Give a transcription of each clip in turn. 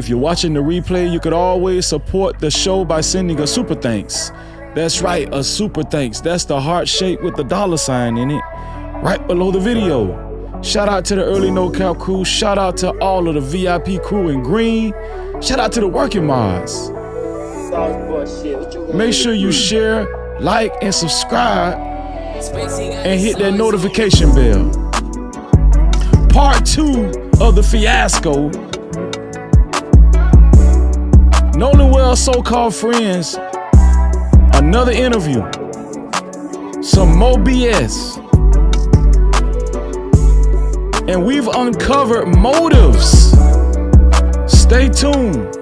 If you're watching the replay, you could always support the show by sending a super thanks. That's right, a super thanks. That's the heart shape with the $ in it, right below the video. Shout out to the early No Cap crew. Shout out to all of the VIP crew in green. Shout out to the working mods. Make sure you share, like, and subscribe, and hit that notification bell. Part 2 of the fiasco. Nolan Wells' so-called friends. Another interview. Some more BS. And we've uncovered motives. Stay tuned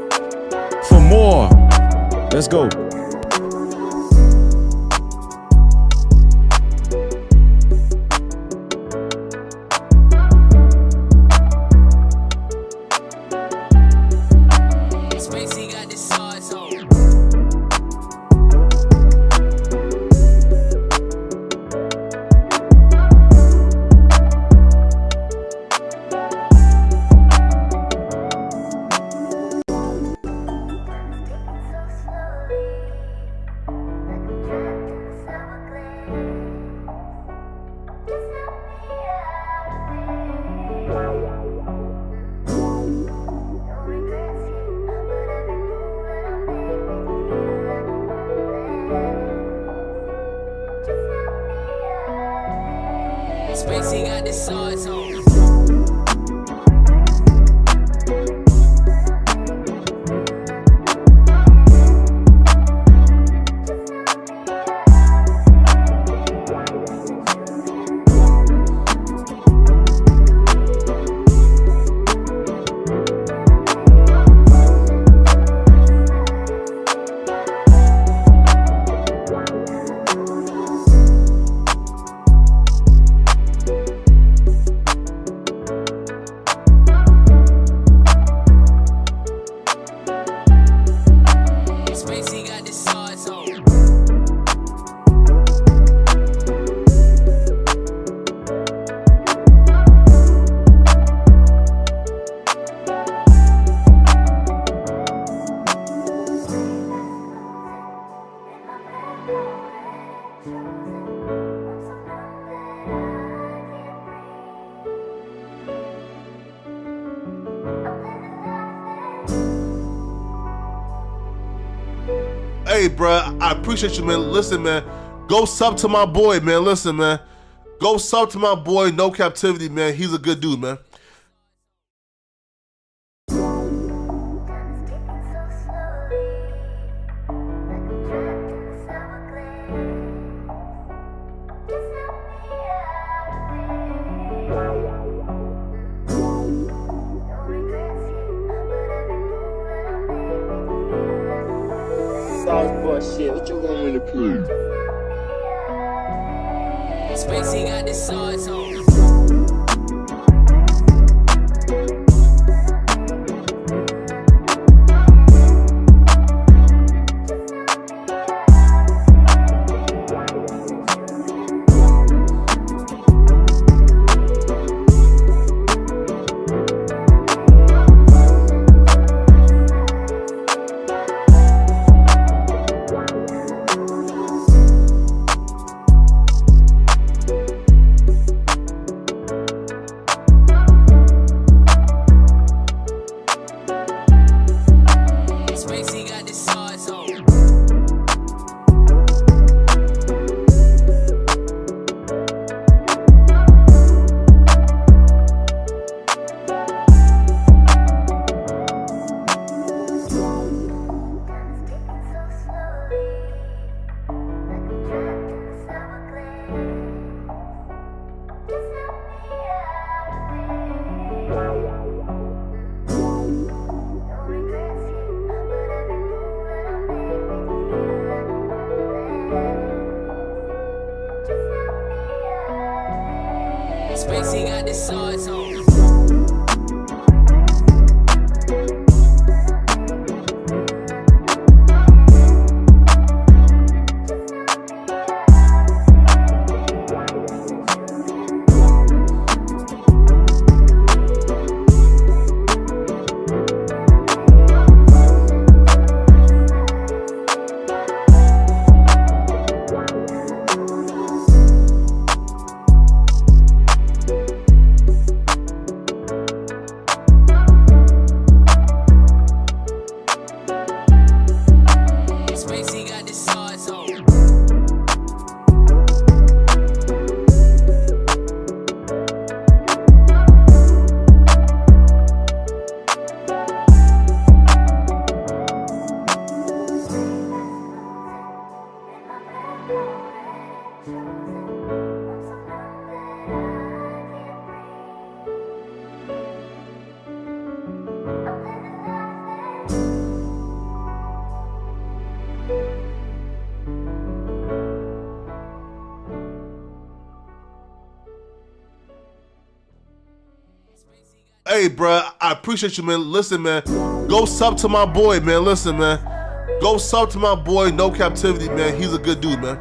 for more. Let's go. Spacey got the swords on. Hey, bruh, I appreciate you, man. Listen, man, go sub to my boy, man. Listen, man, go sub to my boy, No Cap-tivity, man. He's a good dude, man. Shit, what you want me to play? Spacey got the swords on. Hey, bro, I appreciate you, man. Listen, man, go sub to my boy, man. Listen, man, go sub to my boy, No Captivity, man. He's a good dude, man.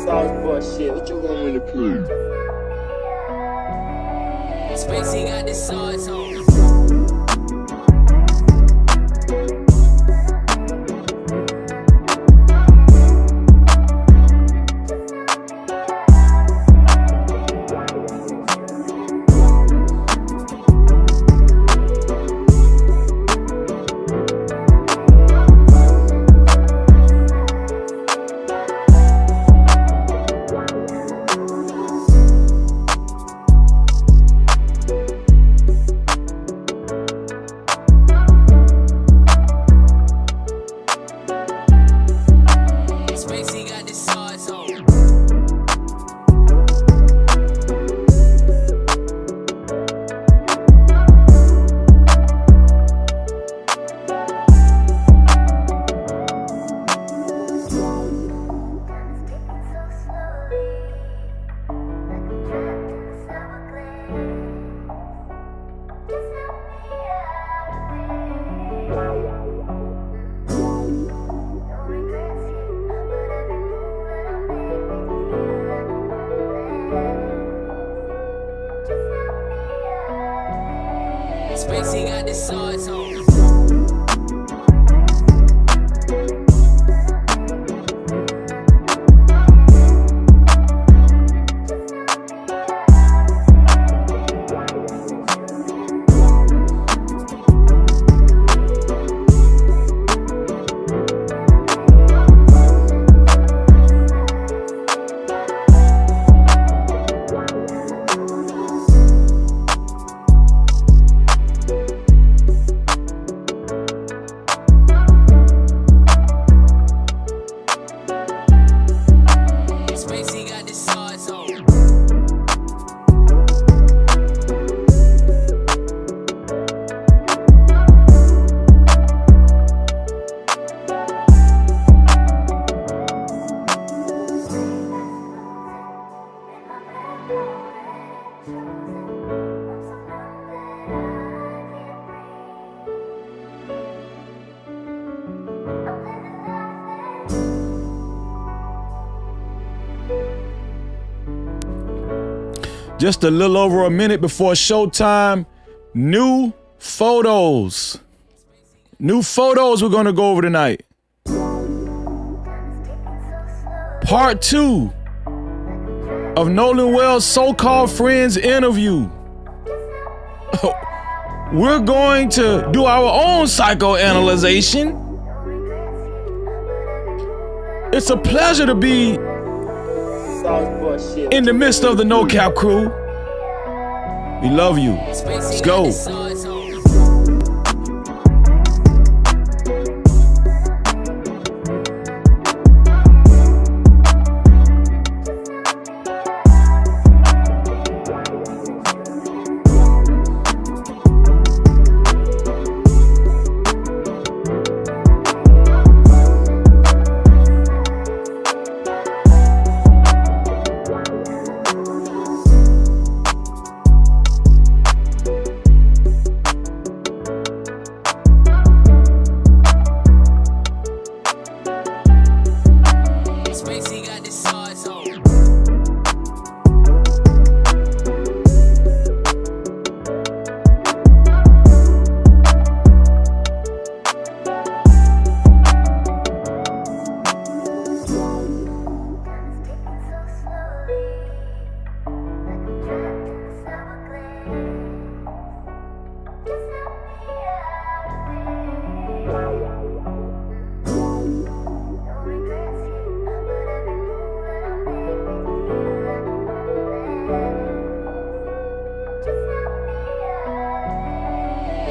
Sauce shit, what you want me to prove? Spacey got the sauce on. Spacey got the sauce on. Spacey got the sauce on. Spacey got the sauce on. Just a little over a minute before showtime, new photos. New photos we're gonna go over tonight. Part 2 of Nolan Wells' so-called friends interview. We're going to do our own psychoanalyzation. It's a pleasure to be in the midst of the No Cap crew. We love you. Let's go. Spacey got the sauce on.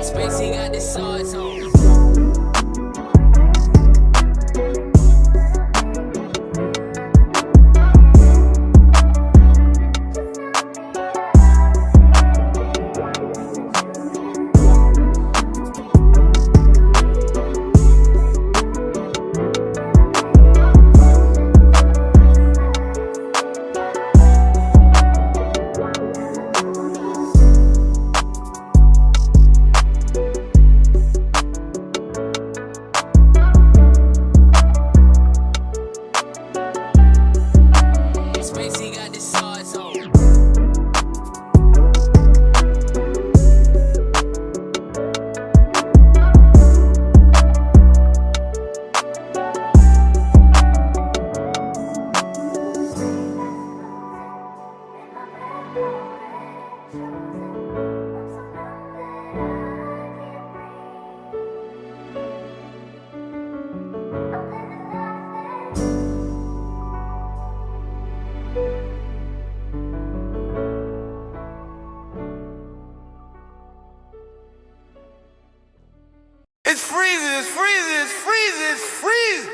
Spacey got the sauce on. freeze.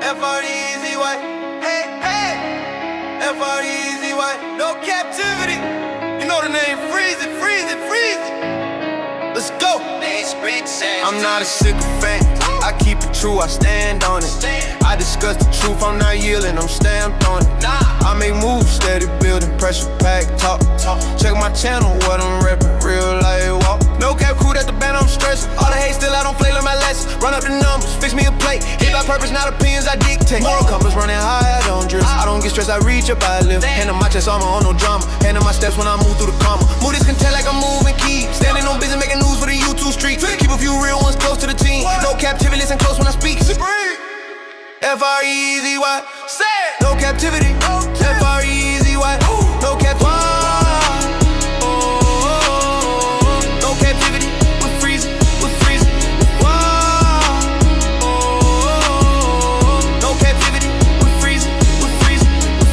F-R-E-E-Z-Y, hey, hey. F-R-E-E-Z-Y, no captivity. You know the name, freeze it. Let's go. I'm not a sycophant. I keep it true, I stand on it. I discuss the truth, I'm not yielding, I'm stamped on it. I make moves, steady building, pressure pack, talk. Check my channel, what I'm reppin', real life walk. No cap crew, that's the band I'm stressing. All the hate still, I don't play like my lessons. Run up the numbers, fix me a plate. Hit by purpose, not opinions, I dictate. Moral compass running high, I don't drift. I don't get stressed, I reach up, I lift. Hand on my chest, armor on no drama. Hand on my steps when I move through the comma. Move this content like I'm moving key. Standing on business, making news for the YouTube street. Keep a few real ones close to the team. No captivity, listen close when I speak. F-R-E-E-Z-Y, no captivity. F-R-E-E-Z-Y, no captivity. No captivity, we're freezing. No captivity, we're freezing.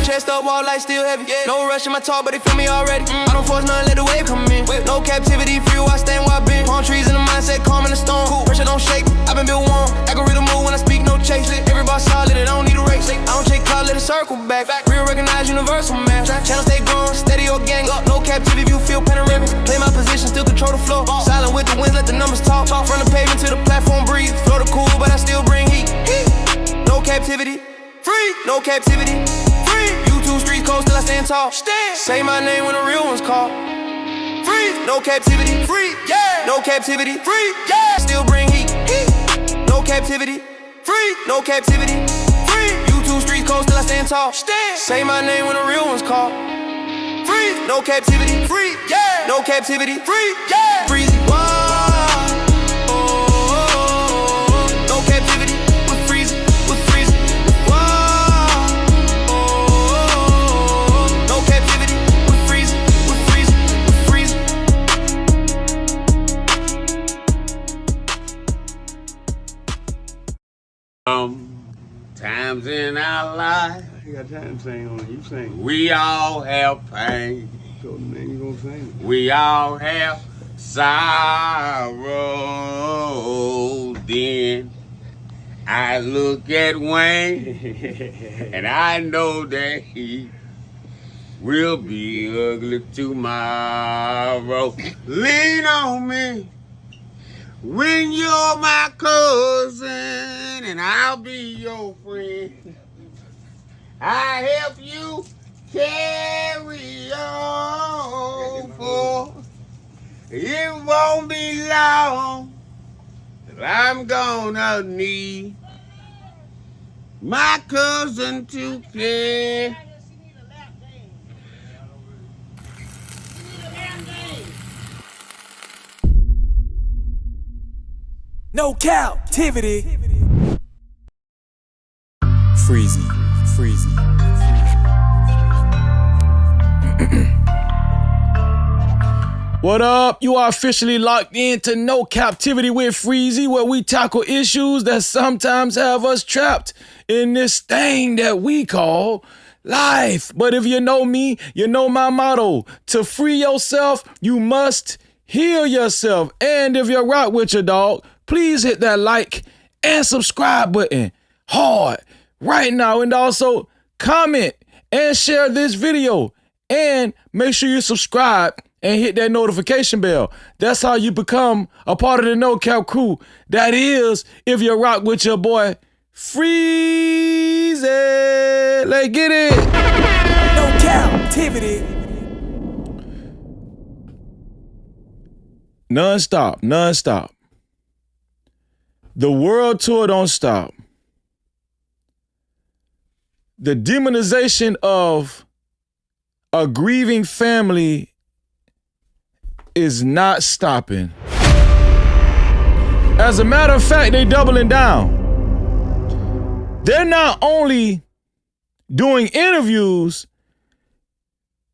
Chest up, wall light still heavy. No rush in my talk, but they feel me already. I don't force nothing, let the wave come in. No captivity, free where I stand where I been. Palm trees in the mindset, calm in the storm. Pressure don't shake me, I've been built warm. Algorithm move when I speak, no chase. Everybody solid, I don't need a race. I don't take call, let it circle back. Real recognize universal man. Channel stay growing, steady or gang. No captivity, view feel panoramic. Play my position, still control the flow. Silent with the winds, let the numbers talk. From the pavement to the platform, breathe. Flow the cool, but I still bring heat. No captivity, free. No captivity, free. YouTube street coast till I stand tall. Say my name when the real ones call. Free. No captivity, free. Yeah. No captivity, free. Yeah. Still bring heat. No captivity, free. No captivity, free. YouTube street coast till I stand tall. Say my name when the real ones call. Free. No captivity, free. Yeah. No captivity, free. Yeah. Freezy. No captivity, we're freezing. No captivity, we're freezing. Times in our life, You got time to sing on it. You sing. we all have pain. So then you gonna sing. We all have sorrow. Then I look at Wayne and I know that he will be ugly tomorrow. Lean on me when you're my cousin and I'll be your friend. I help you carry on, for it won't be long that I'm gonna need my cousin to care. No captivity. Freezy. What up? You are officially locked into No Captivity with Freezy, where we tackle issues that sometimes have us trapped in this thing that we call life. But if you know me, you know my motto. To free yourself, you must heal yourself. And if you're rock with your dog, please hit that like and subscribe button hard right now. And also comment and share this video. And make sure you subscribe and hit that notification bell. That's how you become a part of the No Cap crew. That is, if you rock with your boy, Freezy. Let's get it. No captivity. Non-stop. The world tour don't stop. The demonization of a grieving family is not stopping. As a matter of fact, they doubling down. They're not only doing interviews,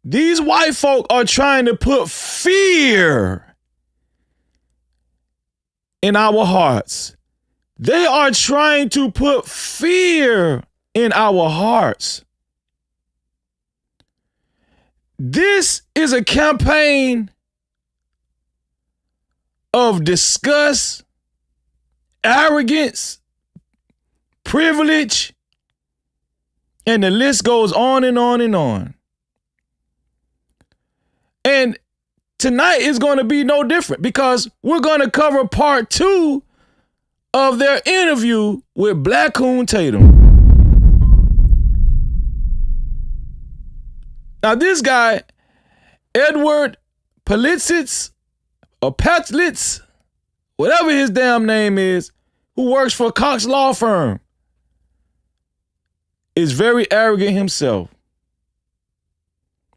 these white folk are trying to put fear in our hearts. They are trying to put fear in our hearts. This is a campaign of disgust arrogance, privilege, and the list goes on and on and on. And tonight is going to be no different because we're going to cover part 2 of their interview with Blackcoon Tatum. Now this guy, Edward Palitzitz, or Patlitz, whatever his damn name is, who works for Cox Law Firm, is very arrogant himself,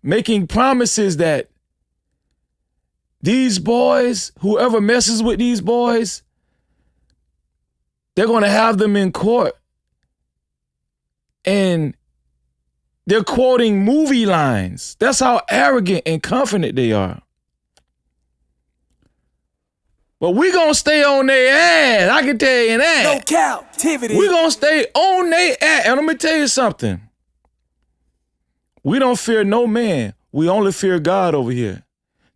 making promises that these boys, whoever messes with these boys, they're going to have them in court. And they're quoting movie lines. That's how arrogant and confident they are. But we're going to stay on their ass. I can tell you that. No Cap-tivity. We're going to stay on their ass. And let me tell you something. We don't fear no man. We only fear God over here.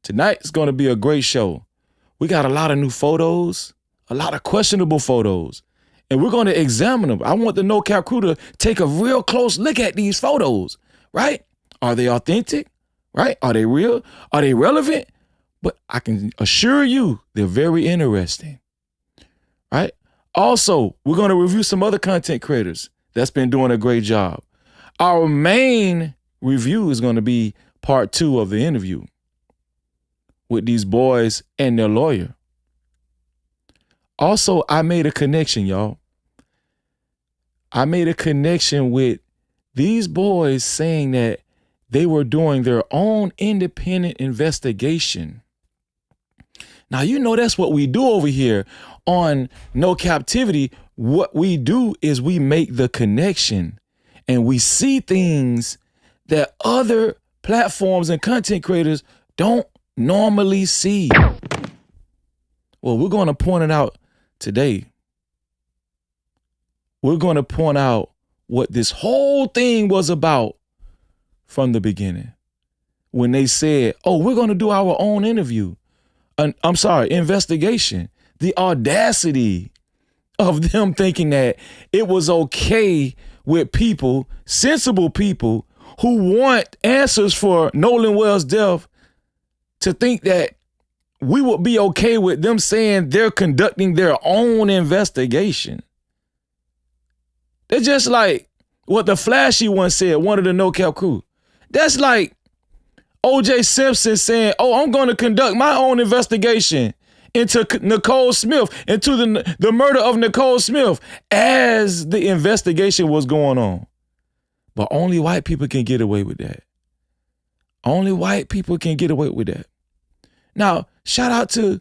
Tonight's going to be a great show. We got a lot of new photos, a lot of questionable photos, and we're going to examine them. I want the No Cap crew to take a real close look at these photos, right? Are they authentic, right? Are they real? Are they relevant? But I can assure you they're very interesting, right? Also, we're going to review some other content creators that's been doing a great job. Our main review is going to be part 2 of the interview with these boys and their lawyer. Also, I made a connection, y'all. I made a connection with these boys saying that they were doing their own independent investigation. Now, you know that's what we do over here on No Cap-tivity. What we do is we make the connection and we see things that other platforms and content creators don't normally see. Well, we're going to point it out today. We're going to point out what this whole thing was about from the beginning. When they said, oh, we're going to do our own interview. Investigation. The audacity of them thinking that it was okay with people, sensible people, who want answers for Nolan Wells' death, to think that we would be okay with them saying they're conducting their own investigation. They're just like what the Flashy one said, one of the No Cap crew. That's like O.J. Simpson saying, oh, I'm going to conduct my own investigation into Nicole Smith, into the murder of Nicole Smith, as the investigation was going on. But only white people can get away with that. Only white people can get away with that. Now, shout out to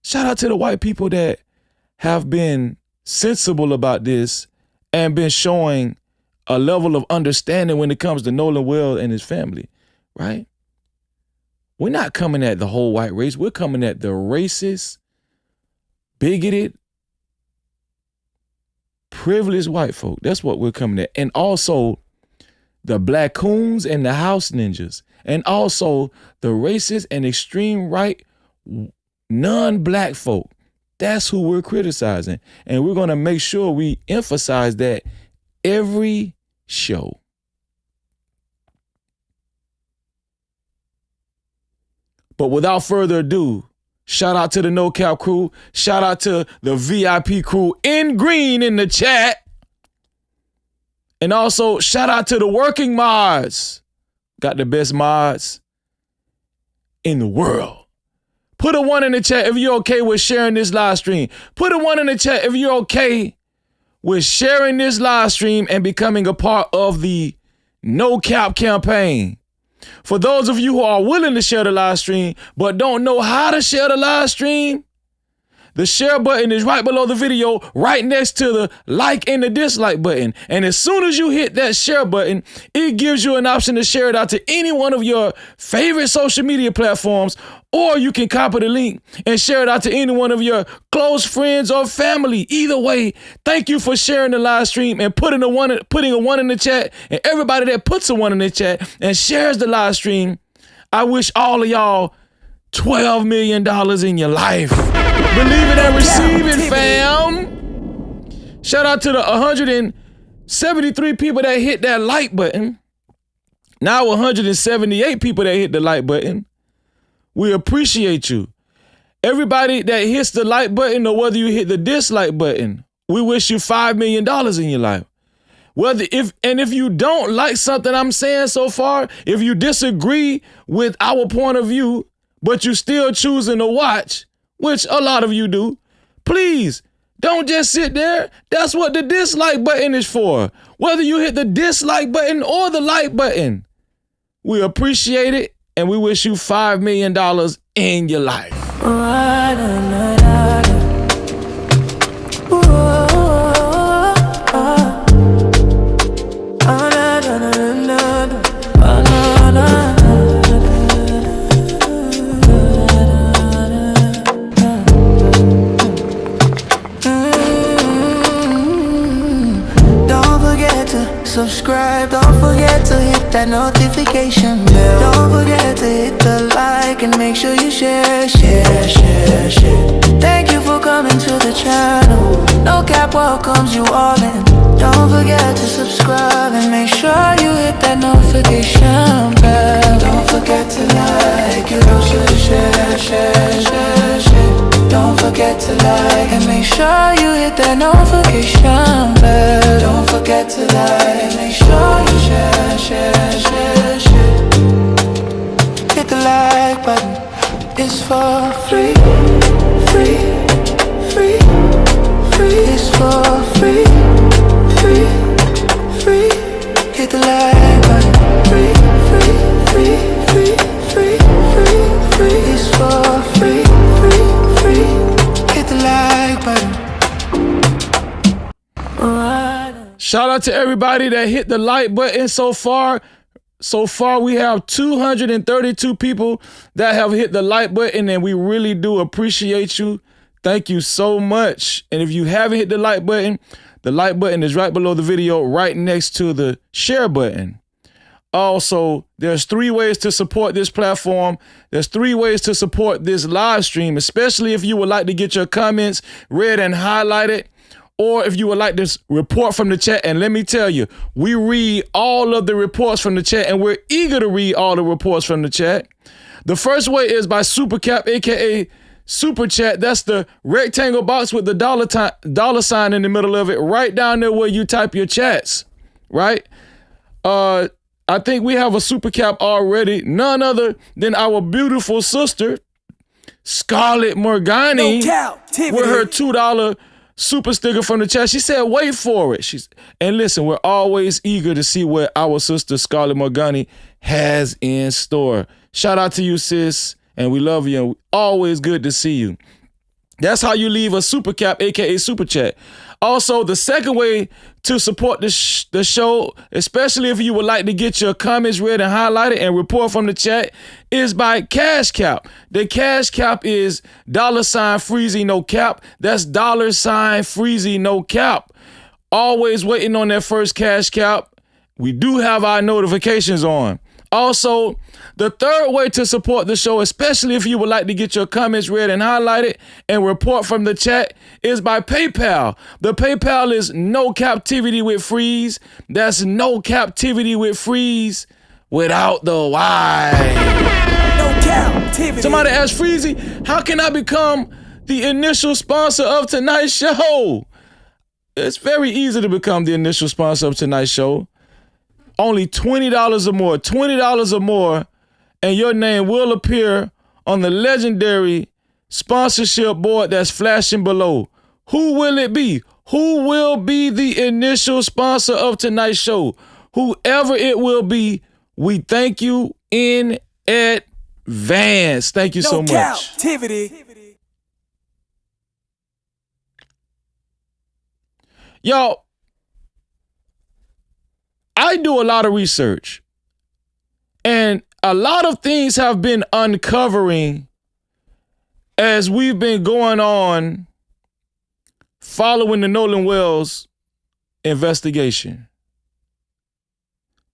the white people that have been sensible about this and been showing a level of understanding when it comes to Nolan Wells and his family, right? We're not coming at the whole white race. We're coming at the racist, bigoted, privileged white folk. That's what we're coming at. And also the Blackcoons and the House Ninjas. And also the racist and extreme right non-black folk. That's who we're criticizing. And we're going to make sure we emphasize that every show. But without further ado, shout out to the No Cap crew. Shout out to the VIP crew in green in the chat. And also shout out to the working mods. Got the best mods in the world. Put a 1 in the chat if you're okay with sharing this live stream. Put a 1 in the chat if you're okay with sharing this live stream and becoming a part of the No Cap campaign. For those of you who are willing to share the live stream but don't know how to share the live stream, the share button is right below the video, right next to the like and the dislike button. And as soon as you hit that share button, it gives you an option to share it out to any one of your favorite social media platforms, or you can copy the link and share it out to any one of your close friends or family. Either way, thank you for sharing the live stream and putting a 1 in the chat. And everybody that puts a 1 in the chat and shares the live stream, I wish all of y'all $12 million in your life. Believe it and receive it, fam. Shout out to the 173 people that hit that like button. Now 178 people that hit the like button. We appreciate you. Everybody that hits the like button or whether you hit the dislike button, we wish you $5 million in your life. If you don't like something I'm saying so far, if you disagree with our point of view, but you still choosing to watch, which a lot of you do, please don't just sit there. That's what the dislike button is for. Whether you hit the dislike button or the like button, we appreciate it and we wish you $5 million in your life. Subscribe, don't forget to hit that notification bell. Don't forget to hit the like and make sure you share. Thank you for coming to the channel. No Cap welcomes you all in. Don't forget to subscribe and make sure you hit that notification bell. Don't forget to like, you also share. Don't forget to like and make sure you hit that notification bell. Don't forget to like and make sure you share. Hit the like button, it's for free. It's for free. Hit the like button, free. It's for free. Hit the like button. Shout out to everybody that hit the like button so far. So far, we have 232 people that have hit the like button, and we really do appreciate you. Thank you so much. And if you haven't hit the like button is right below the video, right next to the share button. Also, there's 3 ways to support this platform. There's 3 ways to support this live stream, especially if you would like to get your comments read and highlighted, or if you would like to report from the chat. And let me tell you, we read all of the reports from the chat, and we're eager to read all the reports from the chat. The first way is by Super Cap, aka Super Chat. That's the rectangle box with the dollar sign in the middle of it, right down there where you type your chats, right? I think we have a Super Cap already, none other than our beautiful sister, Scarlett Morgani, with her $2 super sticker from the chat. She said, wait for it. And listen, we're always eager to see what our sister, Scarlett Morgani, has in store. Shout out to you, sis, and we love you, and always good to see you. That's how you leave a Super Cap, aka Super Chat. Also, the second way to support the show, especially if you would like to get your comments read and highlighted and report from the chat, is by Cash Cap. The Cash Cap is $Freezy no cap. That's $Freezy no cap. Always waiting on that first Cash Cap. We do have our notifications on. Also, the third way to support the show, especially if you would like to get your comments read and highlighted and report from the chat, is by PayPal. The PayPal is No Cap-tivity with Freeze. That's No Cap-tivity with Freeze without the Y. No Cap-tivity. Somebody asked Freezy, how can I become the initial sponsor of tonight's show? It's very easy to become the initial sponsor of tonight's show. Only $20 or more, $20 or more, and your name will appear on the legendary sponsorship board that's flashing below. Who will it be? Who will be the initial sponsor of tonight's show? Whoever it will be, we thank you in advance. Thank you so much. No Cap-tivity. Y'all, I do a lot of research, and a lot of things have been uncovering as we've been going on following the Nolan Wells investigation.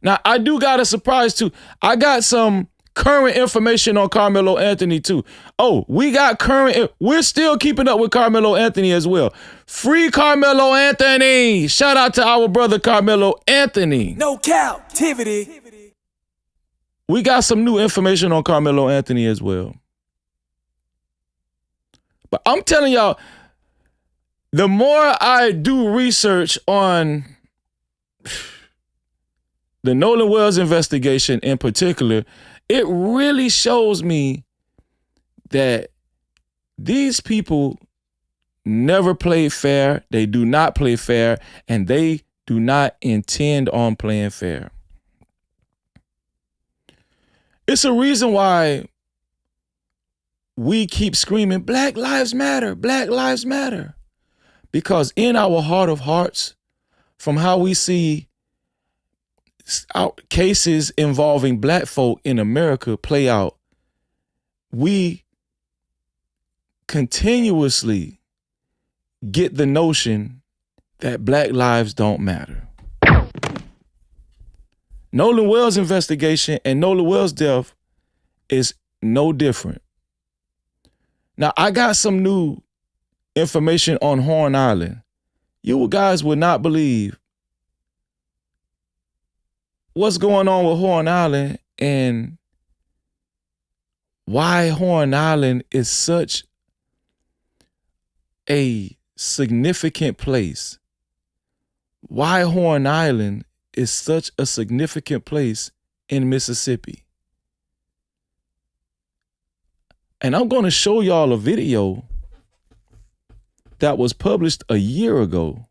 Now, I do got a surprise too. I got some current information on Carmelo Anthony too. Oh, we got we're still keeping up with Carmelo Anthony as well. Free Carmelo Anthony. Shout out to our brother Carmelo Anthony. No captivity. We got some new information on Carmelo Anthony as well. But I'm telling y'all, the more I do research on the Nolan Wells investigation in particular, it really shows me that these people never play fair. They do not play fair, and they do not intend on playing fair. It's a reason why we keep screaming, Black Lives Matter, Black Lives Matter. Because in our heart of hearts, from how we see cases involving black folk in America play out, we continuously get the notion that black lives don't matter. Nolan Wells' investigation and Nolan Wells' death is no different. Now, I got some new information on Horn Island. You guys would not believe what's going on with Horn Island and why Horn Island is such a significant place. Why Horn Island is such a significant place in Mississippi. And I'm going to show y'all a video that was published a year ago,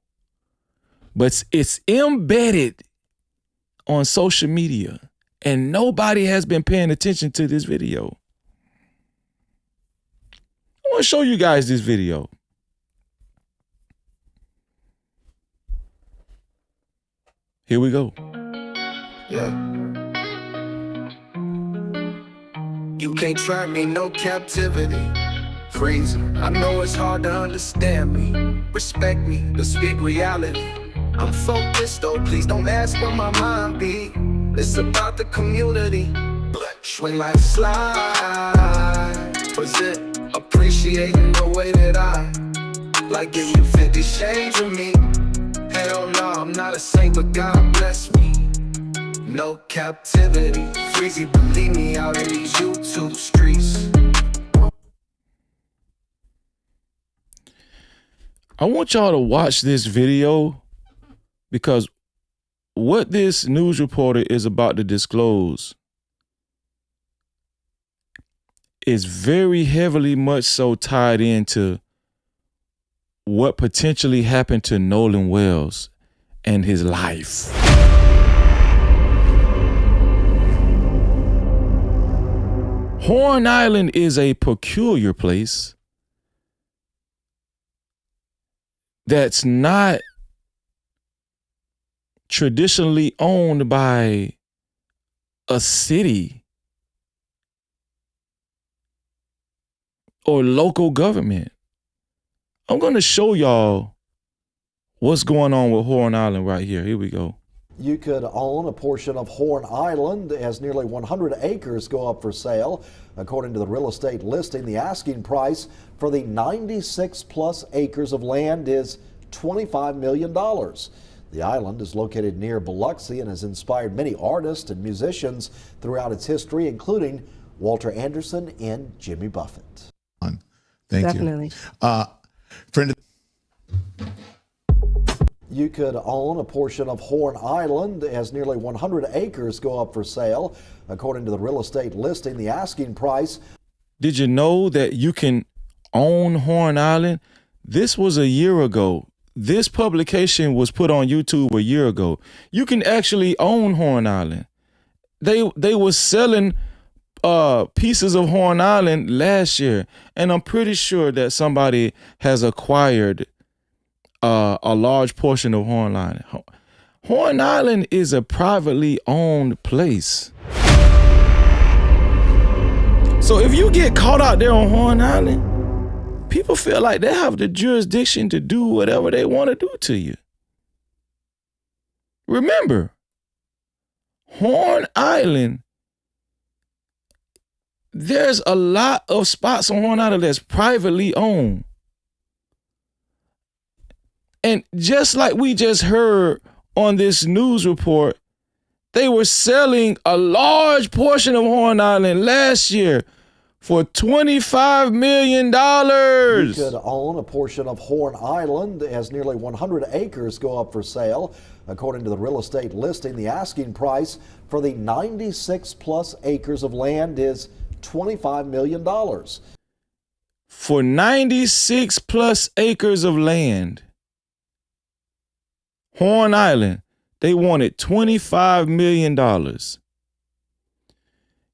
but it's embedded on social media and nobody has been paying attention to this video. I want to show you guys this video. Here we go. Yeah. You can't try me, no captivity. Freezing. I know it's hard to understand me. Respect me, to speak reality. I'm focused though, please don't ask where my mind be. It's about the community. When life slide, was it appreciating the way that I like give you 50 shades of me? Hell no, I'm not a saint, but God bless me. No captivity, freezy, believe me, out in these YouTube streets. I want y'all to watch this video because what this news reporter is about to disclose is very heavily much so tied into what potentially happened to Nolan Wells and his life. Horn Island is a peculiar place that's not traditionally owned by a city or local government. I'm going to show y'all what's going on with Horn Island right here. Here we go. You could own a portion of Horn Island as nearly 100 acres go up for sale. According to the real estate listing, the asking price for the 96 plus acres of land is $25 million. The island is located near Biloxi and has inspired many artists and musicians throughout its history, including Walter Anderson and Jimmy Buffett. Thank Definitely. you. Friend. You could own a portion of Horn Island as nearly 100 acres go up for sale. According to the real estate listing, the asking price. Did you know that you can own Horn Island? This was a year ago. This publication was put on YouTube a year ago. You can actually own Horn Island. They were selling pieces of Horn Island last year, and I'm pretty sure that somebody has acquired a large portion of Horn Island. Horn Island is a privately owned place. So if you get caught out there on Horn Island, people feel like they have the jurisdiction to do whatever they want to do to you. Remember, Horn Island there's a lot of spots on Horn Island that's privately owned. And just like we just heard on this news report, they were selling a large portion of Horn Island last year for $25 million. You could own a portion of Horn Island as nearly 100 acres go up for sale. According to the real estate listing, the asking price for the 96 plus acres of land is $25 million. For 96 plus acres of land, Horn Island, they wanted $25 million.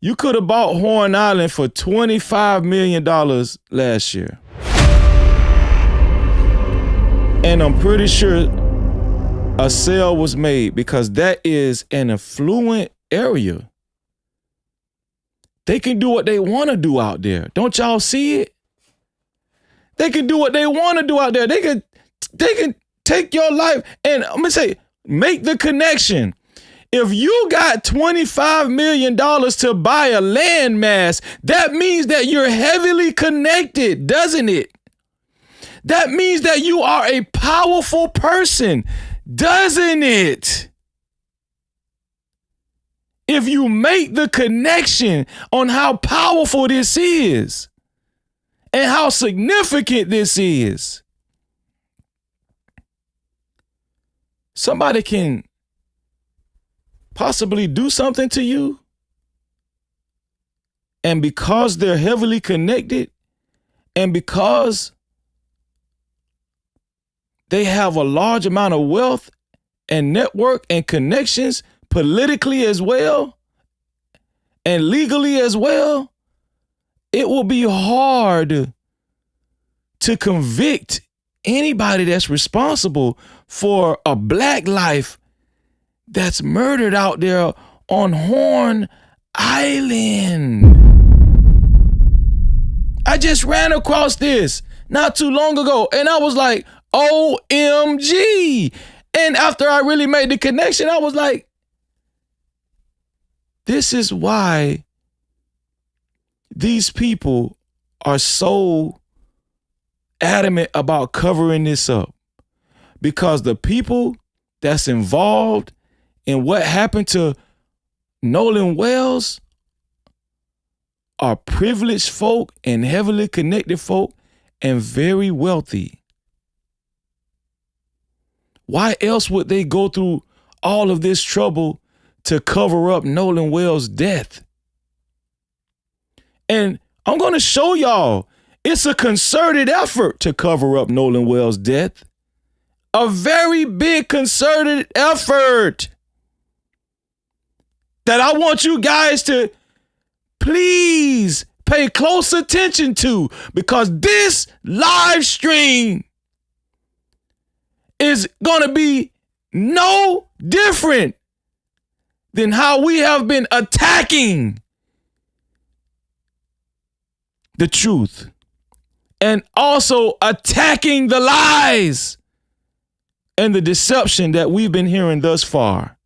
You could have bought Horn Island for $25 million last year. And I'm pretty sure a sale was made because that is an affluent area. They can do what they want to do out there. Don't y'all see it? They can do what they want to do out there. They can take your life and I'm going to say, make the connection. If you got $25 million to buy a landmass, that means that you're heavily connected, doesn't it? That means that you are a powerful person, doesn't it? If you make the connection on how powerful this is and how significant this is, somebody can possibly do something to you, and because they're heavily connected and because they have a large amount of wealth and network and connections politically as well and legally as well, it will be hard to convict anybody that's responsible for a black life that's murdered out there on Horn Island. I just ran across this not too long ago and I was like, OMG. And after I really made the connection, I was like, this is why these people are so adamant about covering this up. Because the people that's involved in what happened to Nolan Wells are privileged folk and heavily connected folk and very wealthy. Why else would they go through all of this trouble to cover up Nolan Wells' death? And I'm going to show y'all, it's a concerted effort to cover up Nolan Wells' death. A very big concerted effort that I want you guys to please pay close attention to, because this live stream is going to be no different than how we have been attacking the truth and also attacking the lies and the deception that we've been hearing thus far.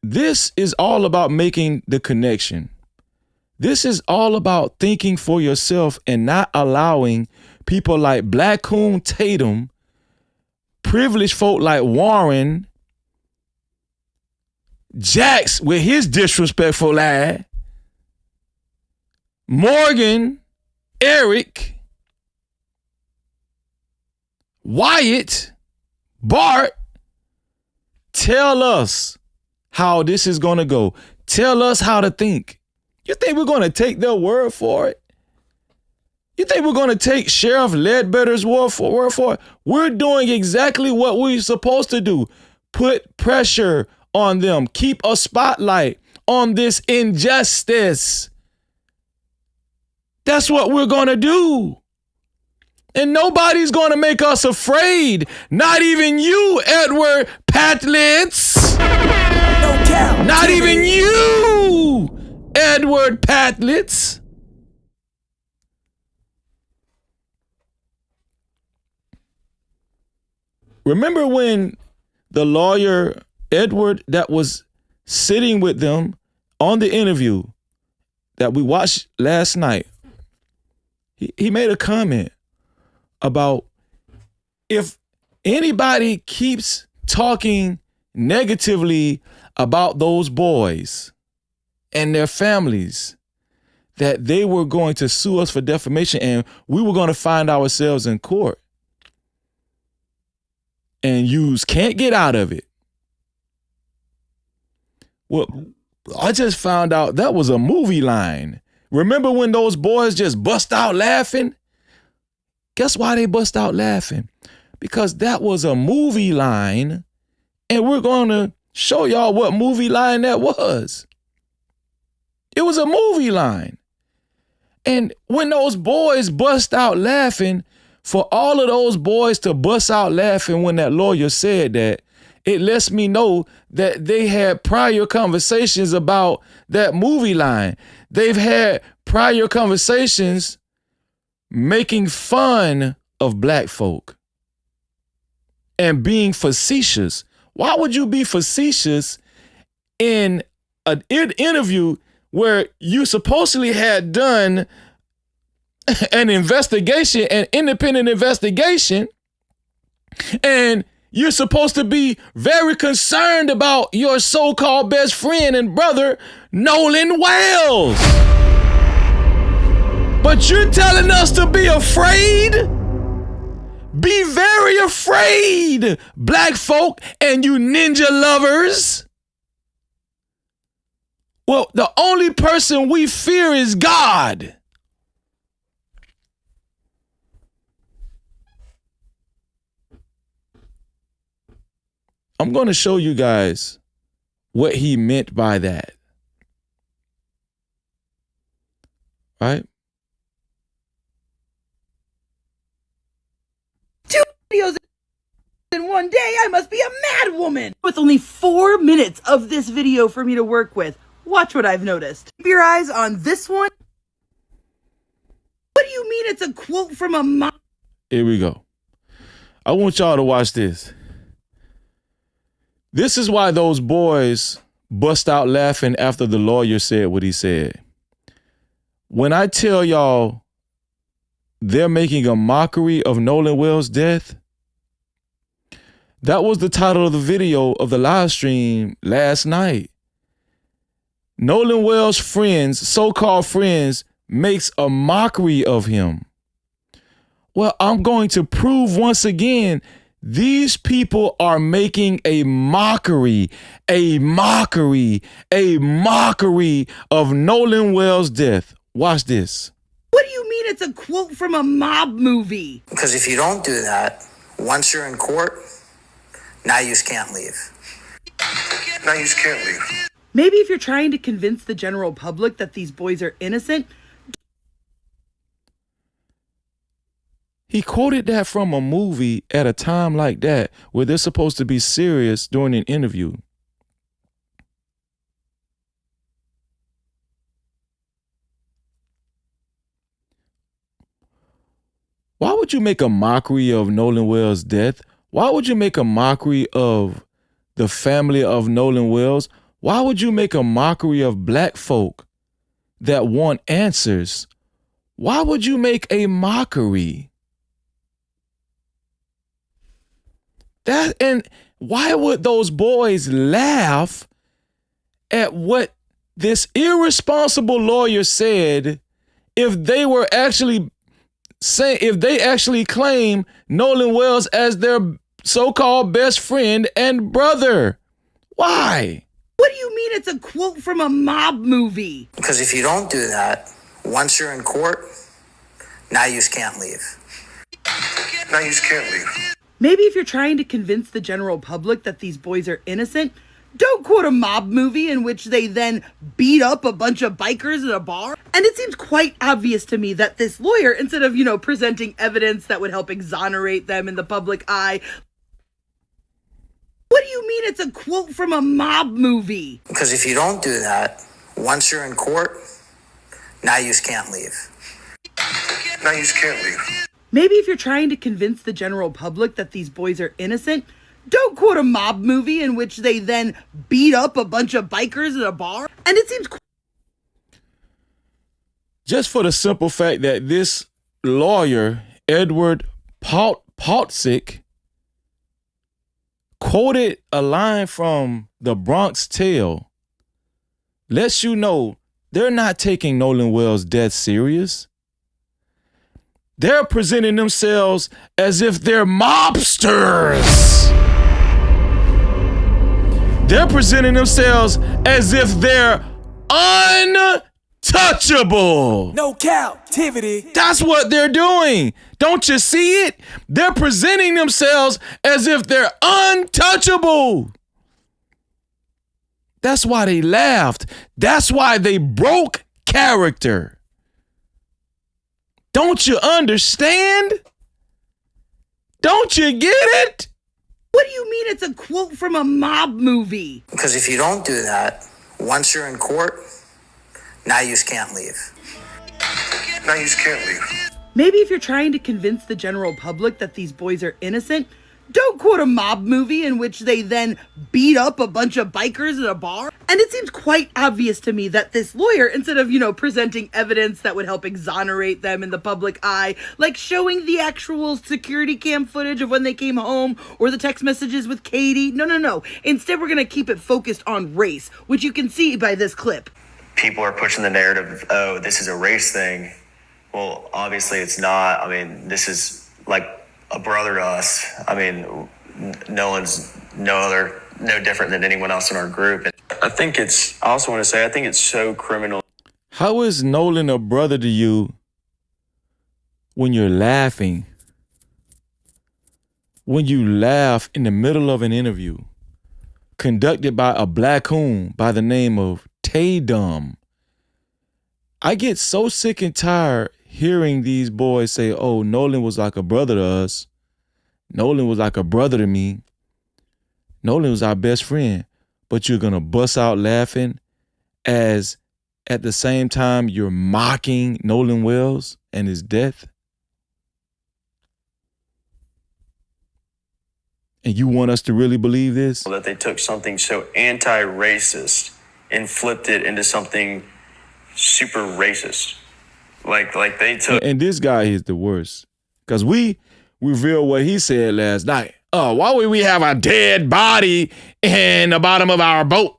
This is all about making the connection. This is all about thinking for yourself and not allowing people like Black Coon Tatum, privileged folk like Warren, Jax with his disrespectful lie, Morgan, Eric, Wyatt, Bart, tell us how this is going to go. Tell us how to think. You think we're going to take their word for it? You think we're going to take Sheriff Ledbetter's word for it? We're doing exactly what we're supposed to do. Put pressure on them. Keep a spotlight on this injustice. That's what we're going to do. And nobody's going to make us afraid. Not even you, Edward Patlitz. No doubt. Not even you, Edward Patlitz. Remember when the lawyer, Edward, that was sitting with them on the interview that we watched last night, he made a comment about if anybody keeps talking negatively about those boys and their families, that they were going to sue us for defamation and we were going to find ourselves in court. And yous can't get out of it. Well, I just found out that was a movie line. Remember when those boys just bust out laughing? Guess why they bust out laughing? Because that was a movie line, and we're going to show y'all what movie line that was. It was a movie line. And when those boys bust out laughing, for all of those boys to bust out laughing when that lawyer said that, it lets me know that they had prior conversations about that movie line. They've had prior conversations making fun of black folk and being facetious. Why would you be facetious in an interview where you supposedly had done an investigation, an independent investigation, and you're supposed to be very concerned about your so-called best friend and brother, Nolan Wells. But you're telling us to be afraid? Be very afraid, black folk and you ninja lovers. Well, the only person we fear is God. I'm going to show you guys what he meant by that. Right? Two videos in one day. I must be a mad woman. With only 4 minutes of this video for me to work with. Watch what I've noticed. Keep your eyes on this one. What do you mean it's a quote from a mom? Here we go. I want y'all to watch this. This is why those boys bust out laughing after the lawyer said what he said. When I tell y'all they're making a mockery of Nolan Wells' death, that was the title of the video of the live stream last night. Nolan Wells' friends, so-called friends, makes a mockery of him. Well, I'm going to prove once again, these people are making a mockery of Nolan Wells' death. Watch this. What do you mean it's a quote from a mob movie? Because if you don't do that, once you're in court, now you can't leave. Now you can't leave. Maybe if you're trying to convince the general public that these boys are innocent. He quoted that from a movie at a time like that where they're supposed to be serious during an interview. Why would you make a mockery of Nolan Wells' death? Why would you make a mockery of the family of Nolan Wells? Why would you make a mockery of black folk that want answers? Why would you make a mockery? And why would those boys laugh at what this irresponsible lawyer said if they were actually if they actually claim Nolan Wells as their so-called best friend and brother? Why? What do you mean it's a quote from a mob movie? Because if you don't do that, once you're in court, now you can't leave. Now you can't leave. Maybe if you're trying to convince the general public that these boys are innocent, don't quote a mob movie in which they then beat up a bunch of bikers at a bar. And it seems quite obvious to me that this lawyer, instead of, presenting evidence that would help exonerate them in the public eye, what do you mean it's a quote from a mob movie? Because if you don't do that, once you're in court, now you can't leave. Now you can't leave. Maybe if you're trying to convince the general public that these boys are innocent, don't quote a mob movie in which they then beat up a bunch of bikers at a bar. And it seems just for the simple fact that this lawyer, Edward Paltzik, quoted a line from The Bronx Tale, lets you know they're not taking Nolan Wells' death serious. They're presenting themselves as if they're mobsters. They're presenting themselves as if they're untouchable. No captivity. That's what they're doing. Don't you see it? They're presenting themselves as if they're untouchable. That's why they laughed. That's why they broke character. Don't you understand? Don't you get it? What do you mean it's a quote from a mob movie? Because if you don't do that, once you're in court, now you just can't leave. Now you just can't leave. Maybe if you're trying to convince the general public that these boys are innocent, don't quote a mob movie in which they then beat up a bunch of bikers at a bar. And it seems quite obvious to me that this lawyer, instead of, presenting evidence that would help exonerate them in the public eye, like showing the actual security cam footage of when they came home or the text messages with Katie. No. Instead, we're going to keep it focused on race, which you can see by this clip. People are pushing the narrative of, oh, this is a race thing. Well, obviously it's not. I mean, this is like a brother to us. I mean, Nolan's no different than anyone else in our group. I think it's so criminal. How is Nolan a brother to you when you're laughing? When you laugh in the middle of an interview conducted by a black coon by the name of Tatum. I get so sick and tired hearing these boys say, oh, Nolan was like a brother to us. Nolan was like a brother to me. Nolan was our best friend. But you're going to bust out laughing as at the same time you're mocking Nolan Wells and his death. And you want us to really believe this? That they took something so anti-racist and flipped it into something super racist. Like they took... And this guy is the worst. Because we revealed what he said last night. Oh, why would we have a dead body in the bottom of our boat?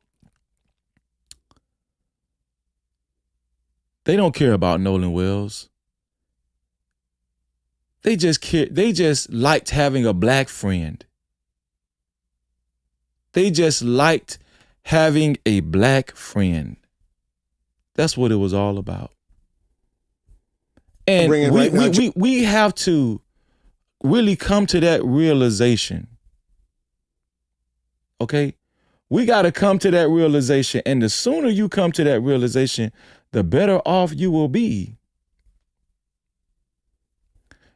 They don't care about Nolan Wells. They just liked having a black friend. They just liked having a black friend. That's what it was all about. And we have to really come to that realization. Okay? We got to come to that realization. And the sooner you come to that realization, the better off you will be.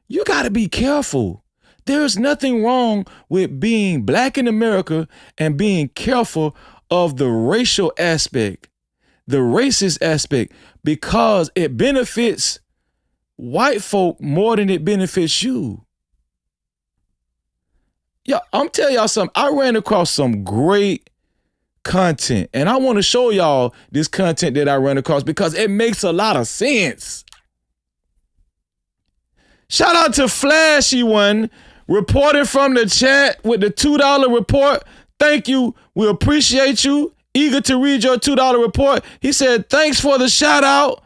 You got to be careful. There's nothing wrong with being black in America and being careful of the racial aspect, the racist aspect, because it benefits white folk more than it benefits you. Yeah, I'm telling y'all something. I ran across some great content, and I want to show y'all this content that I ran across because it makes a lot of sense. Shout out to Flashy One, reporting from the chat with the $2 report. Thank you. We appreciate you. Eager to read your $2 report. He said, thanks for the shout out.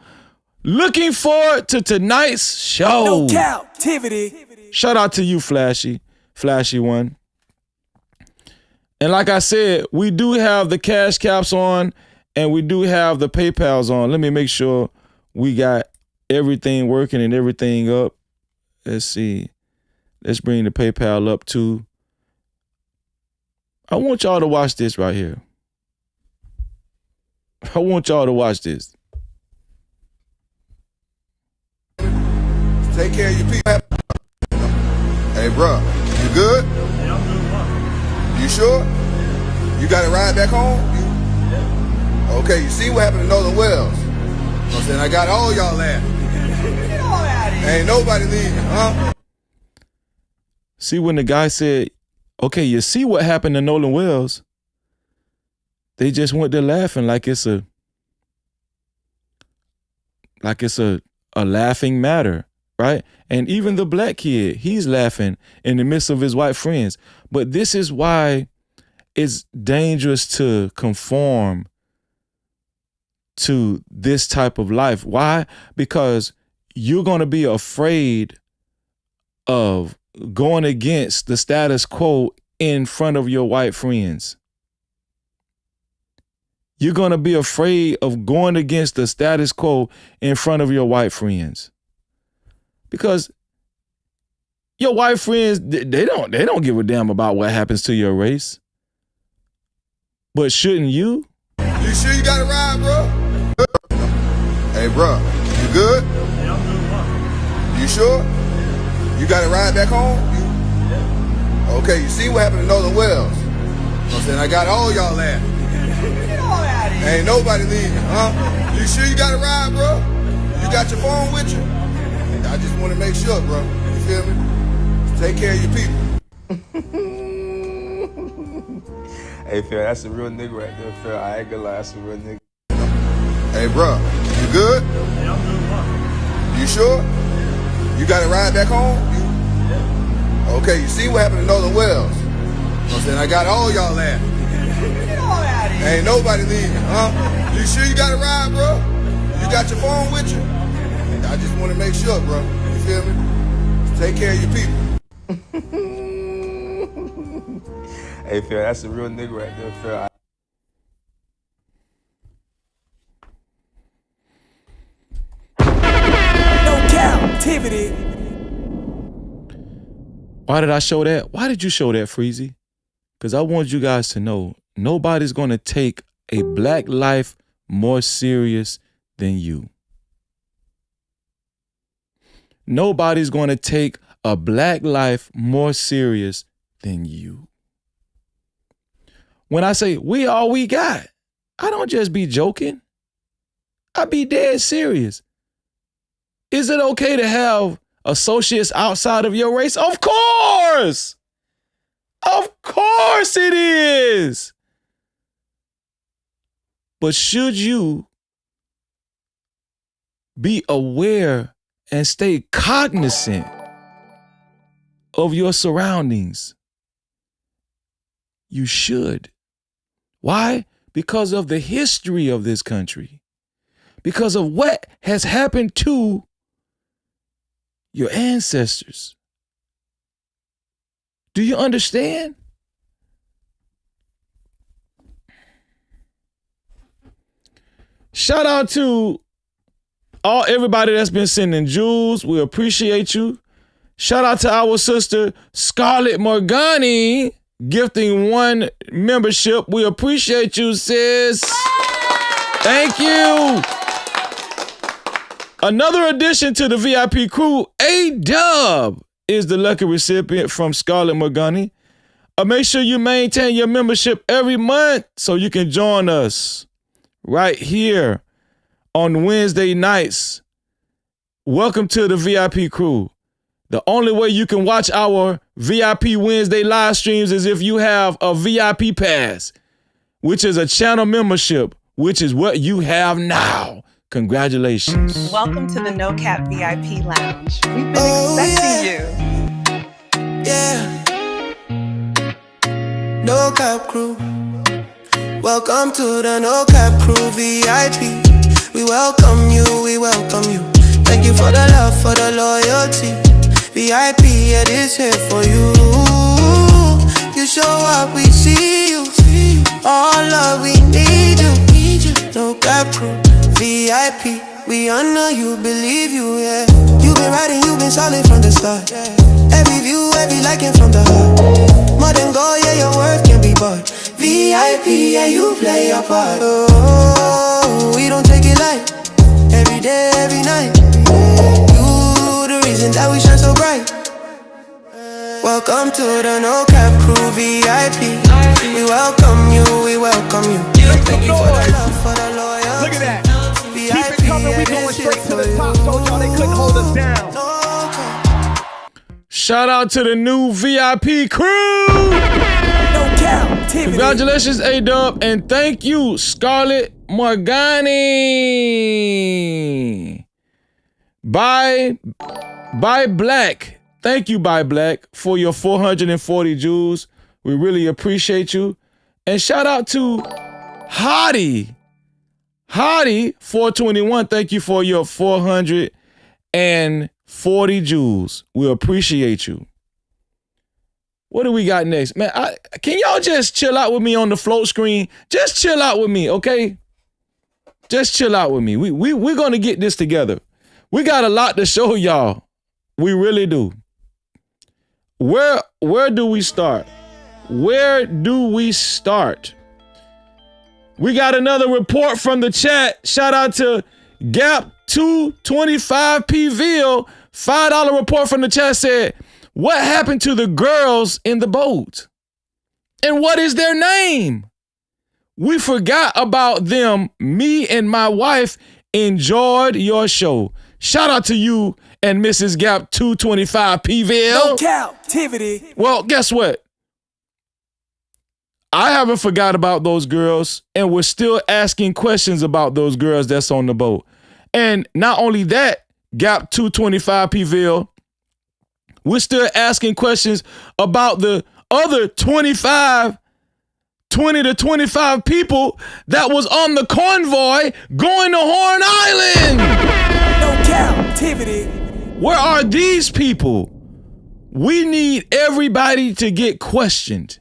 Looking forward to tonight's show. No captivity. Shout out to you, Flashy One. And like I said, we do have the cash caps on and we do have the PayPals on. Let me make sure we got everything working and everything up. Let's see. Let's bring the PayPal up too. I want y'all to watch this right here. I want y'all to watch this. Take care of your people. Hey, bro, you good? Yeah, I'm doing well. You sure? You got to ride back home? Yeah. Okay, you see what happened to Nolan Wells? I'm saying I got all y'all laughing. Get all out of here. Ain't nobody leaving, huh? See, when the guy said, okay, you see what happened to Nolan Wells, they just went there laughing like it's a laughing matter, right? And even the black kid, he's laughing in the midst of his white friends. But this is why it's dangerous to conform to this type of life. Why? Because you're going to be afraid of going against the status quo in front of your white friends. You're going to be afraid of going against the status quo in front of your white friends. Because your white friends, they don't give a damn about what happens to your race. But shouldn't you? You sure you got a ride, bro? Hey, bro, you good? Hey, I'm doing well. You sure? You got a ride back home? Yeah. Okay, you see what happened to Nolan Wells? I'm saying I got all y'all laughing. Get all out of here. Ain't nobody leaving, huh? You sure you got a ride, bro? You got your phone with you? I just want to make sure, bro. You feel me? Take care of your people. Hey, Phil, that's a real nigga right there, Phil. I ain't gonna lie, that's a real nigga. Hey, bro, you good? Hey, I'm doing well. You sure? You got a ride back home? Yeah. Okay, you see what happened to Nolan Wells? I'm saying I got all y'all laughing. Get all out of here. Ain't nobody leaving, huh? You sure you got a ride, bro? You got your phone with you? I just want to make sure, bro. You feel me? Take care of your people. Hey, Phil, that's a real nigga right there, Phil. No Cap-tivity. Why did I show that? Why did you show that, Freezy? Because I want you guys to know nobody's going to take a black life more serious than you. Nobody's going to take a black life more serious than you. When I say we all we got, I don't just be joking. I be dead serious. Is it okay to have associates outside of your race? Of course! Of course it is! But should you be aware and stay cognizant of your surroundings? You should. Why? Because of the history of this country. Because of what has happened to your ancestors. Do you understand? Shout out to everybody that's been sending jewels. We appreciate you. Shout out to our sister Scarlett Morgani, gifting 1 membership. We appreciate you, sis. Thank you. Another addition to the VIP crew, A-Dub, is the lucky recipient from Scarlett Morgani. Make sure you maintain your membership every month so you can join us right here on Wednesday nights. Welcome to the VIP crew. The only way you can watch our VIP Wednesday live streams is if you have a VIP pass, which is a channel membership, which is what you have now. Congratulations. Welcome to the No Cap VIP Lounge. We've been expecting you. Yeah. No Cap crew. Welcome to the No Cap crew VIP. We welcome you, we welcome you. Thank you for the love, for the loyalty. VIP, it is here for you. You show up, we see you. All love, we need you. No Cap crew, VIP. We honor you, believe you, yeah. You've been riding, you've been solid from the start. Every view, every liking from the heart. More than gold, yeah, your worth can be bought. VIP, yeah, you play your part. Oh, we don't take it light. Every day, every night. You the reason that we shine so bright. Welcome to the No Cap crew VIP. We welcome you, we welcome you. Thank you for the love, for the loyalty. Look at that. Keep it coming, we going straight to the top. Told y'all they couldn't hold us down. Shout out to the new VIP crew. No Cap-tivity. Congratulations, A-Dub, and thank you, Scarlett Morgani. By Black. Thank you, By Black, for your 440 jewels. We really appreciate you. And shout out to Hottie. Hottie 421. Thank you for your 440 jewels. We appreciate you. What do we got next? Man, can y'all just chill out with me on the float screen? Just chill out with me, okay? Just chill out with me. We're gonna get this together. We got a lot to show y'all. We really do. Where do we start? Where do we start? We got another report from the chat. Shout out to Gap 225 Pville. $5 report from the chat said, what happened to the girls in the boat? And what is their name? We forgot about them. Me and my wife enjoyed your show. Shout out to you and Mrs. Gap 225 Pville. No Cap-tivity. Well, guess what? I haven't forgot about those girls, and we're still asking questions about those girls that's on the boat. And not only that, Gap 225 Pville, we're still asking questions about the other 20 to 25 people that was on the convoy going to Horn Island. No Cap-tivity. Where are these people? We need everybody to get questioned.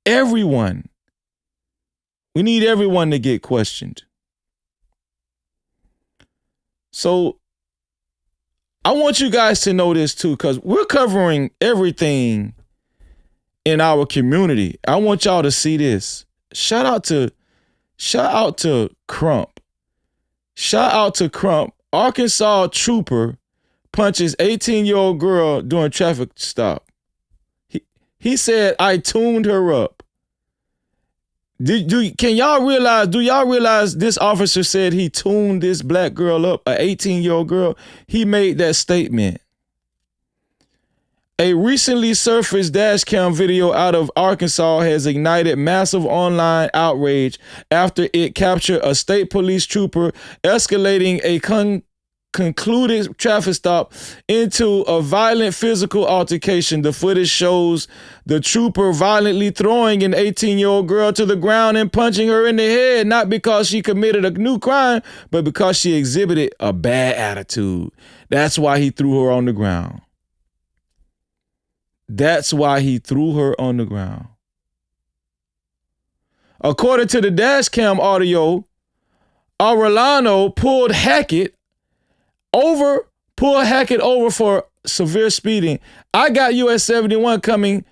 Everyone. We need everyone to get questioned. So I want you guys to know this too, because we're covering everything in our community. I want y'all to see this. Shout out to Crump. Shout out to Crump. Arkansas trooper punches 18-year-old girl during traffic stop. He said, I tuned her up. Do y'all realize this officer said he tuned this black girl up, an 18-year-old girl? He made that statement. A recently surfaced dash cam video out of Arkansas has ignited massive online outrage after it captured a state police trooper escalating a concluded traffic stop into a violent physical altercation. The footage shows the trooper violently throwing an 18-year-old girl to the ground and punching her in the head, not because she committed a new crime, but because she exhibited a bad attitude. That's why he threw her on the ground. That's why he threw her on the ground. According to the dash cam audio, Aurelano pulled Hackett over for severe speeding. I got you at 71 coming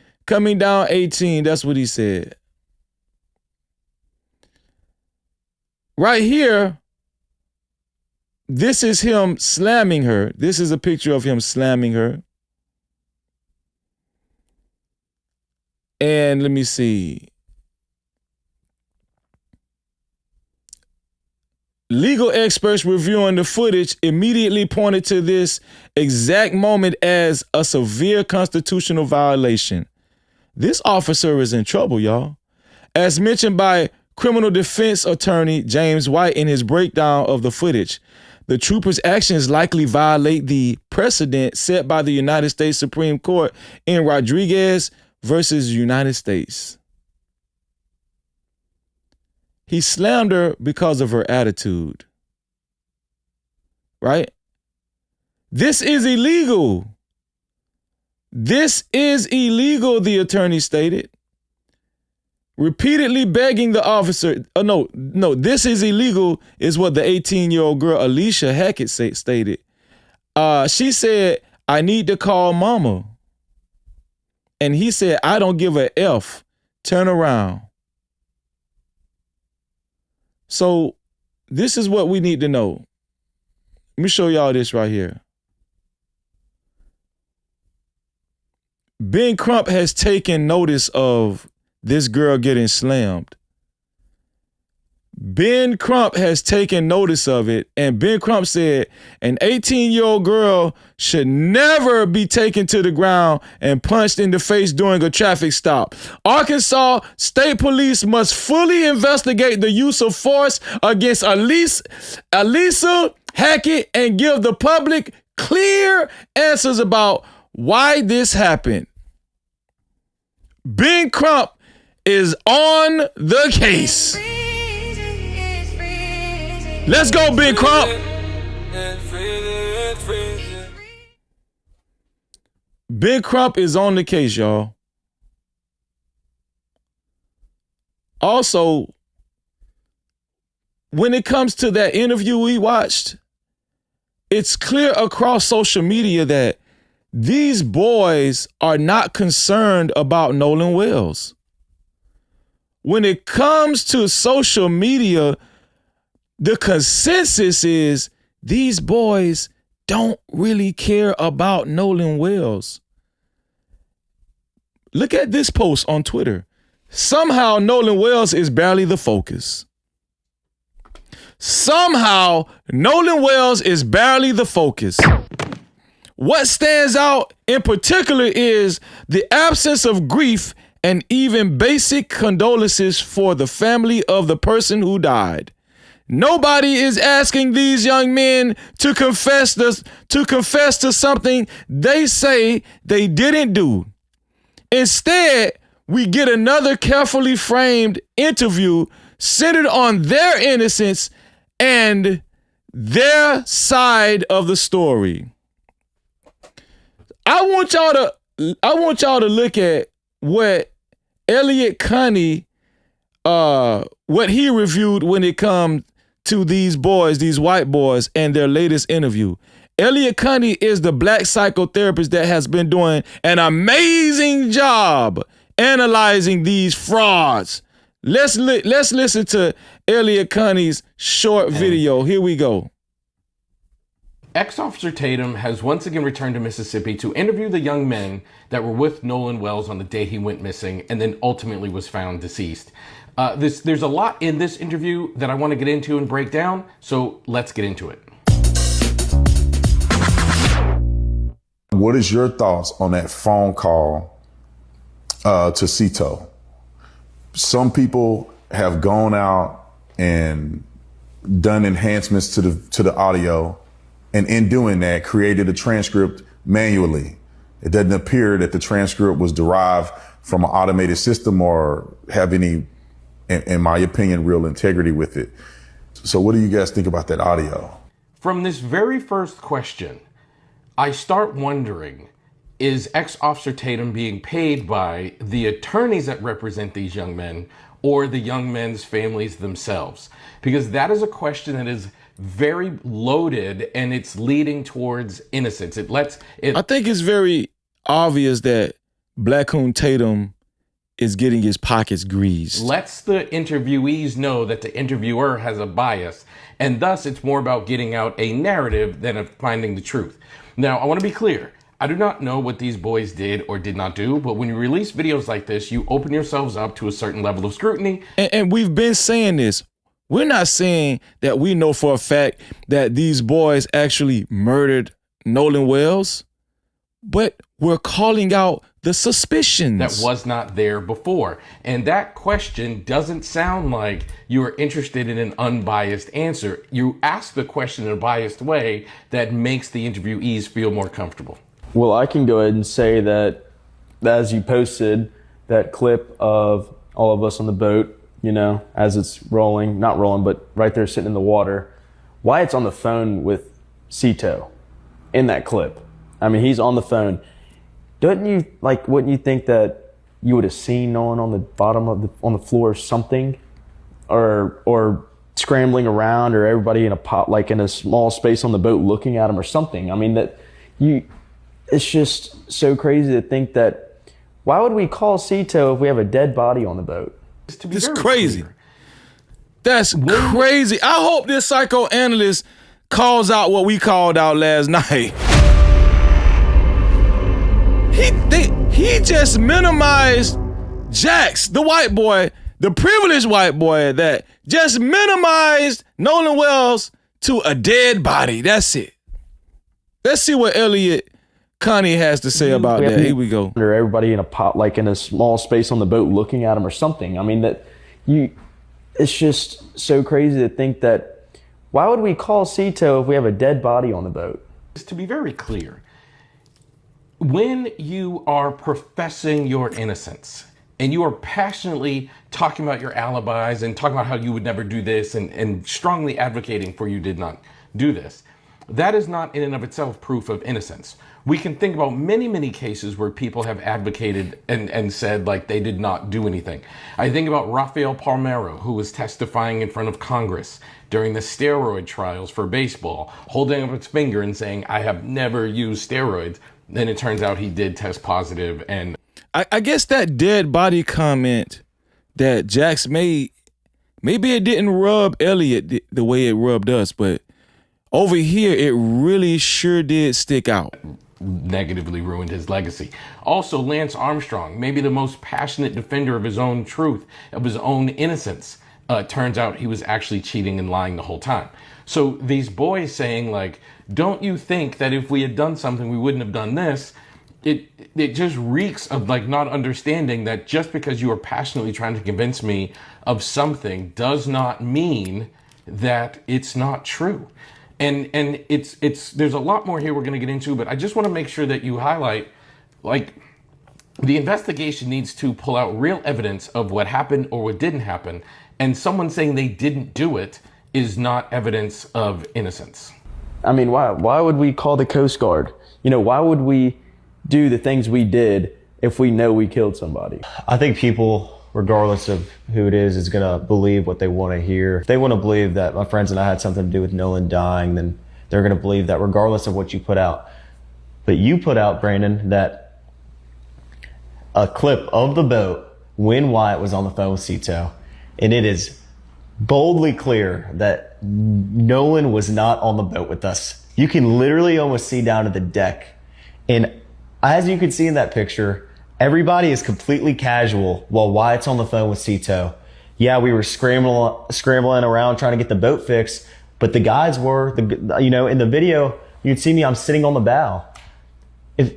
down 18. That's what he said. Right here, this is him slamming her. This is a picture of him slamming her. And let me see. Legal experts reviewing the footage immediately pointed to this exact moment as a severe constitutional violation. This officer is in trouble, y'all. As mentioned by criminal defense attorney James White in his breakdown of the footage, the trooper's actions likely violate the precedent set by the United States Supreme Court in Rodriguez versus United States. He slammed her because of her attitude. Right? This is illegal. This is illegal, the attorney stated. Repeatedly begging the officer, no, this is illegal is what the 18-year-old girl, Alicia Hackett, stated. She said, I need to call mama. And he said, I don't give a F. Turn around. So this is what we need to know. Let me show y'all this right here. Ben Crump has taken notice of this girl getting slammed. Ben Crump has taken notice of it, and Ben Crump said an 18-year-old girl should never be taken to the ground and punched in the face during a traffic stop. Arkansas State Police must fully investigate the use of force against Alisa Hackett and give the public clear answers about why this happened. Ben Crump is on the case. Let's go, Ben Crump. Ben Crump is on the case, y'all. Also, when it comes to that interview we watched, it's clear across social media that these boys are not concerned about Nolan Wells. When it comes to social media, the consensus is these boys don't really care about Nolan Wells. Look at this post on Twitter. Somehow Nolan Wells is barely the focus. Somehow Nolan Wells is barely the focus. What stands out in particular is the absence of grief and even basic condolences for the family of the person who died. Nobody is asking these young men to confess to something they say they didn't do. Instead, we get another carefully framed interview centered on their innocence and their side of the story. I want y'all to look at what Elliot Connie, what he reviewed when it comes to these boys, these white boys, and their latest interview. Elliot Connie is the black psychotherapist that has been doing an amazing job analyzing these frauds. Let's listen to Elliot Connie's short video. Here we go. Ex-Officer Tatum has once again returned to Mississippi to interview the young men that were with Nolan Wells on the day he went missing and then ultimately was found deceased. There's a lot in this interview that I want to get into and break down, so let's get into it. What is your thoughts on that phone call to Cito? Some people have gone out and done enhancements to the audio, and in doing that, created a transcript manually. It doesn't appear that the transcript was derived from an automated system or have any, in my opinion, real integrity with it. So what do you guys think about that audio? From this very first question, I start wondering, is ex-Officer Tatum being paid by the attorneys that represent these young men or the young men's families themselves? Because that is a question that is very loaded and it's leading towards innocence. I think it's very obvious that Blackcoon Tatum is getting his pockets greased. Lets the interviewees know that the interviewer has a bias, and thus it's more about getting out a narrative than of finding the truth. Now, I want to be clear. I do not know what these boys did or did not do, but when you release videos like this, you open yourselves up to a certain level of scrutiny. And we've been saying this. We're not saying that we know for a fact that these boys actually murdered Nolan Wells, but we're calling out the suspicions. That was not there before. And that question doesn't sound like you are interested in an unbiased answer. You ask the question in a biased way that makes the interviewees feel more comfortable. Well, I can go ahead and say that as you posted that clip of all of us on the boat, you know, as it's rolling, not rolling, but right there sitting in the water, Wyatt's on the phone with Cito in that clip. I mean, he's on the phone. Wouldn't you think that you would have seen Nolan on the bottom of on the floor or something, or scrambling around, or everybody in a small space on the boat looking at him or something? I mean, it's just so crazy to think that, why would we call Cito if we have a dead body on the boat? It's crazy. Clear. That's crazy. I hope this psychoanalyst calls out what we called out last night. He just minimized Jax, the white boy the privileged white boy that just minimized Nolan Wells to a dead body. That's it. Let's see what Elliot Connie has to say about that. Here we go. Everybody in a pot, like in a small space on the boat, looking at him or something. I mean, it's just so crazy to think that. Why would we call Cito if we have a dead body on the boat? To be very clear, when you are professing your innocence and you are passionately talking about your alibis and talking about how you would never do this and strongly advocating for you did not do this, that is not in and of itself proof of innocence. We can think about many, many cases where people have advocated and said like they did not do anything. I think about Rafael Palmeiro, who was testifying in front of Congress during the steroid trials for baseball, holding up his finger and saying, I have never used steroids. Then it turns out he did test positive. And I guess that dead body comment that Jax made, maybe it didn't rub Elliot the way it rubbed us, but over here, it really sure did stick out. Negatively ruined his legacy. Also, Lance Armstrong, maybe the most passionate defender of his own truth, of his own innocence. Turns out he was actually cheating and lying the whole time. So these boys saying like, don't you think that if we had done something, we wouldn't have done this? It just reeks of like not understanding that just because you are passionately trying to convince me of something does not mean that it's not true. And it's there's a lot more here we're going to get into, but I just want to make sure that you highlight, like, the investigation needs to pull out real evidence of what happened or what didn't happen, and someone saying they didn't do it is not evidence of innocence. I mean, why would we call the Coast Guard? You know, why would we do the things we did if we know we killed somebody? I think people, regardless of who it is going to believe what they want to hear. If they want to believe that my friends and I had something to do with Nolan dying, then they're going to believe that regardless of what you put out. But you put out, Brandon, that a clip of the boat when Wyatt was on the phone with Cito, and it is boldly clear that Nolan was not on the boat with us. You can literally almost see down to the deck. And as you can see in that picture, everybody is completely casual while Wyatt's on the phone with Cito. Yeah, we were scrambling around trying to get the boat fixed, but the guys were, in the video, you'd see me, I'm sitting on the bow. If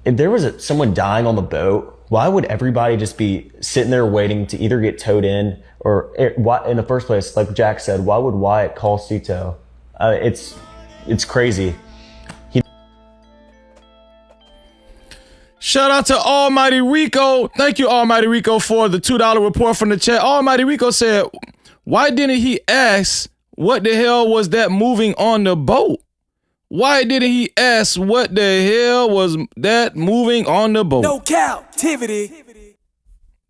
there was someone dying on the boat, why would everybody just be sitting there waiting to either get towed in or in the first place, like Jack said, why would Wyatt call Cito? It's crazy. Shout out to Almighty Rico. Thank you, Almighty Rico, for the $2 report from the chat. Almighty Rico said, why didn't he ask what the hell was that moving on the boat? Why didn't he ask what the hell was that moving on the boat? No captivity.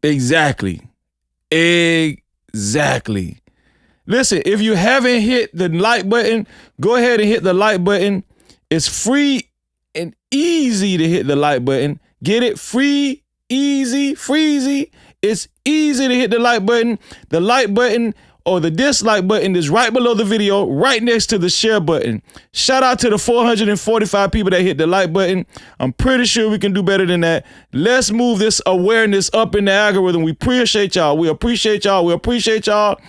Exactly. Listen, if you haven't hit the like button, go ahead and hit the like button. It's free and easy to hit the like button. Get it? Free, easy, freezy. It's easy to hit the like button. The like button or the dislike button is right below the video, right next to the share button. Shout out to the 445 people that hit the like button. I'm pretty sure we can do better than that. Let's move this awareness up in the algorithm. We appreciate y'all. We appreciate y'all.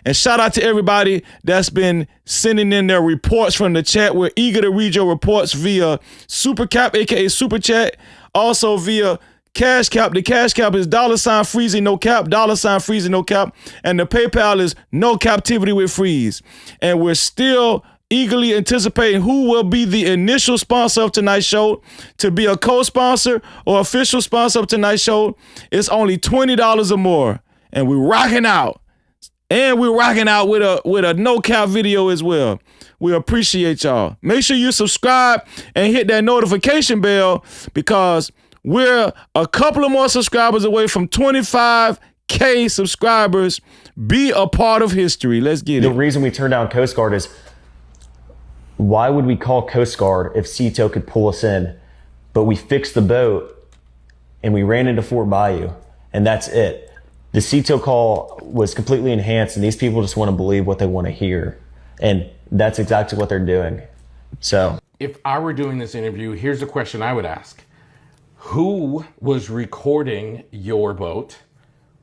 And shout out to everybody that's been sending in their reports from the chat. We're eager to read your reports via Super Cap, aka Super Chat. Also via Cash Cap. The Cash Cap is $Freezy no cap, $Freezy no cap. And the PayPal is no captivity with freeze. And we're still eagerly anticipating who will be the initial sponsor of tonight's show. To be a co-sponsor or official sponsor of tonight's show, it's only $20 or more. And we're rocking out. And we're rocking out with a no cap video as well. We appreciate y'all. Make sure you subscribe and hit that notification bell because we're a couple of more subscribers away from 25K subscribers. Be a part of history. Let's get it. The reason we turned down Coast Guard is why would we call Coast Guard if Cito could pull us in? But we fixed the boat and we ran into Fort Bayou and that's it. The Cito call was completely enhanced and these people just want to believe what they want to hear. And that's exactly what they're doing. So if I were doing this interview, here's a question I would ask. Who was recording your boat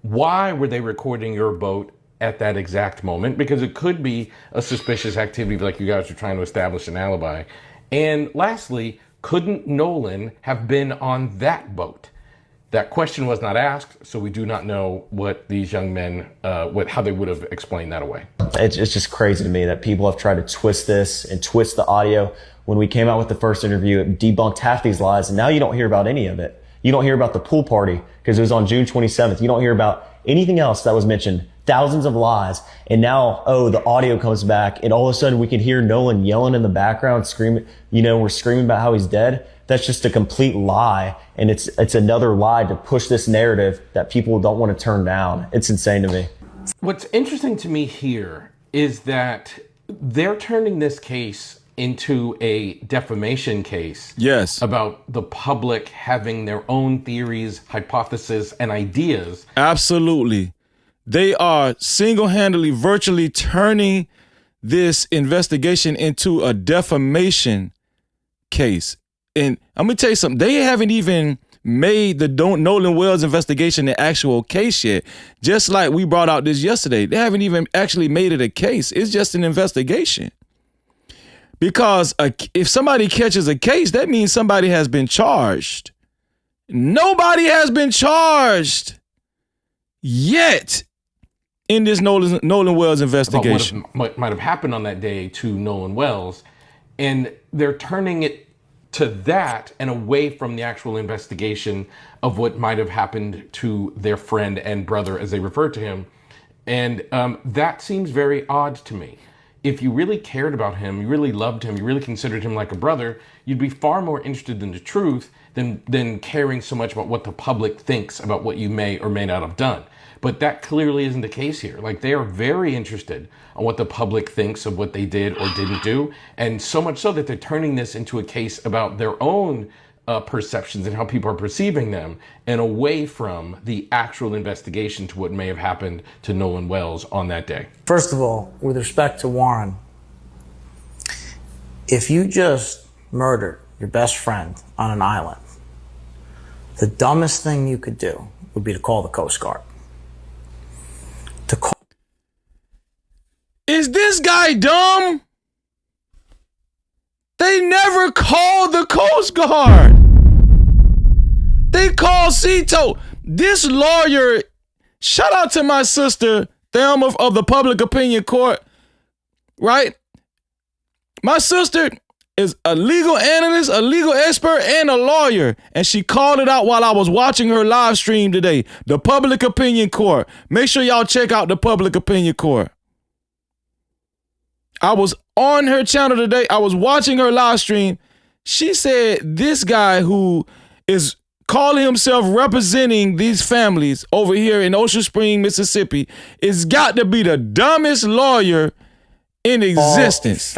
Why were they recording your boat at that exact moment? Because it could be a suspicious activity, like you guys are trying to establish an alibi. And lastly, couldn't Nolan have been on that boat? That question was not asked, so we do not know what these young men, how they would have explained that away. It's just crazy to me that people have tried to twist this and twist the audio. When we came out with the first interview, it debunked half these lies, and now you don't hear about any of it. You don't hear about the pool party because it was on June 27th. You don't hear about anything else that was mentioned. Thousands of lies. And now, the audio comes back, and all of a sudden we can hear Nolan yelling in the background, screaming, we're screaming about how he's dead. That's just a complete lie. And it's another lie to push this narrative that people don't want to turn down. It's insane to me. What's interesting to me here is that they're turning this case into a defamation case. Yes. About the public having their own theories, hypotheses, and ideas. Absolutely. They are single-handedly, virtually turning this investigation into a defamation case. And I'm going to tell you something. They haven't even made the Nolan Wells investigation an actual case yet. Just like we brought out this yesterday. They haven't even actually made it a case. It's just an investigation. Because if somebody catches a case, that means somebody has been charged. Nobody has been charged yet in this Nolan Wells investigation. About what might have happened on that day to Nolan Wells. And they're turning it to that and away from the actual investigation of what might have happened to their friend and brother, as they refer to him. And that seems very odd to me. If you really cared about him, you really loved him, you really considered him like a brother, you'd be far more interested in the truth than caring so much about what the public thinks about what you may or may not have done. But that clearly isn't the case here. Like, they are very interested on what the public thinks of what they did or didn't do. And so much so that they're turning this into a case about their own perceptions and how people are perceiving them, and away from the actual investigation to what may have happened to Nolan Wells on that day. First of all, with respect to Warren, if you just murdered your best friend on an island, the dumbest thing you could do would be to call the Coast Guard. Is this guy dumb? They never called the Coast Guard. They called Cito. This lawyer, shout out to my sister, Thelma of the Public Opinion Court, right? My sister is a legal analyst, a legal expert, and a lawyer. And she called it out while I was watching her live stream today. The Public Opinion Court. Make sure y'all check out the Public Opinion Court. I was on her channel today. I was watching her live stream. She said this guy who is calling himself representing these families over here in Ocean Spring, Mississippi, is got to be the dumbest lawyer in existence.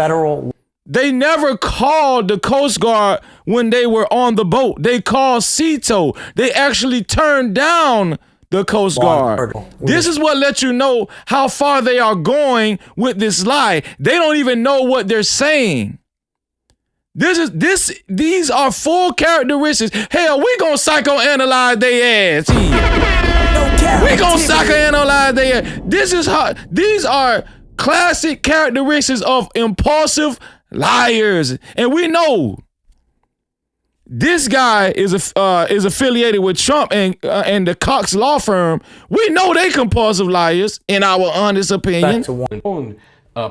They never called the Coast Guard when they were on the boat. They called Cito. They actually turned down the Coast Guard. This is what lets you know how far they are going with this lie. They don't even know what they're saying. These are full characteristics. Hell, we gonna psychoanalyze their ass here. We gonna psychoanalyze their ass. These are classic characteristics of impulsive liars, and we know this guy is affiliated with Trump and the Cox law firm. We know they compulsive liars, in our honest opinion. Back to one's own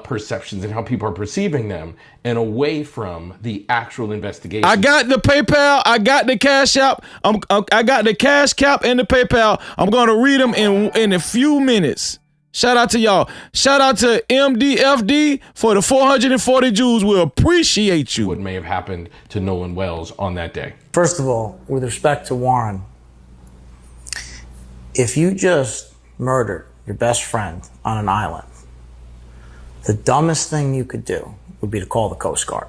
perceptions and how people are perceiving them, and away from the actual investigation. I got the PayPal. I got the Cash App. I got the Cash Cap and the PayPal. I'm gonna read them in a few minutes. Shout out to y'all. Shout out to MDFD for the 440 Jews. We appreciate you. What may have happened to Nolan Wells on that day. First of all, with respect to Warren, if you just murdered your best friend on an island, the dumbest thing you could do would be to call the Coast Guard.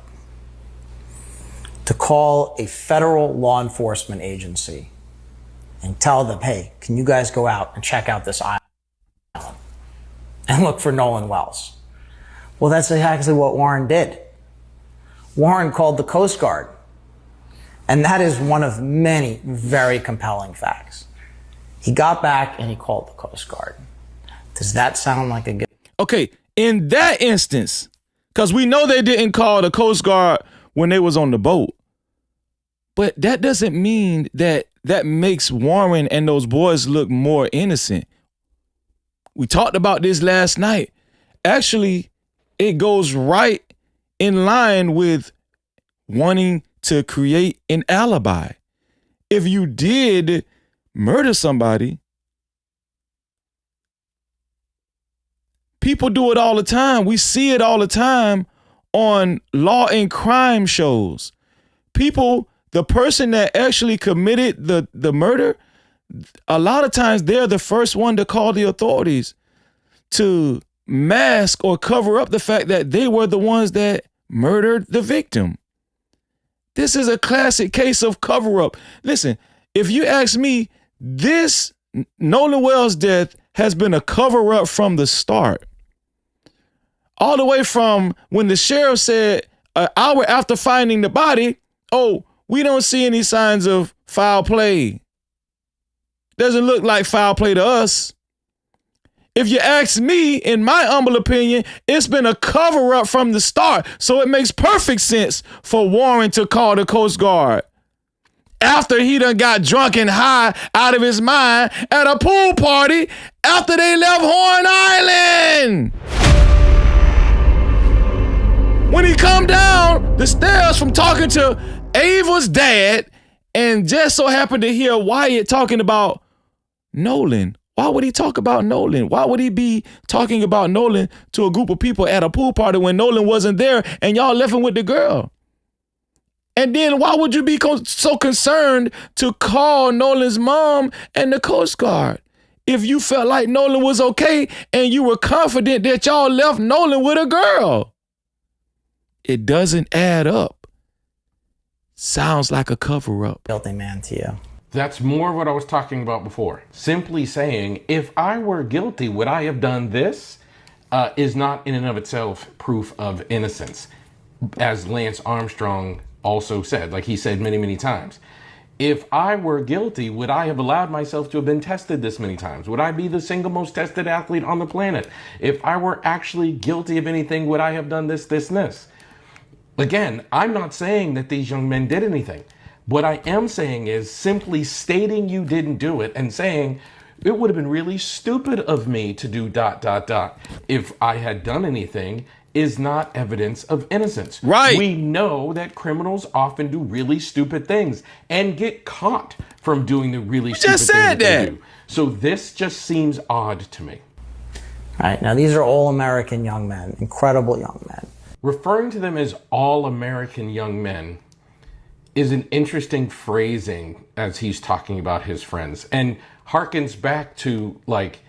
To call a federal law enforcement agency and tell them, hey, can you guys go out and check out this island and look for Nolan Wells? Well, that's exactly what Warren did. Warren called the Coast Guard. And that is one of many very compelling facts. He got back and he called the Coast Guard. Does that sound like a good? Okay, in that instance, because we know they didn't call the Coast Guard when they was on the boat, but that doesn't mean that makes Warren and those boys look more innocent. We talked about this last night. Actually, it goes right in line with wanting to create an alibi. If you did murder somebody, people do it all the time. We see it all the time on law and crime shows. People, the person that actually committed the murder, a lot of times they're the first one to call the authorities to mask or cover up the fact that they were the ones that murdered the victim. This is a classic case of cover up. Listen, if you ask me, this Nolan Wells death has been a cover up from the start. All the way from when the sheriff said an hour after finding the body, oh, we don't see any signs of foul play. Doesn't look like foul play to us. If you ask me, in my humble opinion, it's been a cover up from the start. So it makes perfect sense for Warren to call the Coast Guard after he done got drunk and high out of his mind at a pool party after they left Horn Island. When he come down the stairs from talking to Ava's dad and just so happened to hear Wyatt talking about Nolan. Why would he talk about Nolan? Why would he be talking about Nolan to a group of people at a pool party when Nolan wasn't there and y'all left him with the girl? And then why would you be so concerned to call Nolan's mom and the Coast Guard if you felt like Nolan was okay and you were confident that y'all left Nolan with a girl? It doesn't add up. Sounds like a cover-up. Guilty man to you. That's more what I was talking about before. Simply saying, if I were guilty, would I have done this? Is not in and of itself proof of innocence. As Lance Armstrong also said, like he said many, many times. If I were guilty, would I have allowed myself to have been tested this many times? Would I be the single most tested athlete on the planet? If I were actually guilty of anything, would I have done this, this, and this? Again, I'm not saying that these young men did anything. What I am saying is simply stating you didn't do it and saying it would have been really stupid of me to do ... if I had done anything is not evidence of innocence. Right. We know that criminals often do really stupid things and get caught from doing the really stupid things that they do. So this just seems odd to me. All right, now these are all American young men, incredible young men. Referring to them as all American young men is an interesting phrasing as he's talking about his friends and harkens back to like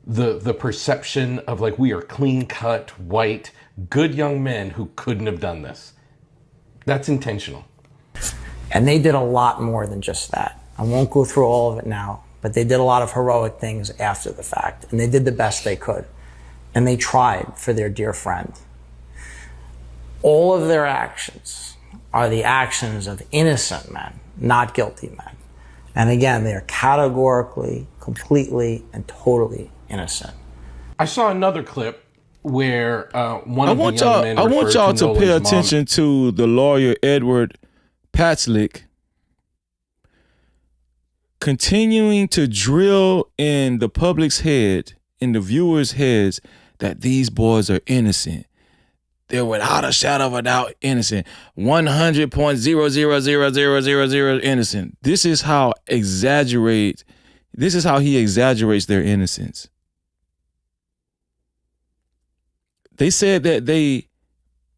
the perception of like we are clean cut, white, good young men who couldn't have done this. That's intentional. And they did a lot more than just that. I won't go through all of it now, but they did a lot of heroic things after the fact and they did the best they could. And they tried for their dear friend. All of their actions are the actions of innocent men, not guilty men. And again, they are categorically, completely, and totally innocent. I saw another clip where one of the young men I want y'all to pay Nolan's attention to the lawyer Edward Patzlick continuing to drill in the public's head, in the viewers' heads, that these boys are innocent. They're without a shadow of a doubt innocent. 100.0000000 innocent. This is how he exaggerates their innocence. They said that they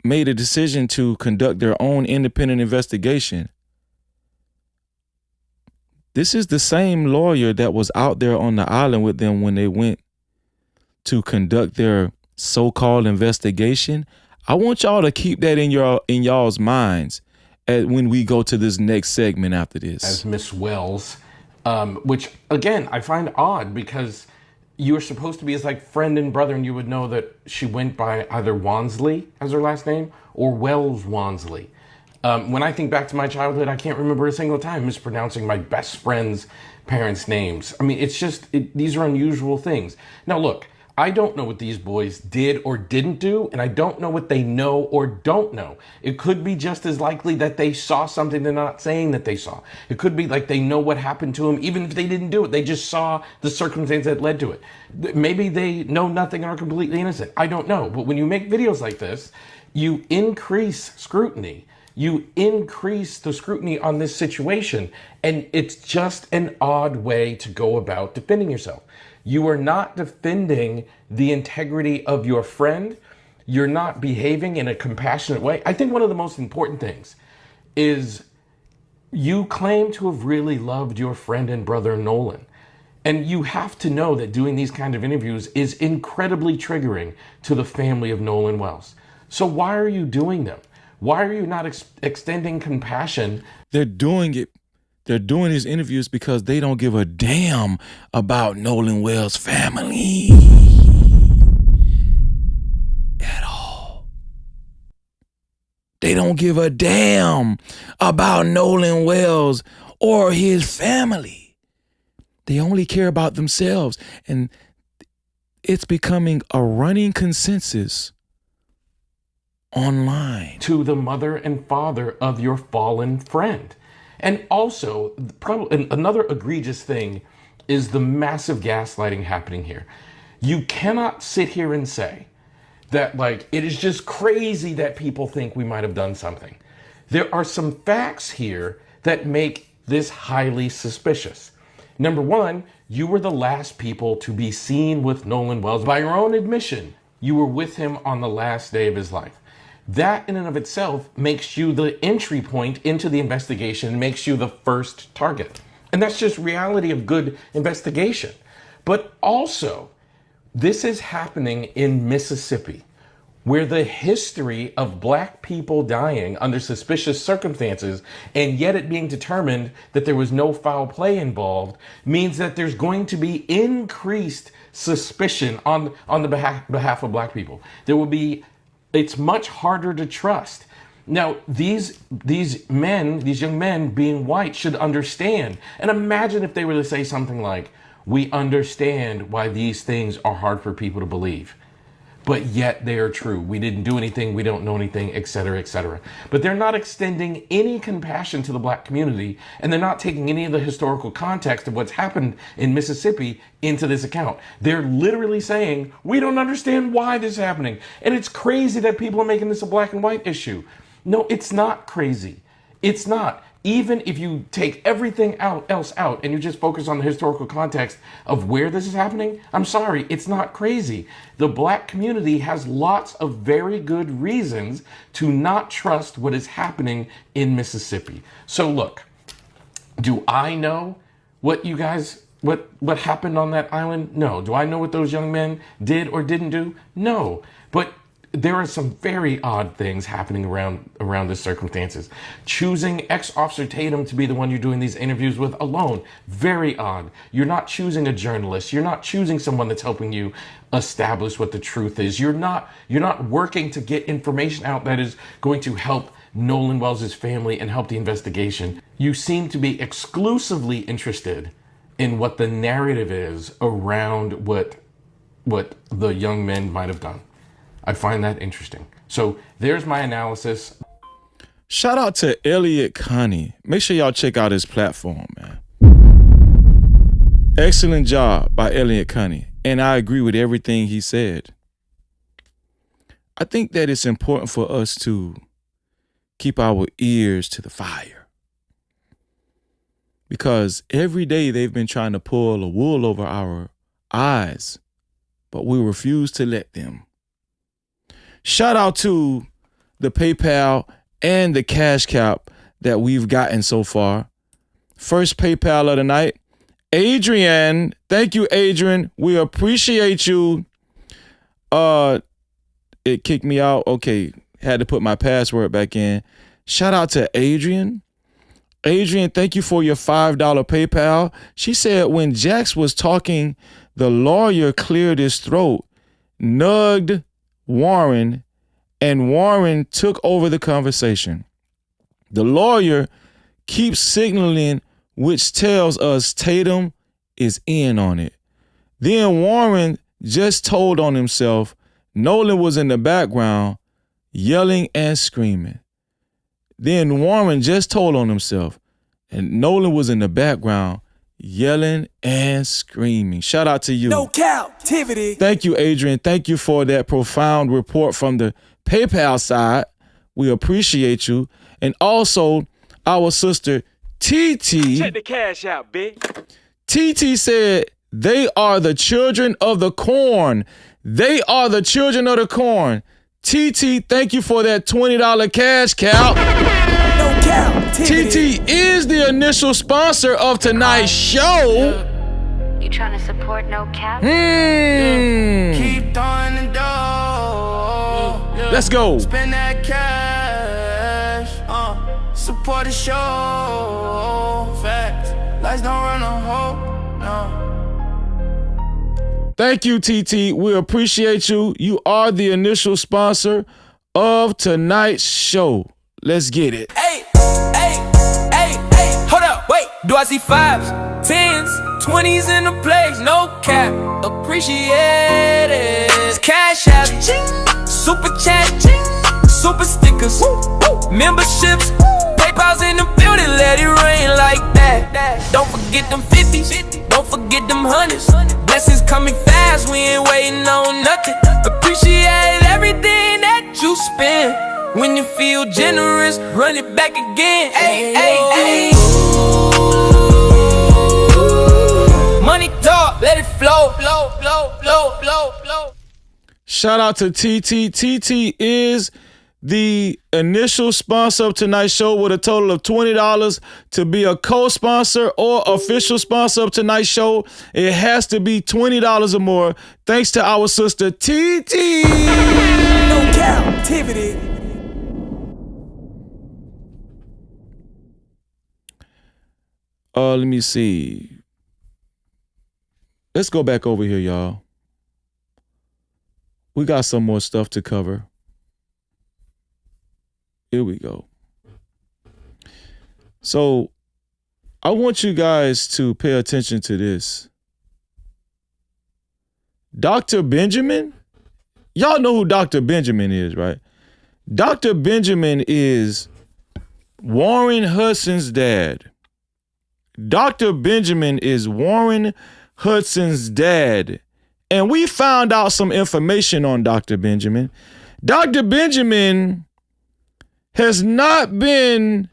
made a decision to conduct their own independent investigation. This is the same lawyer that was out there on the island with them when they went to conduct their so-called investigation. I want y'all to keep that in y'all's minds when we go to this next segment after this. As Miss Wells, which again I find odd because you were supposed to be his like friend and brother, and you would know that she went by either Wansley as her last name or Wells Wansley. When I think back to my childhood, I can't remember a single time mispronouncing my best friend's parents' names. I mean, these are unusual things. Now, look, I don't know what these boys did or didn't do, and I don't know what they know or don't know. It could be just as likely that they saw something they're not saying that they saw. It could be like they know what happened to them, even if they didn't do it. They just saw the circumstance that led to it. Maybe they know nothing and are completely innocent. I don't know. But when you make videos like this, you increase scrutiny. You increase the scrutiny on this situation, and it's just an odd way to go about defending yourself. You are not defending the integrity of your friend. You're not behaving in a compassionate way. I think one of the most important things is you claim to have really loved your friend and brother Nolan. And you have to know that doing these kind of interviews is incredibly triggering to the family of Nolan Wells. So why are you doing them? Why are you not extending compassion? They're doing it. They're doing these interviews because they don't give a damn about Nolan Wells' family at all. They don't give a damn about Nolan Wells or his family. They only care about themselves. And it's becoming a running consensus online. To the mother and father of your fallen friend. And also, probably another egregious thing is the massive gaslighting happening here. You cannot sit here and say that, like, it is just crazy that people think we might have done something. There are some facts here that make this highly suspicious. Number one, you were the last people to be seen with Nolan Wells. By your own admission, you were with him on the last day of his life. That in and of itself makes you the entry point into the investigation, makes you the first target. And that's just reality of good investigation. But also, this is happening in Mississippi, where the history of black people dying under suspicious circumstances, and yet it being determined that there was no foul play involved, means that there's going to be increased suspicion on the behalf of black people. There will be It's much harder to trust. Now, these young men being white should understand. And imagine if they were to say something like, we understand why these things are hard for people to believe, but yet they are true. We didn't do anything, we don't know anything, etc., etc. But they're not extending any compassion to the black community, and they're not taking any of the historical context of what's happened in Mississippi into this account. They're literally saying, we don't understand why this is happening. And it's crazy that people are making this a black and white issue. No, it's not crazy. It's not. Even if you take everything else out and you just focus on the historical context of where this is happening, I'm sorry, it's not crazy. The black community has lots of very good reasons to not trust what is happening in Mississippi. So look, do I know what happened on that island? No. Do I know what those young men did or didn't do? No. But there are some very odd things happening around the circumstances. Choosing ex-Officer Tatum to be the one you're doing these interviews with alone, very odd. You're not choosing a journalist. You're not choosing someone that's helping you establish what the truth is. You're not working to get information out that is going to help Nolan Wells' family and help the investigation. You seem to be exclusively interested in what the narrative is around what the young men might have done. I find that interesting. So there's my analysis. Shout out to Elliot Connie. Make sure y'all check out his platform, man. Excellent job by Elliot Connie. And I agree with everything he said. I think that it's important for us to keep our ears to the fire. Because every day they've been trying to pull a wool over our eyes, but we refuse to let them. Shout out to the PayPal and the Cash App that we've gotten so far. First PayPal of the night, Adrian. Thank you, Adrian. We appreciate you. It kicked me out. Okay, had to put my password back in. Shout out to Adrian. Adrian, thank you for your $5 PayPal. She said when Jax was talking, the lawyer cleared his throat, nugged Warren, and Warren took over the conversation. The lawyer keeps signaling, which tells us Tatum is in on it. Then Warren just told on himself. Nolan was in the background yelling and screaming. Then Warren just told on himself, and Nolan was in the background yelling and screaming. Shout out to you. No Cap-tivity. Thank you, Adrian. Thank you for that profound report from the PayPal side. We appreciate you. And also, our sister TT. Check the cash out, bitch. TT said, they are the children of the corn. They are the children of the corn. TT, thank you for that $20 cash cow. No Cap-tivity. TT is the initial sponsor of tonight's show. You trying to support No Cap? Keep throwing the dough. Let's go. Spend that cash. Support the show. Facts. Lights don't run a hole. No. Thank you, TT. We appreciate you. You are the initial sponsor of tonight's show. Let's get it. Hey, hold up, wait. Do I see 5s, 10s, 20s in the place? No cap, appreciate it. Cash app, super chat, super stickers, memberships, PayPal's in the building, let it rain like that. Don't forget them 50s, don't forget them 100s. Blessings coming fast, we ain't waiting on nothing. Appreciate everything that you spend. When you feel generous, run it back again. Ay. Money talk, let it flow. Shout out to TT. TT is the initial sponsor of tonight's show with a total of $20 to be a co-sponsor or official sponsor of tonight's show. It has to be $20 or more. Thanks to our sister TT. No Cap-tivity. Let me see. Let's go back over here, y'all. We got some more stuff to cover. Here we go. So I want you guys to pay attention to this. Dr. Benjamin, y'all know who Dr. Benjamin is, right? Dr. Benjamin is Warren Hudson's dad. Dr. Benjamin is Warren Hudson's dad. And we found out some information on Dr. Benjamin. Dr. Benjamin has not been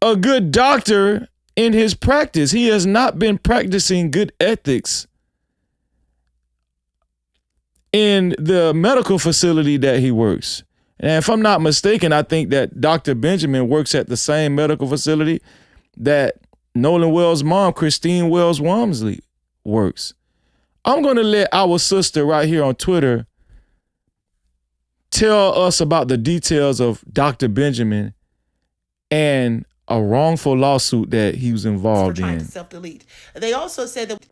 a good doctor in his practice. He has not been practicing good ethics in the medical facility that he works. And if I'm not mistaken, I think that Dr. Benjamin works at the same medical facility that Nolan Wells' mom, Christine Wells Walmsley, works. I'm going to let our sister right here on Twitter tell us about the details of Dr. Benjamin and a wrongful lawsuit that he was involved trying in. to self-delete. They also said that,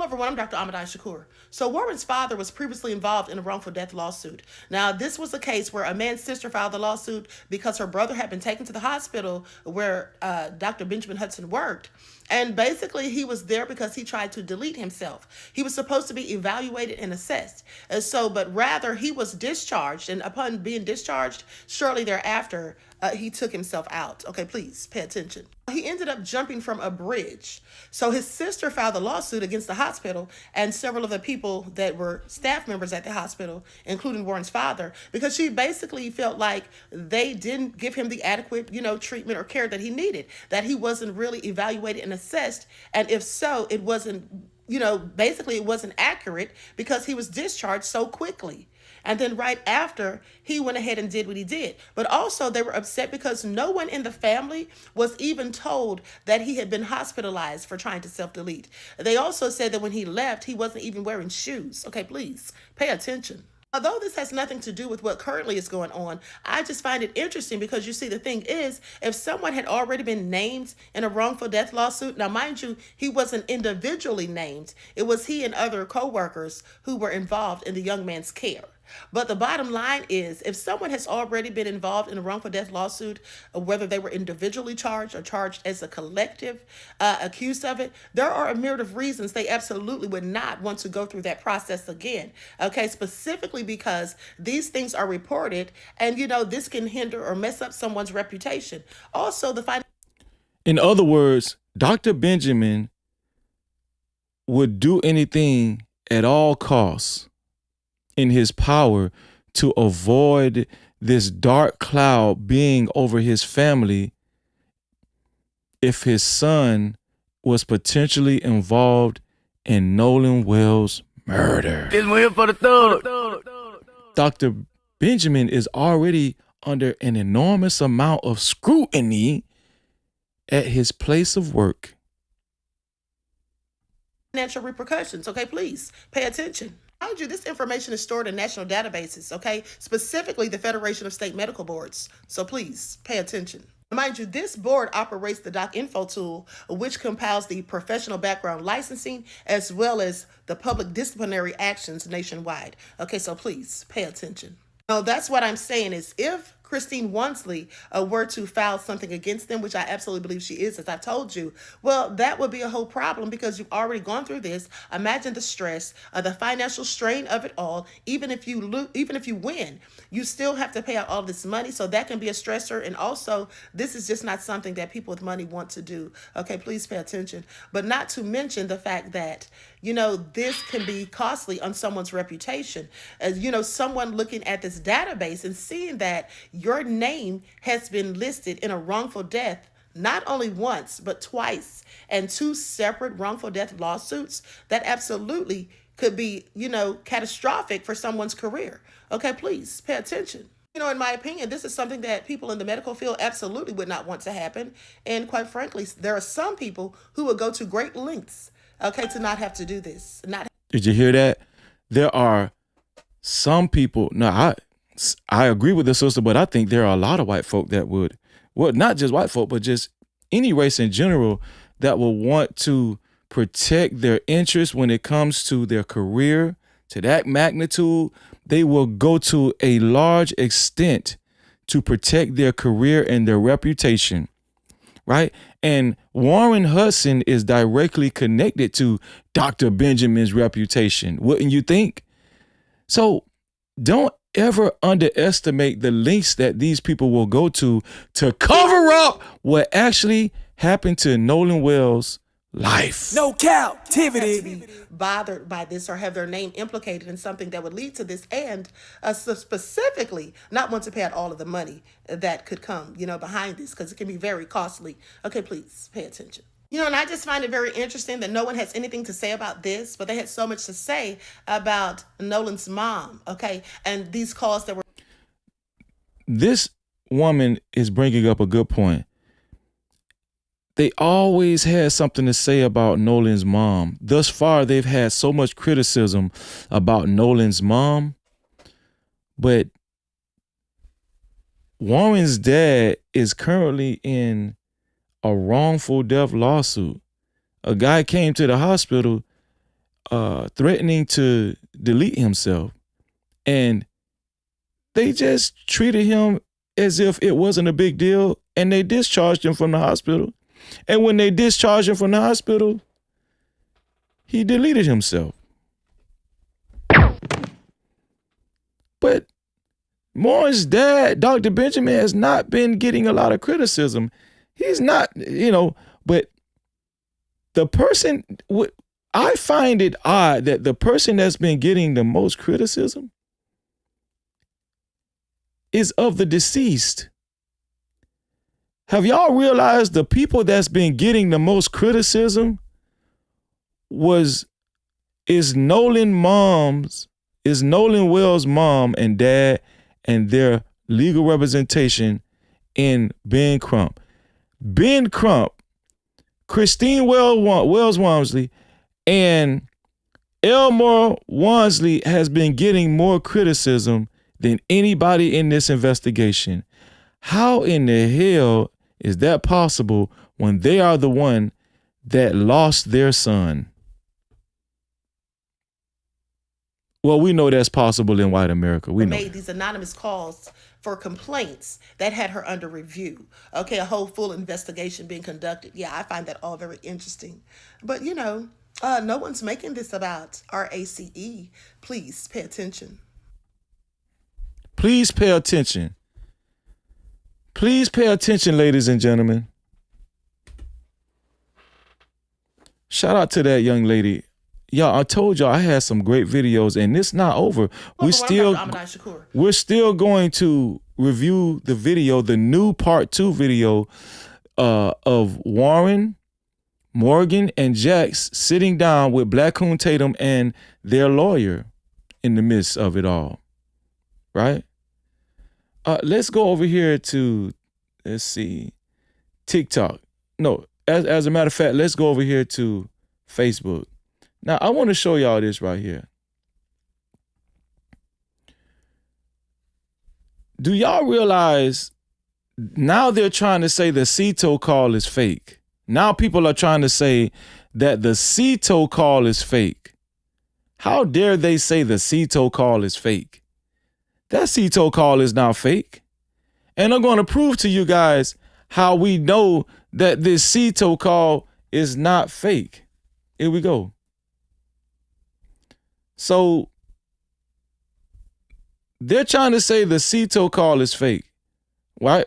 everyone, I'm Dr. Ahmadai Shakur. So Warren's father was previously involved in a wrongful death lawsuit. Now, this was a case where a man's sister filed the lawsuit because her brother had been taken to the hospital where Dr. Benjamin Hudson worked. And basically, he was there because he tried to delete himself. He was supposed to be evaluated and assessed. But rather, he was discharged. And upon being discharged, shortly thereafter, he took himself out. Okay, please pay attention. He ended up jumping from a bridge. So his sister filed a lawsuit against the hospital and several of the people that were staff members at the hospital, including Warren's father, because she basically felt like they didn't give him the adequate, treatment or care that he needed, that he wasn't really evaluated and assessed. And if so, it wasn't, basically it wasn't accurate because he was discharged so quickly. And then right after, he went ahead and did what he did. But also they were upset because no one in the family was even told that he had been hospitalized for trying to self-delete. They also said that when he left, he wasn't even wearing shoes. Okay, please pay attention. Although this has nothing to do with what currently is going on, I just find it interesting because you see, the thing is, if someone had already been named in a wrongful death lawsuit, now mind you, he wasn't individually named. It was he and other co-workers who were involved in the young man's care. But the bottom line is, if someone has already been involved in a wrongful death lawsuit, whether they were individually charged or charged as a collective accused of it, there are a myriad of reasons they absolutely would not want to go through that process again. Okay, specifically because these things are reported, and this can hinder or mess up someone's reputation. Also, In other words, Dr. Benjamin would do anything at all costs in his power to avoid this dark cloud being over his family if his son was potentially involved in Nolan Wells' murder. This one here for the thug. Dr. Benjamin is already under an enormous amount of scrutiny at his place of work. Financial repercussions. Okay, please pay attention. Mind you, this information is stored in national databases, okay? Specifically the Federation of State Medical Boards. So please pay attention. Mind you, this board operates the DocInfo tool, which compiles the professional background licensing as well as the public disciplinary actions nationwide. Okay, so please pay attention. Now, that's what I'm saying is if Christine Wansley were to file something against them, which I absolutely believe she is, as I've told you, well, that would be a whole problem because you've already gone through this. Imagine the stress, the financial strain of it all. Even if you win, you still have to pay out all this money. So that can be a stressor. And also, this is just not something that people with money want to do. Okay, please pay attention. But not to mention the fact that, this can be costly on someone's reputation. As someone looking at this database and seeing that your name has been listed in a wrongful death, not only once, but twice, and 2 separate wrongful death lawsuits, that absolutely could be, catastrophic for someone's career. Okay, please pay attention. In my opinion, this is something that people in the medical field absolutely would not want to happen. And quite frankly, there are some people who would go to great lengths, to not have to do this. Did you hear that? There are some people. Now, I agree with the sister, but I think there are a lot of white folk that would, well, not just white folk, but just any race in general that will want to protect their interests when it comes to their career to that magnitude. They will go to a large extent to protect their career and their reputation, right? And Warren Hudson is directly connected to Dr. Benjamin's reputation, wouldn't you think? So don't ever underestimate the lengths that these people will go to cover up what actually happened to Nolan Wells' life. No captivity. Bothered by this or have their name implicated in something that would lead to this, and specifically not want to pay out all of the money that could come, behind this, because it can be very costly. Okay, please pay attention. And I just find it very interesting that no one has anything to say about this, but they had so much to say about Nolan's mom, okay? And these calls that were... This woman is bringing up a good point. They always had something to say about Nolan's mom. Thus far, they've had so much criticism about Nolan's mom, but Warren's dad is currently in a wrongful death lawsuit. A guy came to the hospital threatening to delete himself, and they just treated him as if it wasn't a big deal, and they discharged him from the hospital. And when they discharged him from the hospital, he deleted himself. But Warren's dad, Dr. Benjamin, has not been getting a lot of criticism. He's not, but the person, I find it odd that the person that's been getting the most criticism is of the deceased. Have y'all realized the people that's been getting the most criticism is Nolan Wells' mom and dad and their legal representation in Ben Crump. Ben Crump, Christine Wells Walmsley, and Elmore Walmsley has been getting more criticism than anybody in this investigation. How in the hell is that possible when they are the one that lost their son? Well, we know that's possible in white America. We know. Made these anonymous calls for complaints that had her under review. Okay, a whole full investigation being conducted. Yeah, I find that all very interesting. But no one's making this about RACE. Please pay attention. Please pay attention. Please pay attention, ladies and gentlemen. Shout out to that young lady. Y'all, I told y'all I had some great videos, and it's not over. We're still going to review the video, the new part 2 video of Warren, Morgan, and Jax sitting down with Blackcoon Tatum and their lawyer in the midst of it all. Right? Let's go over here to, let's see, TikTok. No, as a matter of fact, let's go over here to Facebook. Now, I want to show y'all this right here. Do y'all realize now they're trying to say the CETO call is fake? Now people are trying to say that the CETO call is fake. How dare they say the CETO call is fake? That CETO call is not fake. And I'm going to prove to you guys how we know that this CETO call is not fake. Here we go. So they're trying to say the CETO call is fake. Right?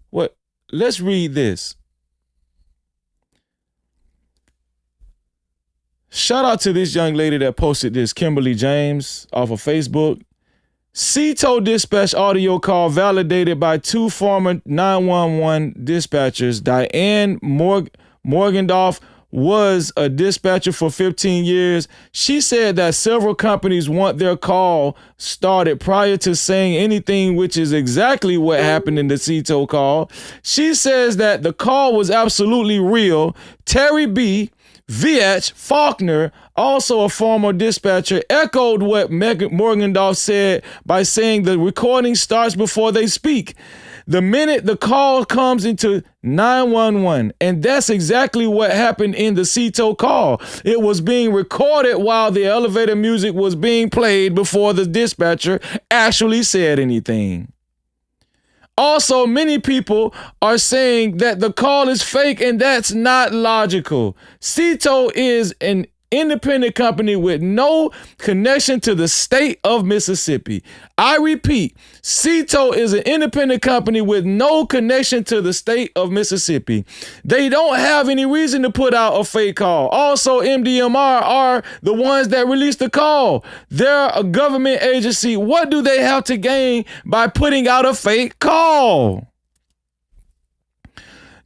What? Let's read this. Shout out to this young lady that posted this, Kimberly James, off of Facebook. CETO dispatch audio call validated by 2 former 911 dispatchers. Diane Morgendorf was a dispatcher for 15 years. She said that several companies want their call started prior to saying anything, which is exactly what happened in the CETO call. She says that the call was absolutely real. Terry B. VH Faulkner, also a former dispatcher, echoed what Morgendorf said by saying the recording starts before they speak. The minute the call comes into 911, and that's exactly what happened in the CETO call. It was being recorded while the elevator music was being played before the dispatcher actually said anything. Also, many people are saying that the call is fake, and that's not logical. CETO is an independent company with no connection to the state of Mississippi. I repeat, CETO is an independent company with no connection to the state of Mississippi. They don't have any reason to put out a fake call. Also, MDMR are the ones that released the call. They're a government agency. What do they have to gain by putting out a fake call?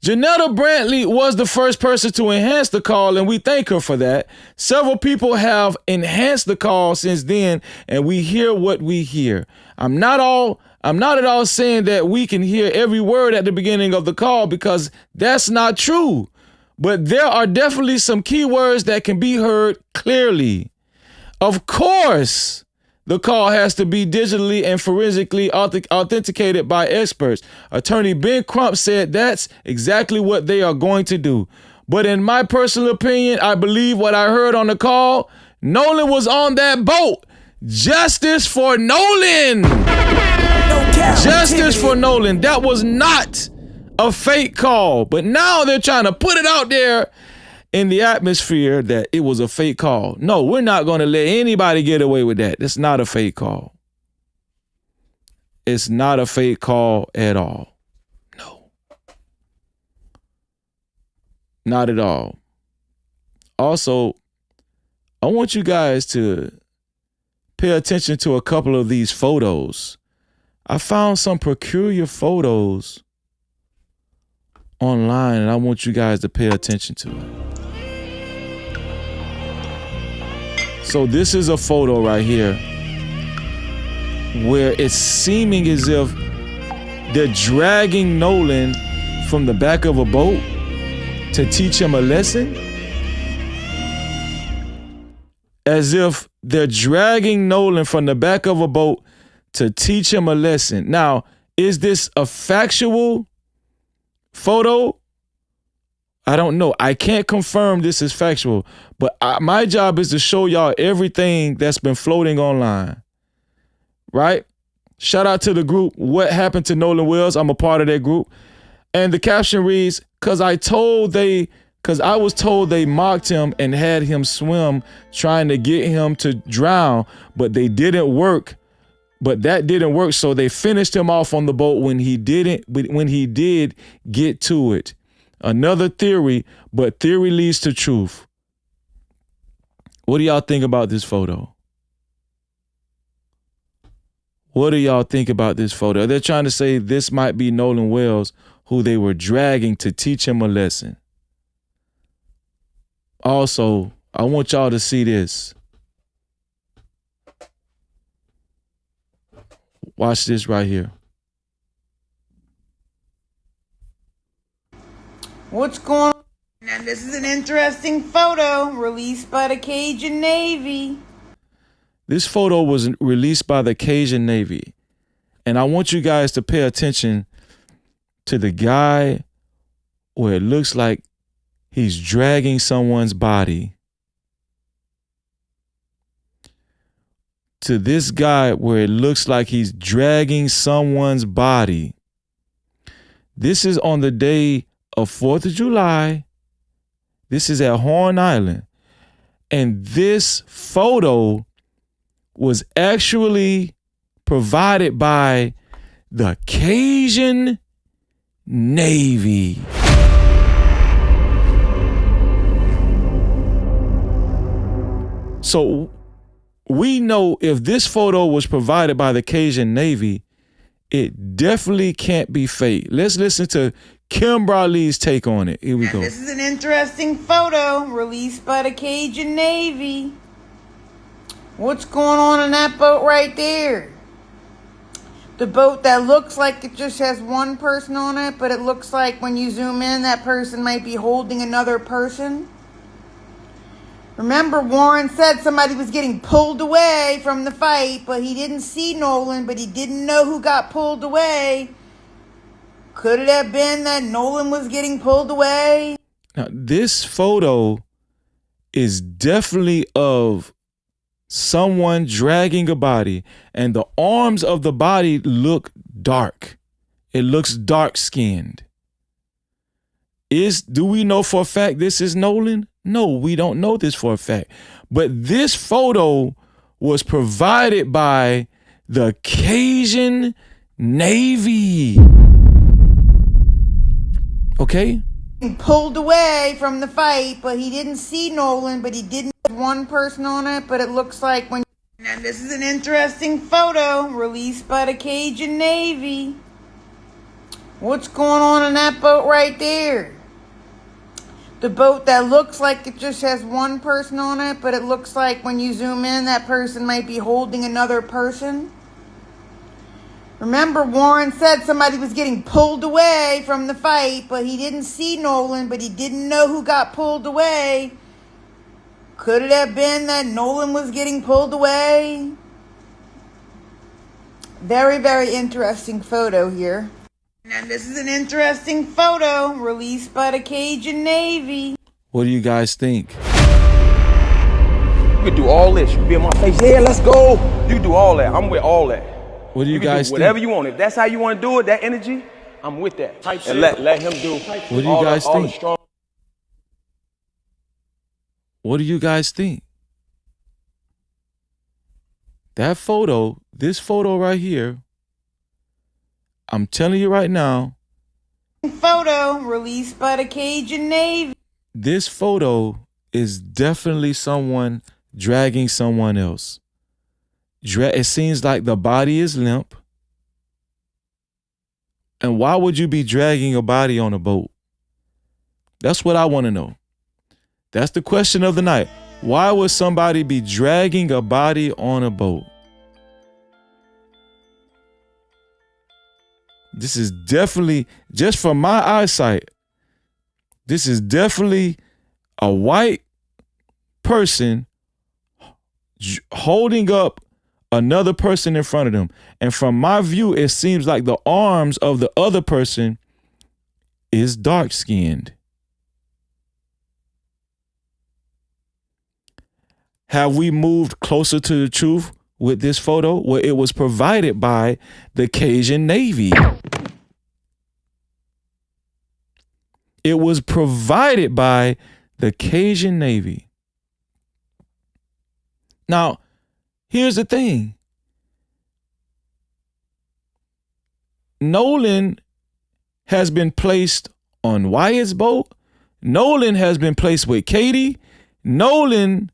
Janetta Brantley was the first person to enhance the call, and we thank her for that. Several people have enhanced the call since then, and we hear what we hear. I'm not at all saying that we can hear every word at the beginning of the call, because that's not true. But there are definitely some key words that can be heard clearly. Of course, the call has to be digitally and forensically authenticated by experts. Attorney Ben Crump said that's exactly what they are going to do. But in my personal opinion, I believe what I heard on the call, Nolan was on that boat. Justice for Nolan. Justice for Nolan. That was not a fake call. But now they're trying to put it out there in the atmosphere that it was a fake call. No, we're not going to let anybody get away with that. It's not a fake call. It's not a fake call at all. No. Not at all. Also, I want you guys to pay attention to a couple of these photos. I found some peculiar photos online, and I want you guys to pay attention to it. So this is a photo right here where it's seeming as if they're dragging Nolan from the back of a boat to teach him a lesson. As if they're dragging Nolan from the back of a boat to teach him a lesson. Now, is this a factual photo? I don't know. I can't confirm this is factual, but my job is to show y'all everything that's been floating online. Right? Shout out to the group, What Happened to Nolan Wells? I'm a part of that group. And the caption reads, because I was told they mocked him and had him swim trying to get him to drown, but that didn't work. So they finished him off on the boat when he did get to it. Another theory, but theory leads to truth. What do y'all think about this photo? What do y'all think about this photo? They're trying to say this might be Nolan Wells, who they were dragging to teach him a lesson. Also, I want y'all to see this. Watch this right here. What's going on? Now, this is an interesting photo released by the Cajun Navy. This photo was released by the Cajun Navy. And I want you guys to pay attention to the guy where it looks like he's dragging someone's body. To this guy where it looks like he's dragging someone's body. This is on the day of 4th of July. This is at Horn Island. And this photo was actually provided by the Cajun Navy. So we know if this photo was provided by the Cajun Navy, it definitely can't be fake. Let's listen to Kimberly's take on it. Here we go. This is an interesting photo released by the Cajun Navy. What's going on in that boat right there? The boat that looks like it just has one person on it, but it looks like when you zoom in, that person might be holding another person. Remember, Warren said somebody was getting pulled away from the fight, but he didn't see Nolan, but he didn't know who got pulled away. Could it have been that Nolan was getting pulled away? Now, this photo is definitely of someone dragging a body, and the arms of the body look dark. It looks dark-skinned. Do we know for a fact this is Nolan? No, we don't know this for a fact. But this photo was provided by the Cajun Navy. Okay? Pulled away from the fight, but he didn't see Nolan, but he didn't have one person on it, but it looks like when... Now, this is an interesting photo released by the Cajun Navy. What's going on in that boat right there? The boat that looks like it just has one person on it, but it looks like when you zoom in, that person might be holding another person. Remember, Warren said somebody was getting pulled away from the fight, but he didn't see Nolan, but he didn't know who got pulled away. Could it have been that Nolan was getting pulled away? Very, very interesting photo here. And this is an interesting photo released by the Cajun Navy. What do you guys think? You can do all this. You can be in my face. Yeah, let's go. You can do all that. I'm with all that. What do you guys think? Whatever think? you want. If that's how you want to do it, that energy, I'm with that. Type and let him do. What do you guys think? What do you guys think? That photo, this photo right here, I'm telling you right now. Photo released by the Cajun Navy. This photo is definitely someone dragging someone else. It seems like the body is limp. And why would you be dragging a body on a boat? That's what I want to know. That's the question of the night. Why would somebody be dragging a body on a boat? This is definitely, just from my eyesight, this is definitely a white person holding up another person in front of them. And from my view, it seems like the arms of the other person is dark-skinned. Have we moved closer to the truth with this photo? Well, it was provided by the Cajun Navy. It was provided by the Cajun Navy. Now, here's the thing. Nolan has been placed on Wyatt's boat. Nolan has been placed with Katie. Nolan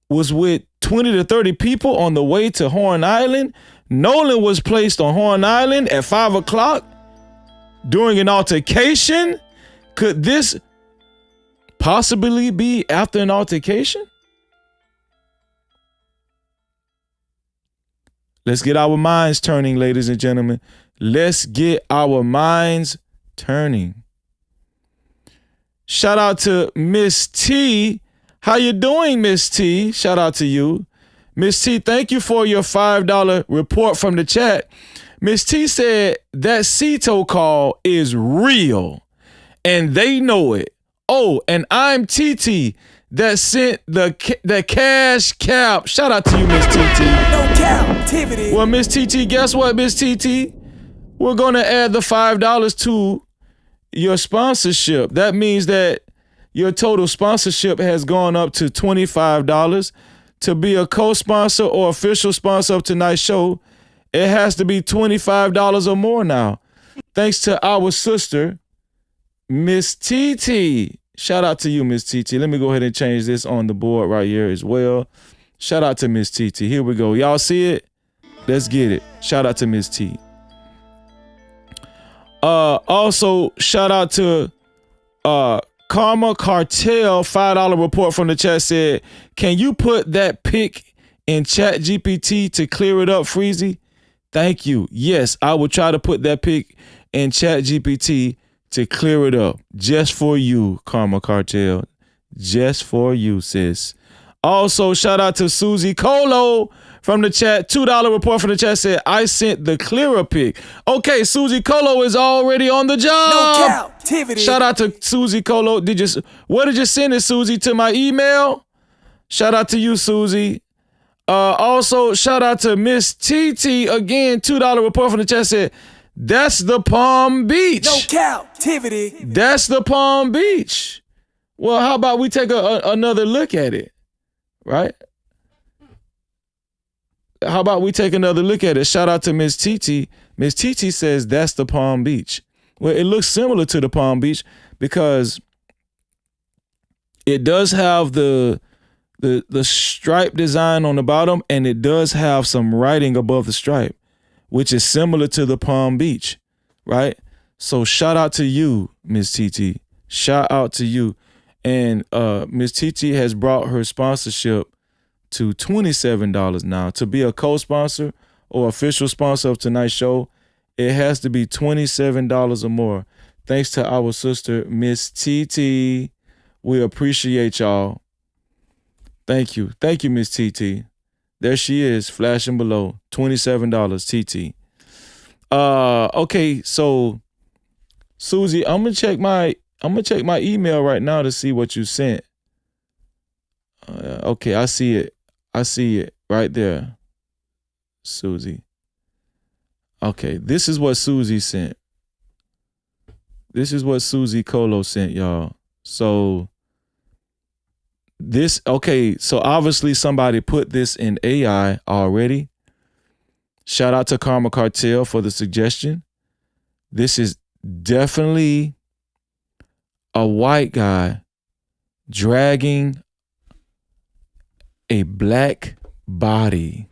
was with 20 to 30 people on the way to Horn Island. Nolan was placed on Horn Island at 5 o'clock during an altercation. Could this possibly be after an altercation? Let's get our minds turning, ladies and gentlemen. Let's get our minds turning. Shout out to Miss T. How you doing, Miss T? Shout out to you. Miss T, thank you for your $5 report from the chat. Miss T said that CETO call is real and they know it. Oh, and I'm TT that sent the cash cap. Shout out to you, Miss TT. No Cap-tivity. Well, Miss TT, guess what, Miss TT? We're going to add the $5 to your sponsorship. That means that your total sponsorship has gone up to $25. To be a co-sponsor or official sponsor of tonight's show, it has to be $25 or more now. Thanks to our sister, Miss TT. Shout out to you, Miss TT. Let me go ahead and change this on the board right here as well. Shout out to Miss TT. Here we go. Y'all see it? Let's get it. Shout out to Miss T. Also, shout out to Karma Cartel. $5 report from the chat said, can you put that pic in Chat GPT to clear it up, Freezy? Thank you. Yes, I will try to put that pic in Chat GPT to clear it up. Just for you, Karma Cartel. Just for you, sis. Also, shout out to Susie Colo from the chat. $2 report from the chat said, I sent the clearer pic. Okay, Susie Colo is already on the job. No Cap-tivity. Shout out to Susie Colo. Where did you send it, Susie? To my email? Shout out to you, Susie. Also, shout out to Miss TT. Again, $2 report from the chat said, that's the Palm Beach. No Cap-tivity. That's the Palm Beach. Well, how about we take another look at it, right? How about we take another look at it? Shout out to Miss TT. Miss TT says that's the Palm Beach. Well, it looks similar to the Palm Beach because it does have the stripe design on the bottom, and it does have some writing above the stripe, which is similar to the Palm Beach, right? So shout out to you, Miss TT. Shout out to you. And Miss TT has brought her sponsorship to $27 now. To be a co-sponsor or official sponsor of tonight's show, it has to be $27 or more. Thanks to our sister, Miss TT. We appreciate y'all. Thank you. Thank you, Miss TT. There she is, flashing below. $27, TT. Okay, so Susie, I'm gonna check my email right now to see what you sent. Okay, I see it. I see it right there, Susie. Okay, this is what Susie sent. This is what Susie Colo sent, y'all. So so obviously somebody put this in AI already. Shout out to Karma Cartel for the suggestion. This is definitely a white guy dragging a black body.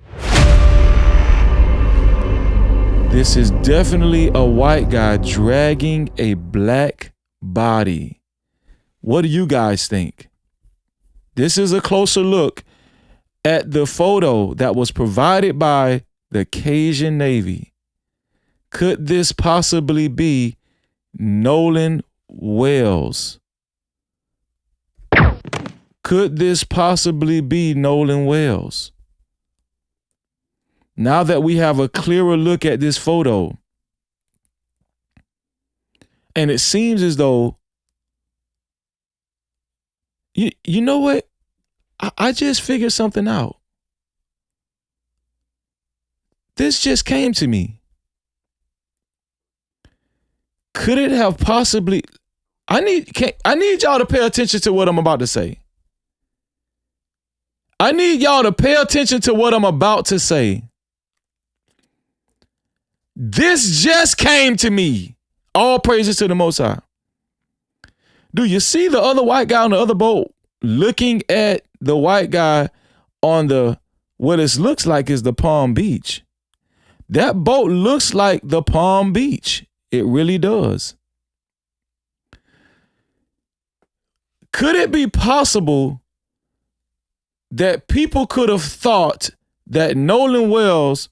This is definitely a white guy dragging a black body. What do you guys think? This is a closer look at the photo that was provided by the Cajun Navy. Could this possibly be Nolan Wells? Could this possibly be Nolan Wells? Now that we have a clearer look at this photo, and it seems as though, you know what? I just figured something out. This just came to me. Could it have possibly? I need y'all to pay attention to what I'm about to say. I need y'all to pay attention to what I'm about to say. This just came to me. All praises to the Most High. Do you see the other white guy on the other boat looking at the white guy on the, what it looks like is the Palm Beach? That boat looks like the Palm Beach. It really does. Could it be possible that people could have thought that Nolan Wells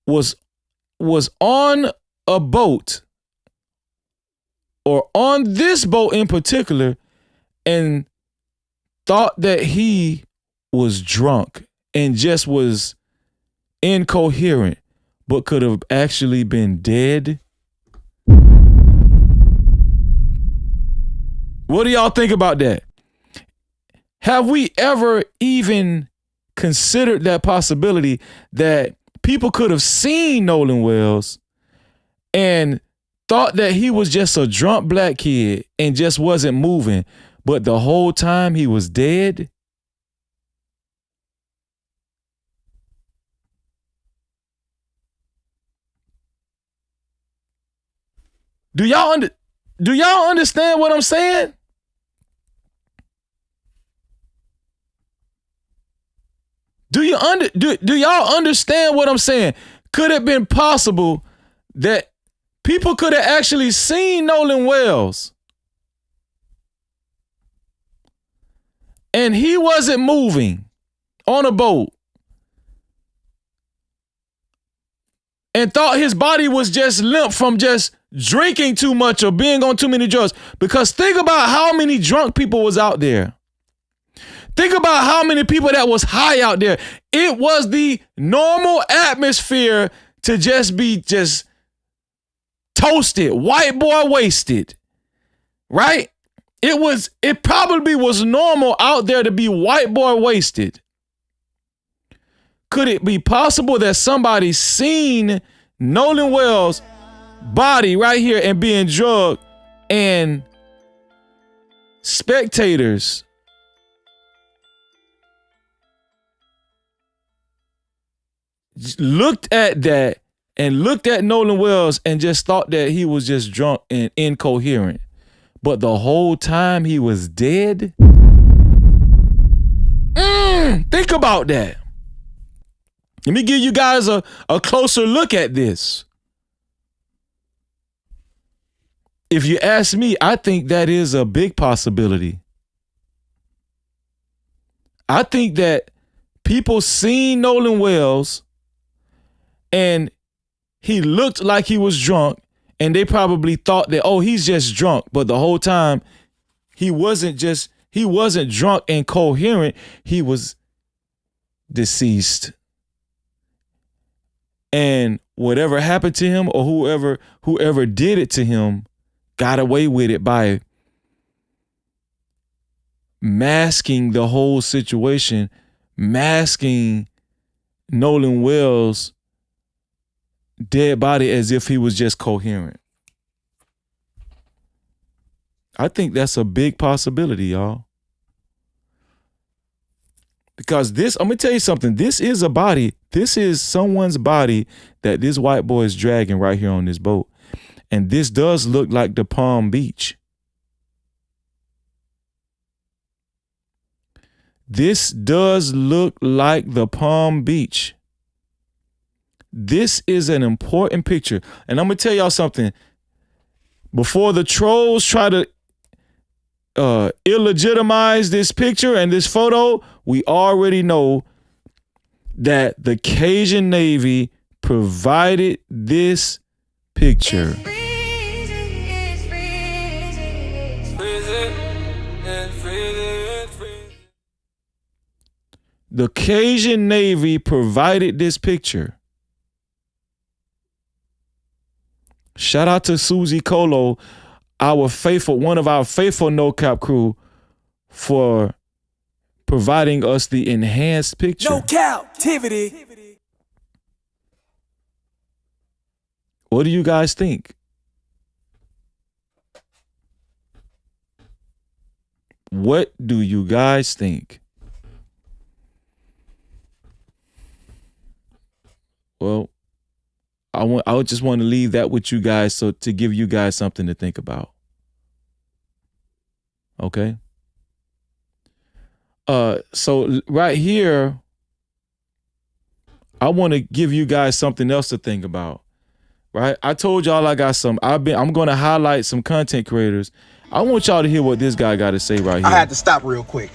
was on a boat, or on this boat in particular, and thought that he was drunk and just was incoherent, but could have actually been dead? What do y'all think about that? Have we ever even considered that possibility that people could have seen Nolan Wells and thought that he was just a drunk black kid and just wasn't moving, but the whole time he was dead? Do y'all understand what I'm saying? Do y'all understand what I'm saying? Could it have been possible that people could have actually seen Nolan Wells and he wasn't moving on a boat and thought his body was just limp from just drinking too much or being on too many drugs? Because think about how many drunk people was out there. Think about how many people that was high out there. It was the normal atmosphere to just be just toasted, white boy wasted, right? It probably was normal out there to be white boy wasted. Could it be possible that somebody seen Nolan Wells' body right here and being drugged, and spectators looked at that and looked at Nolan Wells and just thought that he was just drunk and incoherent, but the whole time he was dead? Think about that. Let me give you guys a closer look at this. If you ask me, I think that is a big possibility. I think that people seen Nolan Wells and he looked like he was drunk, and they probably thought that, oh, he's just drunk. But the whole time he wasn't drunk and coherent. He was deceased. And whatever happened to him, or whoever did it to him, got away with it by masking the whole situation, masking Nolan Wells' dead body as if he was just coherent. I think that's a big possibility, y'all. Because this, I'm gonna tell you something, this is a body, this is someone's body that this white boy is dragging right here on this boat. And this does look like the Palm Beach. This does look like the Palm Beach. This is an important picture. And I'm going to tell y'all something. Before the trolls try to illegitimize this picture and this photo, we already know that the Cajun Navy provided this picture. The Cajun Navy provided this picture. Shout out to Susie Colo, one of our faithful No Cap crew, for providing us the enhanced picture. No captivity. What do you guys think? What do you guys think? Well, I would just want to leave that with you guys, so to give you guys something to think about. Okay? So right here, I want to give you guys something else to think about. Right? I told y'all I got I'm going to highlight some content creators. I want y'all to hear what this guy got to say right here. I had to stop real quick.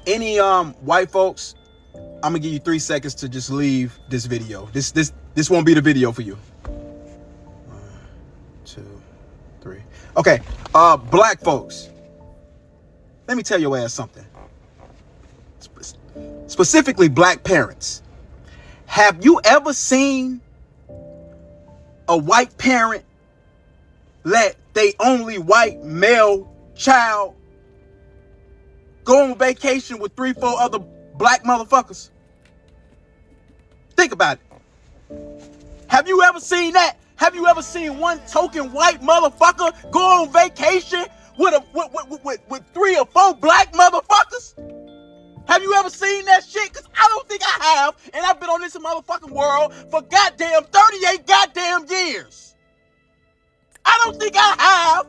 Any white folks, I'm gonna give you 3 seconds to just leave this video. This won't be the video for you. 1, 2, 3. Okay, black folks, let me tell your ass something. Specifically black parents. Have you ever seen a white parent let they only white male child go on vacation with 3-4 other black motherfuckers? Think about it. Have you ever seen that? Have you ever seen one token white motherfucker go on vacation with 3 or 4 black motherfuckers? Have you ever seen that shit? Because I don't think I have, and I've been on this motherfucking world for goddamn 38 goddamn years. I don't think I have.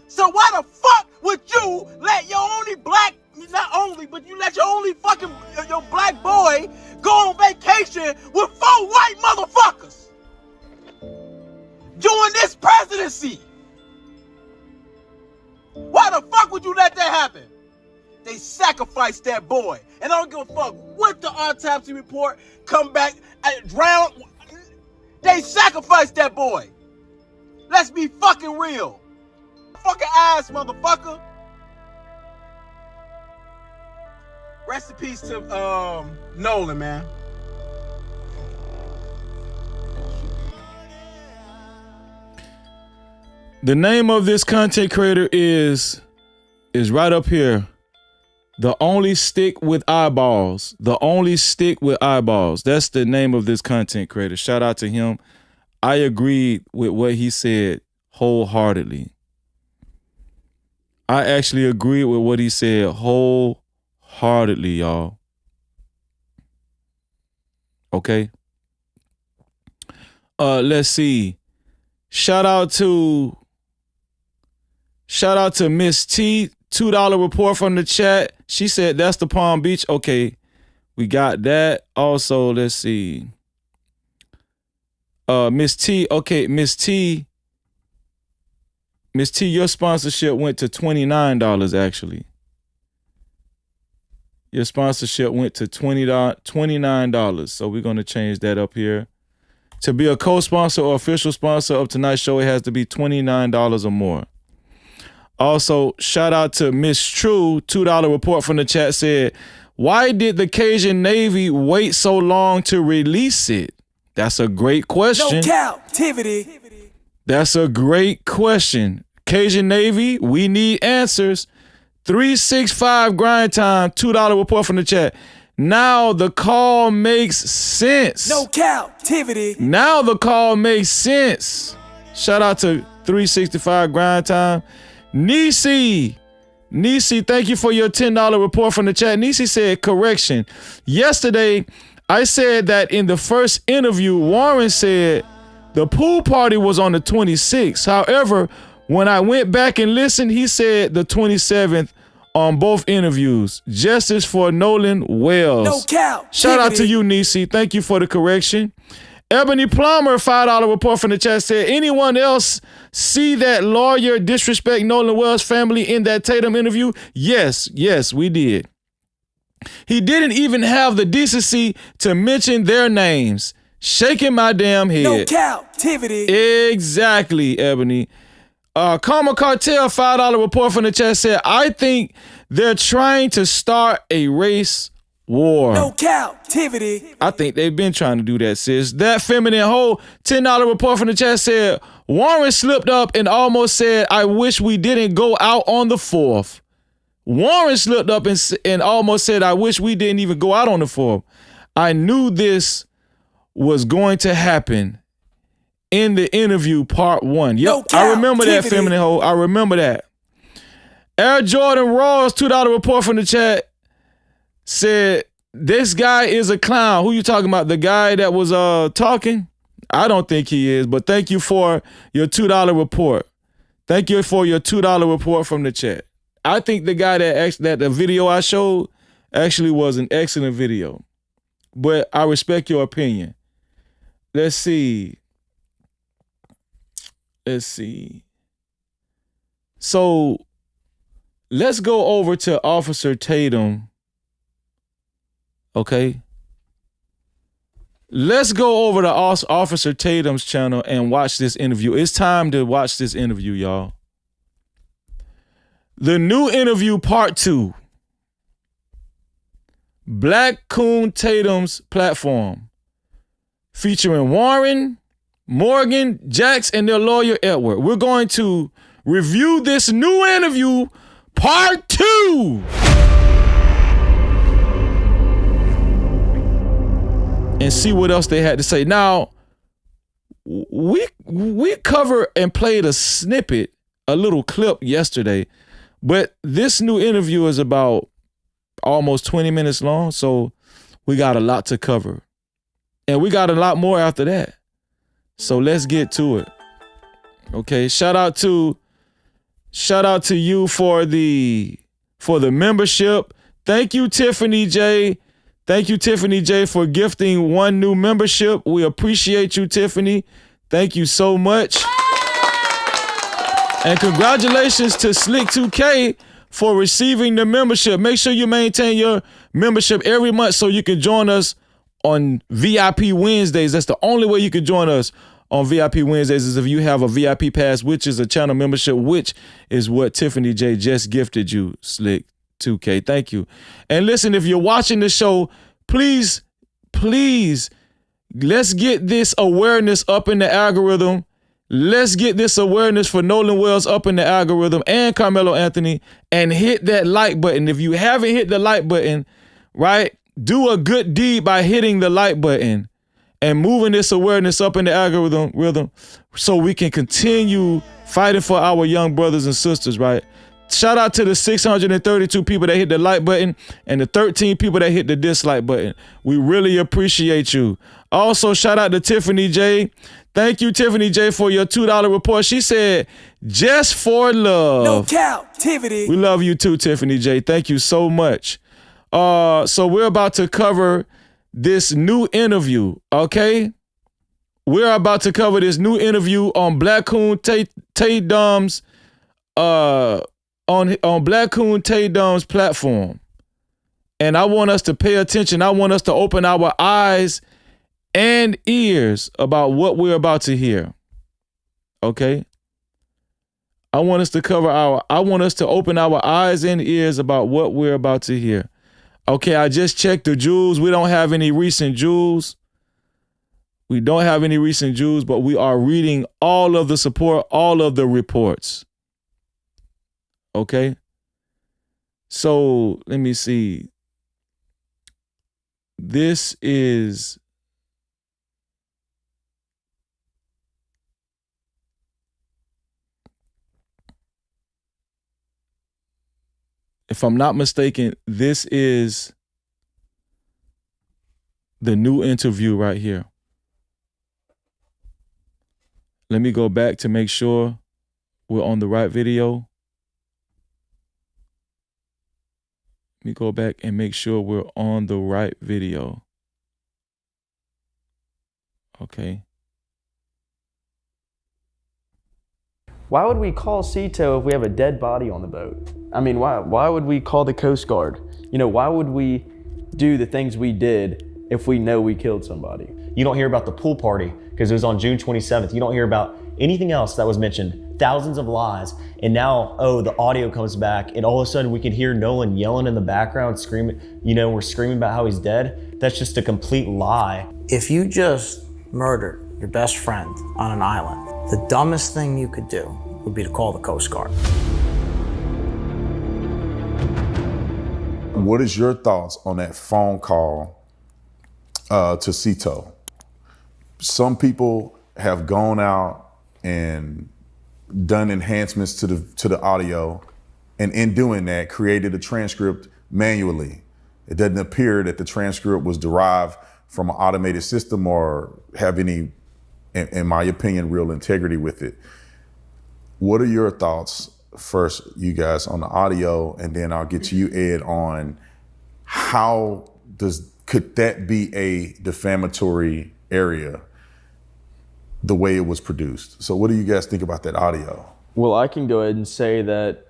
So why the fuck would you let your only black, not only, but you let your only fucking, your black boy go on vacation with 4 white motherfuckers during this presidency? Why the fuck would you let that happen? They sacrificed that boy. And I don't give a fuck what the autopsy report come back drowned. They sacrificed that boy. Let's be fucking real. Fucking ass, motherfucker. Rest in peace to Nolan, man. The name of this content creator is right up here. The Only Stick with Eyeballs. The Only Stick with Eyeballs. That's the name of this content creator. Shout out to him. I agreed with what he said wholeheartedly. I actually agreed with what he said wholeheartedly, y'all. Okay? Let's see. Shout out to Miss T. $2 report from the chat. She said that's the Palm Beach. Okay, we got that. Also, let's see. Miss T. Okay, Miss T, your sponsorship went to $29 actually. Your sponsorship went to $29. So we're going to change that up here. To be a co-sponsor or official sponsor of tonight's show, it has to be $29 or more. Also, shout out to Miss True. $2 report from the chat said, why did the Cajun Navy wait so long to release it? That's a great question. No captivity. That's a great question. Cajun Navy, we need answers. 365 grind time. $2 report from the chat. Now the call makes sense. No captivity. Now the call makes sense. Shout out to 365 grind time. Nisi, thank you for your $10 report from the chat. Nisi said, correction. Yesterday, I said that in the first interview, Warren said the pool party was on the 26th. However, when I went back and listened, he said the 27th on both interviews. Justice for Nolan Wells. No cap. Shout out to you, Nisi. Thank you for the correction. Ebony Plummer, $5 report from the chat said, anyone else see that lawyer disrespect Nolan Wells' family in that Tatum interview? Yes, we did. He didn't even have the decency to mention their names. Shaking my damn head. No captivity. Exactly, Ebony. Karma Cartel, $5 report from the chat said, I think they're trying to start a race war. No captivity. I think they've been trying to do that, sis. That feminine hoe, $10 report from the chat said, Warren slipped up and almost said, I wish we didn't go out on the 4th. Warren slipped up and almost said, I wish we didn't even go out on the 4th. I knew this was going to happen in the interview part 1. Yep, I remember that, feminine hoe. I remember that. Air Jordan Ross, $2 report from the chat, said, this guy is a clown. Who you talking about? The guy that was talking? I don't think he is, but thank you for your $2 report. Thank you for your $2 report from the chat. I think the guy that the video I showed actually was an excellent video, but I respect your opinion. Let's see. So let's go over to Officer Tatum. Okay. Let's go over to Officer Tatum's channel and watch this interview. It's time to watch this interview, y'all. The new interview part 2. Black Coon Tatum's platform. Featuring Warren, Morgan, Jax, and their lawyer Edward. We're going to review this new interview part 2. And see what else they had to say. Now, we covered and played a snippet, a little clip yesterday, but this new interview is about almost 20 minutes long, so we got a lot to cover. And we got a lot more after that. So let's get to it. Okay, shout out to you for the membership. Thank you, Tiffany J. Thank you, Tiffany J, for gifting 1 new membership. We appreciate you, Tiffany. Thank you so much. And congratulations to Slick2K for receiving the membership. Make sure you maintain your membership every month so you can join us on VIP Wednesdays. That's the only way you can join us on VIP Wednesdays is if you have a VIP pass, which is a channel membership, which is what Tiffany J just gifted you, Slick2K. Thank you. And listen, if you're watching the show, please, let's get this awareness up in the algorithm. Let's get this awareness for Nolan Wells up in the algorithm and Carmelo Anthony, and hit that like button. If you haven't hit the like button, right, do a good deed by hitting the like button and moving this awareness up in the algorithm so we can continue fighting for our young brothers and sisters, right? Shout out to the 632 people that hit the like button and the 13 people that hit the dislike button. We really appreciate you. Also, shout out to Tiffany J. Thank you, Tiffany J, for your $2 report. She said, just for love. No Cap-tivity. We love you too, Tiffany J. Thank you so much. So we're about to cover this new interview, okay? We're about to cover this new interview on Black Coon Tatum's on Black Coon Tatum's platform. And I want us to pay attention. I want us to open our eyes and ears about what we're about to hear. Okay? I want us to open our eyes and ears about what we're about to hear. Okay, I just checked the jewels. We don't have any recent jewels. We don't have any recent jewels, but we are reading all of the support, all of the reports. Okay? So, let me see. This is if I'm not mistaken, this is the new interview right here. Let me go back to make sure we're on the right video. Let me go back and make sure we're on the right video. Okay. Why would we call CETO if we have a dead body on the boat? I mean, why would we call the Coast Guard? You know, why would we do the things we did if we know we killed somebody? You don't hear about the pool party because it was on June 27th. You don't hear about anything else that was mentioned. Thousands of lies. And now, the audio comes back and all of a sudden we can hear Nolan yelling in the background, screaming, we're screaming about how he's dead. That's just a complete lie. If you just murdered your best friend on an island, the dumbest thing you could do would be to call the Coast Guard. What is your thoughts on that phone call to Cito? Some people have gone out and done enhancements to the audio, and in doing that, created a transcript manually. It doesn't appear that the transcript was derived from an automated system or have any, in my opinion, real integrity with it. What are your thoughts, first, you guys, on the audio, and then I'll get to you, Ed, on could that be a defamatory area the way it was produced? So what do you guys think about that audio? Well, I can go ahead and say that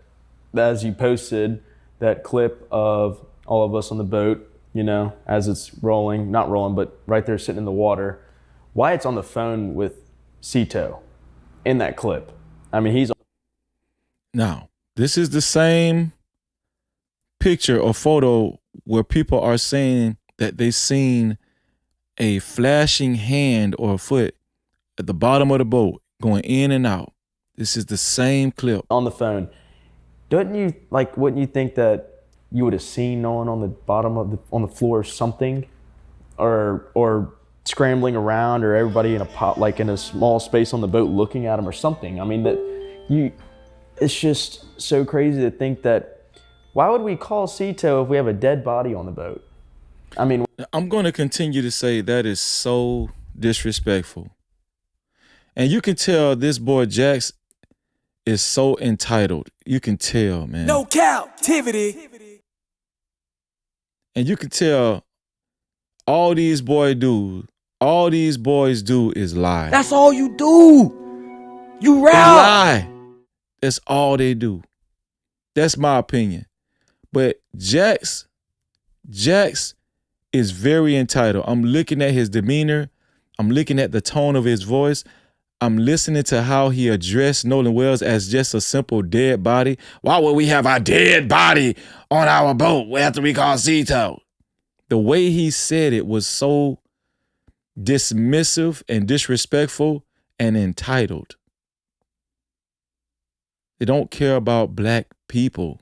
as you posted that clip of all of us on the boat, you know, as it's rolling, not rolling, but right there sitting in the water, Wyatt's on the phone with Cito in that clip. I mean, he's... Now, this is the same picture or photo where people are saying that they seen a flashing hand or a foot at the bottom of the boat going in and out. This is the same clip. On the phone. Wouldn't you think that you would have seen Nolan on the bottom of on the floor or something? Or scrambling around, or everybody in a small space on the boat looking at him or something. I mean, it's just so crazy to think that, why would we call Cito if we have a dead body on the boat? I mean, I'm going to continue to say that is so disrespectful. And you can tell this boy Jax is so entitled. You can tell, man. No Cap-tivity. And you can tell all these boys do is lie. That's all you do. You They rap. lie. That's all they do. That's my opinion. But Jax is very entitled. I'm looking at his demeanor. I'm looking at the tone of his voice. I'm listening to how he addressed Nolan Wells as just a simple dead body. Why would we have a dead body on our boat after we call Cito? The way he said it was so dismissive and disrespectful and entitled. They don't care about black people.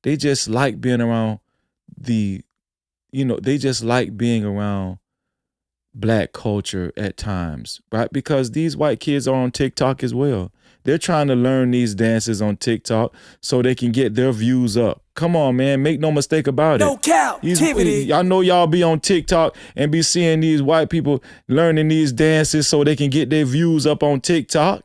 They just like being around they just like being around black culture at times, right? Because these white kids are on TikTok as well. They're trying to learn these dances on TikTok so they can get their views up. Come on, man. Make no mistake about it. No Cap-tivity. I know y'all be on TikTok and be seeing these white people learning these dances so they can get their views up on TikTok,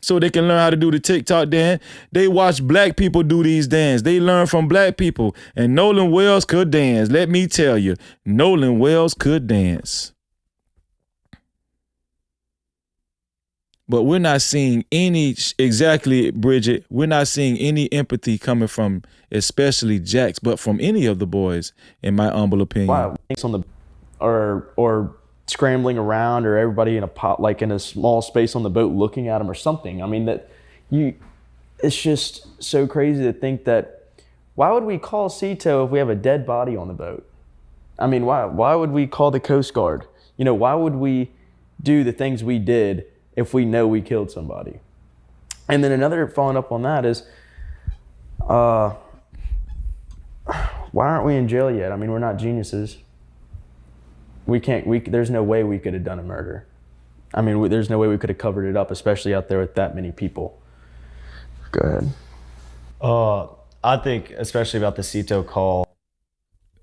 so they can learn how to do the TikTok dance. They watch black people do these dances. They learn from black people. And Nolan Wells could dance. Let me tell you, Nolan Wells could dance. But we're not seeing Bridget, we're not seeing any empathy coming from especially Jax, but from any of the boys, in my humble opinion. wow, on the or scrambling around, or everybody in a small space on the boat looking at him or something. I mean, it's just so crazy to think that, why would we call Cito if we have a dead body on the boat? I mean, why would we call the Coast Guard? You know, why would we do the things we did if we know we killed somebody? And then another following up on that is, why aren't we in jail yet? I mean, we're not geniuses. There's no way we could have done a murder. I mean, there's no way we could have covered it up, especially out there with that many people. Go ahead. I think, especially about the Cito call.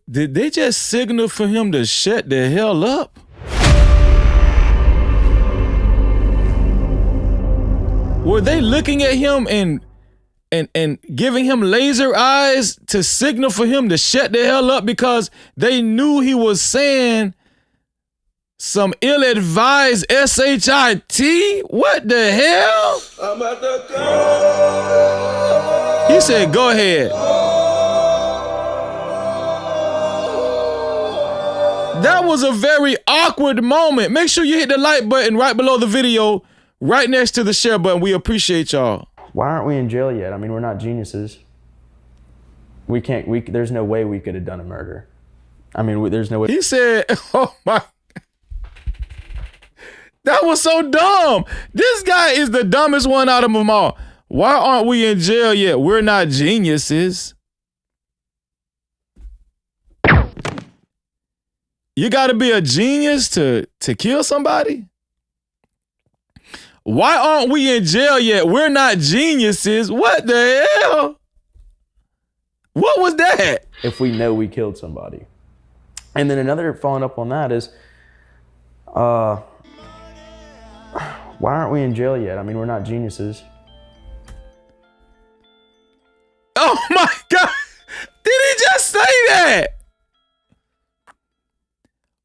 Did they just signal for him to shut the hell up? Were they looking at him and giving him laser eyes to signal for him to shut the hell up because they knew he was saying some ill-advised SHIT? What the hell? I'm at the go. He said, go ahead. That was a very awkward moment. Make sure you hit the like button right below the video, right next to the share button. We appreciate y'all. Why aren't we in jail yet? I mean, we're not geniuses. There's no way we could have done a murder. I mean, there's no way. He said, oh my. That was so dumb. This guy is the dumbest one out of them all. Why aren't we in jail yet? We're not geniuses. You got to be a genius to kill somebody? Why aren't we in jail yet? We're not geniuses. What the hell? What was that? If we know we killed somebody. And then another following up on that is, why aren't we in jail yet? I mean, we're not geniuses. Oh my God. Did he just say that?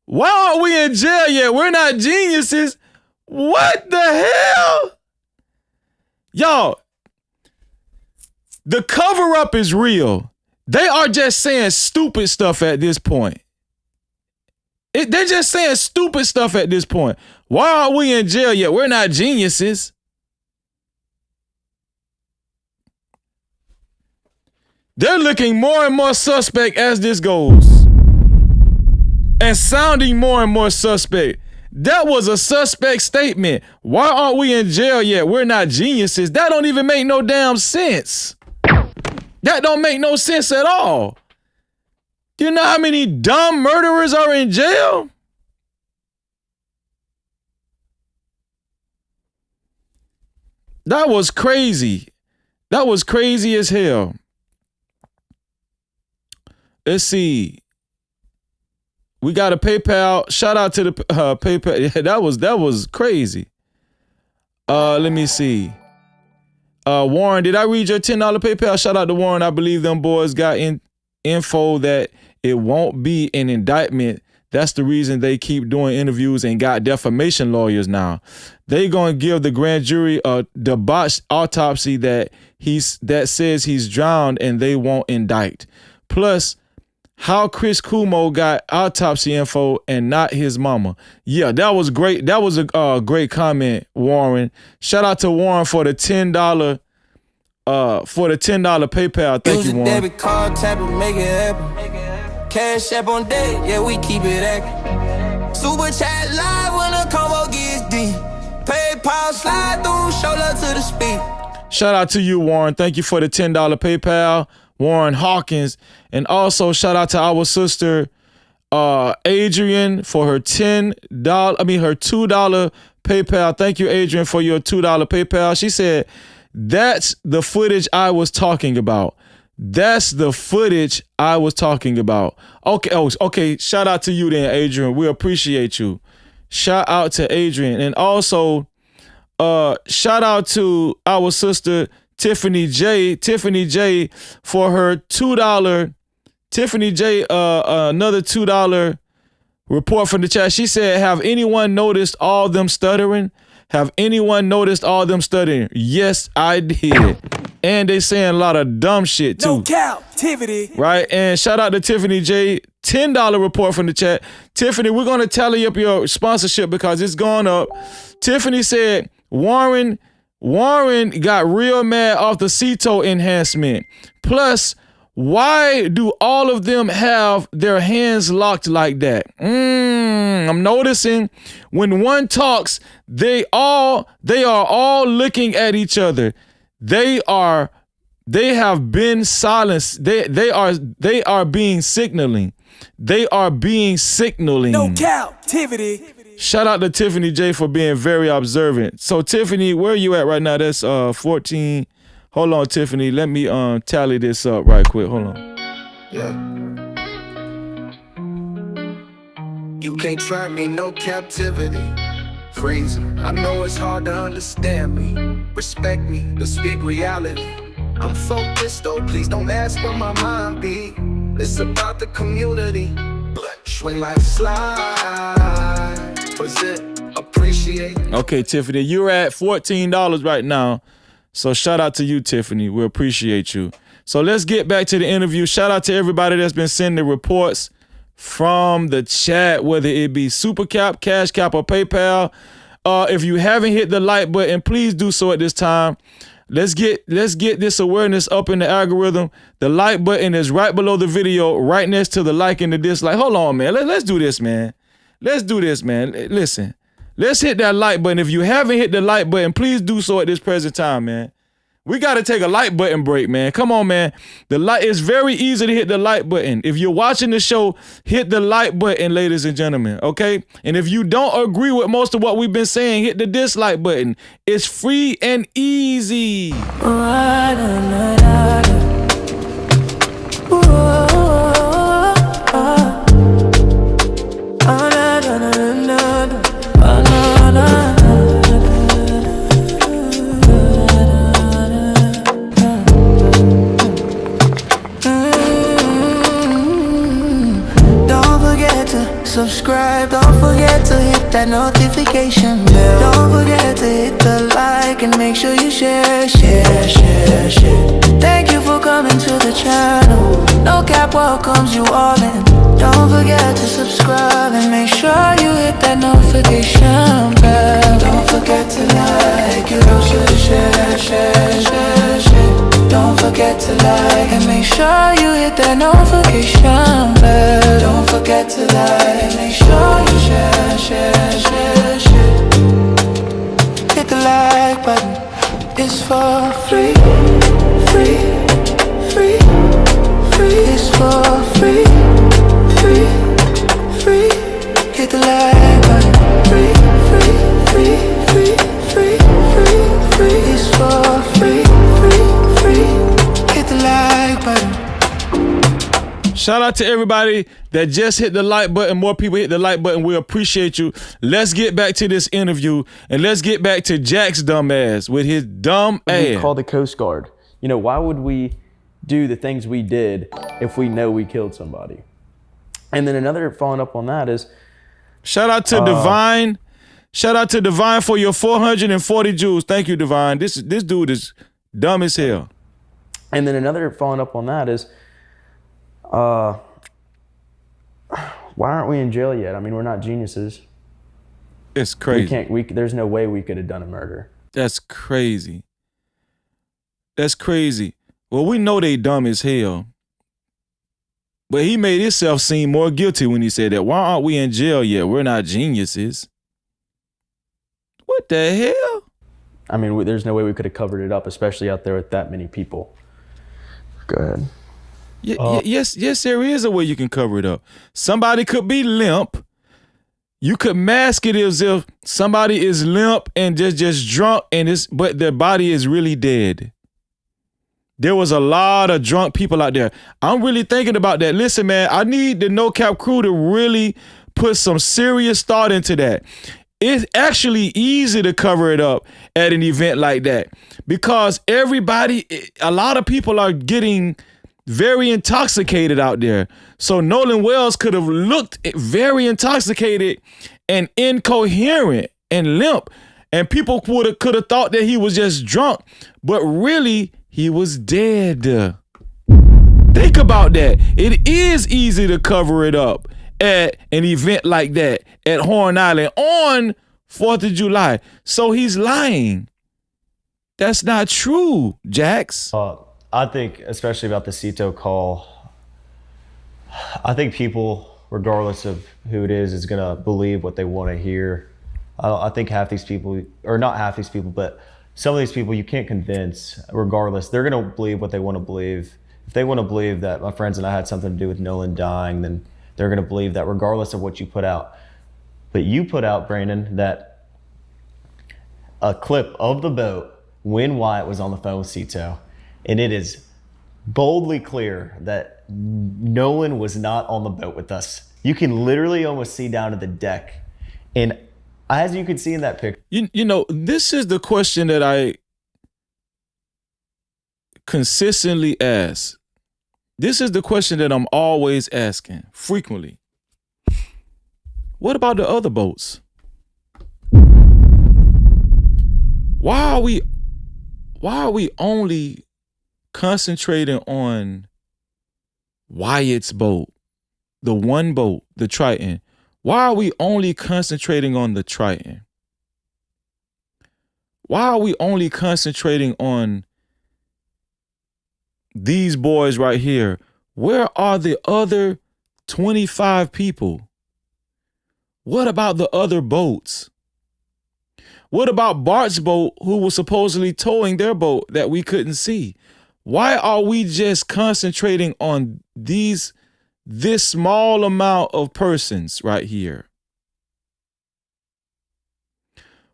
Why aren't we in jail yet? We're not geniuses. What the hell? Y'all, the cover up is real. They are just saying stupid stuff at this point. They're just saying stupid stuff at this point. Why aren't we in jail yet? We're not geniuses. They're looking more and more suspect as this goes. And sounding more and more suspect. That was a suspect statement. Why aren't we in jail yet? We're not geniuses. That don't even make no damn sense. That don't make no sense at all. Do you know how many dumb murderers are in jail? That was crazy. That was crazy as hell. Let's see. We got a PayPal. Shout out to the PayPal. Yeah, that was crazy. Let me see. Warren, did I read your $10 PayPal? Shout out to Warren. I believe them boys got info that it won't be an indictment. That's the reason they keep doing interviews and got defamation lawyers now. They gonna give the grand jury a debauched autopsy that says he's drowned, and they won't indict. Plus, how Chris Cuomo got autopsy info and not his mama. Yeah, that was great. That was a great comment, Warren. Shout out to Warren for the $10 PayPal. Thank you, Warren. Debit card, tap it, make it happen. Cash app on deck, yeah, we keep it active. Super chat live when the combo gets deep. PayPal slide through, shoulder to the speed. Shout out to you, Warren. Thank you for the $10 PayPal, Warren Hawkins. And also shout out to our sister Adrian for her $2 PayPal. Thank you, Adrian, for your $2 PayPal. She said, "That's the footage I was talking about." That's the footage I was talking about. Okay. Shout out to you then, Adrian. We appreciate you. Shout out to Adrian. And also, shout out to our sister Tiffany J. Tiffany J for her $2. Tiffany J, another $2 report from the chat. She said, "Have anyone noticed all them stuttering? Have anyone noticed all them stuttering?" Yes, I did. And they saying a lot of dumb shit too. No Cap-tivity. Right? And shout out to Tiffany J. $10 report from the chat. Tiffany, we're going to tally up your sponsorship because it's gone up. Tiffany said, Warren got real mad off the CETO enhancement. Plus, why do all of them have their hands locked like that? I'm noticing when one talks, they are all looking at each other. They have been silenced. They are being signaling. They are being signaling. No Cap-tivity. Shout out to Tiffany J for being very observant. So Tiffany, where are you at right now? That's 14. Hold on, Tiffany. Let me tally this up right quick. Hold on. Yeah. You can't try me, no captivity. Freezing. I know it's hard to understand me. Respect me, to speak reality. I'm focused though, please don't ask where my mind be. It's about the community. When life slide, was it appreciate? Okay, Tiffany, you're at $14 right now. So shout out to you, Tiffany. We appreciate you. So let's get back to the interview. Shout out to everybody that's been sending reports from the chat, whether it be Super Cap, Cash Cap, or PayPal. If you haven't hit the like button, please do so at this time. Let's get this awareness up in the algorithm. The like button is right below the video, right next to the like and the dislike. Hold on, man. Let's do this, man. Let's do this, man. Listen. Let's hit that like button. If you haven't hit the like button, please do so at this present time, man. We got to take a like button break, man. Come on, man. It's very easy to hit the like button. If you're watching the show, hit the like button, ladies and gentlemen, okay? And if you don't agree with most of what we've been saying, hit the dislike button. It's free and easy. Subscribe, don't forget to hit that notification bell. Don't forget to hit the like and make sure you share. Thank you for coming to the channel. No Cap welcomes you all in. Don't forget to subscribe and make sure you hit that notification bell. Don't forget to like it, also share. Don't forget to like and make sure you hit that notification bell. Don't forget to like and make sure you share. Hit the like button, it's for free. It's for free. Hit the like button, free. It's for free. Hit the like button. Shout out to everybody that just hit the like button. More people hit the like button. We appreciate you. Let's get back to this interview and let's get back to Jack's dumb ass with his dumb ass. We call the Coast Guard. You know, why would we do the things we did if we know we killed somebody? And then another following up on that is shout out to Divine. Shout out to Divine for your 440 jewels. Thank you, Divine. This dude is dumb as hell. And then another following up on that is why aren't we in jail yet? I mean, we're not geniuses. It's crazy. There's no way we could have done a murder. That's crazy. That's crazy. Well, we know they dumb as hell. But he made himself seem more guilty when he said that. Why aren't we in jail yet? We're not geniuses. What the hell? I mean, there's no way we could have covered it up, especially out there with that many people. Go ahead. Yes, there is a way you can cover it up. Somebody could be limp. You could mask it as if somebody is limp and just drunk, but their body is really dead. There was a lot of drunk people out there. I'm really thinking about that. Listen, man, I need the No Cap crew to really put some serious thought into that. It's actually easy to cover it up at an event like that because a lot of people are getting very intoxicated out there. So Nolan Wells could have looked very intoxicated and incoherent and limp, and people could have thought that he was just drunk, but really he was dead. Think about that. It is easy to cover it up at an event like that at Horn Island on 4th of July. So he's lying. That's not true, Jax. I think, especially about the Cito call, I think people, regardless of who it is going to believe what they want to hear. I think half these people, or not half these people, but some of these people you can't convince, regardless. They're going to believe what they want to believe. If they want to believe that my friends and I had something to do with Nolan dying, then they're going to believe that regardless of what you put out. But you put out, Brandon, that a clip of the boat when Wyatt was on the phone with Cito, and it is boldly clear that Nolan was not on the boat with us. You can literally almost see down to the deck. And as you can see in that picture. You know, this is the question that I consistently ask. This is the question that I'm always asking, frequently. What about the other boats? Why are we only concentrating on Wyatt's boat, the one boat, the Triton? Why are we only concentrating on the Triton? Why are we only concentrating on these boys right here? Where are the other 25 people? What about the other boats? What about Bart's boat, who was supposedly towing their boat that we couldn't see? Why are we just concentrating on this small amount of persons right here?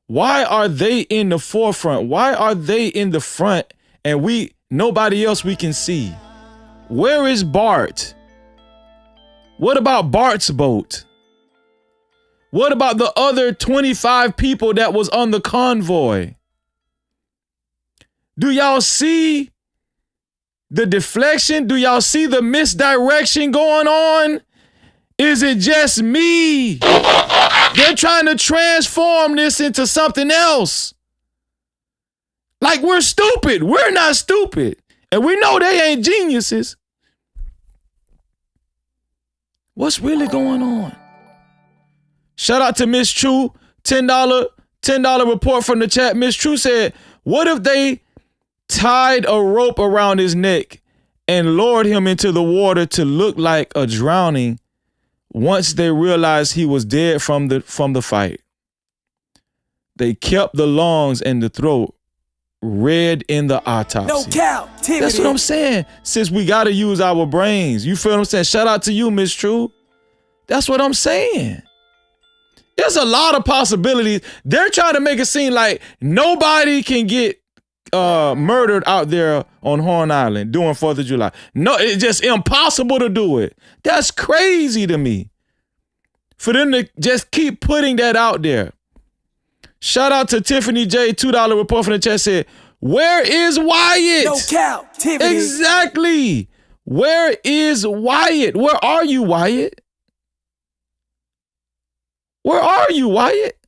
Why are they in the forefront? Why are they in the front and nobody else we can see? Where is Bart? What about Bart's boat? What about the other 25 people that was on the convoy? Do y'all see the deflection? Do y'all see the misdirection going on? Is it just me? They're trying to transform this into something else. Like we're stupid. We're not stupid. And we know they ain't geniuses. What's really going on? Shout out to Miss True. $10 report from the chat. Miss True said, what if they tied a rope around his neck and lowered him into the water to look like a drowning once they realized he was dead from the fight? They kept the lungs and the throat red in the autopsy. No Cap-tivity. That's what I'm saying. Since we got to use our brains. You feel what I'm saying? Shout out to you, Miss True. That's what I'm saying. There's a lot of possibilities. They're trying to make it seem like nobody can get murdered out there on Horn Island doing 4th of July. No, it's just impossible to do it. That's crazy to me. For them to just keep putting that out there. Shout out to Tiffany J, $2 report from the chat said, where is Wyatt? No Cap-tivity. Exactly. Where is Wyatt? Where are you, Wyatt? Where are you, Wyatt?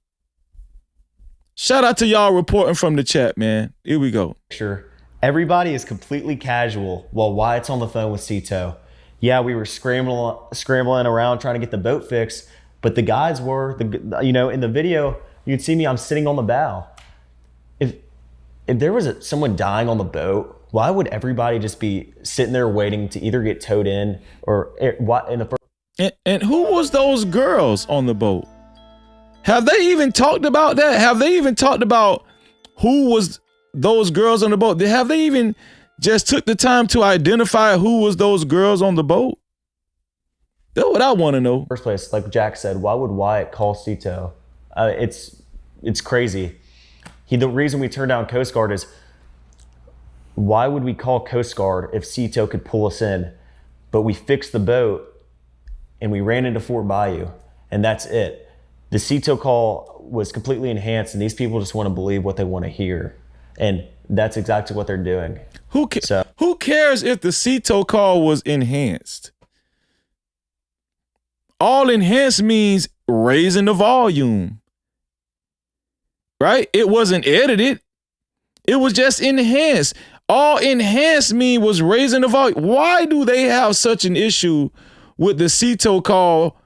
Shout out to y'all reporting from the chat, man. Here we go. Sure. Everybody is completely casual while Wyatt's on the phone with Cito. Yeah, we were scrambling around trying to get the boat fixed, but the guys were, in the video, you can see me, I'm sitting on the bow. If there was someone dying on the boat, why would everybody just be sitting there waiting to either get towed in or in the first? And who was those girls on the boat? Have they even talked about that? Have they even talked about who was those girls on the boat? Have they even just took the time to identify who was those girls on the boat? That's what I want to know. First place, like Jack said, why would Wyatt call Cito? It's crazy. The reason we turned down Coast Guard is, why would we call Coast Guard if Cito could pull us in? But we fixed the boat and we ran into Fort Bayou, and that's it. The Cito call was completely enhanced, and these people just want to believe what they want to hear. And that's exactly what they're doing. Who cares if the Cito call was enhanced? All enhanced means raising the volume. Right? It wasn't edited. It was just enhanced. All enhanced mean was raising the volume. Why do they have such an issue with the Cito call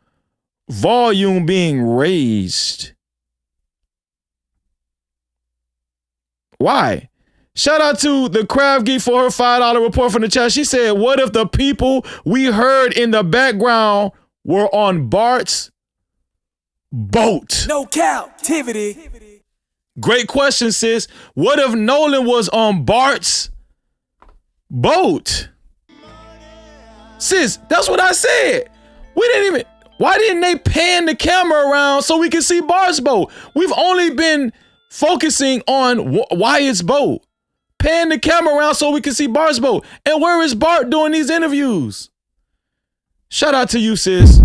volume being raised? Why? Shout out to the Crab Geek for her $5 report from the chat. She said, what if the people we heard in the background were on Bart's boat? No Cap-tivity. Great question, sis. What if Nolan was on Bart's boat? Sis, that's what I said. Why didn't they pan the camera around so we could see Bart's boat? We've only been focusing on Wyatt's boat. Pan the camera around so we can see Bart's boat. And where is Bart doing these interviews? Shout out to you, sis.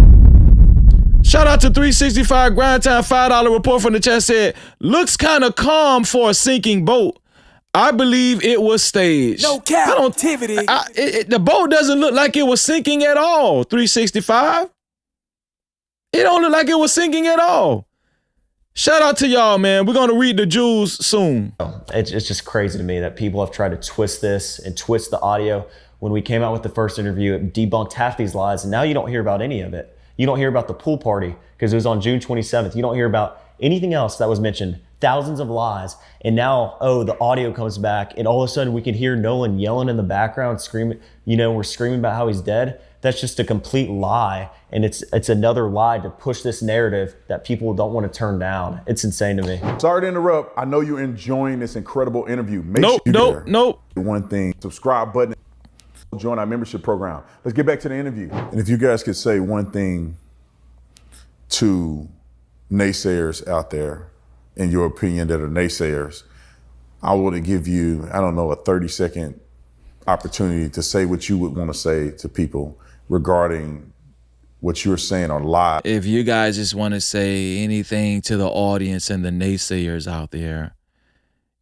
Shout out to 365 Grind Time, $5 report from the chat said, looks kind of calm for a sinking boat. I believe it was staged. No Cap-tivity. The boat doesn't look like it was sinking at all, 365. It don't look like it was sinking at all. Shout out to y'all, man. We're going to read the jewels soon. It's just crazy to me that people have tried to twist this and twist the audio. When we came out with the first interview, it debunked half these lies, and now you don't hear about any of it. You don't hear about the pool party because it was on June 27th. You don't hear about anything else that was mentioned. thousands of lies, and now, oh, the audio comes back, and all of a sudden we can hear Nolan yelling in the background, screaming, we're screaming about how he's dead. That's just a complete lie, and it's another lie to push this narrative that people don't want to turn down. It's insane to me. Sorry to interrupt. I know you're enjoying this incredible interview. Nope. One thing, subscribe button, join our membership program. Let's get back to the interview. And if you guys could say one thing to naysayers out there, in your opinion, that are naysayers, I would give you, a 30-second opportunity to say what you would want to say to people regarding what you're saying on live. If you guys just want to say anything to the audience and the naysayers out there,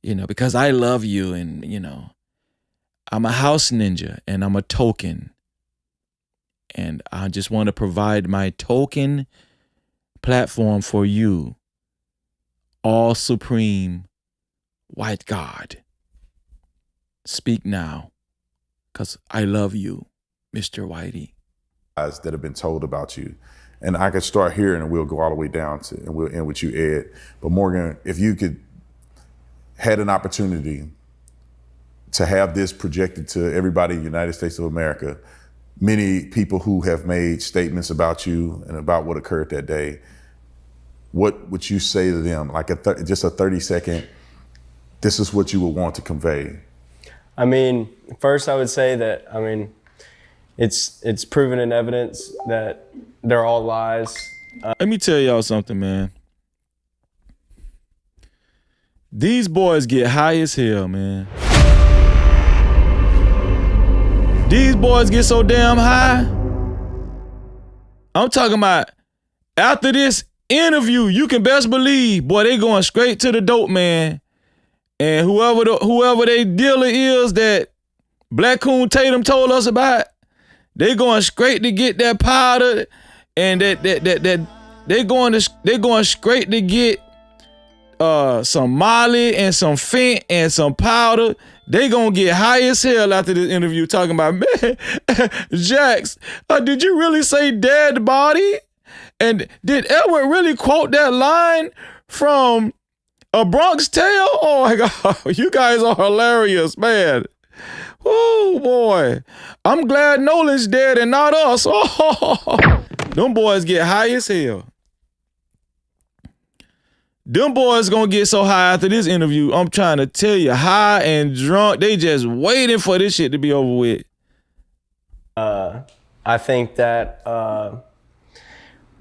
because I love you, and, I'm a house ninja and I'm a token. And I just want to provide my token platform for you, all supreme white God. Speak now, because I love you, Mr. Whitey. That have been told about you. And I could start here and we'll go all the way down to, and we'll end with you, Ed. But Morgan, if you had an opportunity to have this projected to everybody in the United States of America, many people who have made statements about you and about what occurred that day, what would you say to them? Like just a 30-second, this is what you would want to convey. First I would say that, it's proven in evidence that they're all lies. Let me tell y'all something, man. These boys get high as hell, man. These boys get so damn high. I'm talking about after this interview, you can best believe, boy, they going straight to the dope man. And whoever they dealer is that Black Coon Tatum told us about, they going straight to get that powder, and they going straight to get some Molly and some Fent and some powder. They gonna get high as hell after this interview talking about, man, Jax, did you really say dead body? And did Edward really quote that line from A Bronx Tale? Oh my God, you guys are hilarious, man. Oh boy, I'm glad Nolan's dead and not us. Oh, them boys get high as hell. Them boys gonna get so high after this interview. I'm trying to tell you, high and drunk. They just waiting for this shit to be over with. I think that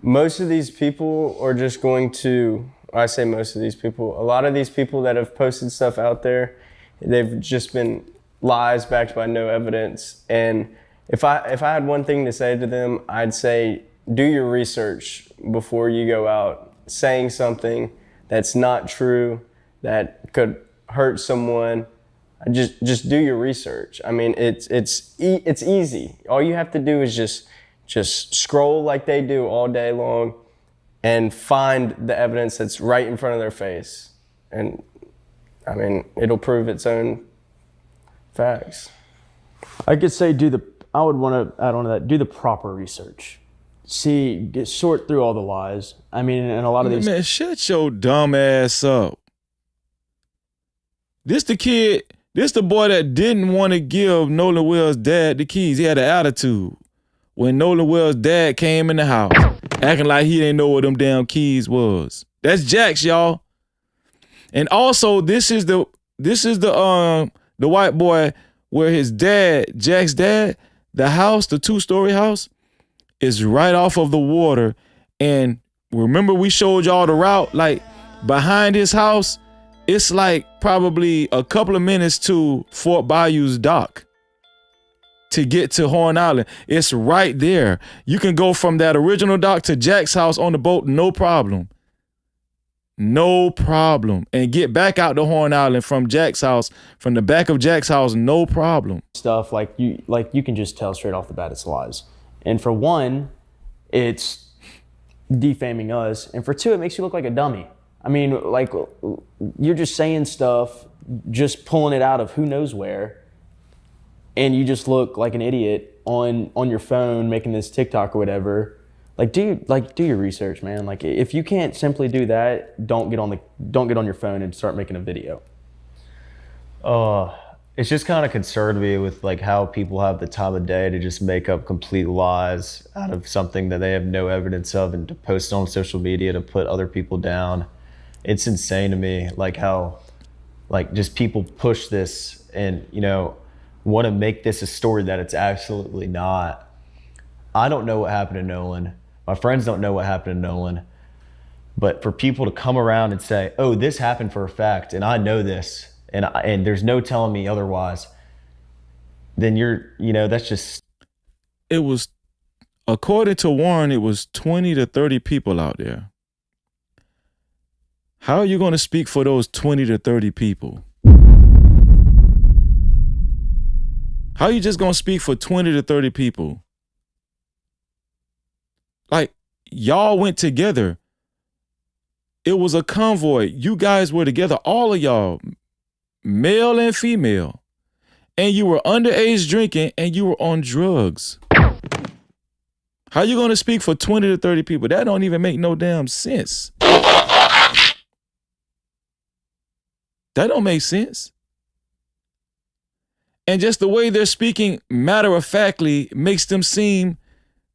most of these people are just going to, I say most of these people, a lot of these people that have posted stuff out there, they've just been lies backed by no evidence. And if I had one thing to say to them, I'd say, do your research before you go out saying something that's not true, that could hurt someone. Just do your research. It's easy. All you have to do is just scroll like they do all day long and find the evidence that's right in front of their face. And it'll prove its own facts. I could say I would want to add on to that, do the proper research. Sort through all the lies. And a lot of these... Man, shut your dumb ass up. This the boy that didn't want to give Nolan Wells' dad the keys. He had an attitude when Nolan Wells' dad came in the house, acting like he didn't know what them damn keys was. That's Jax, y'all. And also, this is the white boy where his dad, Jack's dad, the house, the 2-story house, is right off of the water. And remember we showed y'all the route, like behind his house, it's like probably a couple of minutes to Fort Bayou's dock to get to Horn Island. It's right there. You can go from that original dock to Jack's house on the boat, no problem. No problem. And get back out to Horn Island from Jack's house, from the back of Jack's house, no problem. Stuff like you can just tell straight off the bat it's lies. And for one, it's defaming us. And for two, it makes you look like a dummy. You're just saying stuff, just pulling it out of who knows where. And you just look like an idiot on your phone making this TikTok or whatever do your research, man. Like, if you can't simply do that, don't get on your phone and start making a video. It's just kind of concerned me with like how people have the time of day to just make up complete lies out of something that they have no evidence of and to post on social media to put other people down. It's insane to me, like how like just people push this and, you know, want to make this a story that it's absolutely not. I don't know what happened to Nolan. My friends don't know what happened to Nolan. But for people to come around and say, oh, this happened for a fact, and I know this, and there's no telling me otherwise, then that's just... It was, according to Warren, it was 20 to 30 people out there. How are you going to speak for those 20 to 30 people? How are you just going to speak for 20 to 30 people? Like, y'all went together. It was a convoy. You guys were together, all of y'all, male and female. And you were underage drinking and you were on drugs. How you going to speak for 20 to 30 people? That don't even make no damn sense. That don't make sense. And just the way they're speaking matter-of-factly makes them seem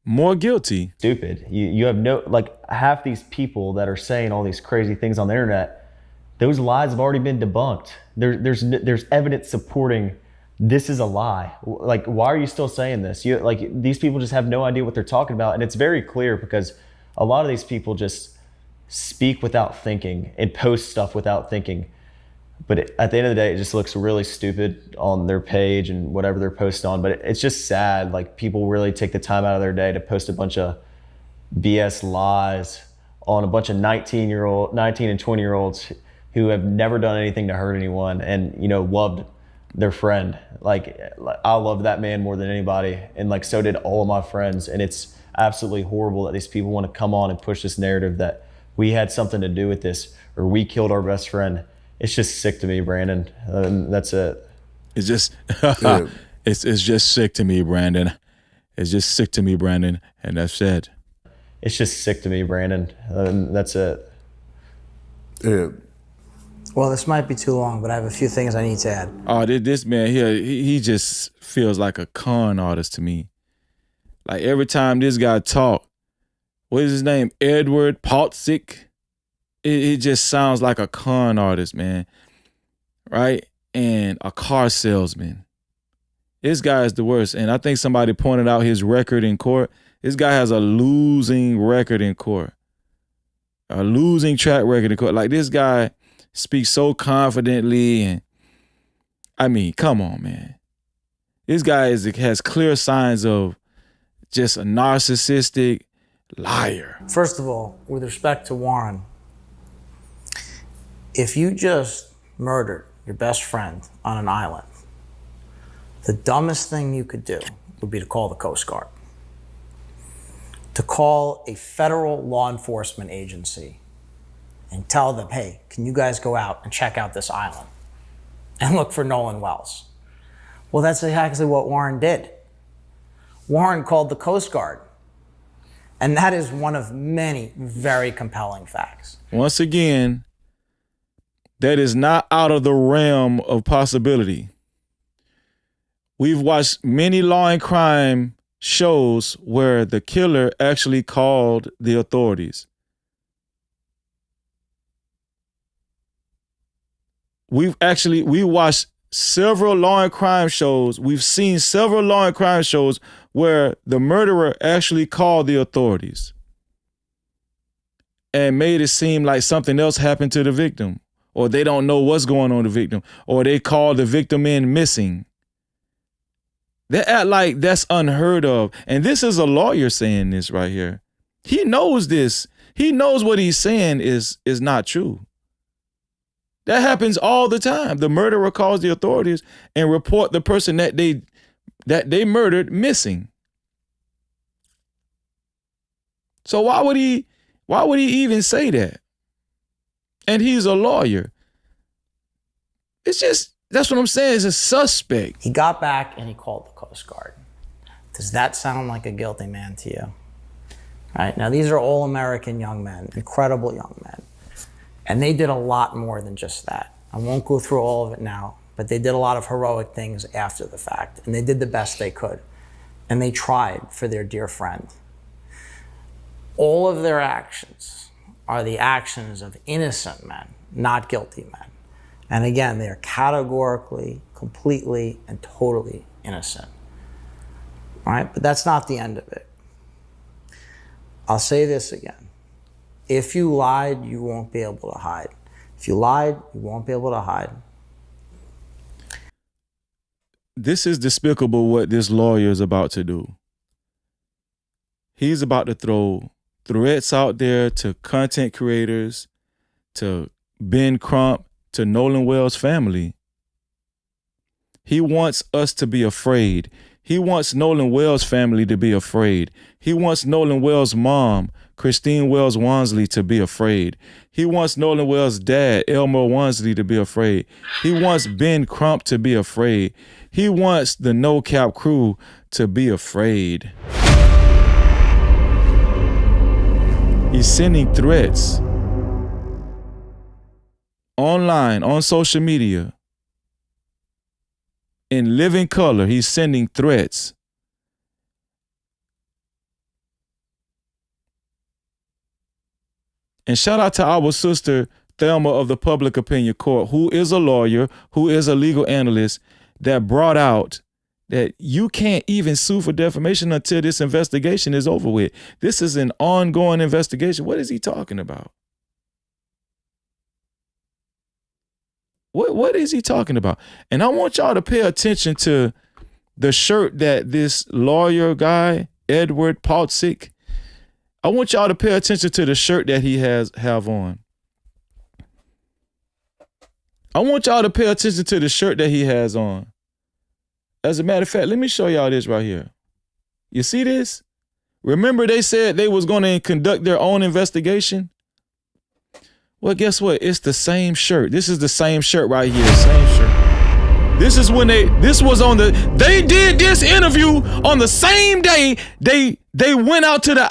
more guilty. Stupid. You have no, like, half these people that are saying all these crazy things on the internet, those lies have already been debunked. There's evidence supporting this is a lie. Like, why are you still saying this? These people just have no idea what they're talking about. And it's very clear because a lot of these people just speak without thinking and post stuff without thinking. But at the end of the day, it just looks really stupid on their page and whatever they're posting on. But it's just sad. Like, people really take the time out of their day to post a bunch of BS lies on a bunch of 19 and 20-year-olds who have never done anything to hurt anyone and, loved their friend. Like, I loved that man more than anybody. And like, so did all of my friends. And it's absolutely horrible that these people want to come on and push this narrative that we had something to do with this or we killed our best friend. It's just sick to me, Brandon. That's it. It's just, it's just sick to me, Brandon. It's just sick to me, Brandon. And that's it. It's just sick to me, Brandon. That's it. Yeah. Well, this might be too long, but I have a few things I need to add. Oh, this man here, he just feels like a con artist to me. Like, every time this guy talk, what is his name? Edward Paltzik. It just sounds like a con artist, man. Right? And a car salesman. This guy is the worst. And I think somebody pointed out his record in court. This guy has a losing record in court. A losing track record in court. Like, this guy speaks so confidently. And I mean, come on, man. This guy has clear signs of just a narcissistic liar. First of all, with respect to Warren, if you just murdered your best friend on an island, the dumbest thing you could do would be to call the Coast Guard. To call a federal law enforcement agency and tell them, hey, can you guys go out and check out this island and look for Nolan Wells? Well, that's exactly what Warren did. Warren called the Coast Guard. And that is one of many very compelling facts. Once again, that is not out of the realm of possibility. We've watched many law and crime shows where the killer actually called the authorities. We watched several law and crime shows. We've seen several law and crime shows where the murderer actually called the authorities and made it seem like something else happened to the victim, or they don't know what's going on with the victim, or they call the victim in missing. They act like that's unheard of. And this is a lawyer saying this right here. He knows this. He knows what he's saying is not true. That happens all the time. The murderer calls the authorities and report the person that they murdered missing. So why would he even say that? And he's a lawyer. It's just, that's what I'm saying. It's a suspect. He got back and he called the Coast Guard. Does that sound like a guilty man to you? Right? Now, these are all American young men, incredible young men. And they did a lot more than just that. I won't go through all of it now, but they did a lot of heroic things after the fact. And they did the best they could. And they tried for their dear friend. All of their actions are the actions of innocent men, not guilty men. And again, they are categorically, completely, and totally innocent. All right? But that's not the end of it. I'll say this again. If you lied, you won't be able to hide. If you lied, you won't be able to hide. This is despicable what this lawyer is about to do. He's about to throw threats out there to content creators, to Ben Crump, to Nolan Wells' family. He wants us to be afraid. He wants Nolan Wells' family to be afraid. He wants Nolan Wells' mom, Christine Wells Wansley, to be afraid. He wants Nolan Wells' dad, Elmer Wansley, to be afraid. He wants Ben Crump to be afraid. He wants the No Cap crew to be afraid. He's sending threats online, on social media. In living color, he's sending threats. And shout out to our sister, Thelma of the Public Opinion Court, who is a lawyer, who is a legal analyst, that brought out that you can't even sue for defamation until this investigation is over with. This is an ongoing investigation. What is he talking about? What is he talking about? And I want y'all to pay attention to the shirt that this lawyer guy, Edward Paltzik, I want y'all to pay attention to the shirt that he have on. I want y'all to pay attention to the shirt that he has on. As a matter of fact, let me show y'all this right here. You see this? Remember they said they was going to conduct their own investigation? Well, guess what? It's the same shirt. This is the same shirt right here. Same shirt. This is when they did this interview on the same day they went out to the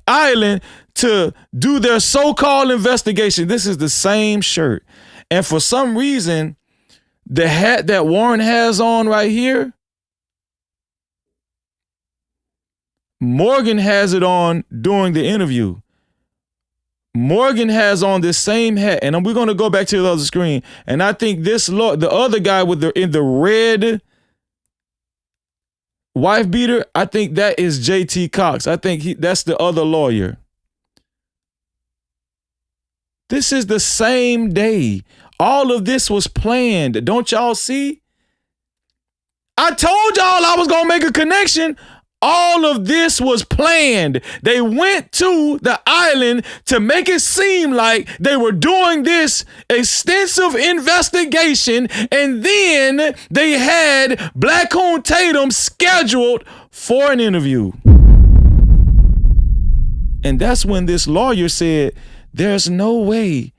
island to do their so-called investigation. This is the same shirt. And for some reason, the hat that Warren has on right here, Morgan has it on during the interview. Morgan has on this same hat, and we're going to go back to the other screen. And I think the other guy in the red wife beater, I think that is JT Cox. I think that's the other lawyer. This is the same day. All of this was planned. Don't y'all see? I told y'all I was going to make a connection. All of this was planned. They went to the island to make it seem like they were doing this extensive investigation, and then they had Black Coon Tatum scheduled for an interview. And that's when this lawyer said, there's no way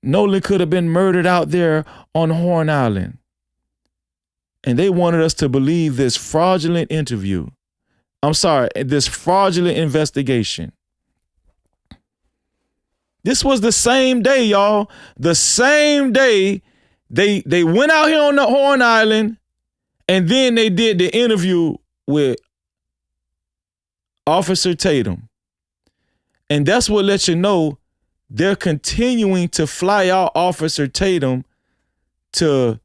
Nolan could have been murdered out there on Horn Island. And they wanted us to believe this fraudulent this fraudulent investigation. This was the same day, y'all. The same day they went out here on the Horn Island, and then they did the interview with Officer Tatum. And that's what lets you know they're continuing to fly out Officer Tatum to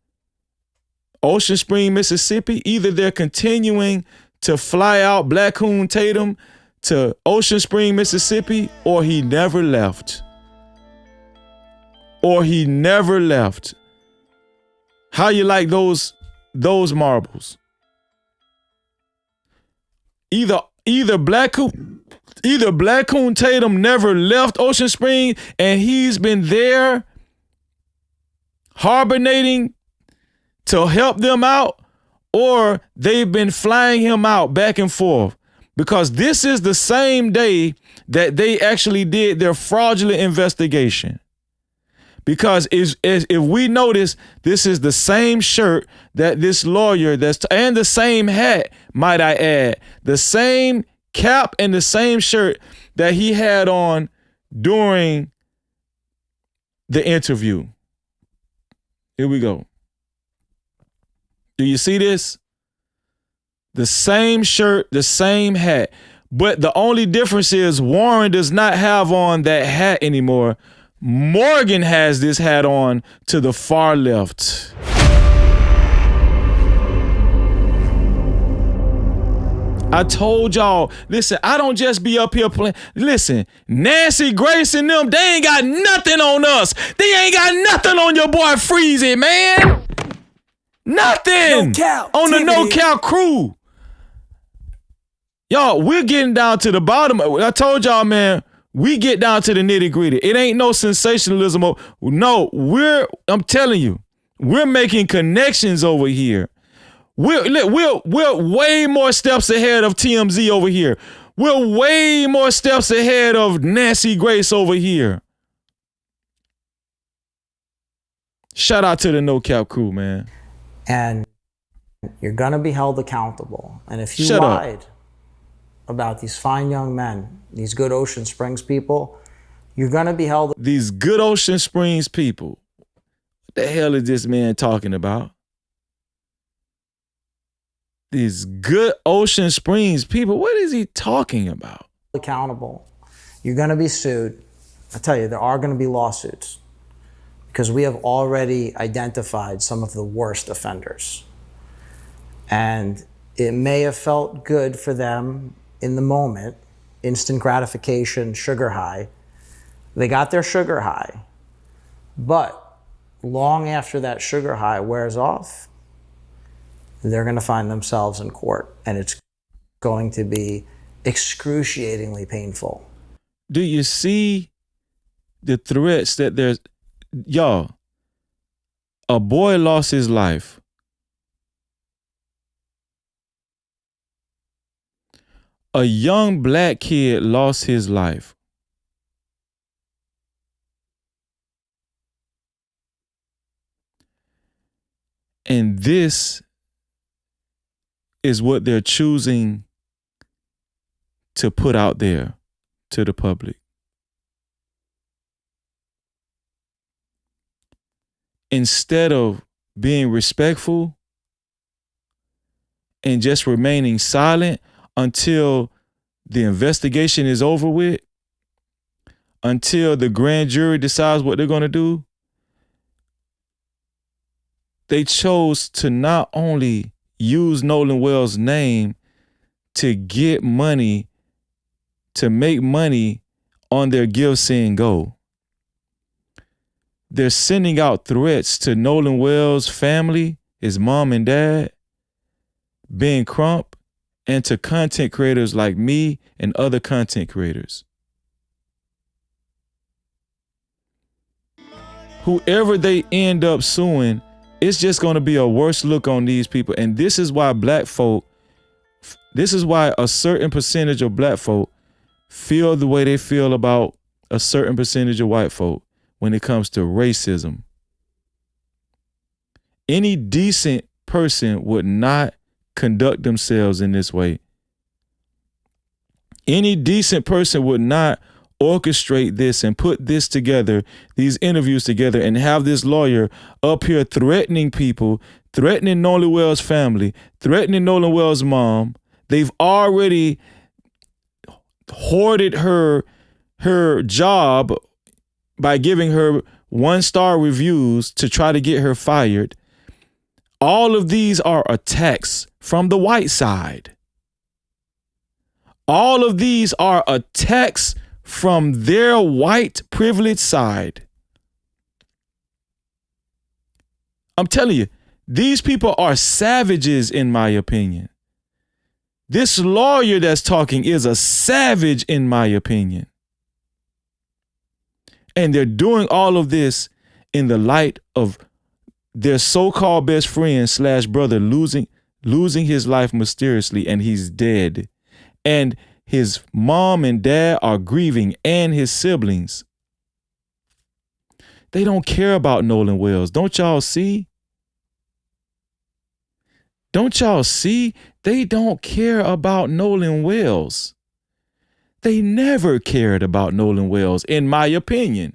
Ocean Spring, Mississippi. Either they're continuing to fly out Black Coon Tatum to Ocean Spring, Mississippi, or he never left. How you like those marbles? Either Black Coon Tatum never left Ocean Spring and he's been there hibernating to help them out, or they've been flying him out back and forth, because this is the same day that they actually did their fraudulent investigation. Because if we notice, this is the same shirt that this lawyer and the same hat, might I add, the same Cap in the same shirt that he had on during the interview. Here we go. Do you see this? The same shirt, the same hat. But the only difference is Warren does not have on that hat anymore. Morgan has this hat on to the far left. I told y'all, listen, I don't just be up here playing. Listen, Nancy Grace and them, they ain't got nothing on us. They ain't got nothing on your boy Freezy, man. Nothing. On the No Cap crew. Y'all, we're getting down to the bottom. I told y'all, man, we get down to the nitty gritty. It ain't no sensationalism. No, I'm telling you, we're making connections over here. We're way more steps ahead of TMZ over here. We're way more steps ahead of Nancy Grace over here. Shout out to the No Cap crew, man. And you're going to be held accountable. And if you Shut lied up. about these fine young men, these good Ocean Springs people, you're going to be held. These good Ocean Springs people. What the hell is this man talking about? These good Ocean Springs people. What is he talking about? Accountable. You're going to be sued. I tell you, there are going to be lawsuits because we have already identified some of the worst offenders. And it may have felt good for them in the moment, instant gratification, sugar high. They got their sugar high. But long after that sugar high wears off, they're going to find themselves in court, and it's going to be excruciatingly painful. Do you see the threats that there's... Y'all, a boy lost his life. A young black kid lost his life. And this is what they're choosing to put out there to the public. Instead of being respectful and just remaining silent until the investigation is over with, until the grand jury decides what they're going to do, they chose to not only use Nolan Wells' name to get money, to make money on their Give, Send, Go. They're sending out threats to Nolan Wells' family, his mom and dad, Ben Crump, and to content creators like me and other content creators. Whoever they end up suing, it's just going to be a worse look on these people. And this is why this is why a certain percentage of black folk feel the way they feel about a certain percentage of white folk when it comes to racism. Any decent person would not conduct themselves in this way. Any decent person would not orchestrate this and put this together, these interviews together, and have this lawyer up here threatening people, threatening Nolan Wells' family, threatening Nolan Wells' mom. They've already hoarded her job by giving her 1-star reviews to try to get her fired. All of these are attacks from the white side. All of these are attacks from their white privileged side. I'm telling you, these people are savages, in my opinion. This lawyer that's talking is a savage, in my opinion. And they're doing all of this in the light of their so-called best friend / brother losing his life mysteriously, and he's dead. And his mom and dad are grieving, and his siblings. They don't care about Nolan Wells. Don't y'all see? Don't y'all see? They don't care about Nolan Wells. They never cared about Nolan Wells, in my opinion,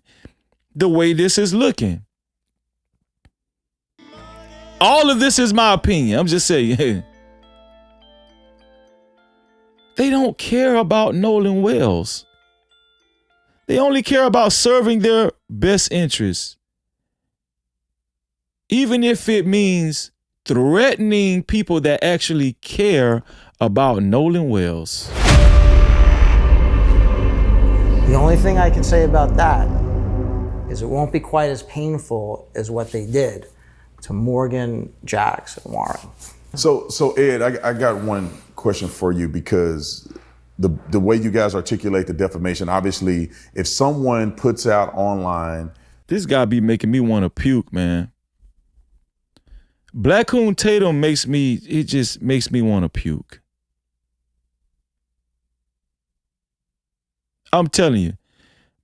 the way this is looking. All of this is my opinion. I'm just saying, hey, they don't care about Nolan Wells. They only care about serving their best interests. Even if it means threatening people that actually care about Nolan Wells. The only thing I can say about that is it won't be quite as painful as what they did to Morgan, Jax, and Warren. So Ed, I got one question for you, because the way you guys articulate the defamation, obviously, if someone puts out online, this guy be making me want to puke, man. Blackcoon Tatum just makes me want to puke. I'm telling you,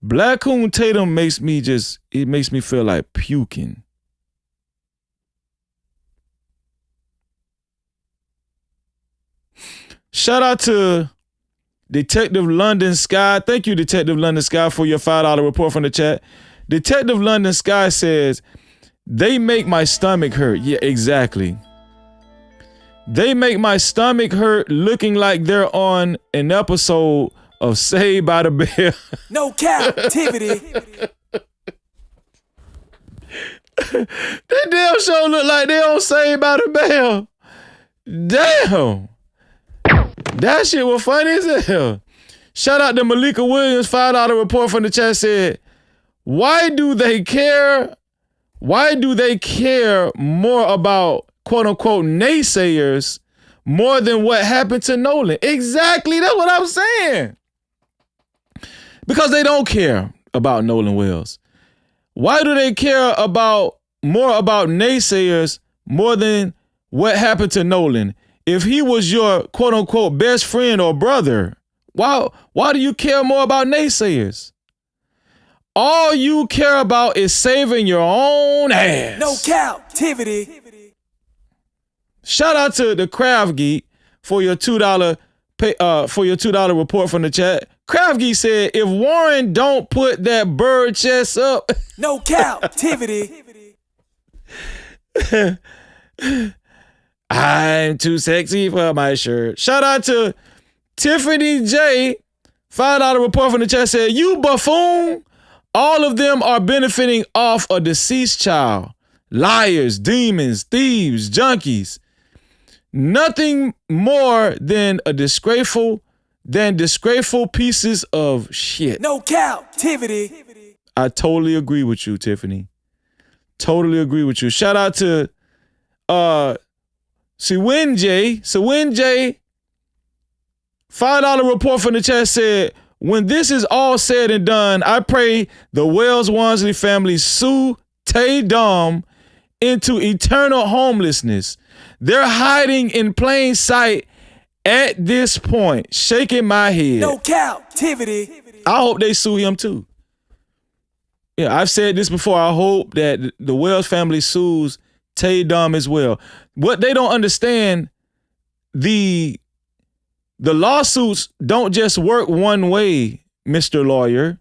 Blackcoon Tatum makes me feel like puking. Shout out to Detective London Sky. Thank you, Detective London Sky, for your $5 report from the chat. Detective London Sky says, they make my stomach hurt. Yeah, exactly. They make my stomach hurt looking like they're on an episode of Saved by the Bell. No captivity. That damn show look like they on Saved by the Bell. Damn. That shit was funny as hell. Shout out to Malika Williams, $5 report from the chat said, why do they care more about quote unquote naysayers more than what happened to Nolan? Exactly, that's what I'm saying. Because they don't care about Nolan Wells. Why do they care more about naysayers more than what happened to Nolan? If he was your quote unquote best friend or brother, why do you care more about naysayers? All you care about is saving your own ass. No captivity. Shout out to the Craft Geek for your $2 report from the chat. Craft Geek said, if Warren don't put that bird chest up, no captivity. I'm too sexy for my shirt. Shout out to Tiffany J. $5 report from the chat said, you buffoon. All of them are benefiting off a deceased child. Liars, demons, thieves, junkies. Nothing more than disgraceful pieces of shit. No captivity. I totally agree with you, Tiffany. Totally agree with you. Shout out to SUED J. $5 report from the chat said, when this is all said and done, I pray the Wells-Wansley family sue Tay Dom into eternal homelessness. They're hiding in plain sight at this point, shaking my head. No captivity. I hope they sue him too. Yeah, I've said this before. I hope that the Wells family sues Tay Dom as well. What they don't understand, the lawsuits don't just work one way, Mr. Lawyer.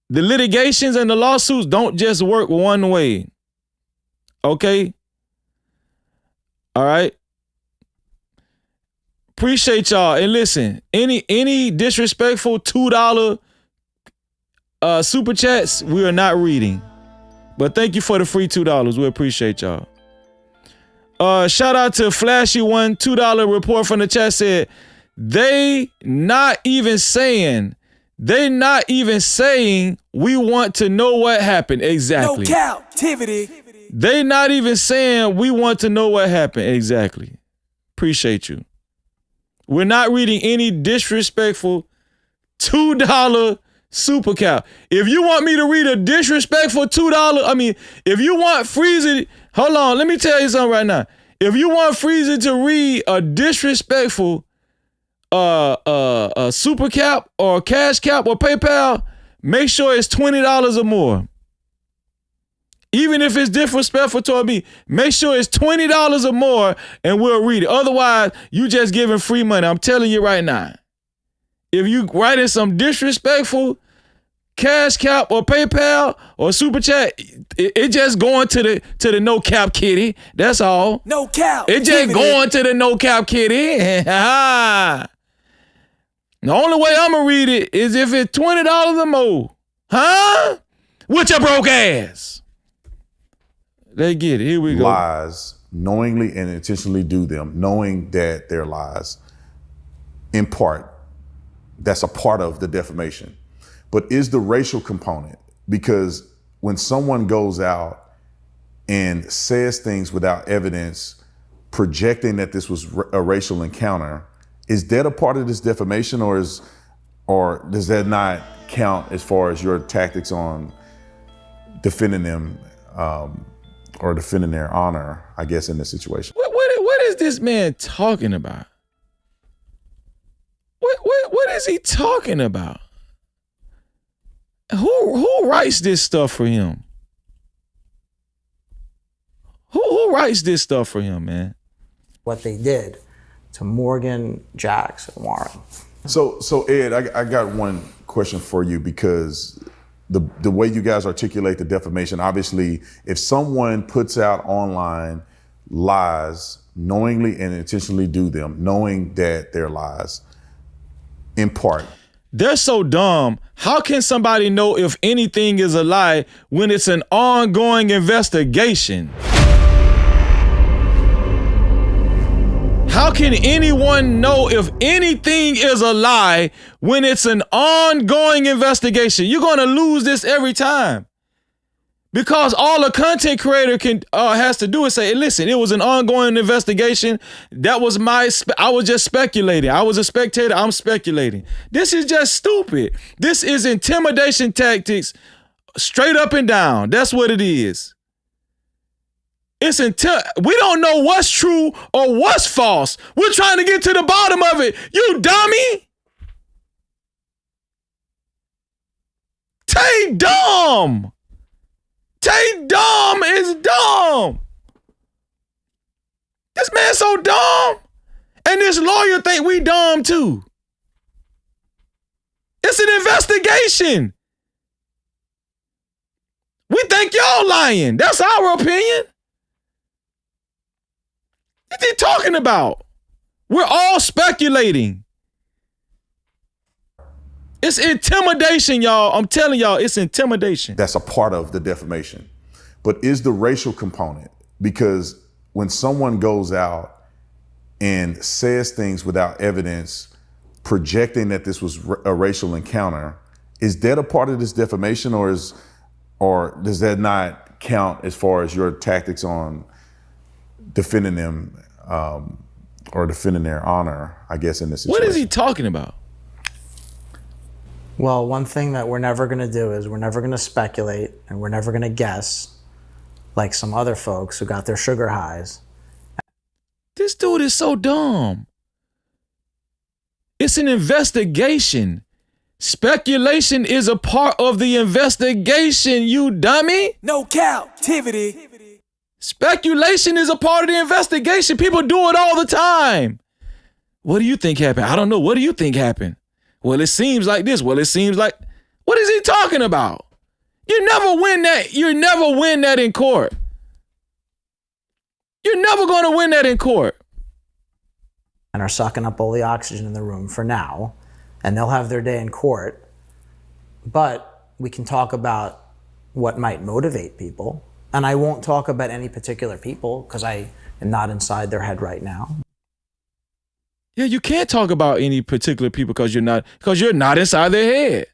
The litigations and the lawsuits don't just work one way. Okay? All right? Appreciate y'all. And listen, any disrespectful $2 super chats, we are not reading. But thank you for the free $2. We appreciate y'all. Shout out to Flashy One, $2 report from the chat said, they not even saying we want to know what happened. Exactly. No captivity. They not even saying we want to know what happened. Exactly. Appreciate you. We're not reading any disrespectful $2 super cow. If you want me to read a disrespectful $2, if you want Freezy, hold on, let me tell you something right now. If you want Freezy to read a disrespectful super cap or cash cap or PayPal, make sure it's $20 or more. Even if it's disrespectful toward me, make sure it's $20 or more and we'll read it. Otherwise, you just giving free money. I'm telling you right now. If you write in some disrespectful Cash Cap or PayPal or Super Chat, it just going to the no cap kitty. That's all. No cap. It just going to the no cap kitty. The only way I'm gonna read it is if it's $20 or more. Huh? With your broke ass. They get it. Here we go. Lies, knowingly and intentionally do them, knowing that they're lies. In part, that's a part of the defamation. But is the racial component, because when someone goes out and says things without evidence, projecting that this was a racial encounter, is that a part of this defamation, or does that not count as far as your tactics on defending them or defending their honor, I guess, in this situation? What is this man talking about? What is he talking about? Who writes this stuff for him? Who writes this stuff for him, man? What they did to Morgan, Jax, and Warren. So Ed, I got one question for you, because the way you guys articulate the defamation, obviously, if someone puts out online lies, knowingly and intentionally do them, knowing that they're lies, in part. They're so dumb. How can somebody know if anything is a lie when it's an ongoing investigation? How can anyone know if anything is a lie when it's an ongoing investigation? You're going to lose this every time. Because all a content creator has to do is say, listen, it was an ongoing investigation. That was I was just speculating. I was a spectator. I'm speculating. This is just stupid. This is intimidation tactics straight up and down. That's what it is. We don't know what's true or what's false. We're trying to get to the bottom of it. You dummy. Tay dumb. Tay dumb is dumb. This man's so dumb. And this lawyer think we dumb too. It's an investigation. We think y'all lying. That's our opinion. What are you talking about? We're all speculating. It's intimidation, y'all. I'm telling y'all, it's intimidation. That's a part of the defamation. But is the racial component, because when someone goes out and says things without evidence, projecting that this was a racial encounter, is that a part of this defamation, or does that not count as far as your tactics on defending them or defending their honor, I guess, in this situation? What is he talking about? Well, one thing that we're never going to do is we're never going to speculate, and we're never going to guess like some other folks who got their sugar highs. This dude is so dumb. It's an investigation. Speculation is a part of the investigation, you dummy. No captivity. Speculation is a part of the investigation. People do it all the time. What do you think happened? I don't know. What do you think happened? Well, it seems like this. Well, it seems like... What is he talking about? You never win that. You never win that in court. You're never going to win that in court. And are sucking up all the oxygen in the room for now. And they'll have their day in court. But we can talk about what might motivate people. And I won't talk about any particular people because I am not inside their head right now. Yeah, you can't talk about any particular people because you're not inside their head.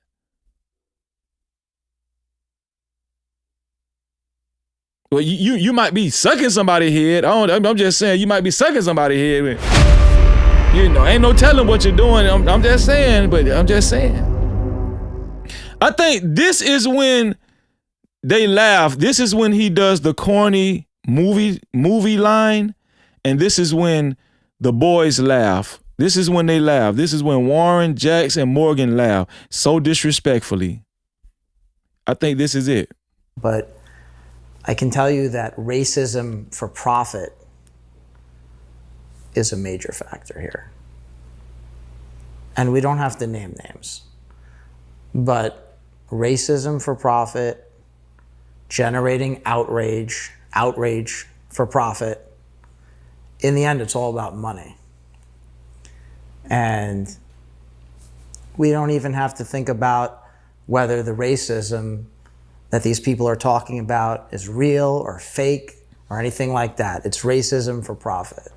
Well, you might be sucking somebody's head. I'm just saying you might be sucking somebody's head. You know, ain't no telling what you're doing. I'm just saying, but I'm just saying. I think this is when they laugh. This is when he does the corny movie line, and this is when the boys laugh. This is when they laugh. This is when Warren, Jax, and Morgan laugh so disrespectfully. I think this is it. But I can tell you that racism for profit is a major factor here. and we don't have to name names, but racism for profit, generating outrage for profit, in the end, it's all about money. And we don't even have to think about whether the racism that these people are talking about is real or fake or anything like that. It's racism for profit.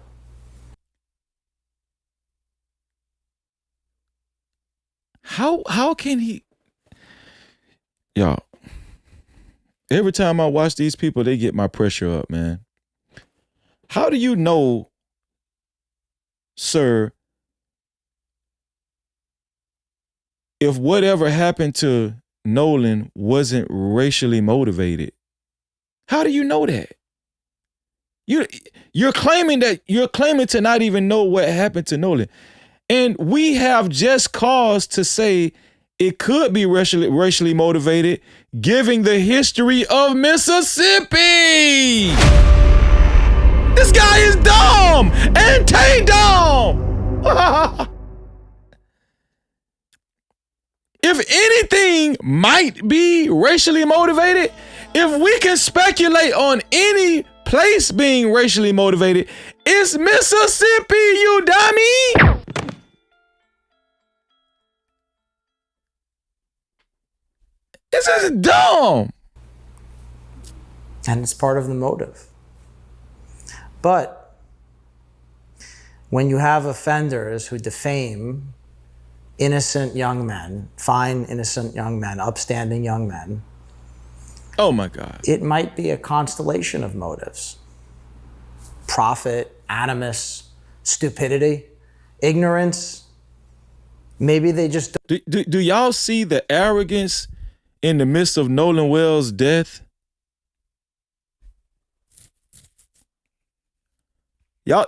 How can he? Y'all, every time I watch these people, they get my pressure up, man. How do you know, sir, if whatever happened to Nolan wasn't racially motivated? How do you know that? You're claiming to not even know what happened to Nolan. And we have just cause to say it could be racially motivated, given the history of Mississippi. This guy is dumb and Tay dumb. If anything might be racially motivated, if we can speculate on any place being racially motivated, it's Mississippi, you dummy. This is dumb. And it's part of the motive. But when you have offenders who defame innocent young men, fine innocent young men, upstanding young men, oh my God, it might be a constellation of motives. Profit, animus, stupidity, ignorance. Maybe they just do y'all see the arrogance in the midst of Nolan Wells' death?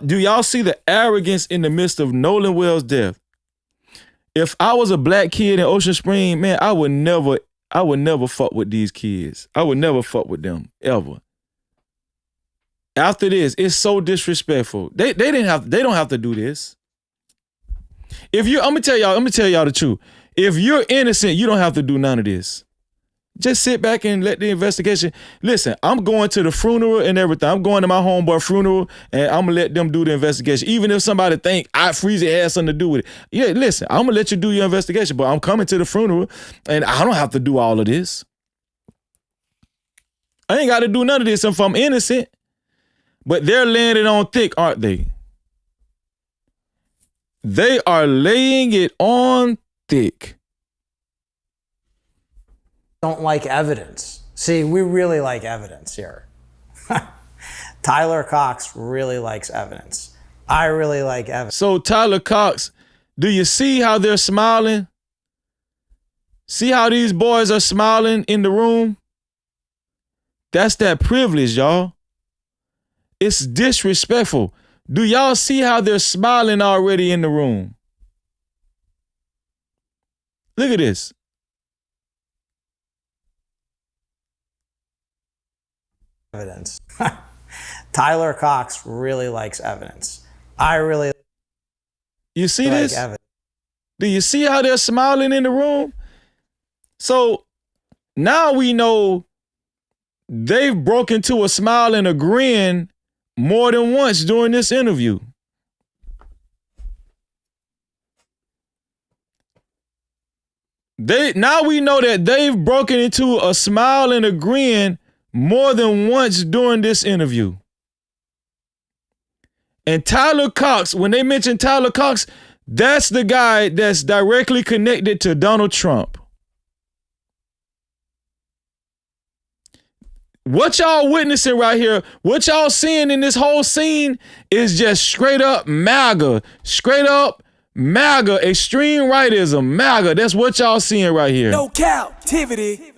Do y'all see the arrogance in the midst of Nolan Wells' death? If I was a black kid in Ocean Spring, man, I would never fuck with these kids. I would never fuck with them, ever. After this, it's so disrespectful. They don't have to do this. I'm gonna tell y'all the truth. If you're innocent, you don't have to do none of this. Just sit back and let the investigation. Listen, I'm going to the funeral and everything. I'm going to my homeboy funeral and I'm gonna let them do the investigation. Even if somebody think Freezy had something to do with it. Yeah, listen, I'm gonna let you do your investigation, but I'm coming to the funeral and I don't have to do all of this. I ain't got to do none of this if I'm innocent. But they're laying it on thick, aren't they? They are laying it on thick. don't like evidence. See, we really like evidence here. Tyler Cox really likes evidence. I really like evidence. So Tyler Cox, do you see how they're smiling? See how these boys are smiling in the room? That's that privilege, y'all. It's disrespectful. Do y'all see how they're smiling already in the room? Look at this. Evidence. Tyler Cox really likes evidence. I really You see like this? evidence. Do you see how they're smiling in the room? So now we know they've broken into a smile and a grin more than once during this interview. Now we know that they've broken into a smile and a grin more than once during this interview. And Tyler Cox, when they mention Tyler Cox, that's the guy that's directly connected to Donald Trump. What y'all witnessing right here, what y'all seeing in this whole scene is just straight up MAGA. Straight up MAGA, extreme rightism, MAGA. That's what y'all seeing right here. No Cap-tivity.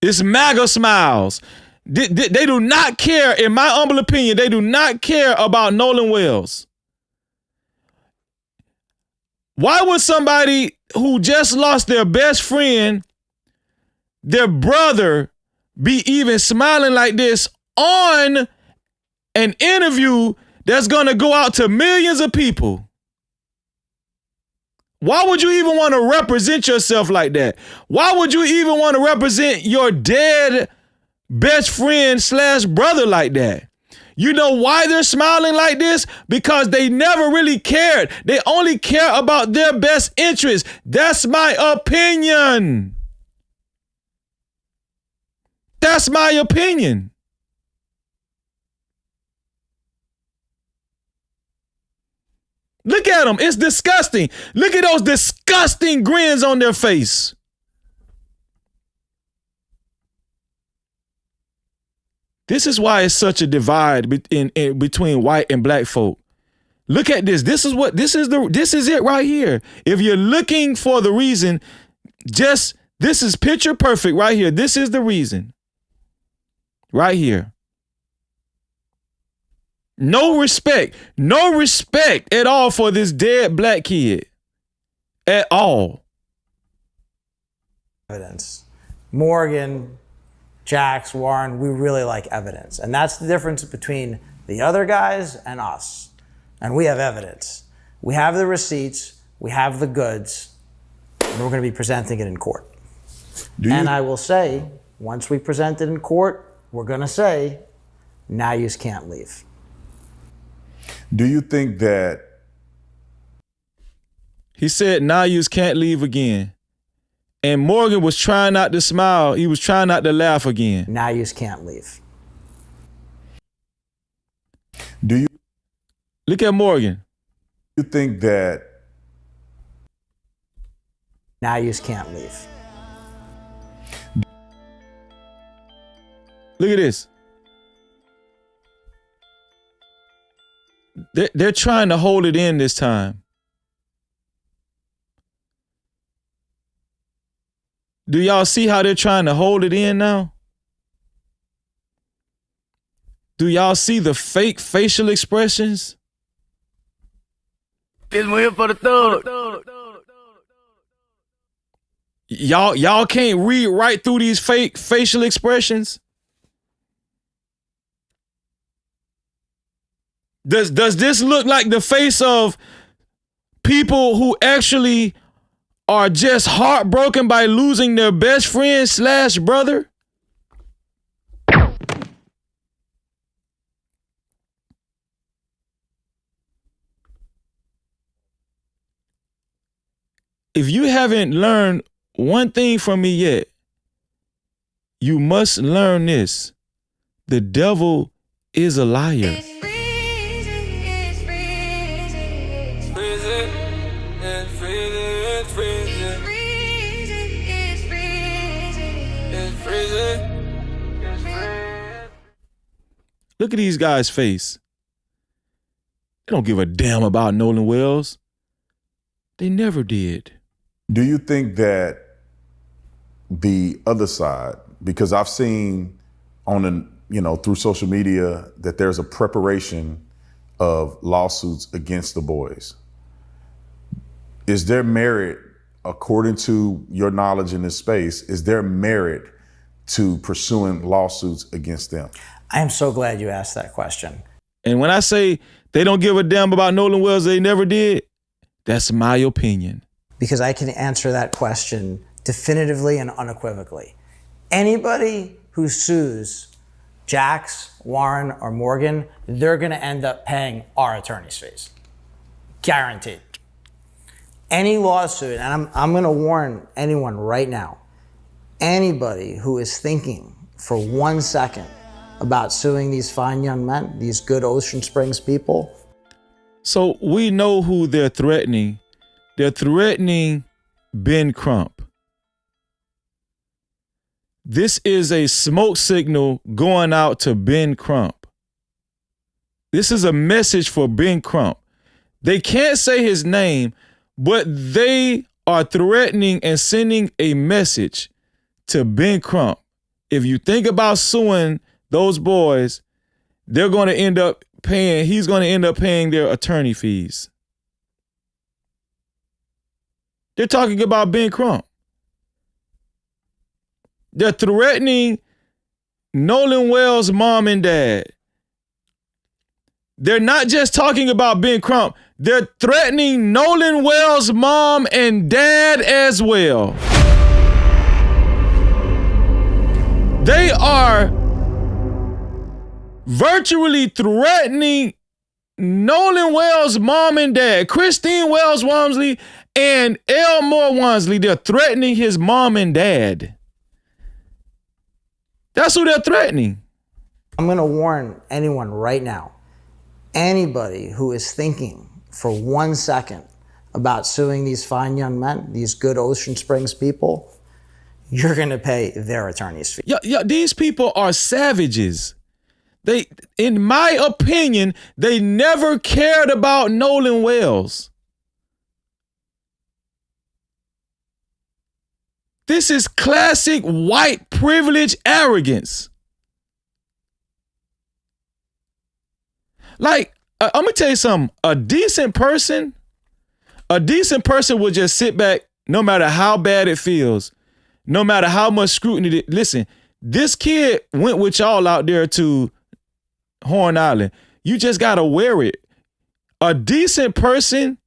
It's MAGA smiles. They do not care, in my humble opinion, they do not care about Nolan Wells. Why would somebody who just lost their best friend, their brother, be even smiling like this on an interview that's gonna go out to millions of people? Why would you even want to represent yourself like that? Why would you even want to represent your dead best friend / brother like that? You know why they're smiling like this? Because they never really cared. They only care about their best interest. That's my opinion. That's my opinion. Look at them. It's disgusting. Look at those disgusting grins on their face. This is why it's such a divide between white and black folk. Look at this. This is it right here. If you're looking for the reason, this is picture perfect right here. This is the reason. Right here. No respect at all for this dead black kid. At all. Evidence. Morgan, Jax, Warren, we really like evidence. And that's the difference between the other guys and us. And we have evidence. We have the receipts, we have the goods, and we're going to be presenting it in court. And I will say, once we present it in court, we're going to say, now you can't leave. Do you think that... He said, now you can't leave again. And Morgan was trying not to smile. He was trying not to laugh again. Now you can't leave. Do you... Look at Morgan. You think that... Now you can't leave. Look at this. They're trying to hold it in this time. Do y'all see how they're trying to hold it in now? Do y'all see the fake facial expressions? This one here for the thug. Y'all can't read right through these fake facial expressions? Does this look like the face of people who actually are just heartbroken by losing their best friend / brother? If you haven't learned one thing from me yet, you must learn this. The devil is a liar. Look at these guys' face. They don't give a damn about Nolan Wells. They never did. Do you think that the other side, because I've seen through social media that there's a preparation of lawsuits against the boys. Is there merit, according to your knowledge in this space, is there merit to pursuing lawsuits against them? I am so glad you asked that question. And when I say they don't give a damn about Nolan Wells, they never did, that's my opinion. Because I can answer that question definitively and unequivocally. Anybody who sues Jax, Warren, or Morgan, they're going to end up paying our attorney's fees. Guaranteed. Any lawsuit, and I'm going to warn anyone right now, anybody who is thinking for 1 second about suing these fine young men, these good Ocean Springs people. So we know who they're threatening. They're threatening Ben Crump. This is a smoke signal going out to Ben Crump. This is a message for Ben Crump. They can't say his name, but they are threatening and sending a message to Ben Crump. If you think about suing those boys, he's going to end up paying their attorney fees. They're talking about Ben Crump. They're threatening Nolan Wells' mom and dad. they're not just talking about Ben Crump. They're threatening Nolan Wells' mom and dad as well. They are virtually threatening Nolan Wells' mom and dad, Christine Wells Walmsley and Elmore Walmsley. They're threatening his mom and dad. That's who they're threatening. I'm going to warn anyone right now, anybody who is thinking for 1 second about suing these fine young men, these good Ocean Springs people, you're going to pay their attorney's fee. Yeah, these people are savages. They, in my opinion, they never cared about Nolan Wells. This is classic white privilege arrogance. Like, I'm gonna tell you something. A decent person would just sit back no matter how bad it feels, no matter how much scrutiny. Listen, this kid went with y'all out there to Horn Island. You just gotta wear it. A decent person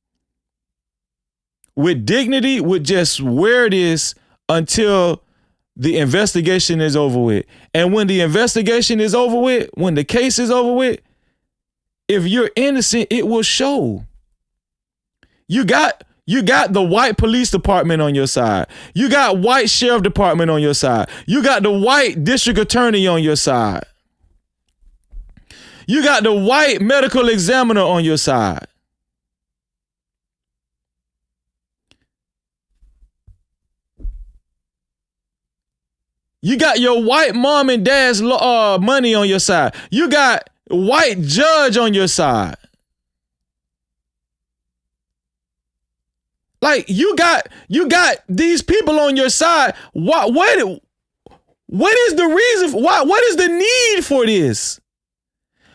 with dignity would just wear this until the investigation is over with. And when the investigation is over with, when the case is over with, if you're innocent, it will show. You got the white police department on your side. You got white sheriff department on your side. You got the white district attorney on your side. You got the white medical examiner on your side. You got your white mom and dad's money on your side. You got white judge on your side. Like you got these people on your side. What is the reason? What is the need for this?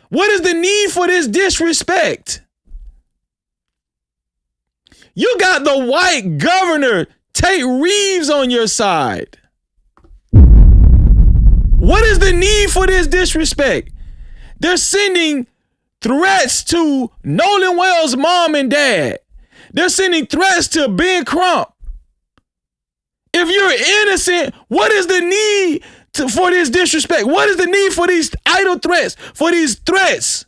What is the need for this disrespect? You got the white governor, Tate Reeves, on your side. What is the need for this disrespect? They're sending threats to Nolan Wells' mom and dad. They're sending threats to Ben Crump. If you're innocent, what is the need for this disrespect? What is the need for these idle threats, for these threats?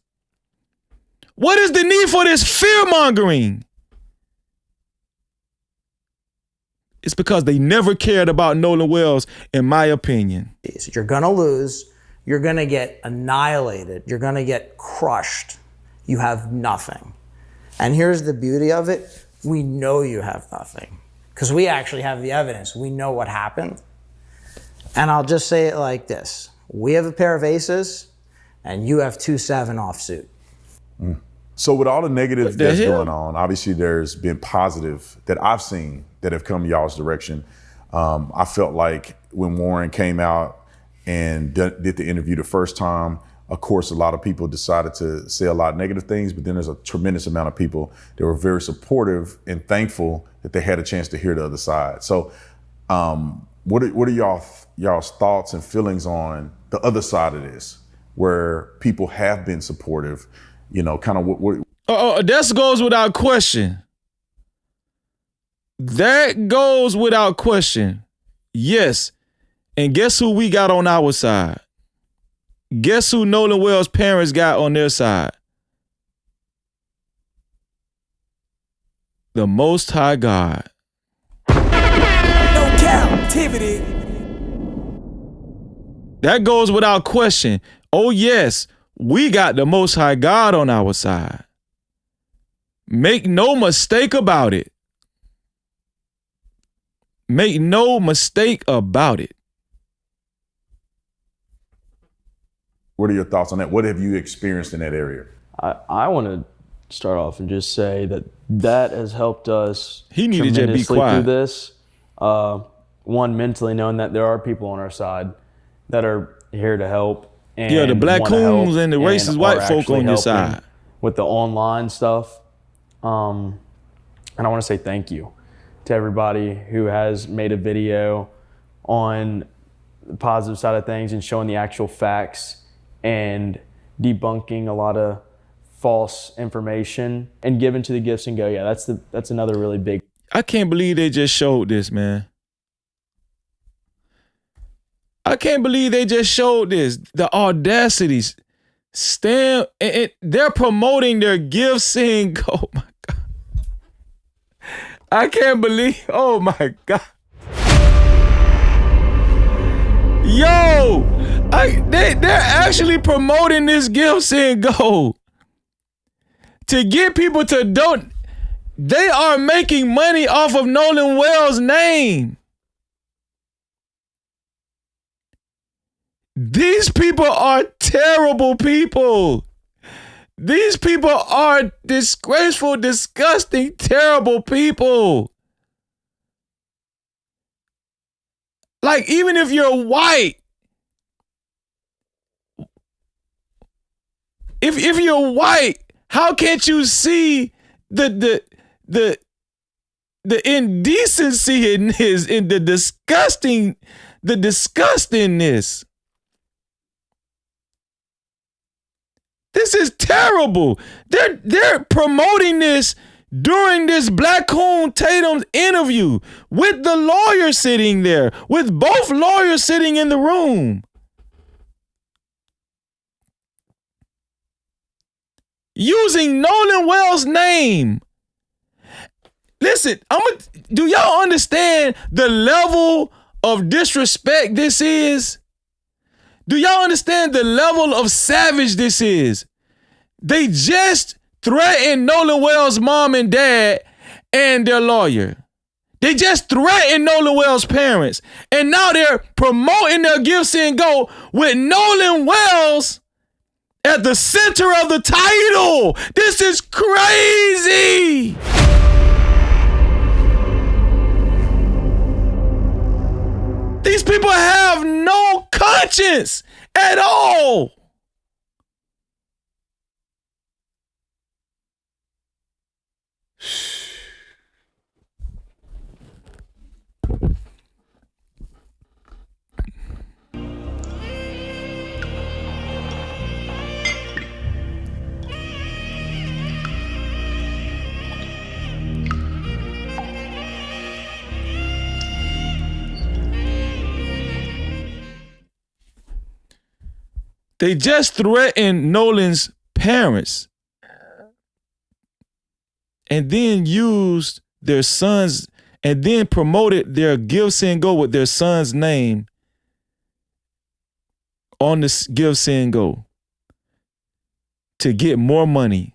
What is the need for this fear-mongering? It's because they never cared about Nolan Wells, in my opinion. You're going to lose. You're going to get annihilated. You're going to get crushed. You have nothing. And here's the beauty of it. We know you have nothing because we actually have the evidence. We know what happened. And I'll just say it like this. We have a pair of aces and you have 2-7 offsuit. So with all the negative that's going on, obviously there's been positive that I've seen that have come y'all's direction. I felt like when Warren came out and did the interview the first time, of course, a lot of people decided to say a lot of negative things, but then there's a tremendous amount of people that were very supportive and thankful that they had a chance to hear the other side. So what are y'all's thoughts and feelings on the other side of this, where people have been supportive, you know, kind of what that goes without question. That goes without question. Yes. And guess who we got on our side? Guess who Nolan Wells' parents got on their side? The Most High God. No Cap-tivity. That goes without question. Oh yes, we got the Most High God on our side. Make no mistake about it. Make no mistake about it. What are your thoughts on that? What have you experienced in that area? I want to start off and just say that has helped us tremendously through this. One, mentally knowing that there are people on our side that are here to help. And yeah, the black coons and the racist white folk on your side. With the online stuff. And I want to say thank you to everybody who has made a video on the positive side of things and showing the actual facts and debunking a lot of false information and given to the Gifts and Go. Yeah, that's another really big. I can't believe they just showed this, man. I can't believe they just showed this. The audacities. They're promoting their Gifts and Go. Oh my God. I can't believe. Oh my God. Yo, they're actually promoting this Gifts and Go to get people to don't. They are making money off of Nolan Wells' name. These people are terrible people. These people are disgraceful, disgusting, terrible people. Like, even if you're white, if you're white, how can't you see the indecency in this, in the disgustingness? This is terrible. They're promoting this during this Black Coon Tatum's interview with the lawyer sitting there, with both lawyers sitting in the room. Using Nolan Wells' name. Listen, do y'all understand the level of disrespect this is? Do y'all understand the level of savage this is? They just threatened Nolan Wells' mom and dad and their lawyer. They just threatened Nolan Wells' parents. And now they're promoting their Gifts and Go with Nolan Wells at the center of the title. This is crazy. These people have no conscience at all. They just threatened Nolan's parents and then used their sons and then promoted their Gifts and Go with their son's name on this Gifts and Go to get more money.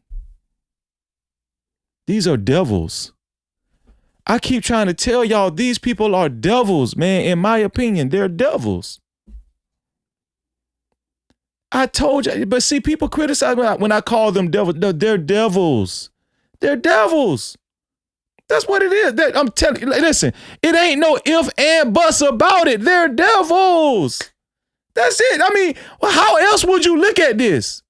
These are devils. I keep trying to tell y'all, these people are devils, man. In my opinion, they're devils. I told you, but see, people criticize when I call them devils. No, they're devils. They're devils. That's what it is. I'm telling you, listen, it ain't no if and buts about it. They're devils. That's it. I mean, well, how else would you look at this?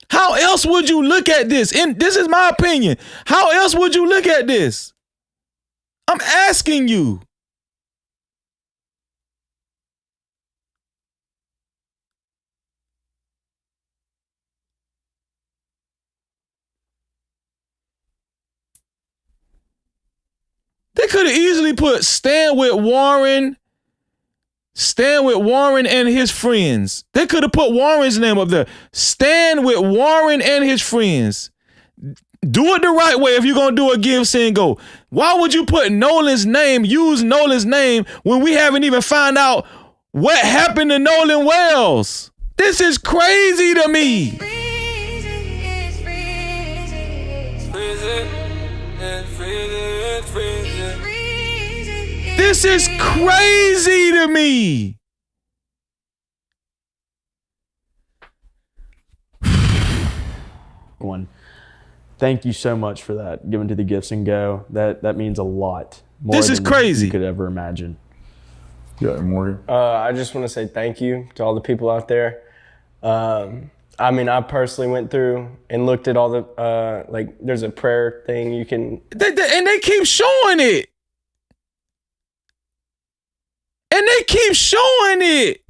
How else would you look at this? And this is my opinion. How else would you look at this? I'm asking you. They could have easily put stand with Warren and his friends. They could have put Warren's name up there. Stand with Warren and his friends. Do it the right way if you're going to do a Gifts and Go. Why would you put Nolan's name, use Nolan's name when we haven't even found out what happened to Nolan Wells? This is crazy to me. This is crazy to me. One, thank you so much for that, given to the Gifts and Go. That means a lot. More this is than crazy. You could ever imagine. Yeah, Morgan. I just want to say thank you to all the people out there. I mean, I personally went through and looked at all the like. There's a prayer thing you can, and they keep showing it. And they keep showing it.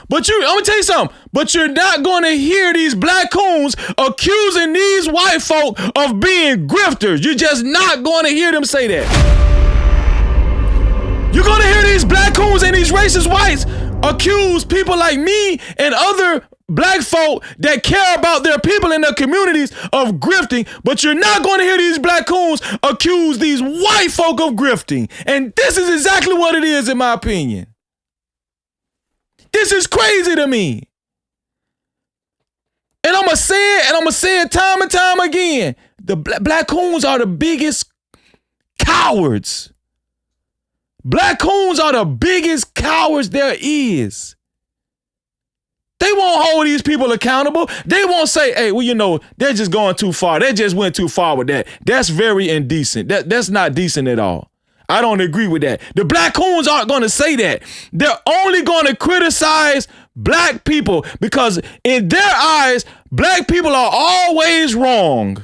I'm gonna tell you something. But you're not gonna hear these black coons accusing these white folk of being grifters. You're just not gonna hear them say that. You're gonna hear these black coons and these racist whites accuse people like me and other black folk that care about their people and their communities of grifting, but you're not going to hear these black coons accuse these white folk of grifting. And this is exactly what it is, in my opinion. This is crazy to me. And I'm going to say it time and time again. The black coons are the biggest cowards. Black coons are the biggest cowards there is. They won't hold these people accountable. They won't say, hey, well, you know, they're just going too far. They just went too far with that. That's very indecent. That's not decent at all. I don't agree with that. The black coons aren't going to say that. They're only going to criticize black people because in their eyes, black people are always wrong.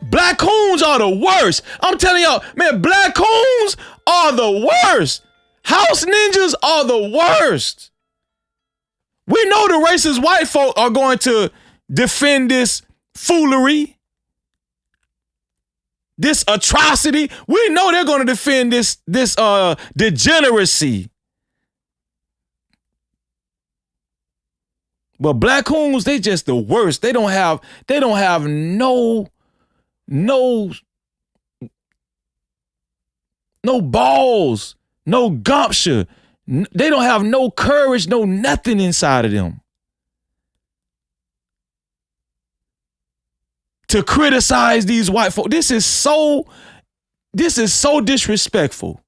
Black coons are the worst. I'm telling y'all, man, black coons are the worst. House ninjas are the worst. We know the racist white folk are going to defend this foolery, this atrocity. We know they're going to defend this degeneracy. But black coons, they just the worst. They don't have no balls, no gumption. They don't have no courage, no nothing inside of them to criticize these white folks. This is so disrespectful.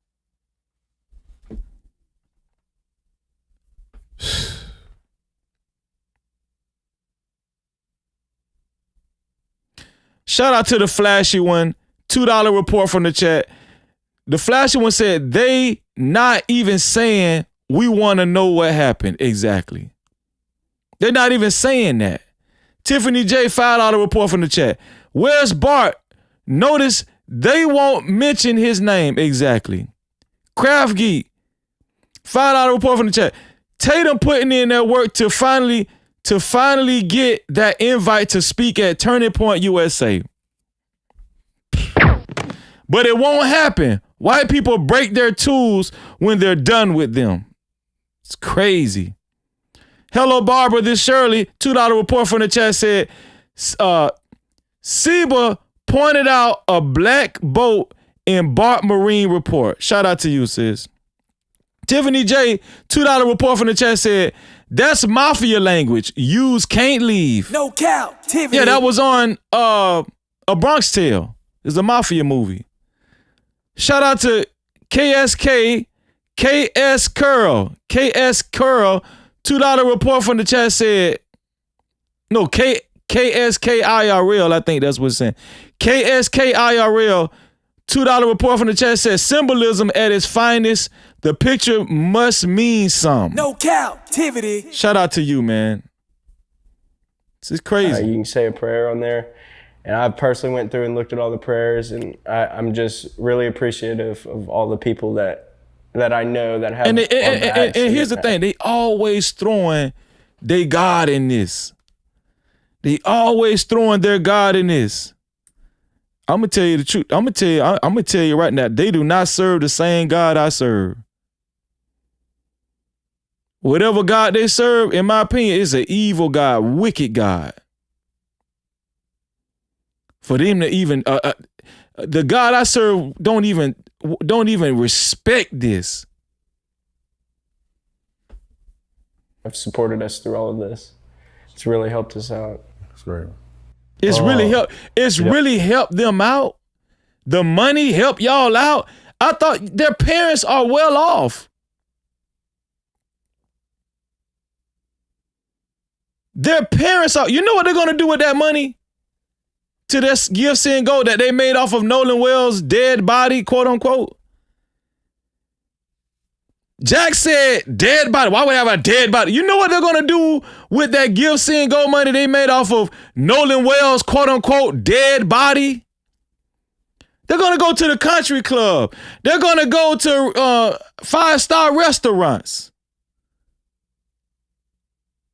Shout out to the flashy one. $2 report from the chat. The flashy one said they not even saying we want to know what happened exactly. They're not even saying that. Tiffany J, $5 report from the chat. Where's Bart? Notice they won't mention his name exactly. Craft Geek, $5 report from the chat. Tatum putting in their work to finally get that invite to speak at Turning Point USA. But it won't happen. White people break their tools when they're done with them. It's crazy. Hello, Barbara. This Shirley, $2 report from the chat said, Seba pointed out a black boat in Bart Marine report. Shout out to you, sis. Tiffany J, $2 report from the chat said, that's mafia language. Use can't leave. No Cap-tivity. Yeah, that was on A Bronx Tale. It's a mafia movie. Shout out to KSK, KS Curl, $2 report from the chat said, no, KSKIRL, I think that's what it's saying. KSKIRL, $2 report from the chat says, symbolism at its finest, the picture must mean something. No Cap-tivity. Shout out to you, man. This is crazy. You can say a prayer on there. And I personally went through and looked at all the prayers, and I'm just really appreciative of all the people that I know that have. And here's the thing: they always throwing their God in this. They always throwing their God in this. I'm gonna tell you the truth. I'm gonna tell you right now. They do not serve the same God I serve. Whatever God they serve, in my opinion, is an evil God, wicked God. For them to even, the God I serve don't even respect this. Have supported us through all of this. It's really helped us out. That's great. It's really helped them out. The money helped y'all out. I thought their parents are well off. Their parents are, you know what they're gonna do with that money? To this gift, send, go that they made off of Nolan Wells' dead body, quote unquote. Jack said, dead body. Why would I have a dead body? You know what they're going to do with that gift, send, go money they made off of Nolan Wells' quote unquote dead body? They're going to go to the country club. They're going to go to 5-star restaurants.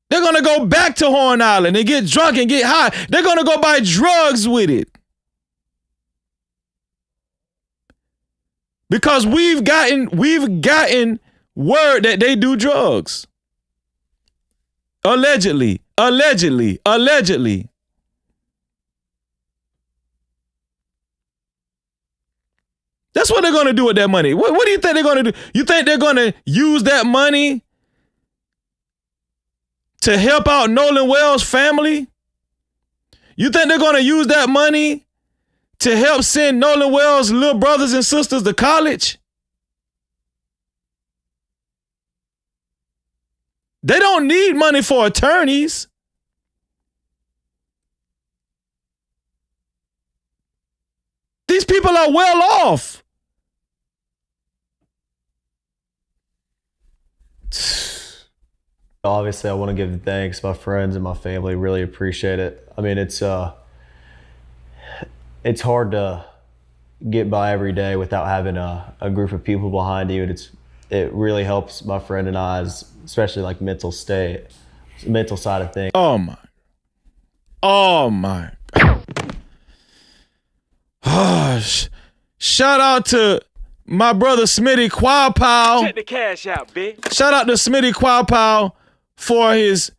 They're going to go back to Horn Island and get drunk and get high. They're going to go buy drugs with it. Because we've gotten word that they do drugs. Allegedly. That's what they're going to do with that money. What do you think they're going to do? You think they're going to use that money to help out Nolan Wells' family? You think they're going to use that money to help send Nolan Wells' little brothers and sisters to college? They don't need money for attorneys. These people are well off. Obviously, I want to give thanks to my friends and my family. Really appreciate it. I mean, it's hard to get by every day without having a group of people behind you. And it really helps my friend and I's, especially like mental side of things. Oh my. Shout out to my brother Smitty Quapow. Check the cash out, bitch. Shout out to Smitty Quapow for his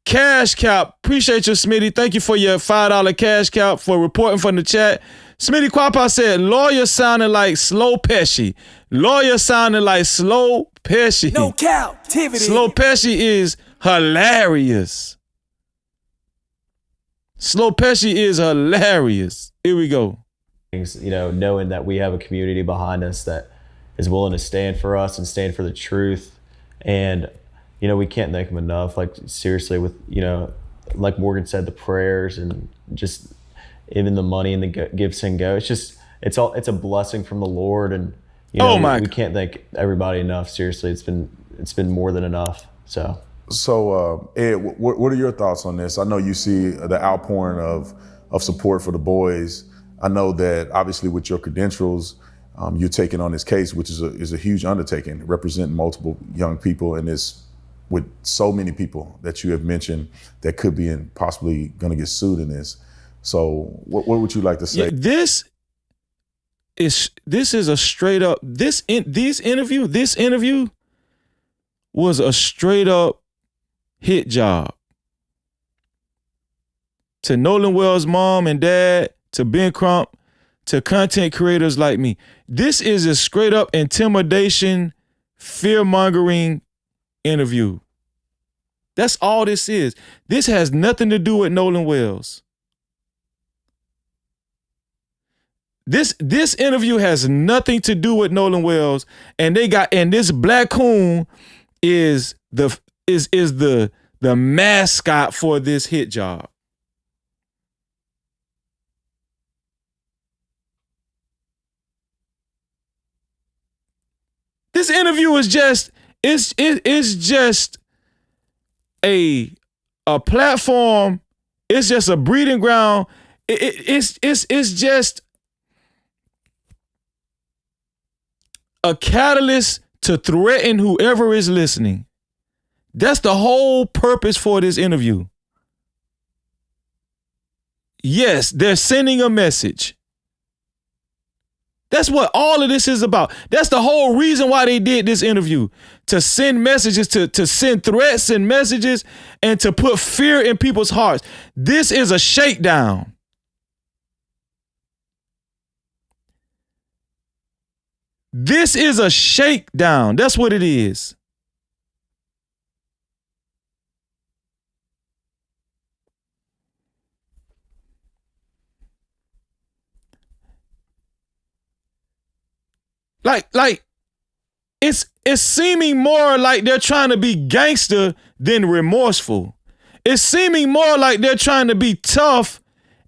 cash cap. Appreciate you, Smitty. Thank you for your $5 cash cap for reporting from the chat. Smitty Quapow said, lawyer sounding like Slow Pesci. Lawyer sounding like Slow Pesci. No Cap-tivity. Slow Pesci is hilarious. Slow Pesci is hilarious. Here we go. Knowing that we have a community behind us that is willing to stand for us and stand for the truth. And, we can't thank them enough. Like, seriously, with, like Morgan said, the prayers and just even the money and the gifts and go. It's a blessing from the Lord. And, we can't thank everybody enough. Seriously, it's been more than enough. So, Ed, what are your thoughts on this? I know you see the outpouring of support for the boys. I know that obviously with your credentials, you're taking on this case, which is a huge undertaking, representing multiple young people in this, with so many people that you have mentioned that could be and possibly going to get sued in this. So what would you like to say? Yeah, this is a straight up, this interview was a straight up hit job. To Nolan Wells' mom and dad, to Ben Crump, to content creators like me. This is a straight up intimidation, fear-mongering interview. That's all this is. This has nothing to do with Nolan Wells. This interview has nothing to do with Nolan Wells, and this black coon is the mascot for this hit job. This interview is just a platform. It's just a breeding ground. It's just a catalyst to threaten whoever is listening. That's the whole purpose for this interview. Yes, they're sending a message. That's what all of this is about. That's the whole reason why they did this interview. To send messages, to send threats and messages, and to put fear in people's hearts. This is a shakedown. This is a shakedown. That's what it is. Like it's seeming more like they're trying to be gangster than remorseful. It's seeming more like they're trying to be tough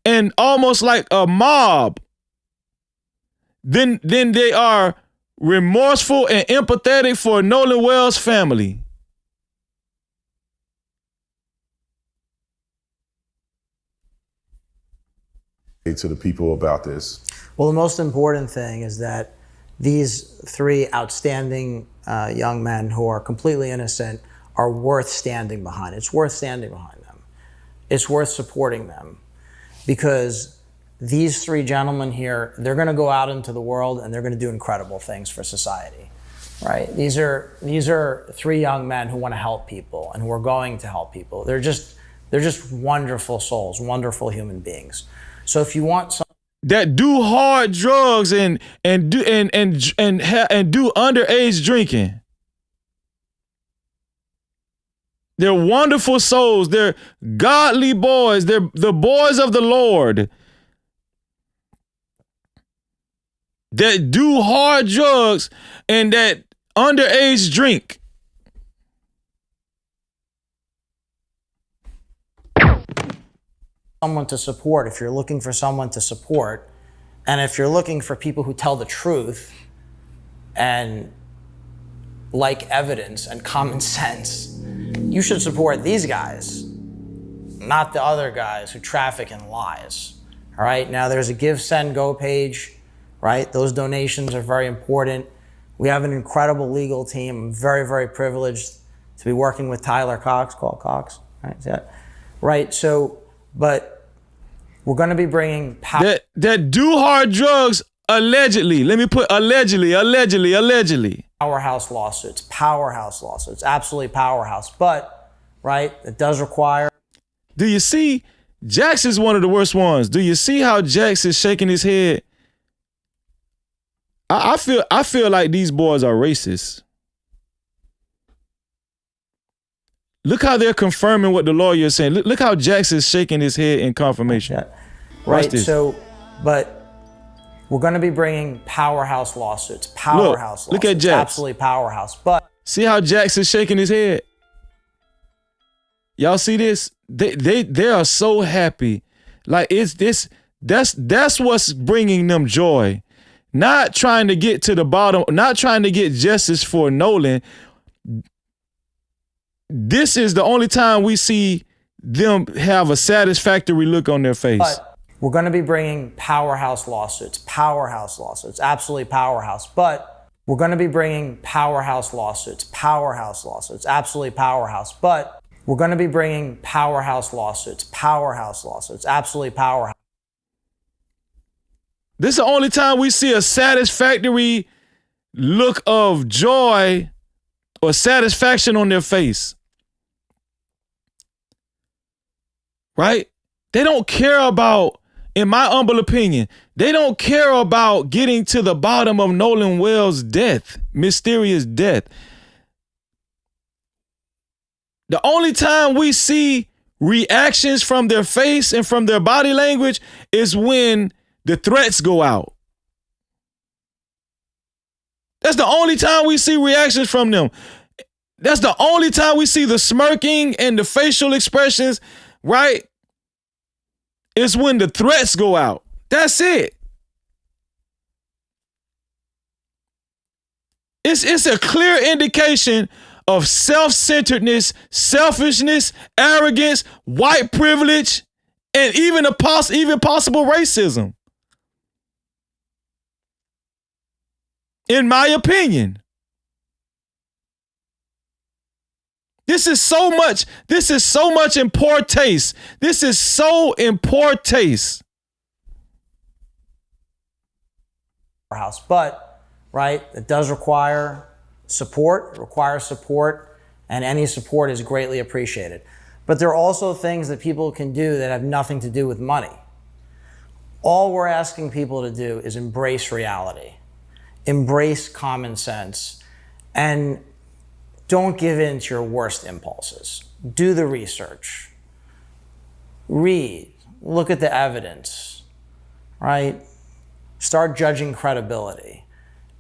and almost like a mob than they are remorseful and empathetic for Nolan Wells' family. To the people about this. Well, the most important thing is that these three outstanding young men who are completely innocent are worth standing behind. It's worth standing behind them. It's worth supporting them, because these three gentlemen here, they're going to go out into the world and they're going to do incredible things for society, right? These are three young men who want to help people and who are going to help people. They're just wonderful souls, wonderful human beings. So if you want some that do hard drugs and do underage drinking, they're wonderful souls. They're godly boys. They're the boys of the Lord that do hard drugs and that underage drink. Someone to support, if you're looking for someone to support, and if you're looking for people who tell the truth and like evidence and common sense, you should support these guys, not the other guys who traffic in lies. All right, now there's a Give, Send, Go page, right? Those donations are very important. We have an incredible legal team. I'm very, very privileged to be working with Tyler Cox, called Cox, right? See that? Right, so, but we're going to be bringing that do hard drugs allegedly. Let me put allegedly. Powerhouse lawsuits, absolutely powerhouse. But, right, it does require. Do you see? Jax is one of the worst ones. Do you see how Jax is shaking his head? I feel like these boys are racist. Look how they're confirming what the lawyer is saying. Look how Jax is shaking his head in confirmation. Yeah. Right, so, but we're going to be bringing powerhouse lawsuits. Look at Jax. Absolutely powerhouse. But see how Jax is shaking his head? Y'all see this? They are so happy. Like it's this. That's what's bringing them joy. Not trying to get to the bottom. Not trying to get justice for Nolan. This is the only time we see them have a satisfactory look on their face. But we're going to be bringing powerhouse lawsuits, absolutely powerhouse. But we're going to be bringing powerhouse lawsuits, absolutely powerhouse. But we're going to be bringing powerhouse lawsuits, absolutely powerhouse. This is the only time we see a satisfactory look of joy or satisfaction on their face. Right? They don't care about, in my humble opinion, they don't care about getting to the bottom of Nolan Wells' death, mysterious death. The only time we see reactions from their face and from their body language is when the threats go out. That's the only time we see reactions from them. That's the only time we see the smirking and the facial expressions, right? It's when the threats go out. That's it. It's a clear indication of self-centeredness, selfishness, arrogance, white privilege, and even possible racism. In my opinion. This is so much in poor taste. This is so in poor taste. But, right, it does require support. It requires support, and any support is greatly appreciated. But there are also things that people can do that have nothing to do with money. All we're asking people to do is embrace reality, embrace common sense, and don't give in to your worst impulses. Do the research. Read. Look at the evidence, right? Start judging credibility.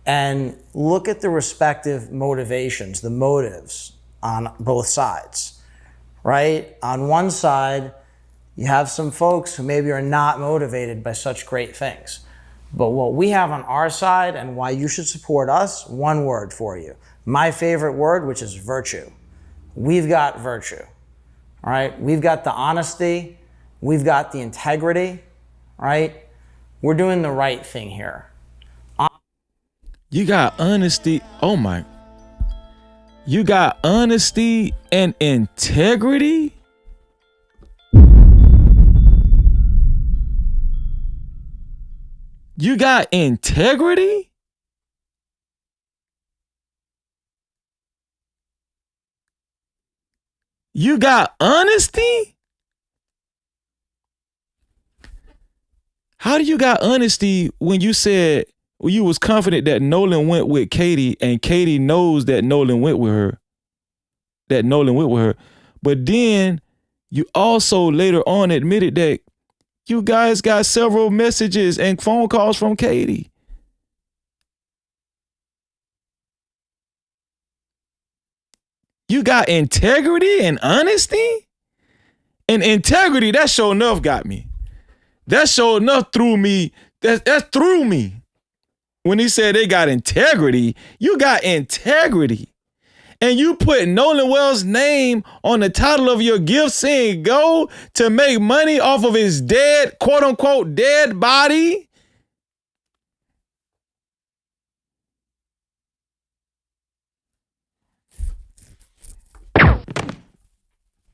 And look at the respective motivations, the motives on both sides, right? On one side, you have some folks who maybe are not motivated by such great things. But what we have on our side and why you should support us, one word for you. My favorite word, which is virtue. We've got virtue, all right? We've got the honesty. We've got the integrity, right? We're doing the right thing here. You got honesty. Oh my. You got honesty and integrity? You got integrity? You got honesty? How do you got honesty when you said you was confident that Nolan went with Katie and Katie knows that Nolan went with her? But then you also later on admitted that you guys got several messages and phone calls from Katie. You got integrity and honesty? And integrity, that sure enough got me. That sure enough threw me. That threw me. When he said they got integrity, you got integrity. And you put Nolan Wells' name on the title of your gift saying go to make money off of his dead, quote unquote, dead body.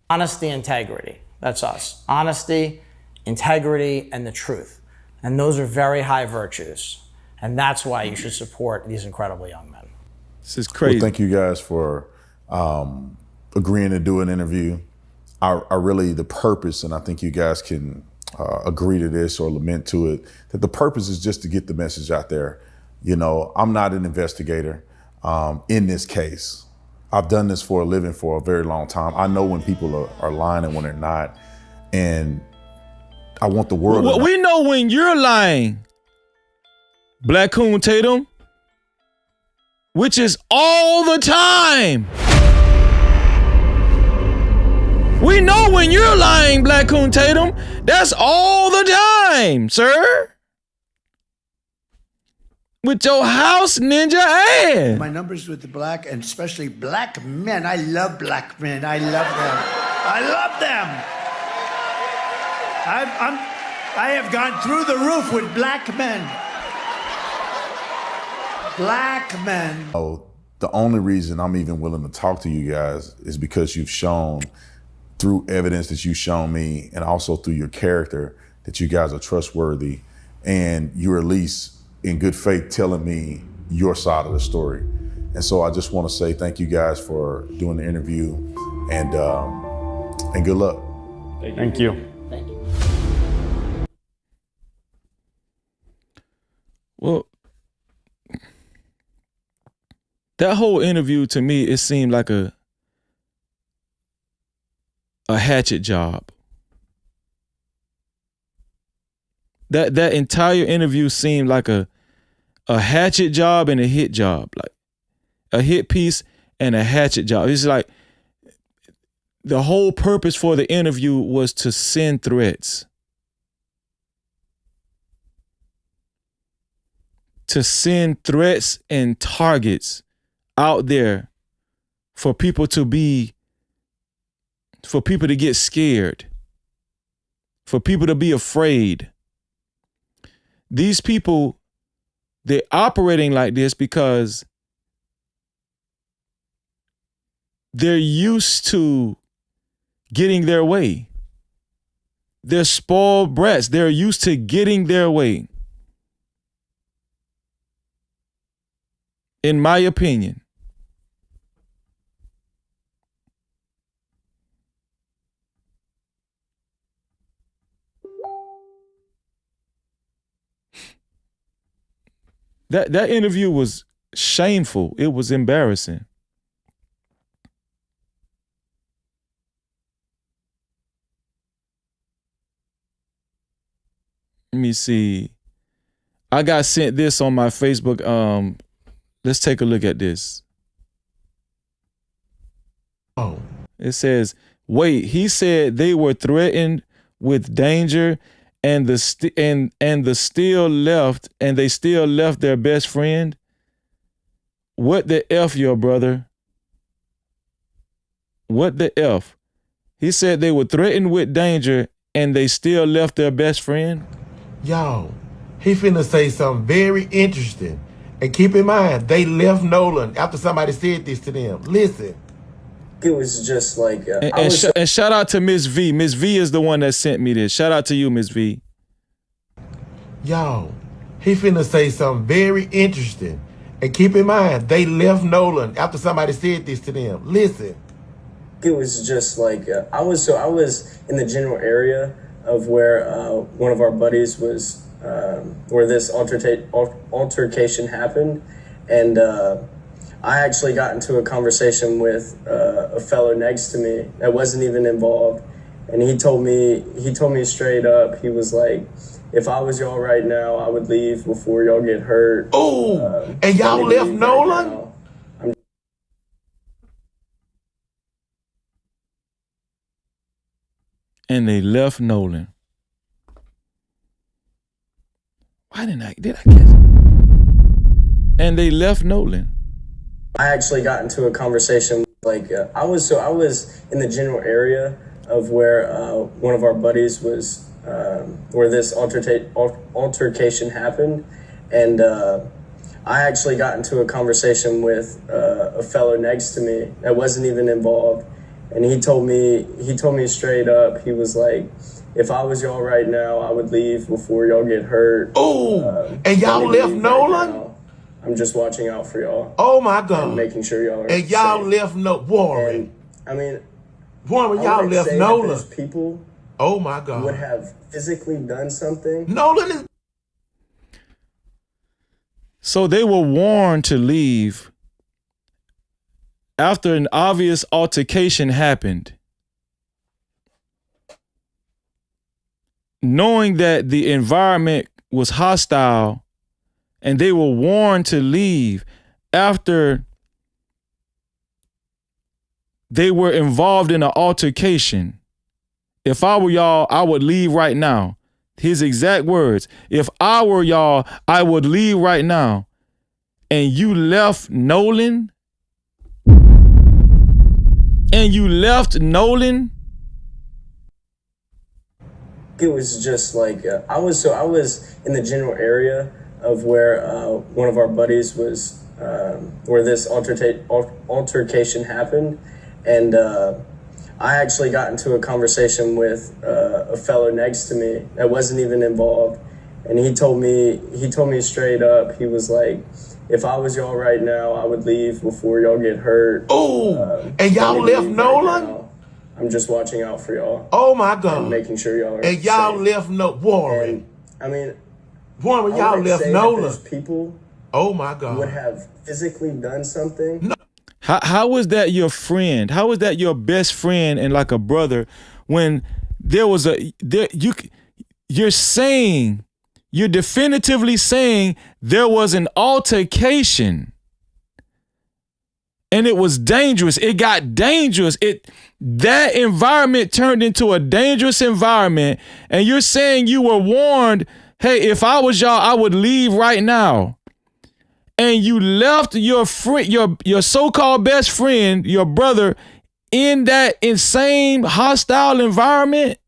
Honesty, integrity. That's us. Honesty, integrity, and the truth. And those are very high virtues. And that's why you should support these incredible young men. This is crazy. Well, thank you guys for agreeing to do an interview. I really, the purpose, and I think you guys can agree to this or lament to it, that the purpose is just to get the message out there. You know, I'm not an investigator in this case. I've done this for a living for a very long time. I know when people are lying and when they're not. And I want the world to know. We know when you're lying, Black Coon Tatum, which is all the time. We know when you're lying, Black Coon Tatum. That's all the time, sir. With your house ninja ass. My numbers with the black, and especially black men. I love black men. I love them. I love them. I have gone through the roof with black men. Black men. Oh, the only reason I'm even willing to talk to you guys is because you've shown through evidence that you've shown me and also through your character that you guys are trustworthy and you're at least in good faith telling me your side of the story. And so I just want to say thank you guys for doing the interview and good luck. Thank you. Thank you. Well, that whole interview to me, it seemed like a hatchet job. That entire interview seemed like a hatchet job and a hit job, like a hit piece and a hatchet job. It's like the whole purpose for the interview was to send threats. To send threats and targets out there for people to get scared, for people to be afraid. These people, they're operating like this because they're used to getting their way. They're spoiled brats. They're used to getting their way. In my opinion. That interview was shameful. It was embarrassing. Let me see. I got sent this on my Facebook. Let's take a look at this. Oh. It says, wait, he said they were threatened with danger and they still left their best friend. What the F, your brother? What the F? He said they were threatened with danger and they still left their best friend. Yo, He finna say something very interesting. And keep in mind, they left Nolan after somebody said this to them. Listen. It was just like and shout out to Miss V. Miss V is the one that sent me this. Shout out to you, Miss V. Y'all, he finna say something very interesting. And keep in mind, they left Nolan after somebody said this to them. Listen. It was just like I was in the general area of where one of our buddies was, where this altercation happened, and I actually got into a conversation with a fellow next to me that wasn't even involved, and he told me straight up, he was like, if I was y'all right now, I would leave before y'all get hurt. Oh, and y'all left Nolan? Right, And they left Nolan. Why did I guess? And they left Nolan. I actually got into a conversation like I was in the general area of where one of our buddies was, where this altercation happened, and I actually got into a conversation with a fellow next to me that wasn't even involved, and he told me straight up, he was like, if I was y'all right now, I would leave before y'all get hurt. Oh, and y'all left Nolan? Right, I'm just watching out for y'all. Oh my God! And making sure y'all are. And y'all safe. left Warren. And, I mean, Warren, y'all left Nolan. People. Oh my God! Would have physically done something. Nolan is. So they were warned to leave after an obvious altercation happened, knowing that the environment was hostile, and they were warned to leave after they were involved in an altercation. If I were y'all, I would leave right now. His exact words. If I were y'all, I would leave right now. And you left Nolan? And you left Nolan? It was just like I was in the general area of where one of our buddies was, where this altercation happened, and I actually got into a conversation with a fellow next to me that wasn't even involved, and he told me straight up, he was like, if I was y'all right now, I would leave before y'all get hurt. Oh, and y'all left Nolan? Right, I'm just watching out for y'all. Oh my God! And making sure y'all are. And y'all safe. left Warren. And, I mean, Warren, y'all left Nolan. People. Oh my God! Would have physically done something. No. How was that your friend? How was that your best friend and like a brother when there was you're definitively saying there was an altercation and it was dangerous. It got dangerous. That environment turned into a dangerous environment, and you're saying you were warned, hey, if I was y'all, I would leave right now. And you left your friend, your so-called best friend, your brother, in that insane, hostile environment.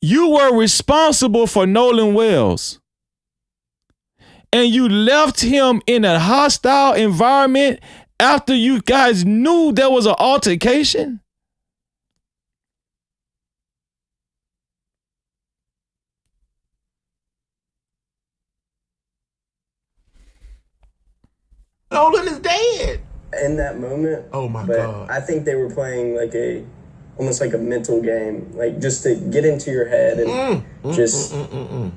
You were responsible for Nolan Wells. And you left him in a hostile environment after you guys knew there was an altercation? Nolan is dead. In that moment. Oh my but God. I think they were playing like almost like a mental game, like just to get into your head and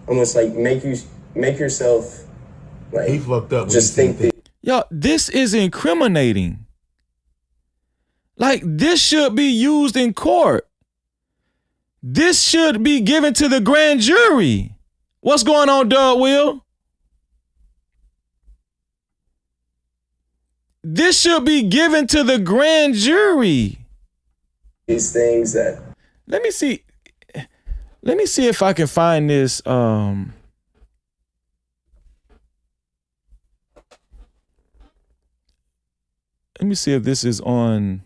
almost like make yourself like he fucked up. Just think that. Yo, this is incriminating. Like, this should be used in court. This should be given to the grand jury. What's going on, Doug Will? This should be given to the grand jury. These things that. Let me see if I can find this. Let me see if this is on.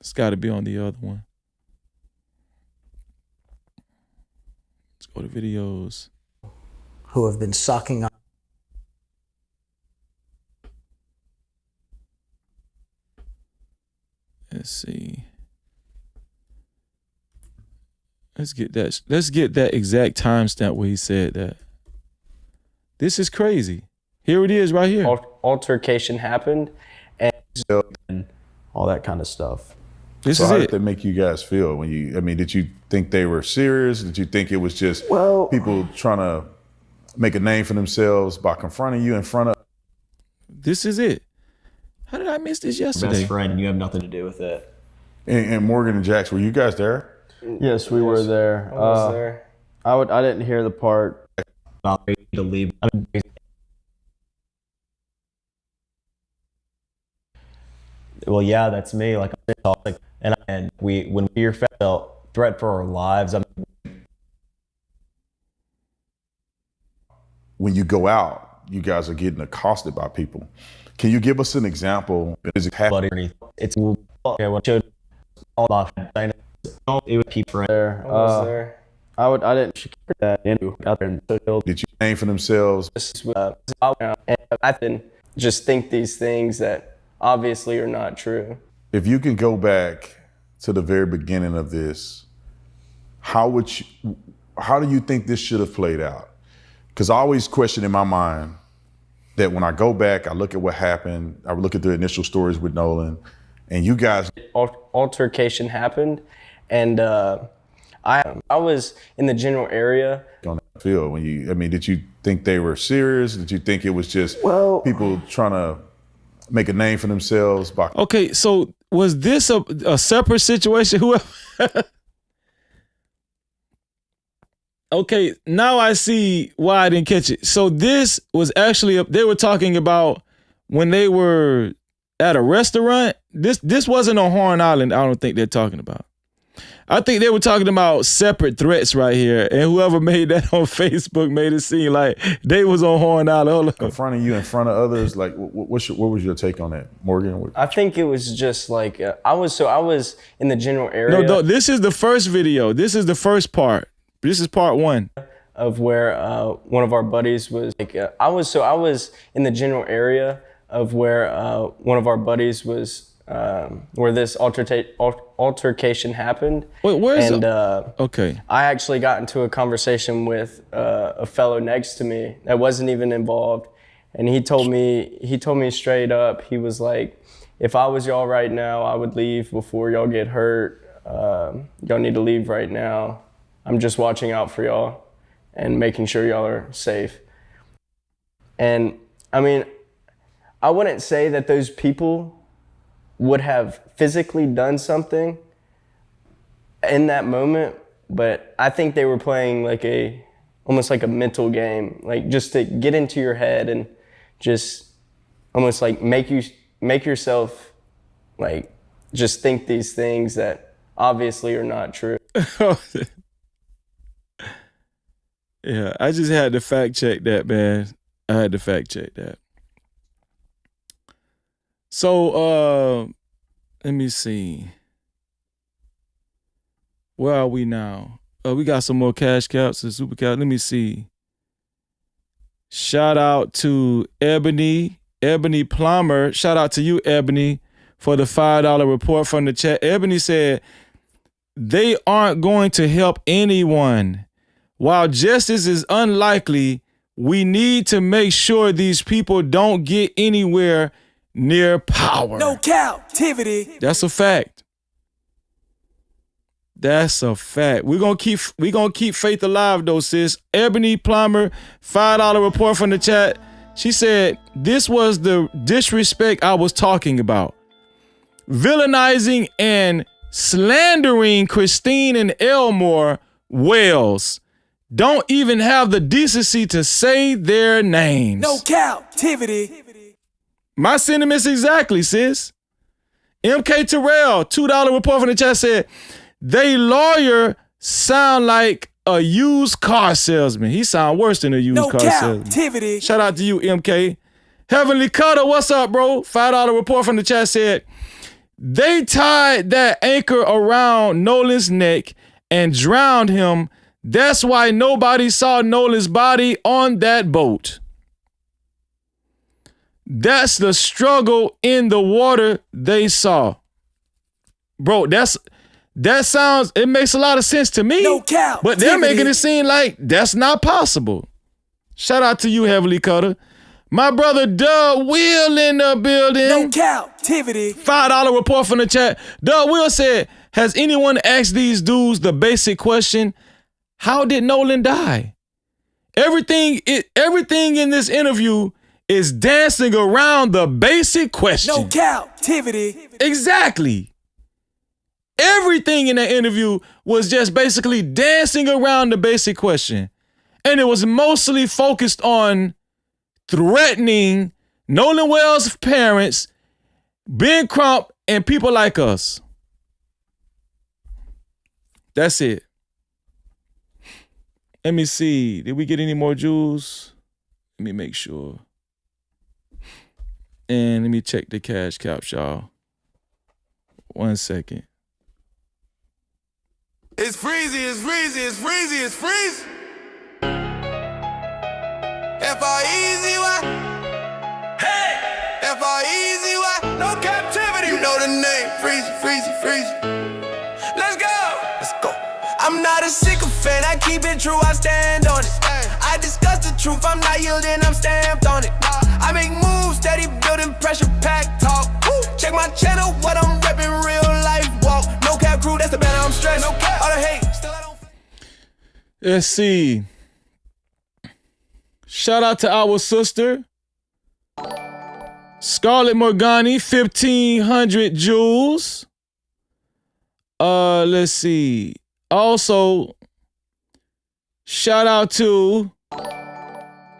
It's got to be on the other one. Let's go to videos. Who have been sucking up. Let's see. Let's get that exact timestamp where he said that. This is crazy. Here it is right here. Altercation happened and all that kind of stuff. This so is how it. did that make you guys feel when you? I mean, did you think they were serious? Did you think it was just people trying to make a name for themselves by confronting you in front of? This is it. How did I miss this yesterday? Best friend, and you have nothing to do with it. And Morgan and Jax, were you guys there? Yes, we were there. I was there. I didn't hear the part about ready to leave. Well, yeah, that's me. Like, and when we felt threat for our lives. When you go out, you guys are getting accosted by people. Can you give us an example? Is it happening? It's okay. What showed all about it was people there. I was there. I didn't hear that out there. Did you name for themselves? I didn't just think these things that obviously are not true. If you can go back to the very beginning of this, how do you think this should have played out? Because I always question in my mind that when I go back, I look at what happened, I look at the initial stories with Nolan, and you guys. Altercation happened, and I was in the general area. On that field, when you, I mean, did you think they were serious? Did you think it was just people trying to make a name for themselves? Okay, so was this a separate situation? Whoever. Okay, now I see why I didn't catch it. So this was actually they were talking about when they were at a restaurant. This wasn't on Horn Island. I don't think they're talking about. I think they were talking about separate threats right here, and whoever made that on Facebook made it seem like they was on Horn Island. Hold on. Confronting you in front of others, like what was your take on that, Morgan? I think it was just like I was in the general area. No, this is the first video. This is the first part. This is part one of where one of our buddies was. Like, I was in the general area of where one of our buddies was. Where this altercation happened. Wait, where is it? Okay. I actually got into a conversation with a fellow next to me that wasn't even involved, and he told me straight up. He was like, "If I was y'all right now, I would leave before y'all get hurt. Y'all need to leave right now. I'm just watching out for y'all and making sure y'all are safe." And I mean, I wouldn't say that those people would have physically done something in that moment, but I think they were playing like almost like a mental game, like just to get into your head and just almost like make yourself like just think these things that obviously are not true. Yeah, I just had to fact check that, man. I had to fact check that. So, let me see. Where are we now? We got some more cash caps and super caps. Let me see. Shout out to Ebony Plumber. Shout out to you, Ebony, for the $5 report from the chat. Ebony said, they aren't going to help anyone. While justice is unlikely, we need to make sure these people don't get anywhere near power. No captivity. That's a fact. That's a fact. We're gonna keep faith alive though, sis. Ebony Plumber, $5 report from the chat. She said, this was the disrespect I was talking about. Villainizing and slandering Christine and Elmore Wells. Don't even have the decency to say their names. No captivity. My sentiments exactly, sis. MK Terrell, $2 report from the chat said, they lawyer sound like a used car salesman. He sound worse than a used car salesman. Shout out to you, MK. Heavenly Cutter, what's up, bro? $5 report from the chat said, They tied that anchor around Nolan's neck and drowned him. That's why nobody saw Nolan's body on that boat. That's the struggle in the water they saw. Bro, it makes a lot of sense to me. No cap. But they're making it seem like that's not possible. Shout out to you, Heavenly Cutter. My brother Doug Will in the building. No Cap-tivity. $5 report from the chat. Doug Will said, has anyone asked these dudes the basic question, how did Nolan die? Everything in this interview is dancing around the basic question. No Cap-tivity. Exactly. Everything in that interview was just basically dancing around the basic question. And it was mostly focused on threatening Nolan Wells' parents, Ben Crump, and people like us. That's it. Let me see. Did we get any more jewels? Let me make sure. And let me check the cash caps, y'all. 1 second. It's freezy, it's freezy, it's freezy, it's freezy. F-R-E-Z-Y. Hey! F-R-E-Z-Y. No captivity. You know the name. Freezy, freezy, freezy. Let's go. Let's go. I'm not a sycophant. I keep it true. I stand on it. I discuss the truth. I'm not yielding. I'm stamped on it. I make moves. Steady building pressure. Pack talk. Check my channel. What I'm repping. Real life walk. No cap crew. That's the banner. I'm stressed. No cap. All the hate. Still I don't. Let's see. Shout out to our sister, Scarlett Morgani, 1,500 jewels. Let's see. Also, shout out to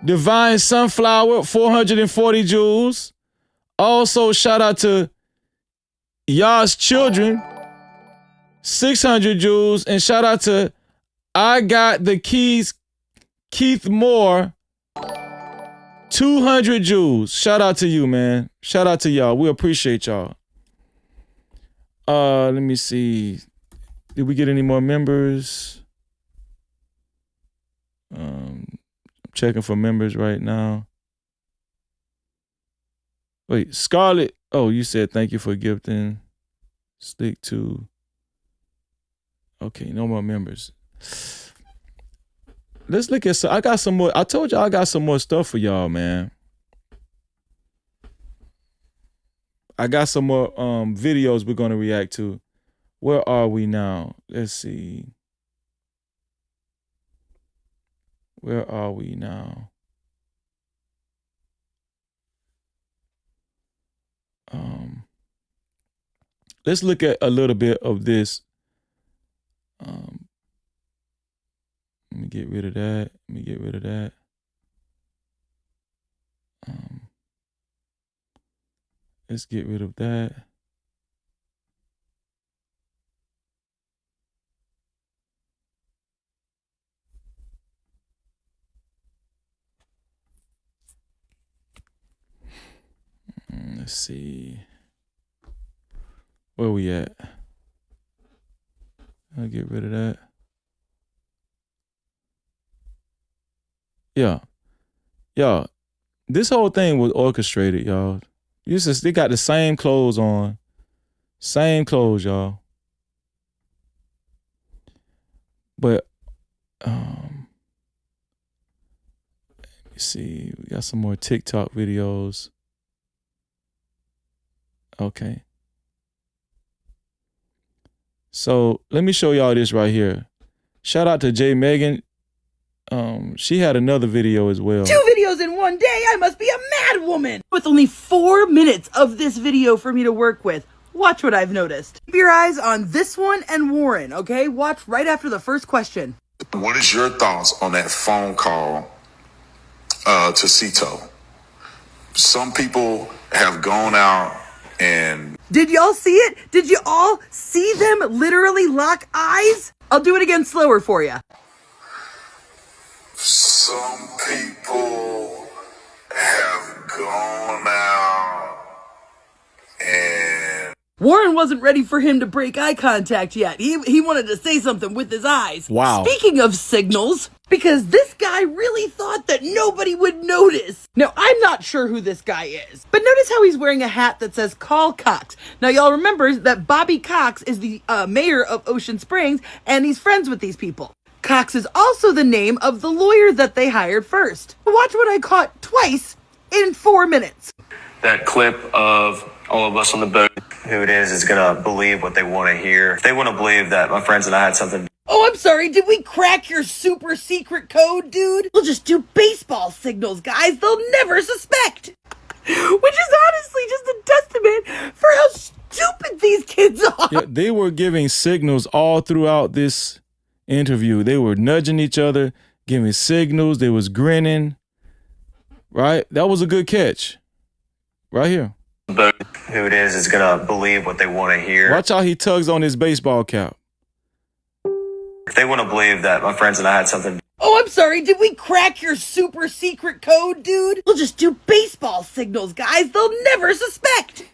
Divine Sunflower, 440 jewels. Also, shout out to Yas Children, 600 jewels. And shout out to I Got the Keys, Keith Moore, 200 jewels. Shout out to you, man. Shout out to y'all. We appreciate y'all. Let me see. Did we get any more members? I'm checking for members right now. Wait, Scarlett. Oh, you said thank you for gifting. Stick to. Okay, no more members. Let's look at some. I got some more. I told y'all I got some more stuff for y'all, man. I got some more videos we're gonna react to. Where are we now? Let's see. Where are we now? Let's look at a little bit of this. Let me get rid of that. Let me get rid of that. Let's get rid of that. Let's see. Where we at? I'll get rid of that. Yeah. Y'all, this whole thing was orchestrated, y'all. They got the same clothes on. Same clothes, y'all. But, let me see. We got some more TikTok videos. Okay. So, let me show y'all this right here. Shout out to J. Megan. She had another video as well. 2 videos in one day. I must be a mad woman. With only 4 minutes of this video for me to work with, watch what I've noticed. Keep your eyes on this one and Warren, okay? Watch right after the first question. What is your thoughts on that phone call to Cito? Some people have gone out and... Did y'all see it? Did you all see them literally lock eyes? I'll do it again slower for you. Some people have gone out and... Warren wasn't ready for him to break eye contact yet. He wanted to say something with his eyes. Wow. Speaking of signals, because this guy really thought that nobody would notice. Now, I'm not sure who this guy is, but notice how he's wearing a hat that says Call Cox. Now, y'all remember that Bobby Cox is the mayor of Ocean Springs, and he's friends with these people. Cox is also the name of the lawyer that they hired first. Watch what I caught twice in 4 minutes. That clip of all of us on the boat, who it is gonna believe what they want to hear. If they want to believe that my friends and I had something. Oh, I'm sorry. Did we crack your super secret code, dude? We'll just do baseball signals, guys. They'll never suspect. Which is honestly just a testament for how stupid these kids are. Yeah, they were giving signals all throughout this interview. They were nudging each other, giving signals. They was grinning. Right? That was a good catch. Right here. But who it is gonna believe what they want to hear. Watch how he tugs on his baseball cap. If they want to believe that my friends and I had something. Oh, I'm sorry. Did we crack your super secret code, dude? We'll just do baseball signals, guys. They'll never suspect.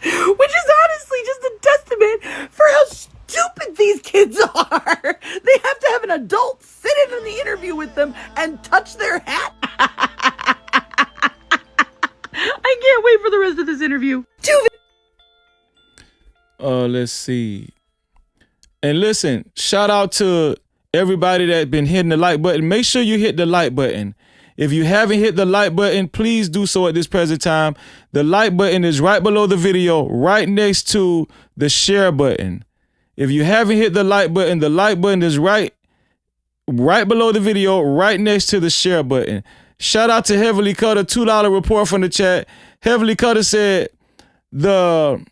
Which is honestly just a testament for how stupid these kids are. They have to have an adult sit in the interview with them and touch their hat. I can't wait for the rest of this interview. Let's see. And listen, shout out to everybody that's been hitting the like button. Make sure you hit the like button. If you haven't hit the like button, please do so at this present time. The like button is right below the video, right next to the share button. If you haven't hit the like button is right below the video, right next to the share button. Shout out to Heavily Cutter, $2 report from the chat. Heavily Cutter said the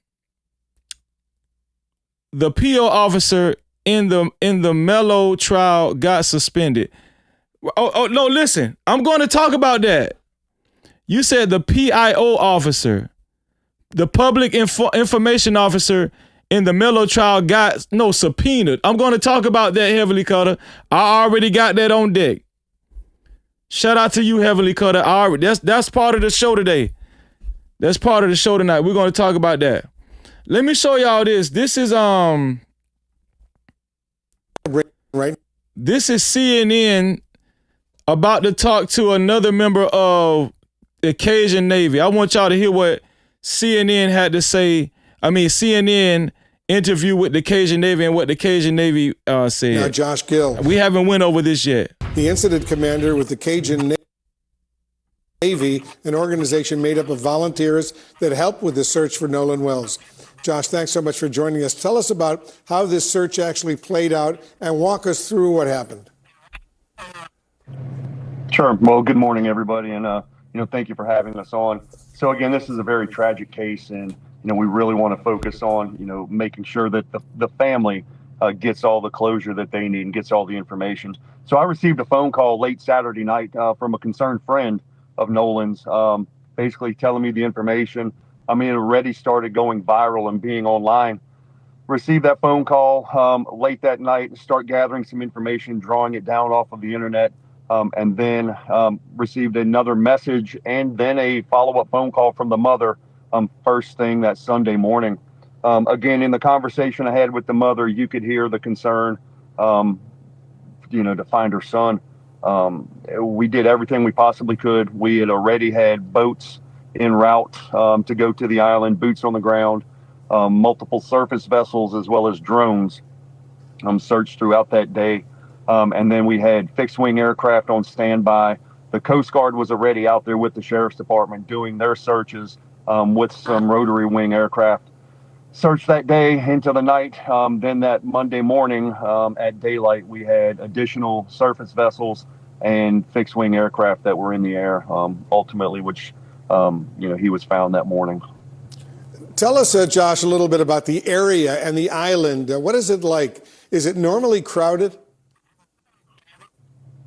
PO officer in the Mello trial got suspended. Oh no, listen. I'm going to talk about that. You said the PIO officer, the public information officer in the Mello trial got subpoenaed. I'm going to talk about that, Heavily Cutter. I already got that on deck. Shout out to you, Heavily Cutter. That's part of the show today. That's part of the show tonight. We're going to talk about that. Let me show y'all this. This is right. This is CNN about to talk to another member of the Cajun Navy. I want y'all to hear what CNN had to say. I mean, CNN interview with the Cajun Navy and what the Cajun Navy said. Now, Josh Gill. We haven't went over this yet. The incident commander with the Cajun Navy, an organization made up of volunteers that help with the search for Nolan Wells. Josh, thanks so much for joining us. Tell us about how this search actually played out and walk us through what happened. Sure. Well, good morning, everybody, and thank you for having us on. So again, this is a very tragic case, and we really want to focus on making sure that the family gets all the closure that they need and gets all the information. So I received a phone call late Saturday night from a concerned friend of Nolan's, basically telling me the information. I mean, it already started going viral and being online. Received that phone call late that night, start gathering some information, drawing it down off of the internet, and then received another message and then a follow-up phone call from the mother first thing that Sunday morning. Again, in the conversation I had with the mother, you could hear the concern, to find her son. We did everything we possibly could. We had already had boats en route to go to the island, boots on the ground, multiple surface vessels as well as drones searched throughout that day. And then we had fixed-wing aircraft on standby. The Coast Guard was already out there with the Sheriff's Department doing their searches with some rotary wing aircraft. Searched that day into the night. Then that Monday morning at daylight, we had additional surface vessels and fixed-wing aircraft that were in the air, ultimately, which, he was found that morning. Tell us, Josh, a little bit about the area and the island. What is it like? Is it normally crowded?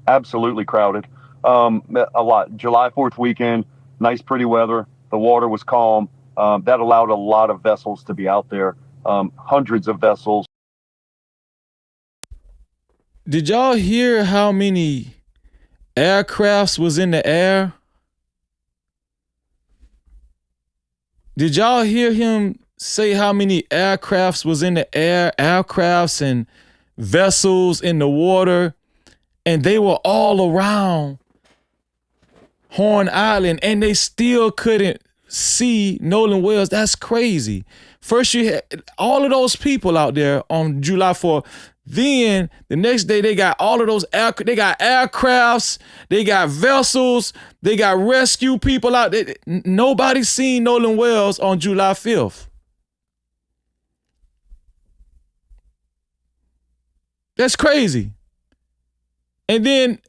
Absolutely crowded. A lot. July 4th weekend, nice, pretty weather. The water was calm. That allowed a lot of vessels to be out there, hundreds of vessels. Did y'all hear how many aircrafts was in the air? Did y'all hear him say how many aircrafts was in the air, aircrafts and vessels in the water, and they were all around Horn Island, and they still couldn't see Nolan Wells. That's crazy. First, you had all of those people out there on July 4th. Then the next day, they got all of those they got aircrafts, they got vessels, they got rescue people out there. Nobody seen Nolan Wells on July 5th. That's crazy. And then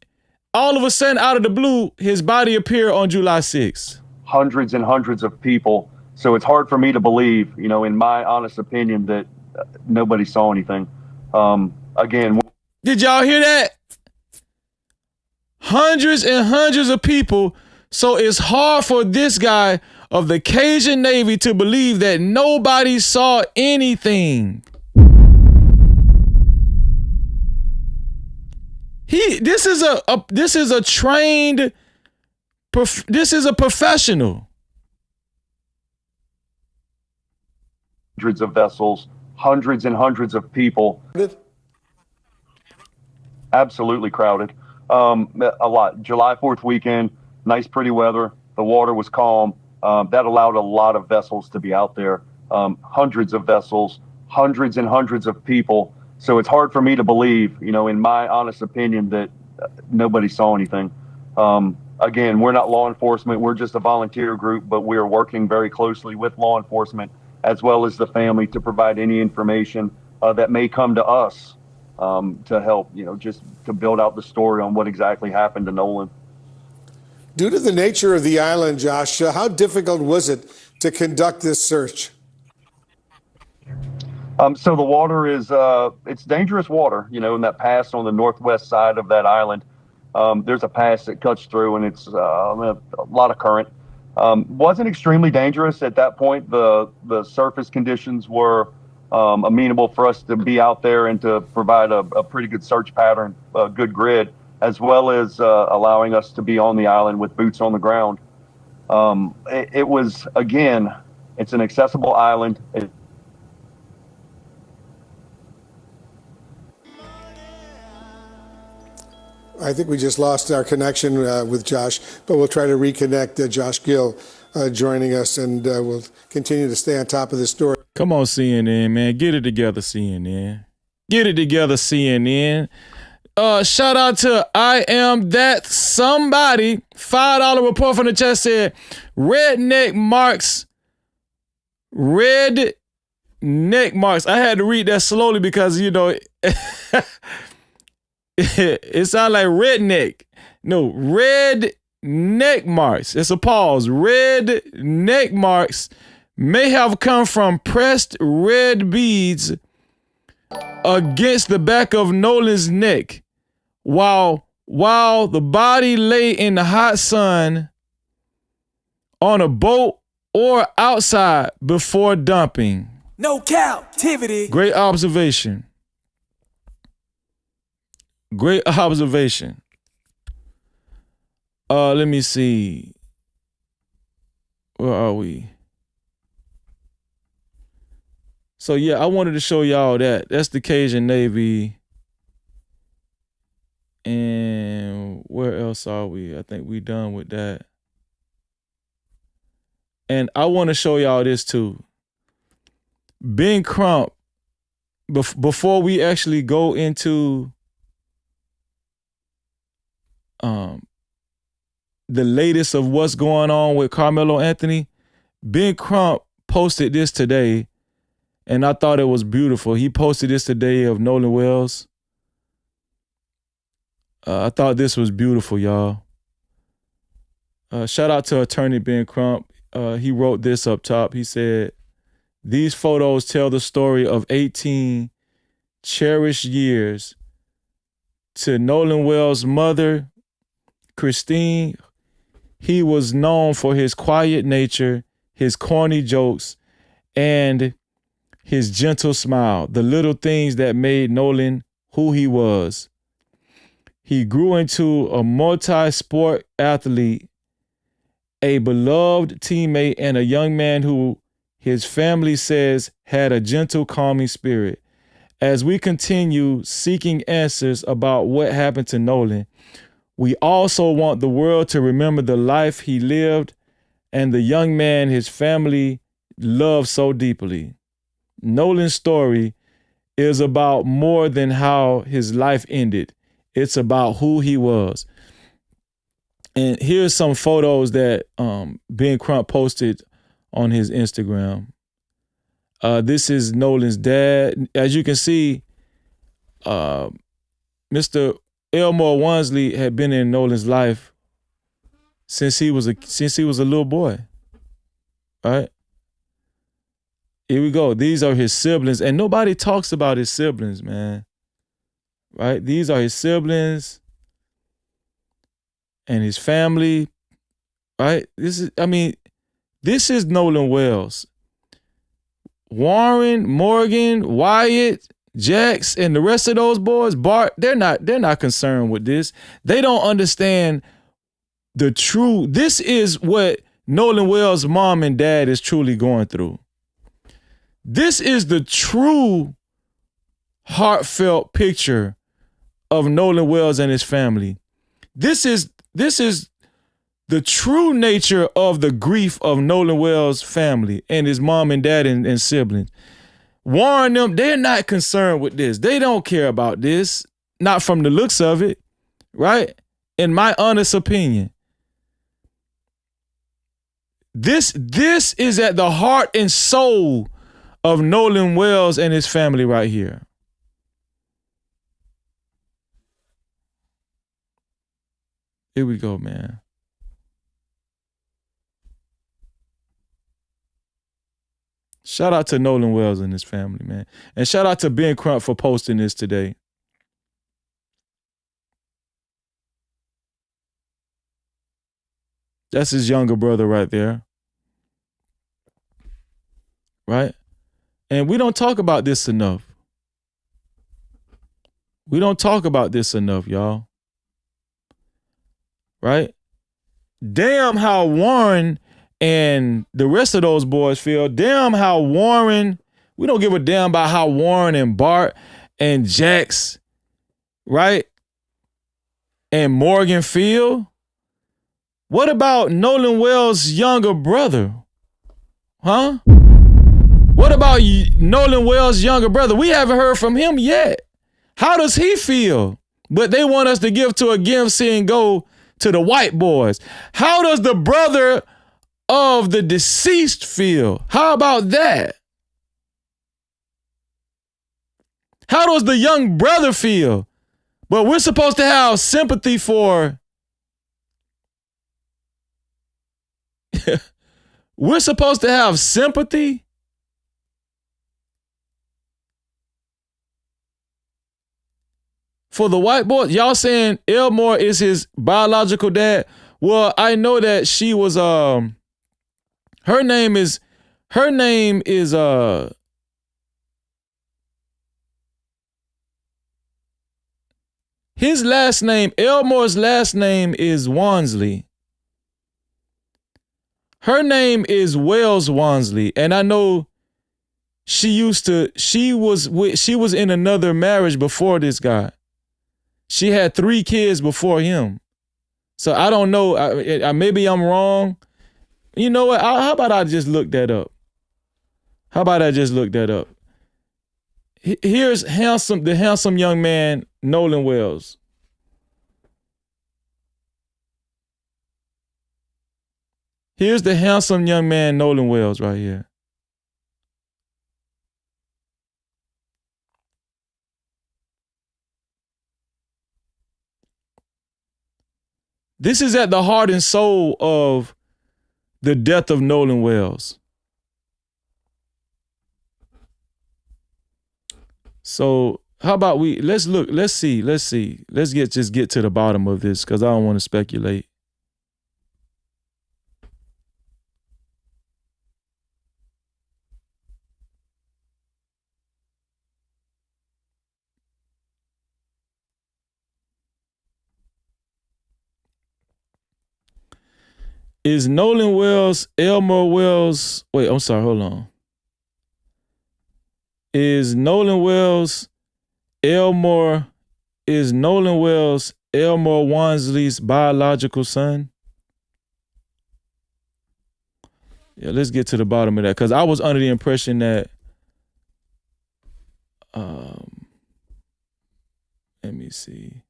all of a sudden, out of the blue, his body appeared on July 6th. Hundreds and hundreds of people. So it's hard for me to believe, in my honest opinion, that nobody saw anything. Again, did y'all hear that? Hundreds and hundreds of people. So it's hard for this guy of the Cajun Navy to believe that nobody saw anything. This is a professional. Hundreds of vessels, hundreds and hundreds of people. Absolutely crowded. A lot. July 4th weekend, nice, pretty weather. The water was calm. That allowed a lot of vessels to be out there. Hundreds of vessels, hundreds and hundreds of people. So it's hard for me to believe, in my honest opinion, that nobody saw anything. Again, we're not law enforcement. We're just a volunteer group, but we are working very closely with law enforcement as well as the family to provide any information that may come to us to help, just to build out the story on what exactly happened to Nolan. Due to the nature of the island, Josh, how difficult was it to conduct this search? So the water is, it's dangerous water, in that pass on the northwest side of that island. There's a pass that cuts through, and it's a lot of current. Wasn't extremely dangerous at that point. The surface conditions were amenable for us to be out there and to provide a pretty good search pattern, a good grid, as well as allowing us to be on the island with boots on the ground. It was, again, it's an accessible island. I think we just lost our connection with Josh, but we'll try to reconnect. Josh Gill joining us, and we'll continue to stay on top of this story. Come on, CNN, man. Get it together, CNN. Get it together, CNN. Shout out to I Am That Somebody. $5 report from the chat said, redneck marks. I had to read that slowly because, it sounds like redneck. No, red neck marks. It's a pause. Red neck marks may have come from pressed red beads against the back of Nolan's neck while the body lay in the hot sun on a boat or outside before dumping. No captivity. Great observation. Great observation. Let me see. Where are we? So yeah, I wanted to show y'all that. That's the Cajun Navy. And where else are we? I think we done with that. And I want to show y'all this too. Ben Crump, before we actually go into the latest of what's going on with Carmelo Anthony, Ben Crump posted this today, and I thought it was beautiful. He posted this today of Nolan Wells. I thought this was beautiful, y'all. Shout out to attorney Ben Crump. He wrote this up top. He said, "These photos tell the story of 18 cherished years to Nolan Wells' mother, Christine. He was known for his quiet nature, his corny jokes, and his gentle smile, the little things that made Nolan who he was. He grew into a multi-sport athlete, a beloved teammate, and a young man who his family says had a gentle, calming spirit. As we continue seeking answers about what happened to Nolan, we also want the world to remember the life he lived and the young man his family loved so deeply. Nolan's story is about more than how his life ended. It's about who he was. And here's some photos that Ben Crump posted on his Instagram. This is Nolan's dad. As you can see, Mr. Elmore Wansley had been in Nolan's life since he was a little boy. Right? Here we go. These are his siblings, and nobody talks about his siblings, man. Right? These are his siblings and his family. Right? This is Nolan Wells. Warren, Morgan, Wyatt, Jax, and the rest of those boys, Bart, they're not concerned with this. They don't understand the true. This is what Nolan Wells' mom and dad is truly going through. This is the true heartfelt picture of Nolan Wells and his family. This is the true nature of the grief of Nolan Wells' family and his mom and dad and siblings. Warn them, they're not concerned with this. They don't care about this. Not from the looks of it, right? In my honest opinion. This is at the heart and soul of Nolan Wells and his family right here. Here we go, man. Shout out to Nolan Wells and his family, man. And shout out to Ben Crump for posting this today. That's his younger brother right there. Right? And we don't talk about this enough. We don't talk about this enough, y'all. Right? Damn how Warren and the rest of those boys feel. Damn how Warren, we don't give a damn about how Warren and Bart and Jax, right? And Morgan feel. What about Nolan Wells' younger brother? Huh? What about Nolan Wells' younger brother? We haven't heard from him yet. How does he feel? But they want us to give to a give, see, and go to the white boys. How does the brother of the deceased feel? How about that? How does the young brother feel? But we're supposed to have sympathy for. We're supposed to have sympathy for the white boy. Y'all saying Elmore is his biological dad? Well, I know that she was her name is his last name, Elmore's last name is Wansley. Her name is Wells Wansley, and I know she was in another marriage before this guy. She had 3 kids before him. So I don't know, maybe I'm wrong. You know what? How about I just look that up? Here's the handsome young man, Nolan Wells. Here's the handsome young man, Nolan Wells, right here. This is at the heart and soul of the death of Nolan Wells. So how about let's see. Let's just get to the bottom of this, because I don't want to speculate. Is Nolan Wells, Elmore Wells, wait, I'm sorry, hold on. Is Nolan Wells Elmore Wansley's biological son? Yeah, let's get to the bottom of that, because I was under the impression that let me see.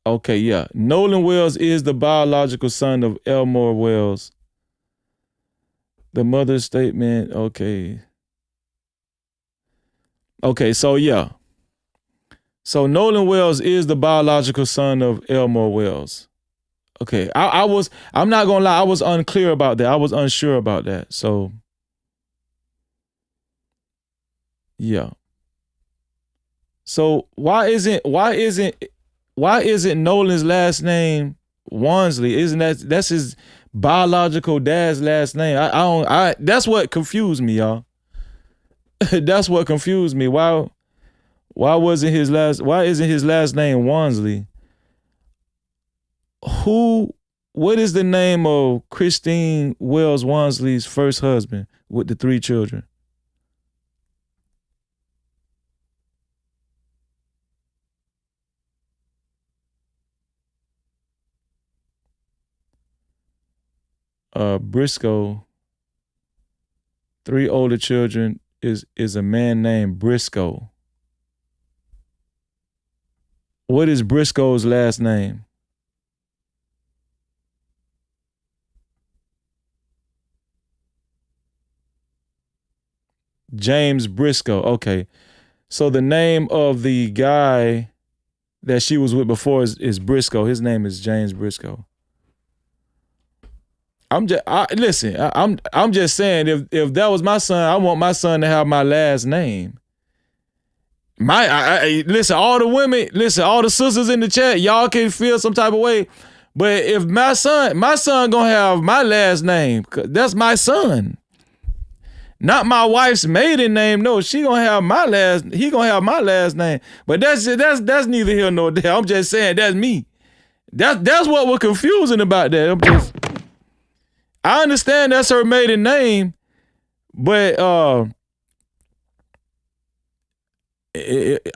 Okay, yeah. Nolan Wells is the biological son of Elmore Wells. The mother's statement, okay. Okay, so yeah. So Nolan Wells is the biological son of Elmore Wells. Okay, I'm not gonna lie, I was unclear about that. I was unsure about that. So yeah. So why isn't Nolan's last name Wansley? Isn't that's his biological dad's last name? I that's what confused me, y'all. That's what confused me. Why isn't his last name Wansley? What is the name of Christine Wells Wansley's first husband with the 3 children? Briscoe. 3 older children is a man named Briscoe. What is Briscoe's last name? James Briscoe. Okay. So the name of the guy that she was with before is Briscoe. His name is James Briscoe. I'm just saying, if that was my son, I want my son to have my last name. Listen, all the sisters in the chat, y'all can feel some type of way, but if my son gonna have my last name, 'cause that's my son, not my wife's maiden name. No, he gonna have my last name. But that's neither here nor there. I'm just saying that's me. That's what was confusing about that. I understand that's her maiden name, but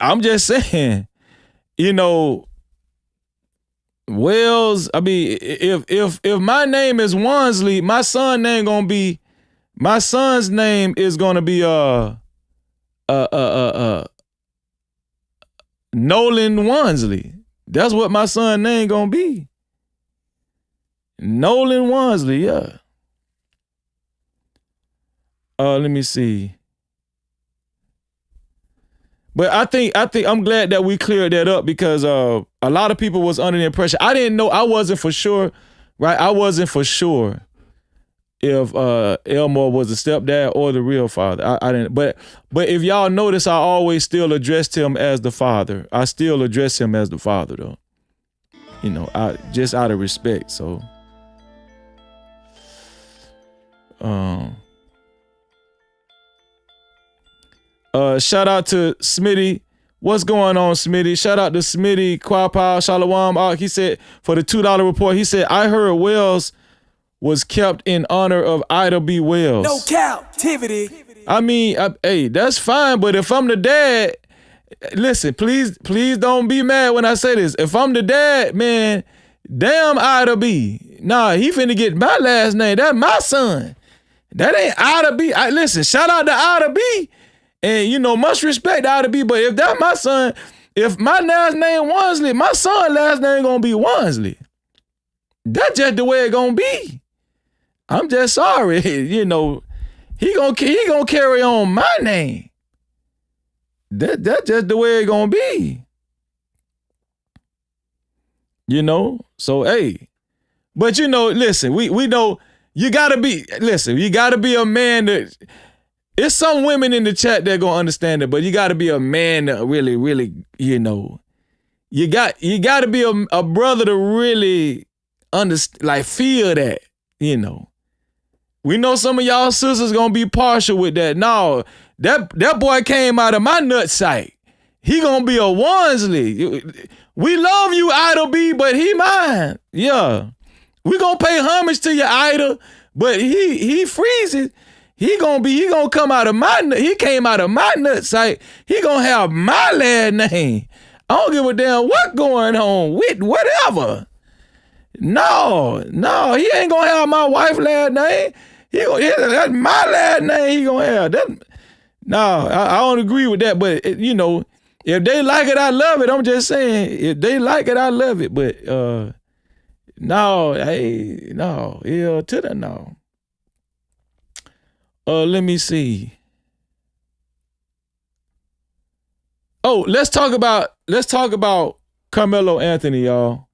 I'm just saying, Wells. I mean, if my name is Wansley, my son's name is gonna be Nolan Wansley. That's what my son's name gonna be. Nolan Wansley, yeah. Let me see. But I think I'm glad that we cleared that up, because a lot of people was under the impression. I didn't know. I wasn't for sure, right? I wasn't for sure if Elmore was the stepdad or the real father. I didn't. But if y'all notice, I always still addressed him as the father. I still address him as the father, though. I just out of respect. So. Shout out to Smitty. What's going on, Smitty? Shout out to Smitty, Kwapa, Shalawam. He said, for the $2 report, he said, I heard Wells was kept in honor of Ida B. Wells. No Cap-tivity. I mean, hey, that's fine, but if I'm the dad, listen, please don't be mad when I say this. If I'm the dad, man, damn Ida B. Nah, he finna get my last name. That's my son. That ain't Ida B. Listen, shout out to Ida B. And, much respect to Ida B. But if that's my son, if my last name Wansley, my son's last name gonna be Wansley. That's just the way it gonna be. I'm just sorry. He gonna carry on my name. That's just the way it gonna be. So hey. But listen, we know you gotta be a man that. It's some women in the chat that gonna understand it, but you gotta be a man to really, really, you got to be a brother to really feel that, We know some of y'all sisters gonna be partial with that. No, that boy came out of my nut sack. He gonna be a Wansley. We love you, Idol B, but he mine. Yeah. We gonna pay homage to your idol, but he freezes. He gonna come out of my he came out of my nut site. He gonna have my last name. I don't give a damn what going on with whatever. No, he ain't gonna have my wife's last name. That's my last name he gonna have. I don't agree with that, but if they like it, I love it. I'm just saying, if they like it, I love it. But to the no. Let me see. Oh, let's talk about Carmelo Anthony, y'all.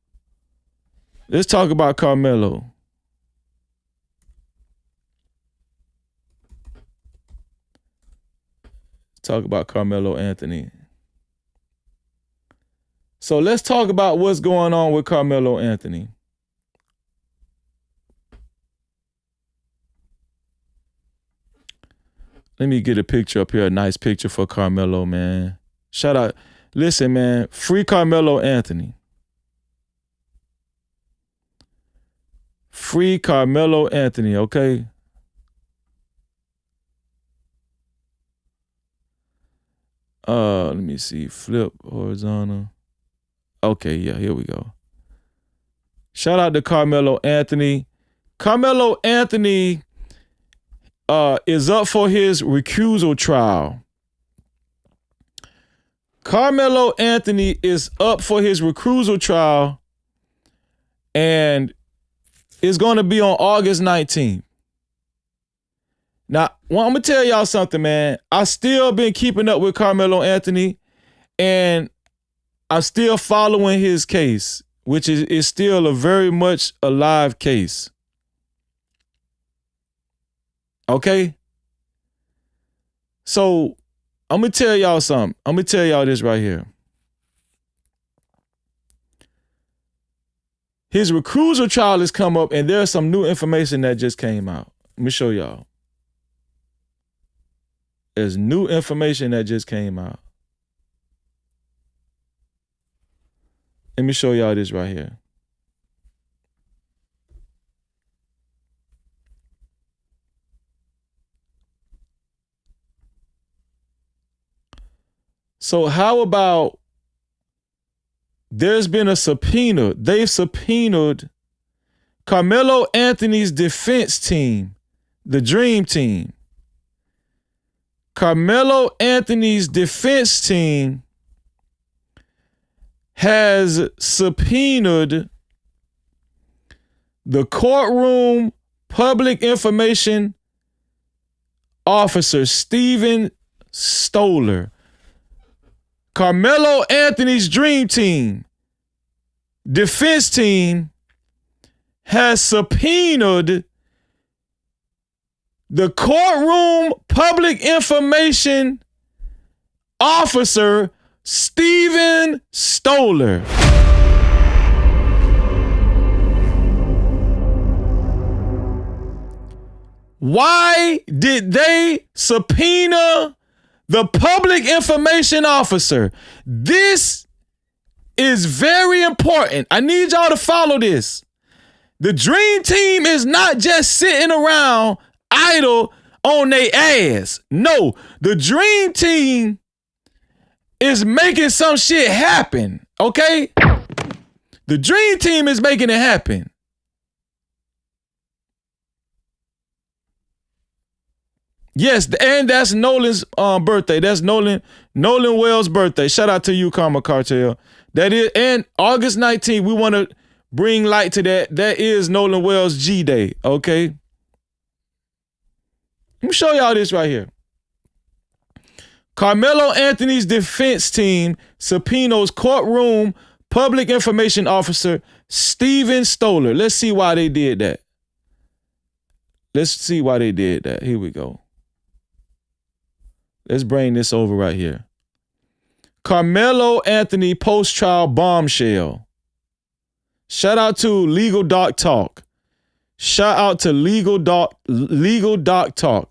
Let's talk about Carmelo. Talk about Carmelo Anthony. So let's talk about what's going on with Carmelo Anthony. Let me get a picture up here, a nice picture for Carmelo, man. Shout out. Listen, man, free Carmelo Anthony. Free Carmelo Anthony, okay? Let me see. Flip horizontal. Okay, yeah, here we go. Shout out to Carmelo Anthony. Carmelo Anthony is up for his recusal trial. Carmelo Anthony is up for his recusal trial, and it's going to be on August 19th. Now, I'm going to tell y'all something, man. I still been keeping up with Carmelo Anthony, and I'm still following his case, which is still a very much a live case. Okay? So, I'm going to tell y'all something. I'm going to tell y'all this right here. His recusal trial has come up, and there's some new information that just came out. Let me show y'all. There's new information that just came out. Let me show y'all this right here. So how about there's been a subpoena. They've subpoenaed Carmelo Anthony's defense team, the Dream Team. Carmelo Anthony's defense team has subpoenaed the courtroom public information officer, Steven Stoller. Carmelo Anthony's Dream Team, defense team, has subpoenaed the courtroom public information officer, Steven Stoller. Why did they subpoena the public information officer? This is very important. I need y'all to follow this. The Dream Team is not just sitting around idle on their ass. No, the Dream Team is making some shit happen, okay? The Dream Team is making it happen. Yes, and that's Nolan's birthday. That's Nolan Wells' birthday. Shout out to you, Karma Cartel. That is, and August 19th, we want to bring light to that. That is Nolan Wells' G Day, okay? Let me show y'all this right here. Carmelo Anthony's defense team subpoenas courtroom public information officer Steven Stoller. Let's see why they did that. Here we go. Let's bring this over right here. Carmelo Anthony post-trial bombshell. Shout out to Legal Doc Talk. Legal Doc Talk.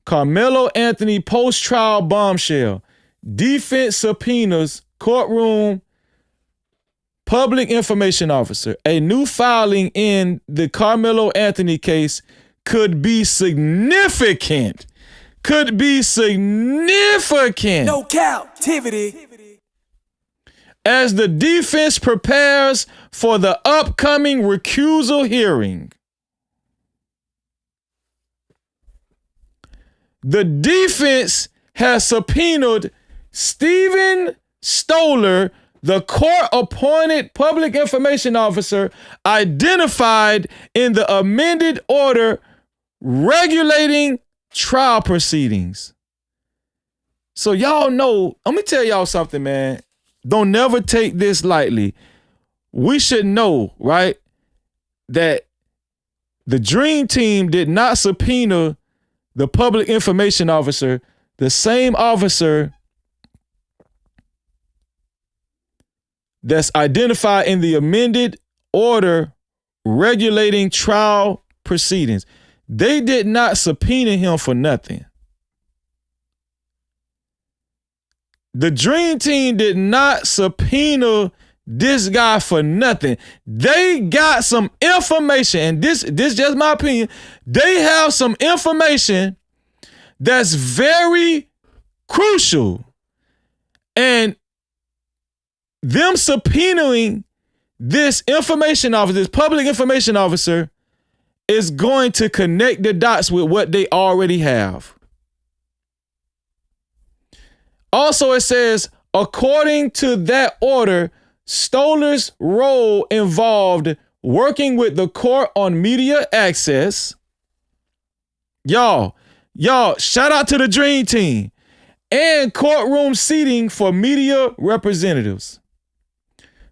Carmelo Anthony post-trial bombshell. defense subpoenas courtroom public information officer. A new filing in the Carmelo Anthony case could be significant. Could be significant. No captivity. As the defense prepares for the upcoming recusal hearing. The defense has subpoenaed Stephen Stoller, the court-appointed public information officer identified in the amended order regulating trial proceedings. So y'all know, let me tell y'all something, man. Don't never take this lightly. We should know, right, that the Dream Team did not subpoena the public information officer, the same officer that's identified in the amended order regulating trial proceedings. They did not subpoena him for nothing. The Dream Team did not subpoena this guy for nothing. They got some information, and this is just my opinion. They have some information that's very crucial. And them subpoenaing this information officer, this public information officer, is going to connect the dots with what they already have. Also, it says, according to that order, Stoller's role involved working with the court on media access. Y'all, shout out to the Dream Team. And courtroom seating for media representatives.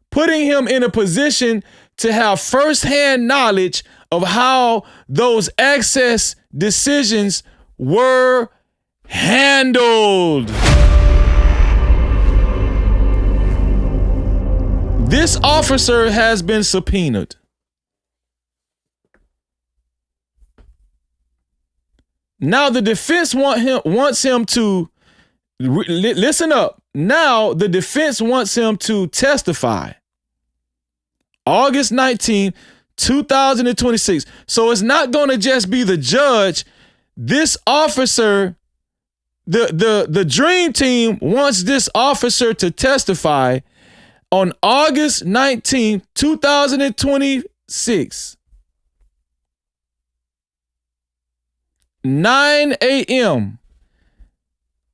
Putting him in a position to have firsthand knowledge of how those access decisions were handled. This officer has been subpoenaed. Now the defense wants him to listen up. Now the defense wants him to testify. August 19, 2026. So it's not going to just be the judge. This officer, the Dream Team wants this officer to testify on August 19, 2026. 9 a.m.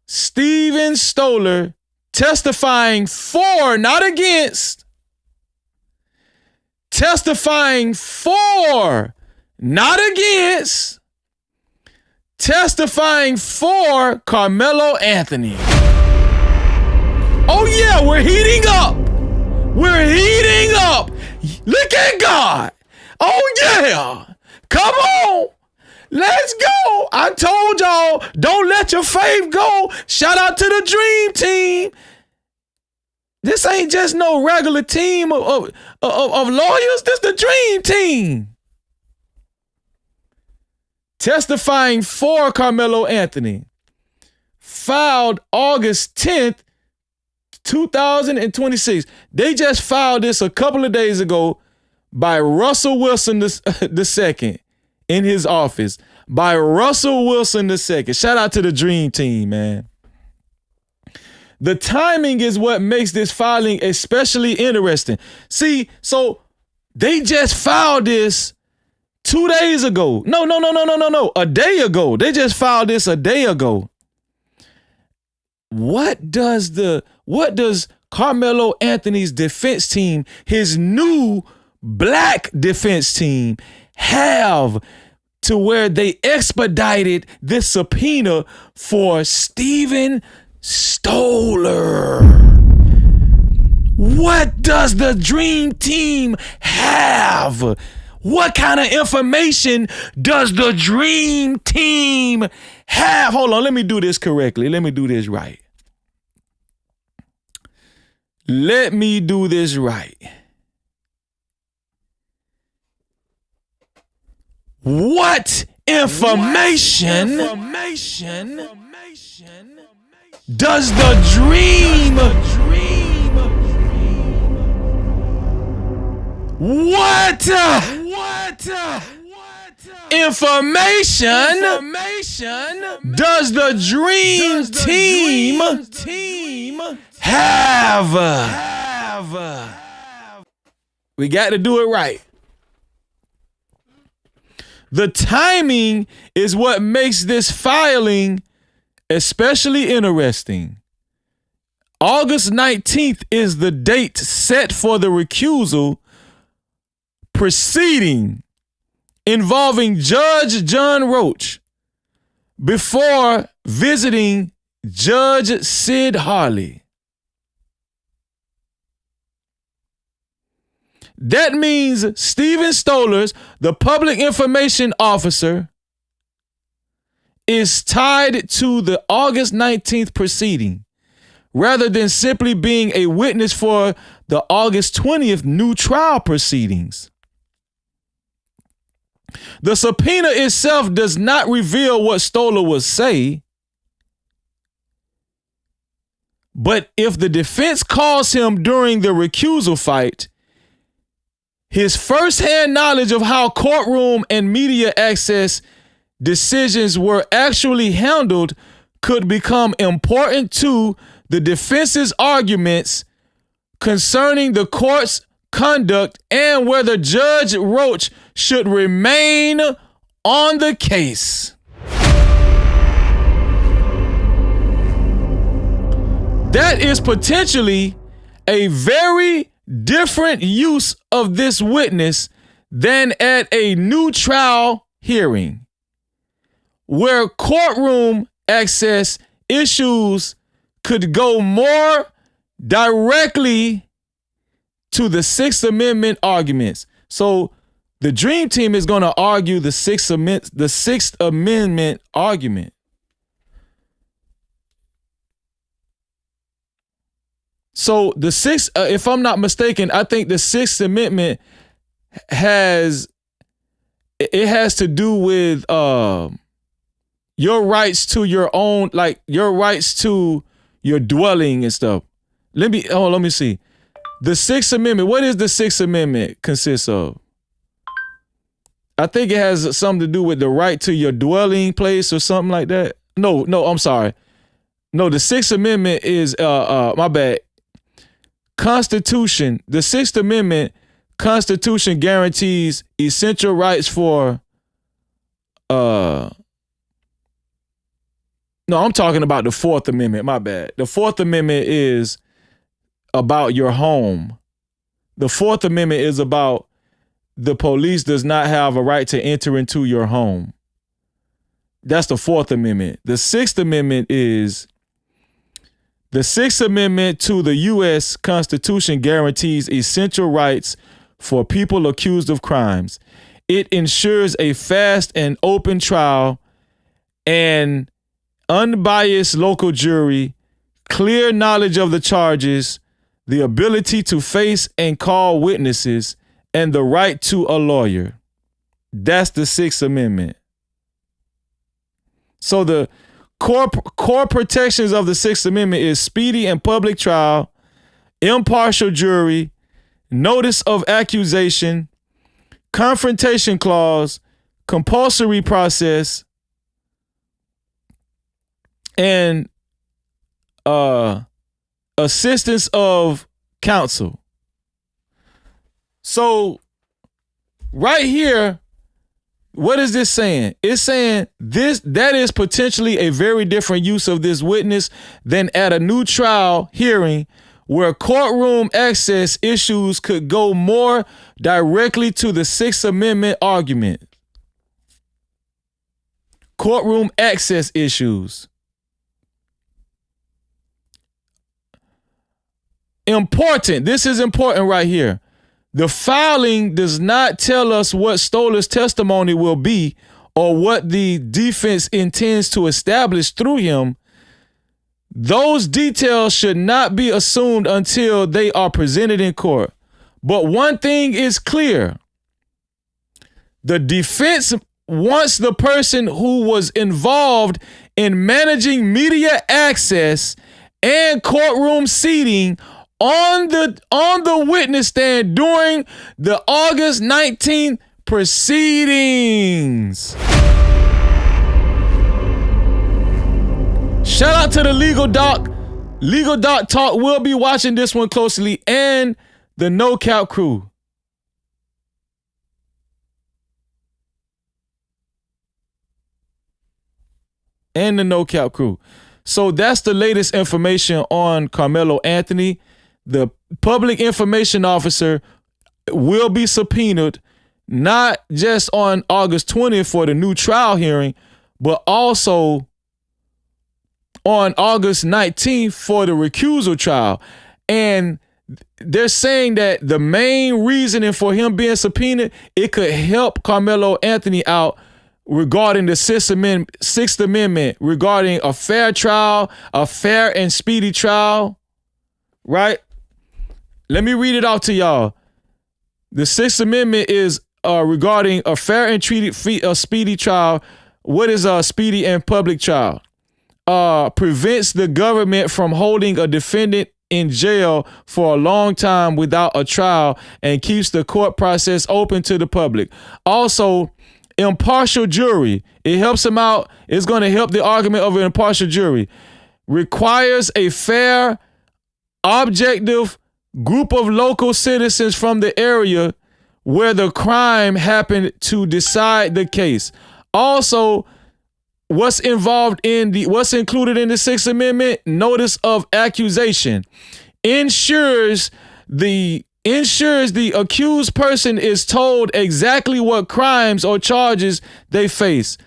Stephen Stoller testifying for, not against. Testifying for, not against. Testifying for Carmelo Anthony. Oh yeah, we're heating up. We're heating up. Look at God. Oh yeah. Come on. Let's go. I told y'all, don't let your faith go. Shout out to the Dream Team. This ain't just no regular team of lawyers. This the Dream Team. Testifying for Carmelo Anthony. Filed August 10th, 2026. They just filed this a couple of days ago by Russell Wilson II in his office. By Russell Wilson II. Shout out to the Dream Team, man. The timing is what makes this filing especially interesting. See, so they just filed this 2 days ago. No. A day ago. They just filed this a day ago. What does Carmelo Anthony's defense team, his new black defense team, have to where they expedited this subpoena for Stephen Stoller? What does the Dream Team have? What kind of information does the Dream Team have? Hold on, let me do this correctly. Let me do this right. Let me do this right. What information does the dream what information does the dream team have? We got to do it right. The timing is what makes this filing especially interesting. August 19th is the date set for the recusal proceeding involving Judge John Roach before visiting Judge Sid Harley. That means Stephen Stollers, the public information officer, is tied to the August 19th proceeding rather than simply being a witness for the August 20th new trial proceedings. The subpoena itself does not reveal what Stoller will say, but if the defense calls him during the recusal fight, his firsthand knowledge of how courtroom and media access decisions were actually handled could become important to the defense's arguments concerning the court's conduct and whether Judge Roach should remain on the case. That is potentially a very different use of this witness than at a new trial hearing, where courtroom access issues could go more directly to the Sixth Amendment arguments. So the Dream Team is going to argue the Sixth Amendment argument. So the Sixth, if I'm not mistaken, I think the Sixth Amendment has to do with your rights to your own, like your rights to your dwelling and stuff. Let me see. The Sixth Amendment, what is the Sixth Amendment consist of? I think it has something to do with the right to your dwelling place or something like that. No, I'm sorry. No, the Sixth Amendment is, my bad. Constitution, the Sixth Amendment Constitution guarantees essential rights for, no, I'm talking about the Fourth Amendment, my bad. The Fourth Amendment is about your home. The Fourth Amendment is about the police does not have a right to enter into your home. That's the Fourth Amendment. The Sixth Amendment is the Sixth Amendment to the U.S. Constitution guarantees essential rights for people accused of crimes. It ensures a fast and open trial and unbiased local jury, clear knowledge of the charges, the ability to face and call witnesses, and the right to a lawyer. That's the Sixth Amendment. So the core protections of the Sixth Amendment is speedy and public trial, impartial jury, notice of accusation, confrontation clause, compulsory process, and assistance of counsel. So right here, what is this saying? It's saying that is potentially a very different use of this witness than at a new trial hearing where courtroom access issues could go more directly to the Sixth Amendment argument. Courtroom access issues. Important. This is important right here. The filing does not tell us what Stoller's testimony will be or what the defense intends to establish through him. Those details should not be assumed until they are presented in court. But one thing is clear. The defense wants the person who was involved in managing media access and courtroom seating on the witness stand during the August 19th proceedings. Shout out to the Legal Doc. Legal Doc Talk will be watching this one closely, and the No Cap crew. And the No Cap crew. So that's the latest information on Carmelo Anthony. The public information officer will be subpoenaed not just on August 20th for the new trial hearing, but also on August 19th for the recusal trial. And they're saying that the main reasoning for him being subpoenaed, it could help Carmelo Anthony out regarding the Sixth Amendment, regarding a fair trial, a fair and speedy trial, right? Let me read it out to y'all. The Sixth Amendment is regarding a fair and speedy trial. What is a speedy and public trial? Prevents the government from holding a defendant in jail for a long time without a trial and keeps the court process open to the public. Also, impartial jury. It helps him out. It's going to help the argument of an impartial jury. Requires a fair, objective group of local citizens from the area where the crime happened to decide the case. Also, what's included in the Sixth Amendment? Notice of accusation. Ensures the accused person is told exactly what crimes or charges they face.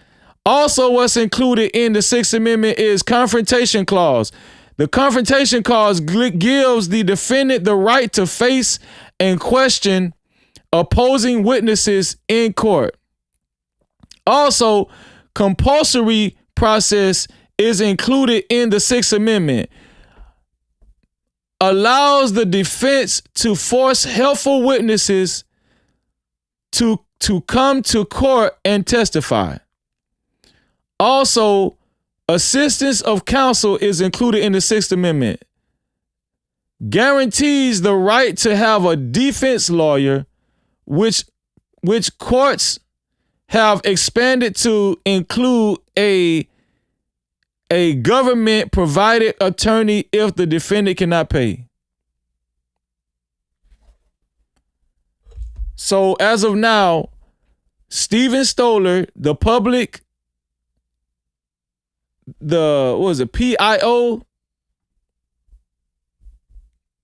Also, what's included in the Sixth Amendment is confrontation clause. The confrontation clause gives the defendant the right to face and question opposing witnesses in court. Also, compulsory process is included in the Sixth Amendment. Allows the defense to force helpful witnesses to come to court and testify. Also, assistance of counsel is included in the Sixth Amendment. Guarantees the right to have a defense lawyer, which courts have expanded to include a government provided attorney if the defendant cannot pay. So as of now, Steven Stoller, the public, PIO,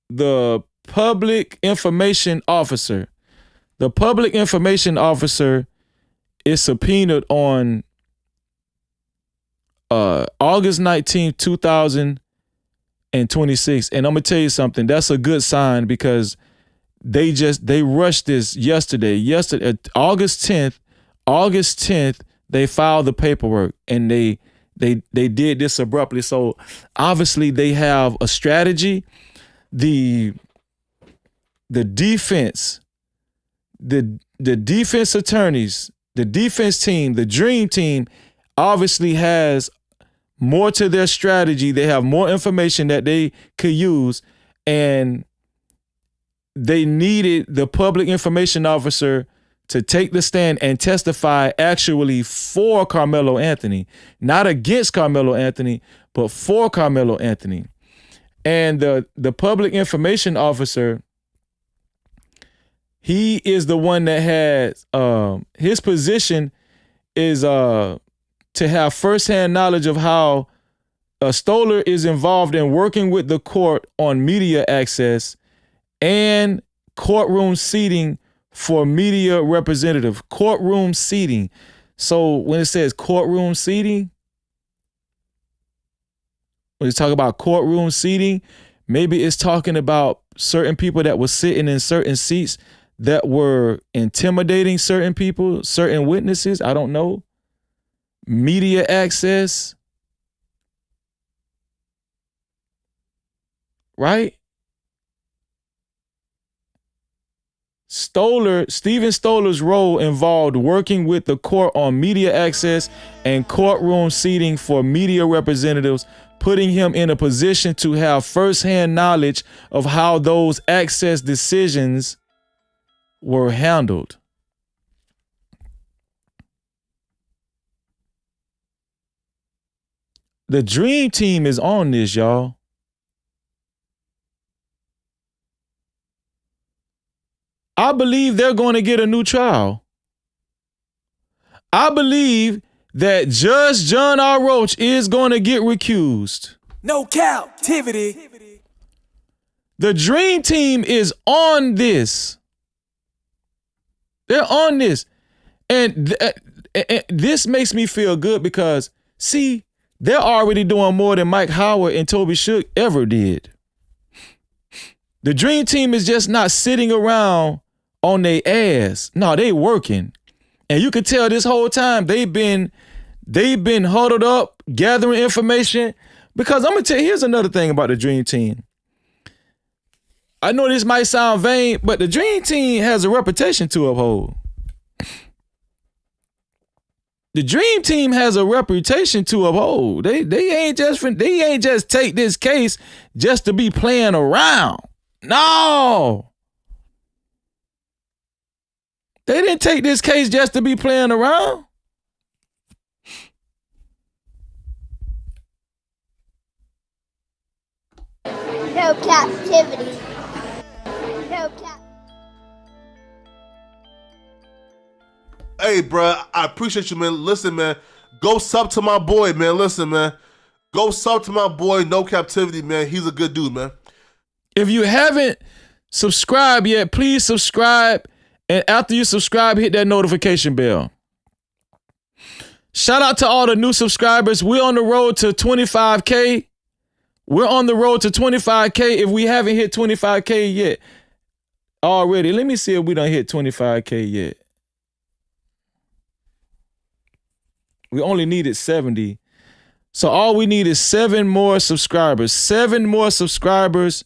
the public information officer. The public information officer is subpoenaed on August 19th, 2026. And I'm going to tell you something. That's a good sign because they rushed this yesterday. August 10th, they filed the paperwork and they did this abruptly. So obviously they have a strategy. The defense, the defense attorneys, the defense team, the dream team obviously has more to their strategy. They have more information that they could use, and they needed the public information officer to take the stand and testify actually for Carmelo Anthony, not against Carmelo Anthony, but for Carmelo Anthony. And the public information officer, he is the one that has, his position is to have firsthand knowledge of how Stoller is involved in working with the court on media access and courtroom seating for media representative. Courtroom seating. So when it says courtroom seating, when it's talking about courtroom seating, maybe it's talking about certain people that were sitting in certain seats that were intimidating certain people, certain witnesses. I don't know. Media access. Right? Steven Stoller's role involved working with the court on media access and courtroom seating for media representatives, putting him in a position to have firsthand knowledge of how those access decisions were handled. The Dream Team is on this, y'all. I believe they're going to get a new trial. I believe that Judge John R. Roach is going to get recused. No Cap-tivity. The Dream Team is on this. They're on this. And this makes me feel good because, see, they're already doing more than Mike Howard and Toby Shook ever did. The Dream Team is just not sitting around on their ass. No, they working. And you can tell this whole time they've been huddled up, gathering information. Because I'm going to tell you, here's another thing about the Dream Team. I know this might sound vain, but the Dream Team has a reputation to uphold. The Dream Team has a reputation to uphold. They ain't just take this case just to be playing around. No. They didn't take this case just to be playing around. No Cap-tivity. No cap. Hey, bro, I appreciate you, man. Listen, man, go sub to my boy, man. Listen, man, go sub to my boy, No Cap-tivity, man. He's a good dude, man. If you haven't subscribed yet, please subscribe. And after you subscribe, hit that notification bell. Shout out to all the new subscribers. We're on the road to 25K. We're on the road to 25K. If we haven't hit 25K yet already, let me see if we done hit 25K yet. We only needed 70. So all we need is 7 more subscribers. 7 more subscribers,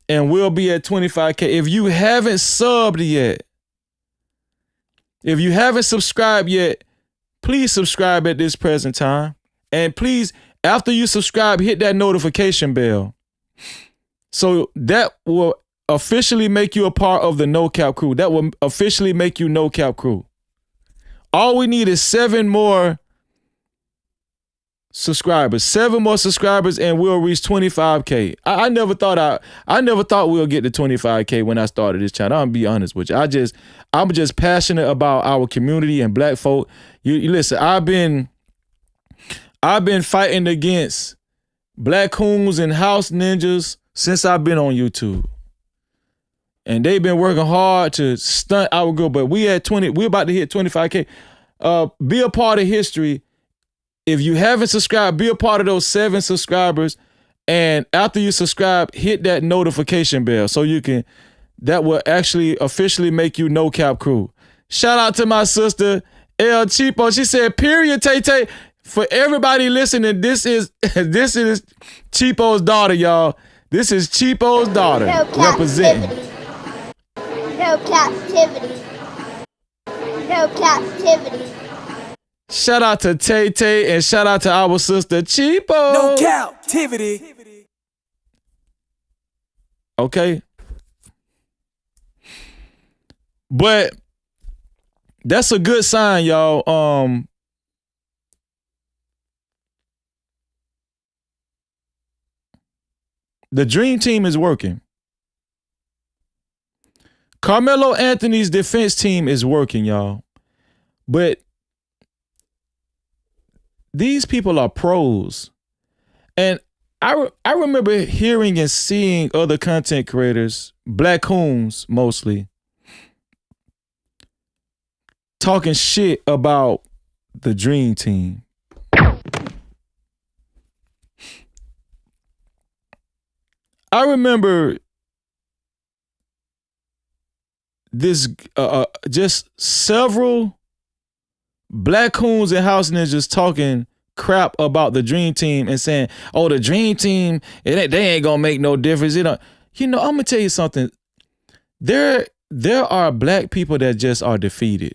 and we'll be at 25K. If you haven't subbed yet, if you haven't subscribed yet, please subscribe at this present time. And please, after you subscribe, hit that notification bell. So that will officially make you a part of the No Cap crew. That will officially make you No Cap crew. All we need is 7 more subscribers. 7 more subscribers and we'll reach 25K. I never thought we'll get to 25K when I started this channel. I'm gonna be honest with you. I'm just passionate about our community and black folk. You listen, I've been fighting against black coons and house ninjas since I've been on YouTube. And they've been working hard to stunt our growth, but we're about to hit 25K. Be a part of history. If you haven't subscribed, be a part of those 7 subscribers. And after you subscribe, hit that notification bell so you can, that will actually officially make you No Cap crew. Shout out to my sister, El Cheapo. She said, period, Tay-Tay. For everybody listening, this is Cheapo's daughter, y'all. This is Cheapo's daughter representing. No Cap-tivity. No Cap-tivity. Shout out to Tay-Tay and shout out to our sister Cheapo. No Cap-tivity. Okay. But that's a good sign, y'all. The Dream Team is working. Carmelo Anthony's defense team is working, y'all. But these people are pros. And I remember hearing and seeing other content creators, black coons mostly, talking shit about the Dream Team. I remember this just several black coons and house ninjas talking crap about the Dream Team and saying, oh, the Dream Team, they ain't gonna make no difference. I'm gonna tell you something. There there are black people that just are defeated.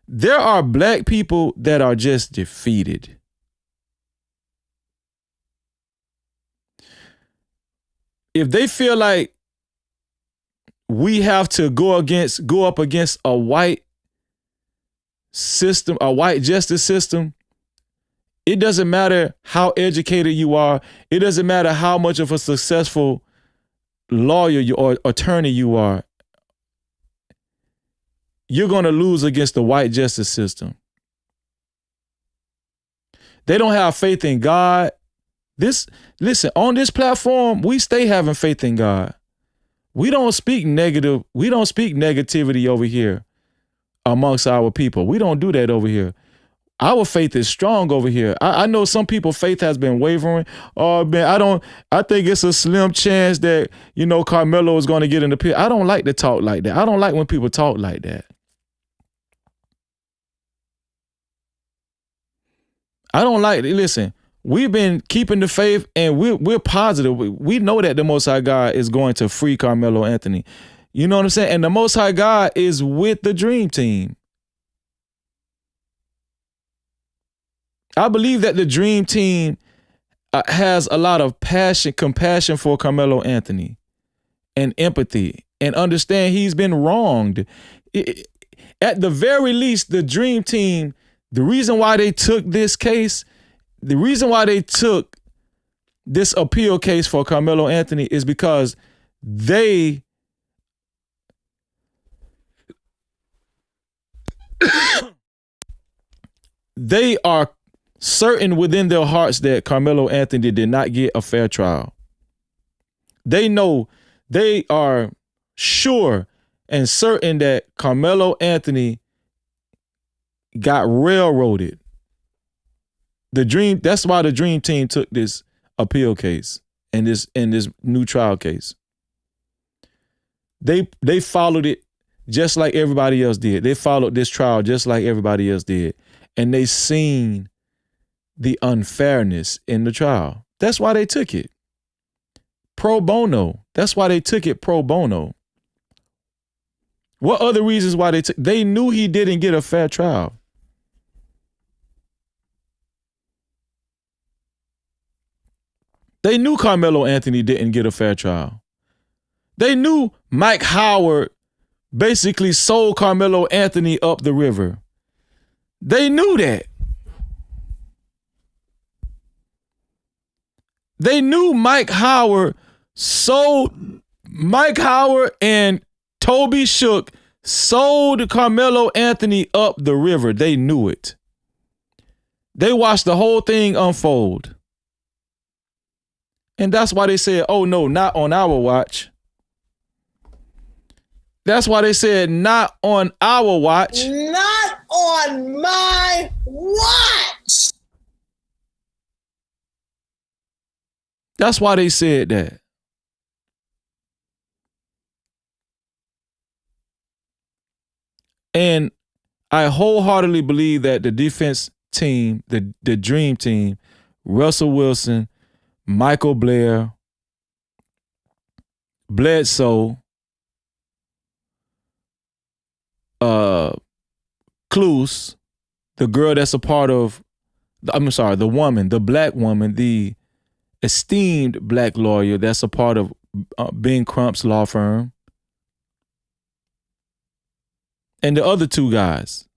There are black people that are just defeated. If they feel like we have to go up against a white system, a white justice system, it doesn't matter how educated you are. It doesn't matter how much of a successful lawyer or attorney you are. You're going to lose against the white justice system. They don't have faith in God. Listen, on this platform, we stay having faith in God. We don't speak negativity over here amongst our people. We don't do that over here. Our faith is strong over here. I know some people's faith has been wavering. Oh man, I think it's a slim chance that, Carmelo is going to get in the pit. I don't like to talk like that. I don't like when people talk like that. I don't like it. Listen, we've been keeping the faith and we're positive. We know that the Most High God is going to free Carmelo Anthony. You know what I'm saying? And the Most High God is with the Dream Team. I believe that the Dream Team has a lot of compassion for Carmelo Anthony and empathy and understand he's been wronged. At the very least, the Dream Team, the reason why they took this case, the reason why they took this appeal case for Carmelo Anthony is because they are certain within their hearts that Carmelo Anthony did not get a fair trial. They know, they are sure and certain that Carmelo Anthony got railroaded. That's why the Dream Team took this appeal case and this new trial case. They followed it just like everybody else did. They followed this trial just like everybody else did. And they seen the unfairness in the trial. That's why they took it. Pro bono. That's why they took it pro bono. What other reasons why they knew he didn't get a fair trial. They knew Carmelo Anthony didn't get a fair trial. They knew Mike Howard basically sold Carmelo Anthony up the river. They knew that. They knew Mike Howard and Toby Shook sold Carmelo Anthony up the river. They knew it. They watched the whole thing unfold. And that's why they said, oh no, not on our watch. That's why they said, not on our watch. Not on my watch. That's why they said that. And I wholeheartedly believe that the defense team, the Dream Team, Russell Wilson, Michael Blair, Bledsoe, Cluse, the girl that's a part of, the woman, the black woman, the esteemed black lawyer that's a part of Ben Crump's law firm, and the other two guys.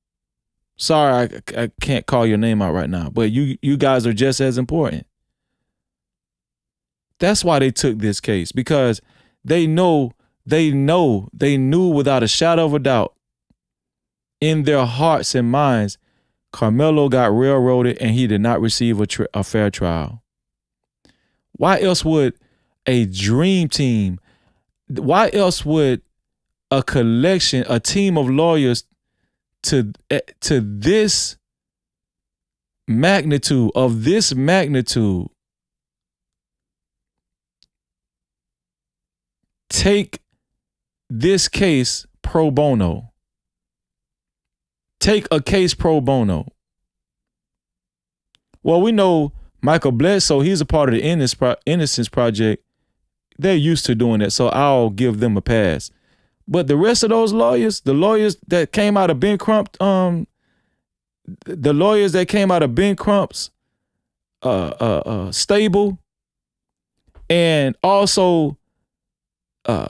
Sorry, I can't call your name out right now, but you guys are just as important. That's why they took this case, because they knew without a shadow of a doubt in their hearts and minds, Carmelo got railroaded and he did not receive a fair trial. Why else would a Dream Team, why else would a team of lawyers to this magnitude, take this case pro bono? Take a case pro bono. Well, we know Michael Bledsoe, he's a part of the Innocence Project. they're used to doing that, so I'll give them a pass. But the rest of those lawyers, the lawyers that came out of Ben Crump's stable, and also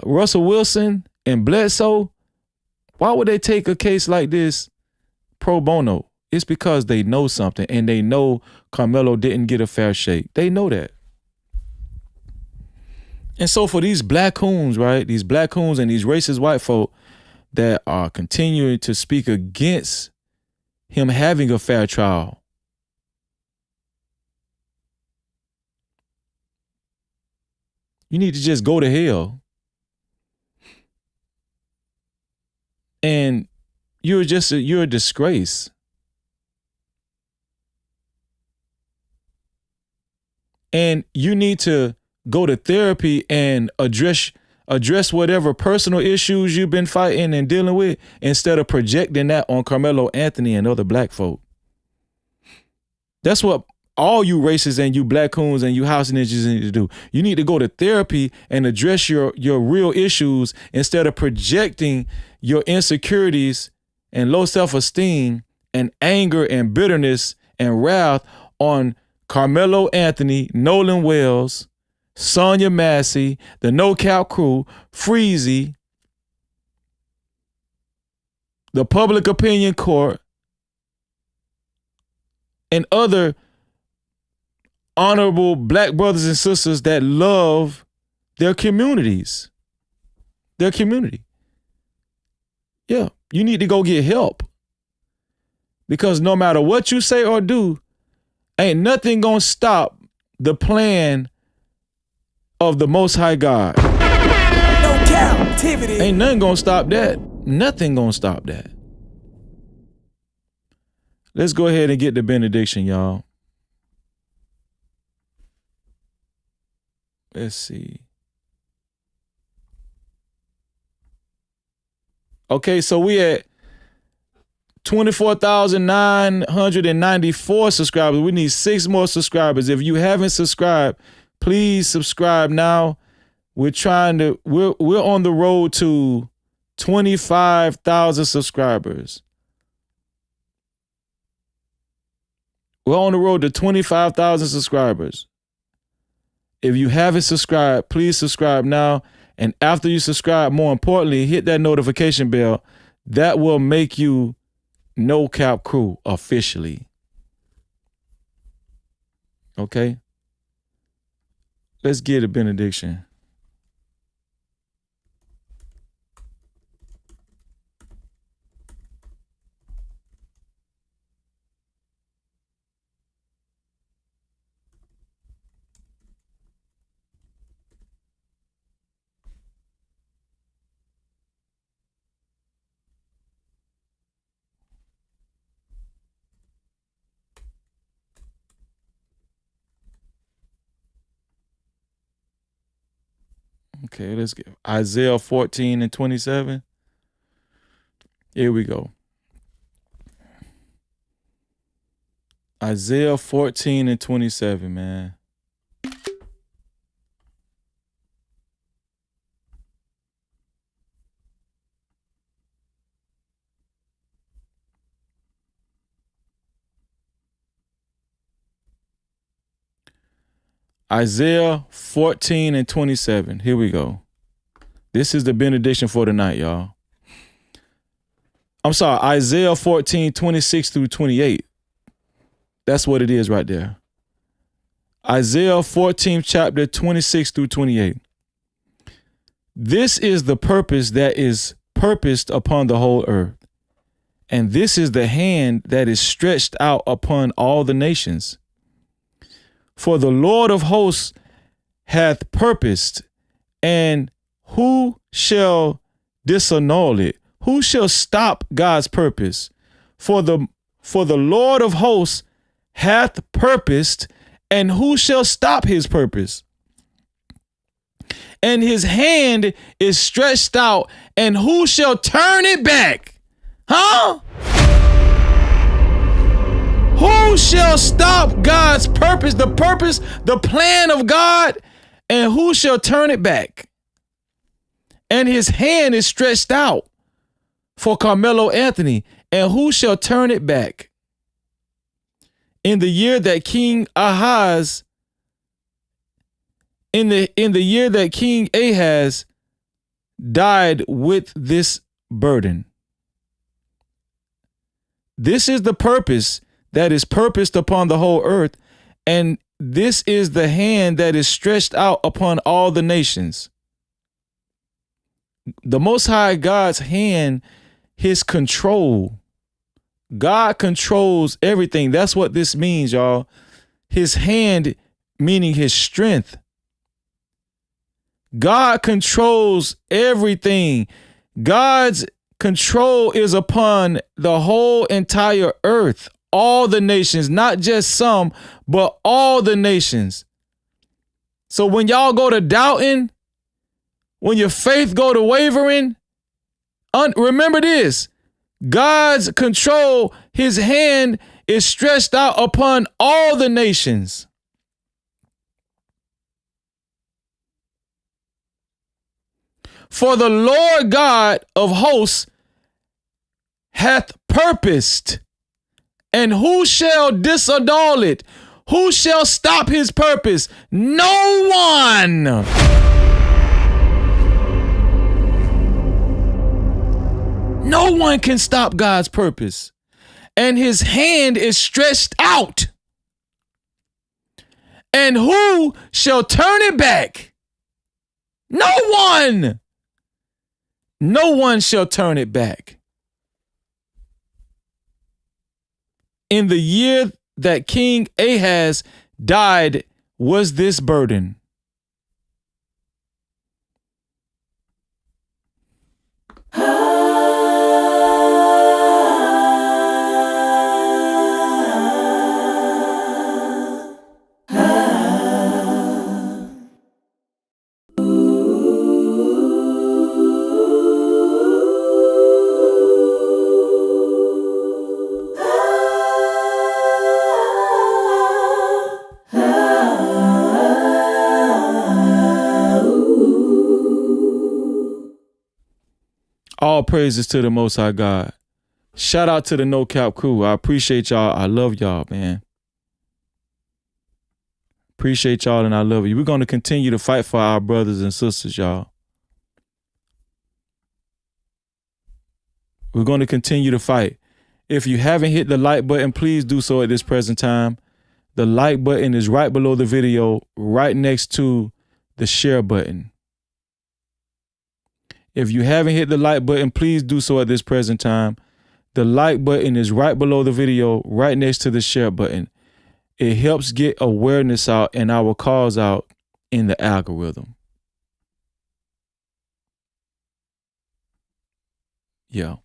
Russell Wilson and Bledsoe, why would they take a case like this pro bono? It's because they know something, and they know Carmelo didn't get a fair shake. They know that. And so for these black coons, right, these black coons and these racist white folk that are continuing to speak against him having a fair trial, you need to just go to hell. And you're a disgrace. And you need to go to therapy and address whatever personal issues you've been fighting and dealing with, instead of projecting that on Carmelo Anthony and other black folk. That's what all you racists and you black coons and you house ninjas need to do. You need to go to therapy and address your real issues, instead of projecting your insecurities and low self-esteem and anger and bitterness and wrath on Carmelo Anthony, Nolan Wells, Sonya Massey, the No Cap crew, Freezy, the Public Opinion Court, and other honorable black brothers and sisters that love their communities. Their community. Yeah, you need to go get help. Because no matter what you say or do, ain't nothing gonna stop the plan of the Most High God. No captivity. Ain't nothing gonna stop that. Nothing gonna stop that. Let's go ahead and get the benediction, y'all. Let's see. Okay, so we at 24,994 subscribers. We need 6 more subscribers. If you haven't subscribed, please subscribe now. We're on the road to 25,000 subscribers. We're on the road to 25,000 subscribers. If you haven't subscribed, please subscribe now. And after you subscribe, more importantly, hit that notification bell. That will make you No Cap Crew officially. Okay? Let's get a benediction. Okay, let's get Isaiah 14 and 27. Here we go. Isaiah 14 and 27, man. Isaiah 14 and 27. Here we go. This is the benediction for tonight, y'all. I'm sorry, Isaiah 14, 26 through 28. That's what it is right there. Isaiah 14, chapter 26 through 28. This is the purpose that is purposed upon the whole earth. And this is the hand that is stretched out upon all the nations. For the Lord of hosts hath purposed, and who shall disannul it? Who shall stop God's purpose? For the Lord of hosts hath purposed, and who shall stop his purpose? And his hand is stretched out, and who shall turn it back? Huh? Who shall stop God's purpose, the plan of God, And who shall turn it back? And his hand is stretched out for Carmelo Anthony. And who shall turn it back? In the year that King Ahaz, in the year that King Ahaz died with this burden. This is the purpose that is purposed upon the whole earth, and this is the hand that is stretched out upon all the nations. The Most High God's hand, his control. God controls everything. That's what this means, y'all. His hand, meaning his strength. God controls everything. God's control is upon the whole entire earth, all the nations, not just some, but all the nations. So when y'all go to doubting, when your faith go to wavering, remember this, God's control, his hand is stretched out upon all the nations. For the Lord God of hosts hath purposed, and who shall disannul it? Who shall stop his purpose? No one. No one can stop God's purpose. And his hand is stretched out. And who shall turn it back? No one. No one shall turn it back. In the year that King Ahaz died was this burden. All praises to the Most High God. Shout out to the No Cap crew. I appreciate y'all. I love y'all, man. Appreciate y'all and I love you. We're going to continue to fight for our brothers and sisters, y'all. We're going to continue to fight. If you haven't hit the like button, please do so at this present time. The like button is right below the video, right next to the share button. If you haven't hit the like button, please do so at this present time. The like button is right below the video, right next to the share button. It helps get awareness out and our cause out in the algorithm. Yeah.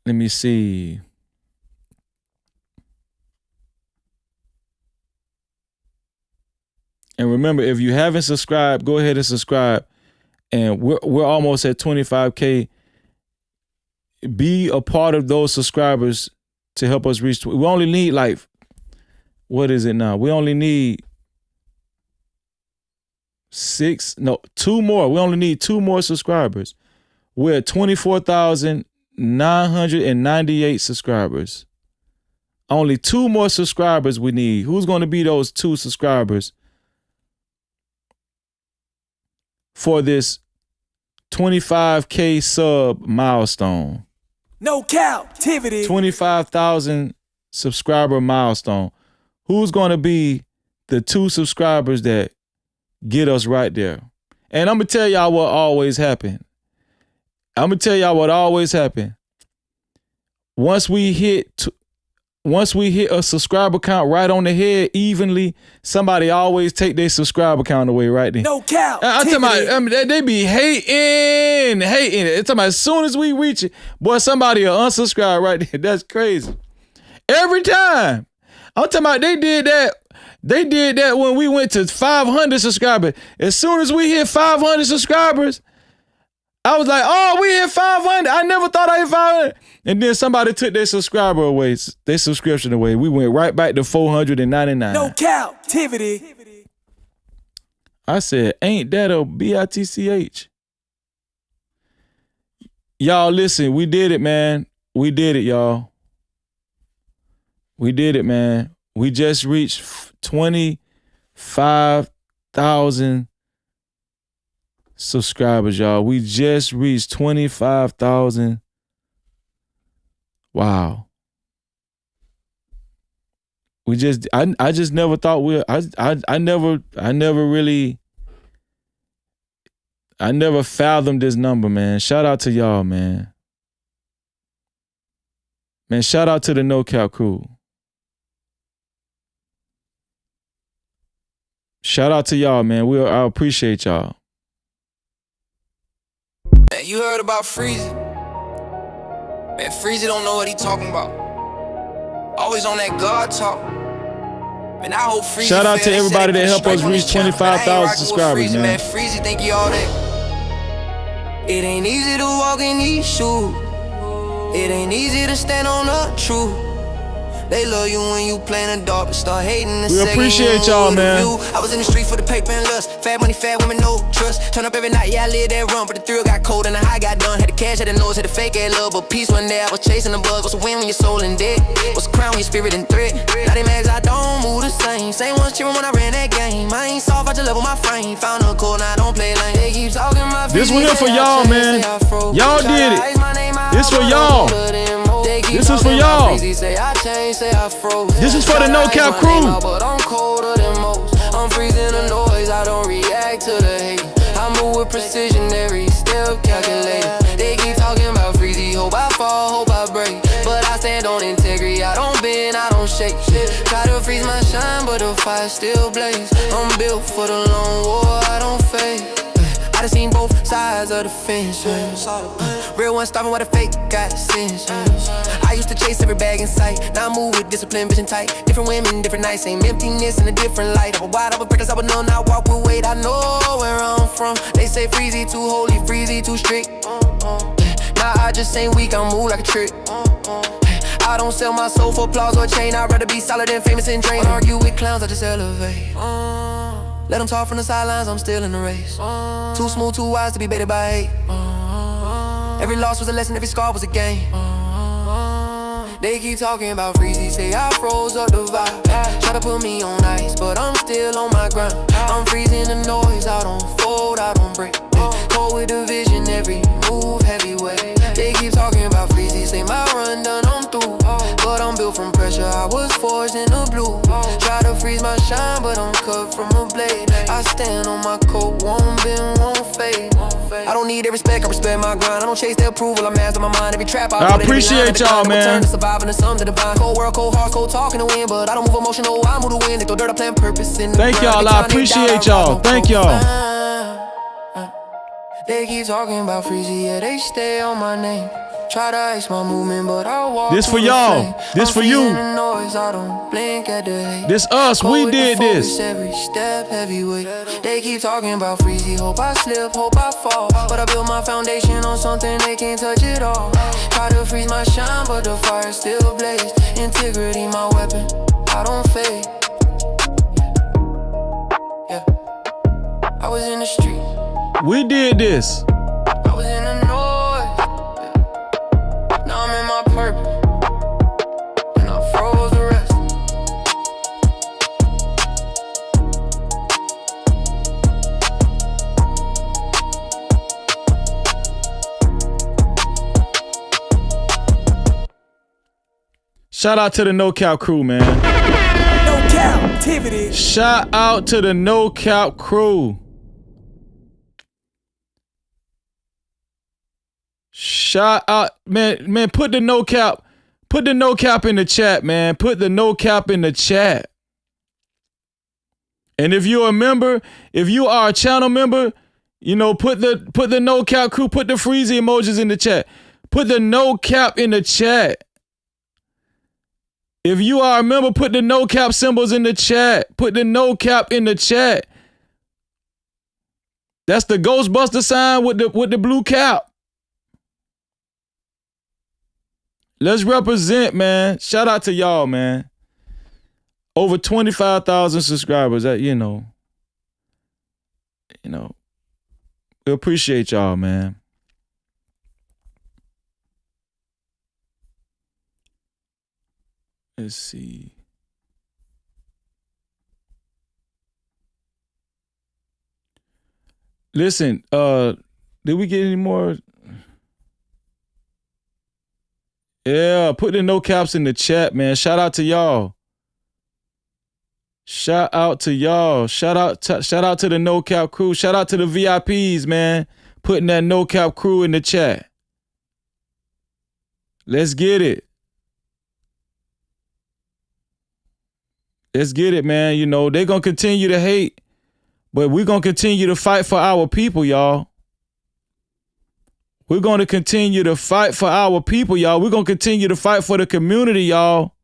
Let me see. And remember, if you haven't subscribed, go ahead and subscribe. And we're almost at 25K. Be a part of those subscribers to help us reach. We only need what is it now? We only need 2 more. We only need 2 more subscribers. We're at 24,998 subscribers. Only 2 more subscribers we need. Who's going to be those 2 subscribers for this 25K sub milestone? No Cap-tivity. 25,000 subscriber milestone. Who's going to be the 2 subscribers that get us right there? And I'm going to tell y'all what always happened. Once we hit a subscriber count right on the head evenly, somebody always take their subscriber count away right then. No cap. I'm talking about, they be hating. It's talking about as soon as we reach it, boy, somebody will unsubscribe right there. That's crazy. Every time. I'm talking about they did that when we went to 500 subscribers. As soon as we hit 500 subscribers, I was like, oh, we hit 500. I never thought I hit 500. And then somebody took their subscriber away, their subscription away. We went right back to 499. No Cap-tivity. I said, ain't that a bitch? Y'all, listen, we did it, man. We did it, y'all. We did it, man. We just reached 25,000 subscribers, y'all. We just reached 25,000. Wow. I just never thought I never fathomed this number, man. Shout out to y'all, man. Man, shout out to the No Cap crew. Shout out to y'all, man. I appreciate y'all. Man, you heard about Freezy? Man, Freezy don't know what he talking about. Always on that God talk. Man, I hope Freezy. Shout out to everybody that helped us reach 25,000 subscribers, man. Freezy think he all that. It ain't easy to walk in these shoes. It ain't easy to stand on the truth. They love you when you playing the dark, but start hating the We second appreciate y'all, man. I was in the street for the paper and lust. Fat money, fat women, no trust. Turn up every night, yeah, I live that run. But the thrill got cold and the high got done. Had the cash, had the nose, had the fake, had love. But peace one day, I was chasing the buzz. What's a win when your soul in debt? What's a crown when your spirit in threat? Now they mags, I don't move the same. Same ones cheering when I ran that game. I ain't soft, I just level my frame. Found a code, now I don't play lane. They keep talking my This one here for y'all, man. Y'all did it. This for y'all. This is for y'all. This is for the No Cap crew. But I'm colder than most. I'm freezing the noise, I don't react to the hate. I move with precision, every step calculated. They keep talking about Freezy, hope I fall, hope I break. But I stand on integrity, I don't bend, I don't shake. Try to freeze my shine, but the fire still blaze. I'm built for the long war, I don't fade. I done seen both sides of the fence. Real one stopping where the fake got sense. I used to chase every bag in sight. Now I move with discipline, vision tight. Different women, different nights. Same emptiness in a different light. I was wide, I was reckless, I was numb. Now I walk with weight. I know where I'm from. They say Freezy too holy, Freezy too strict. Now I just ain't weak, I move like a trick. I don't sell my soul for applause or chain. I'd rather be solid than famous and drained. Argue with clowns, I just elevate. Let them talk from the sidelines, I'm still in the race. Too smooth, too wise to be baited by hate. Every loss was a lesson, every scar was a game. They keep talking about Freezy, say I froze up the vibe. Try to put me on ice, but I'm still on my grind. I'm freezing the noise, I don't fold, I don't break. Cold with the vision, every move heavyweight. They keep talking about Freezy, say my run done, I'm through. But I'm built from pressure, I was forged in the blue. Try to freeze my shine, but I'm cut from a blade. I stand on my code, won't bend, won't fade. I don't need their respect, I respect my grind. I don't chase their approval, I'm master my mind. Every trap I appreciate y'all, man. Surviving the sum to divine. Cold world, cold heart, cold talking to win. But I don't move emotional, I move the wind. They throw dirt, I plan purpose in the Thank y'all, I appreciate y'all. Thank y'all. They keep talking about Freezy, yeah, they stay on my name. Try to ice my movement, but I walk. This for y'all. This for you. Noise, I don't blink at the hate. This us. We did this. Every step heavyweight. They keep talking about Freezy. Hope I slip, hope I fall. But I built my foundation on something they can't touch it all. Try to freeze my shine, but the fire still blaze. Integrity, my weapon. I don't fade. Yeah. I was in the street. We did this. I was in the noise. Now I'm in my purpose. And I froze the rest. Shout out to the No Cap crew, man. No Cap-tivity. Shout out to the No Cap crew. Shout out, man, put the no cap in the chat, man. Put the no cap in the chat. And if you're a member, if you are a channel member, you know, put the no cap crew, put the freezy emojis in the chat. Put the no cap in the chat. If you are a member, put the no cap symbols in the chat. Put the no cap in the chat. That's the Ghostbuster sign with the blue cap. Let's represent, man. Shout out to y'all, man. Over 25,000 subscribers. That you know, we appreciate y'all, man. Let's see. Listen, did we get any more? Yeah, put the no caps in the chat, man. Shout out to y'all. Shout out to y'all. Shout out to the no cap crew. Shout out to the VIPs, man. Putting that no cap crew in the chat. Let's get it. Let's get it, man. You know, they're going to continue to hate, but we're going to continue to fight for our people, y'all. We're going to continue to fight for our people, y'all. We're going to continue to fight for the community, y'all.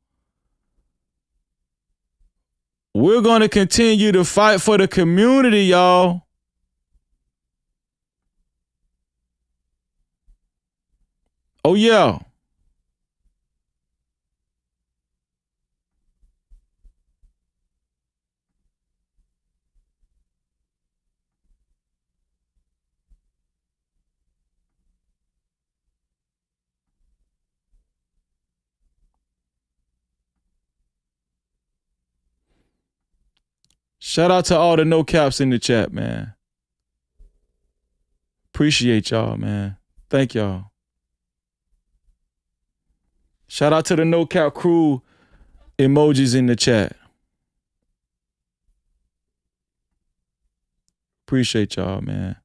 We're going to continue to fight for the community, y'all. Oh, yeah. Shout out to all the no caps in the chat, man. Appreciate y'all, man. Thank y'all. Shout out to the no cap crew emojis in the chat. Appreciate y'all, man.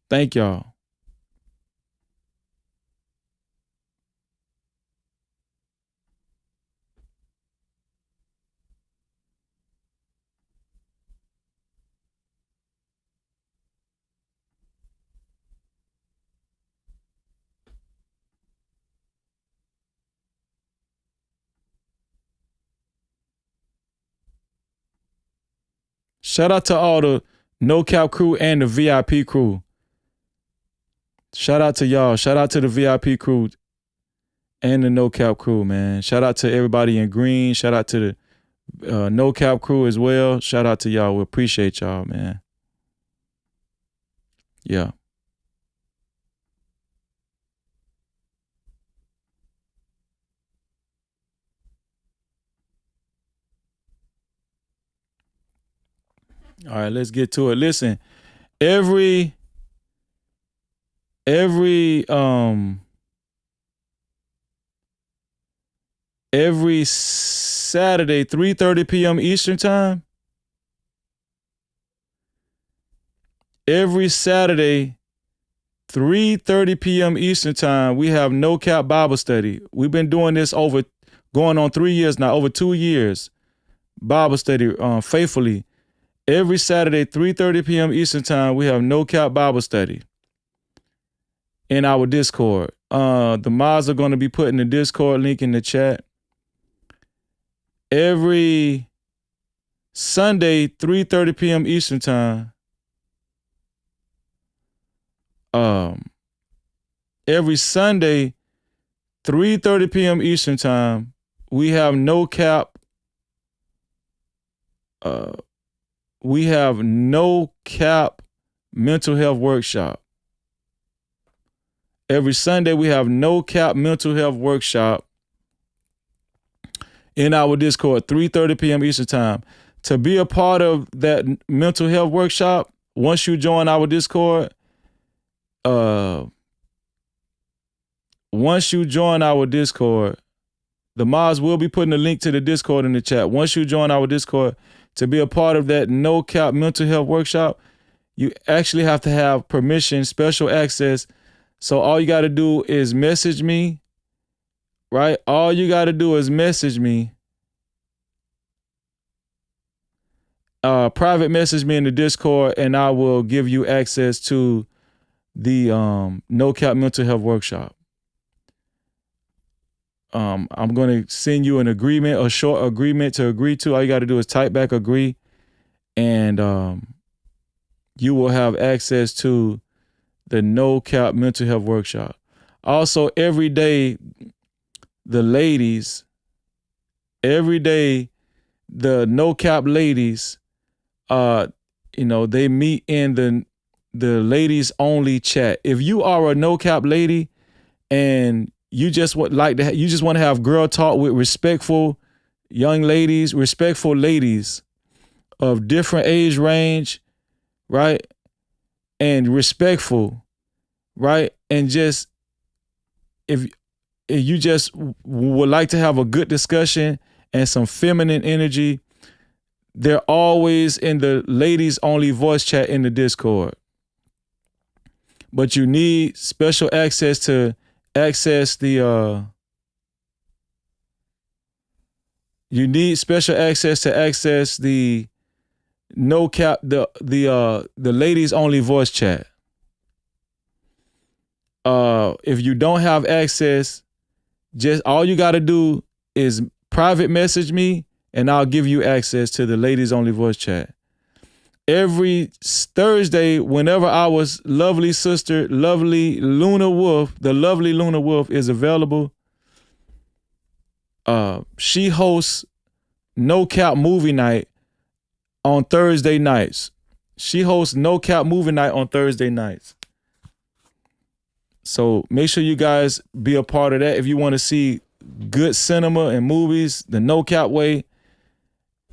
Thank y'all. Shout out to all the no cap crew and the VIP crew. Shout out to y'all. Shout out to the VIP crew and the no cap crew, man. Shout out to everybody in green. Shout out to the no cap crew as well. Shout out to y'all. We appreciate y'all, man. Yeah. All right, let's get to it. Listen, every Saturday, 3:30 p.m. Eastern time. Every Saturday, 3:30 p.m. Eastern time, we have No Cap Bible Study. We've been doing this going on 3 years now, over 2 years. Bible study faithfully. Every Saturday, 3:30 p.m. Eastern time, we have No Cap Bible Study in our Discord. The mods are going to be putting the Discord link in the chat. Every Sunday, 3:30 p.m. Eastern time. Every Sunday, 3:30 p.m. Eastern time, we have No Cap. We have No Cap mental health workshop. Every Sunday, we have No Cap mental health workshop in our Discord, 3:30 p.m. Eastern time. To be a part of that mental health workshop, once you join our Discord, the mods will be putting a link to the Discord in the chat. Once you join our Discord, to be a part of that No Cap mental health workshop, you actually have to have permission, special access. So all you got to do is message me, right? All you got to do is message me. Private message me in the Discord, and I will give you access to the No Cap mental health workshop. I'm going to send you an agreement, a short agreement to agree to. All you got to do is type back agree, and you will have access to the No Cap Mental Health Workshop. Also, every day, the ladies, the No Cap ladies, they meet in the ladies only chat. If you are a No Cap lady and you just want to have girl talk with respectful young ladies, respectful ladies of different age range, right? And respectful, right? And just if you just would like to have a good discussion and some feminine energy, they're always in the ladies only voice chat in the Discord. But you need special access to access the No Cap, the ladies only voice chat. If you don't have access, just all you got to do is private message me and I'll give you access to the ladies only voice chat. Every Thursday, whenever our lovely sister, lovely Luna Wolf, the lovely Luna Wolf is available, she hosts No Cap Movie Night on Thursday nights. She hosts No Cap Movie Night on Thursday nights. So make sure you guys be a part of that. If you want to see good cinema and movies, the No Cap way,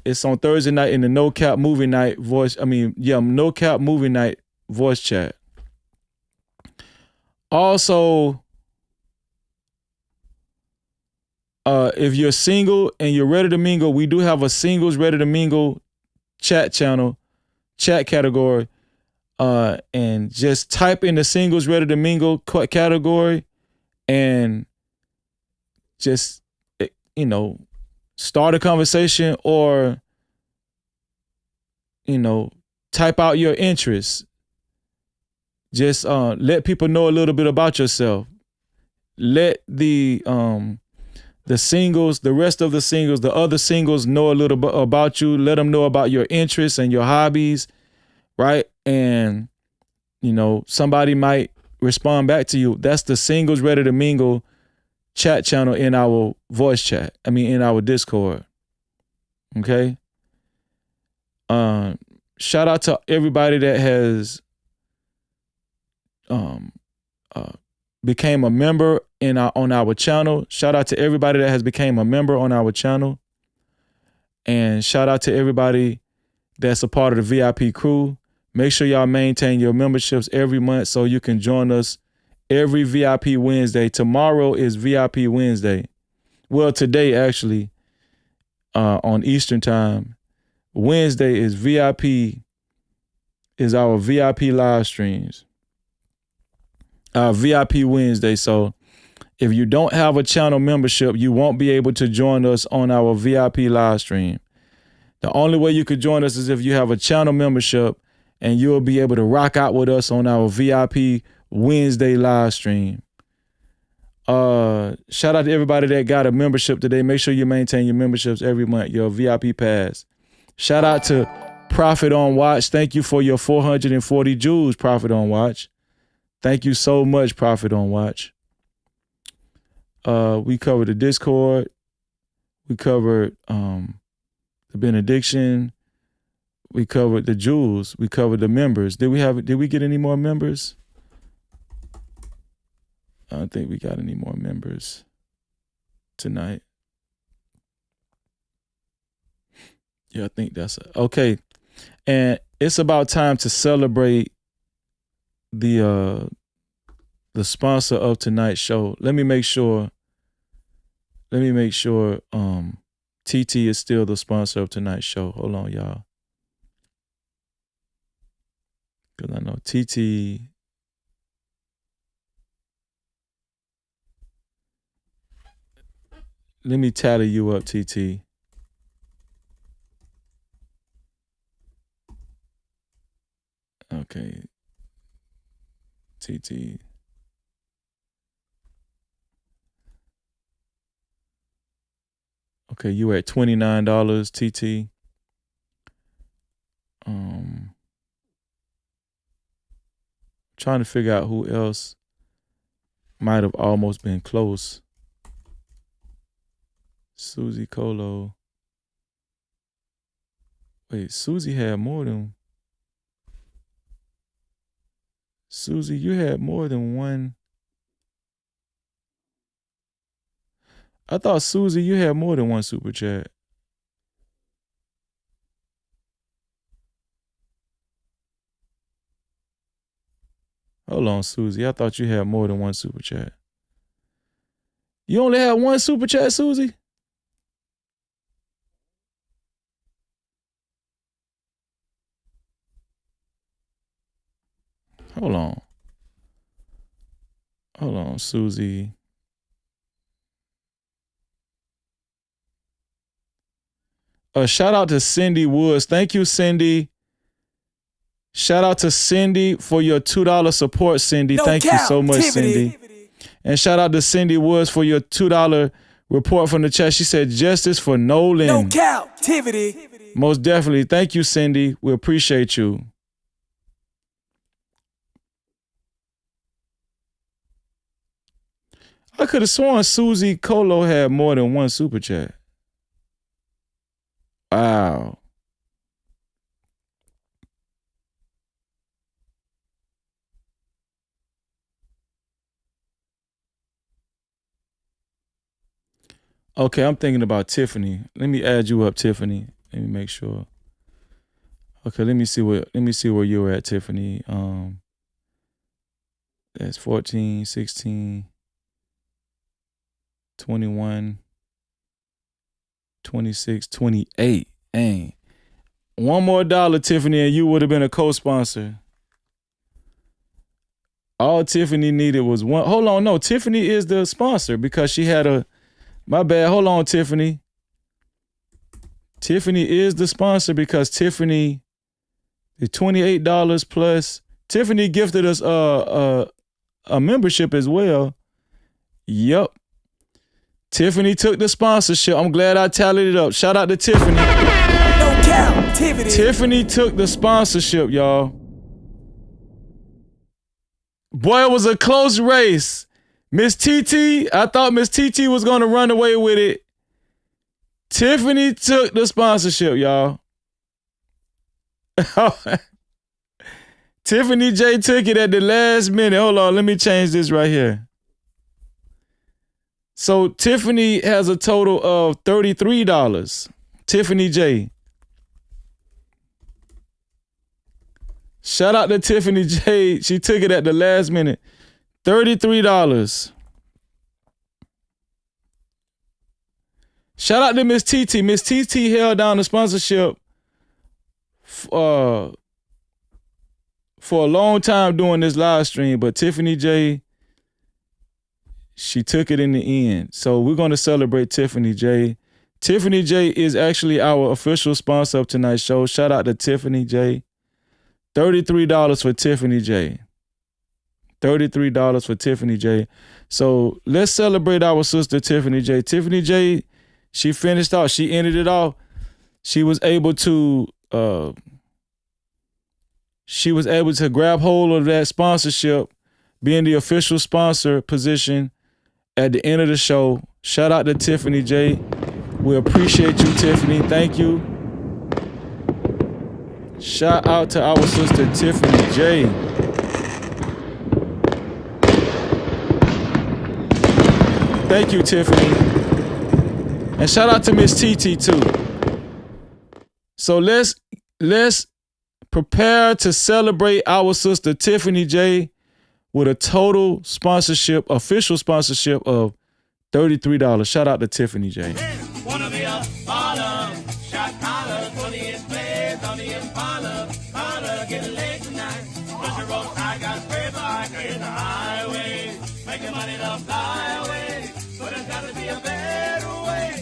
it's on Thursday night in the No Cap Movie Night No Cap Movie Night voice chat. Also, if you're single and you're ready to mingle, we do have a singles ready to mingle chat channel, chat category. And just type in the singles ready to mingle category and just, start a conversation or, type out your interests. Just let people know a little bit about yourself. Let the singles, the rest of the singles, the other singles know a little bit about you. Let them know about your interests and your hobbies, right? And, somebody might respond back to you. That's the singles ready to mingle chat channel in our voice chat. In our Discord. Okay. Shout out to everybody that has became a member on our channel. Shout out to everybody that has became a member on our channel. And shout out to everybody that's a part of the VIP crew. Make sure y'all maintain your memberships every month so you can join us every VIP Wednesday. Tomorrow is VIP Wednesday. Well, today actually, on Eastern time. Wednesday is our VIP live streams. VIP Wednesday. So if you don't have a channel membership, you won't be able to join us on our VIP live stream. The only way you could join us is if you have a channel membership, and you'll be able to rock out with us on our VIP Wednesday live stream. Shout out to everybody that got a membership today. Make sure you maintain your memberships every month, your VIP pass. Shout out to Profit on Watch. Thank you for your 440 jewels, Profit on Watch. Thank you so much, Profit on Watch. We covered the Discord. We covered the benediction. We covered the jewels. We covered the members. Did we get any more members? I don't think we got any more members tonight. Yeah, I think that's okay. And it's about time to celebrate the sponsor of tonight's show. Let me make sure TT is still the sponsor of tonight's show. Hold on, y'all. Because I know TT. Let me tally you up, TT. Okay. TT. Okay, you at $29, TT. Trying to figure out who else might have almost been close. Susie Colo. Wait, Susie had more than... Susie, you had more than one. I thought, Susie, you had more than one super chat. Hold on, Susie. I thought you had more than one super chat. You only had one super chat, Susie? Hold on. Hold on, Susie. Shout out to Cindy Woods. Thank you, Cindy. Shout out to Cindy for your $2 support, Cindy. Thank you so much, Cindy. And shout out to Cindy Woods for your $2 report from the chat. She said, justice for Nolan. No captivity. Most definitely. Thank you, Cindy. We appreciate you. I could have sworn Susie Colo had more than one super chat. Wow. Okay, I'm thinking about Tiffany. Let me add you up, Tiffany. Let me make sure. Okay, let me see where you were at, Tiffany. That's 14, 16, 21, 26, 28. Dang. One more dollar, Tiffany, and you would have been a co-sponsor. All Tiffany needed was one. Hold on, no, Tiffany is the sponsor because she had a... My bad. Hold on, Tiffany. Tiffany is the sponsor because Tiffany, the $28 plus. Tiffany gifted us a membership as well. Yup. Tiffany took the sponsorship. I'm glad I tallied it up. Shout out to Tiffany. No captivity. Tiffany took the sponsorship, y'all. Boy, it was a close race. Miss TT, I thought Miss TT was going to run away with it. Tiffany took the sponsorship, y'all. Tiffany J took it at the last minute. Hold on, let me change this right here. So Tiffany has a total of $33. Tiffany J. Shout out to Tiffany J. She took it at the last minute. $33. Shout out to Miss TT. Miss TT held down the sponsorship for a long time doing this live stream, but Tiffany J, she took it in the end. So we're going to celebrate Tiffany J. Tiffany J is actually our official sponsor of tonight's show. Shout out to Tiffany J. $33 for Tiffany J. $33 for Tiffany J. So let's celebrate our sister Tiffany J. Tiffany J, she finished off. She ended it off. She was able to grab hold of that sponsorship, being the official sponsor position at the end of the show. Shout out to Tiffany J. We appreciate you, Tiffany. Thank you. Shout out to our sister Tiffany J. Thank you, Tiffany. And shout out to Miss TT too. So let's prepare to celebrate our sister Tiffany J with a total sponsorship, official sponsorship of $33. Shout out to Tiffany J. Wanna be a baller, shot collar, 20-inch blades on the Impala. Holla, get laid tonight. Push your rope, I got spray bike in the highway. Making money to fly away. But there's gotta be a better way,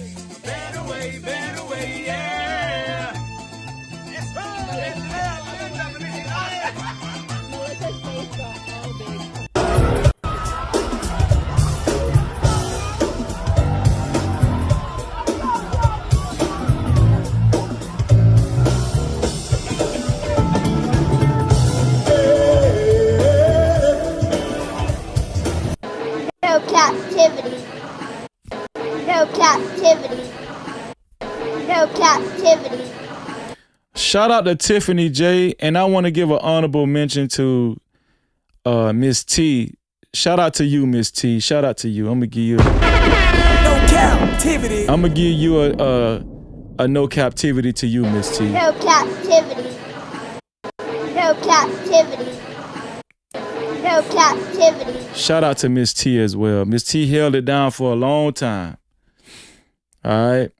yeah. It's captivity. No captivity. Shout out to Tiffany J, and I want to give an honorable mention to Miss T. Shout out to you, Miss T. Shout out to you. I'm gonna give you. No captivity. I'm gonna give you a no captivity to you, Miss T. No captivity. No captivity. No captivity. Shout out to Miss T as well. Miss T held it down for a long time. All right,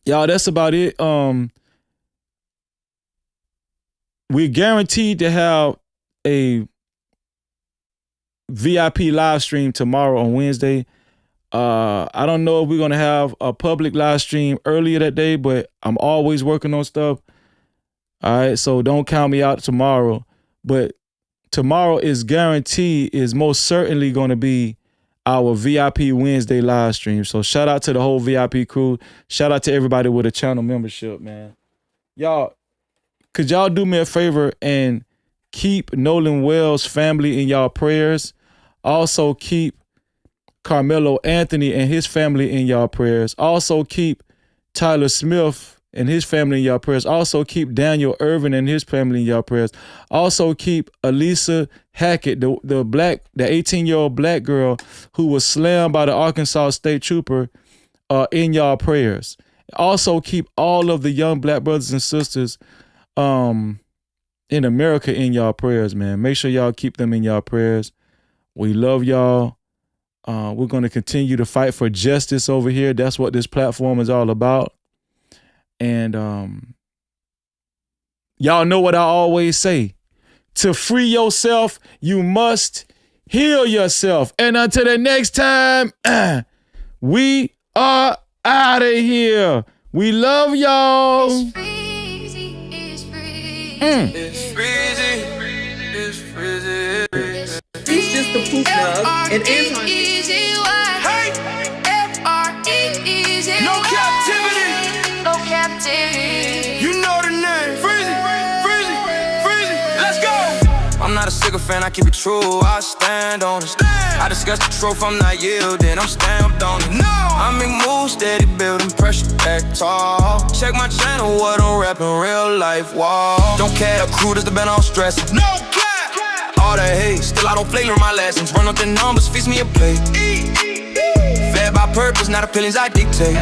y'all. That's about it. We're guaranteed to have a VIP live stream tomorrow on Wednesday. I don't know if we're gonna have a public live stream earlier that day, but I'm always working on stuff. All right, so don't count me out tomorrow. But tomorrow is guaranteed, is most certainly gonna be our VIP Wednesday live stream. So shout out to the whole VIP crew. Shout out to everybody with a channel membership, man. Y'all, could y'all do me a favor and keep Nolan Wells' family in y'all prayers? Also keep Carmelo Anthony and his family in y'all prayers. Also keep Tyler Smith and his family in y'all prayers. Also keep Daniel Irvin and his family in y'all prayers. Also keep Elisa Hackett, the 18-year-old black girl who was slammed by the Arkansas State Trooper, in y'all prayers. Also keep all of the young black brothers and sisters in America in y'all prayers, man. Make sure y'all keep them in y'all prayers. We love y'all. We're going to continue to fight for justice over here. That's what this platform is all about. And y'all know what I always say. To free yourself, you must heal yourself. And until the next time, we are out of here. We love y'all. It's freezy. It's freezy. It's freezy. He's just the poop dog. And Anton. F-R-E-E-Z-Y. No captivity. No captivity. You know the name. Freezy. Freezy. Freezy. Let's go. I'm not a sycophant, I keep it true. I stand on it. I discuss the truth, I'm not yielding. I'm stamped on it. I make moves, steady building pressure back tall. Check my channel, what I'm rapping, real life wall. Don't care, the crew does the band all stress. No cap. All that hate, still I don't flavor my lessons. Run up the numbers, feast me a plate. Fed by purpose, not opinions I dictate.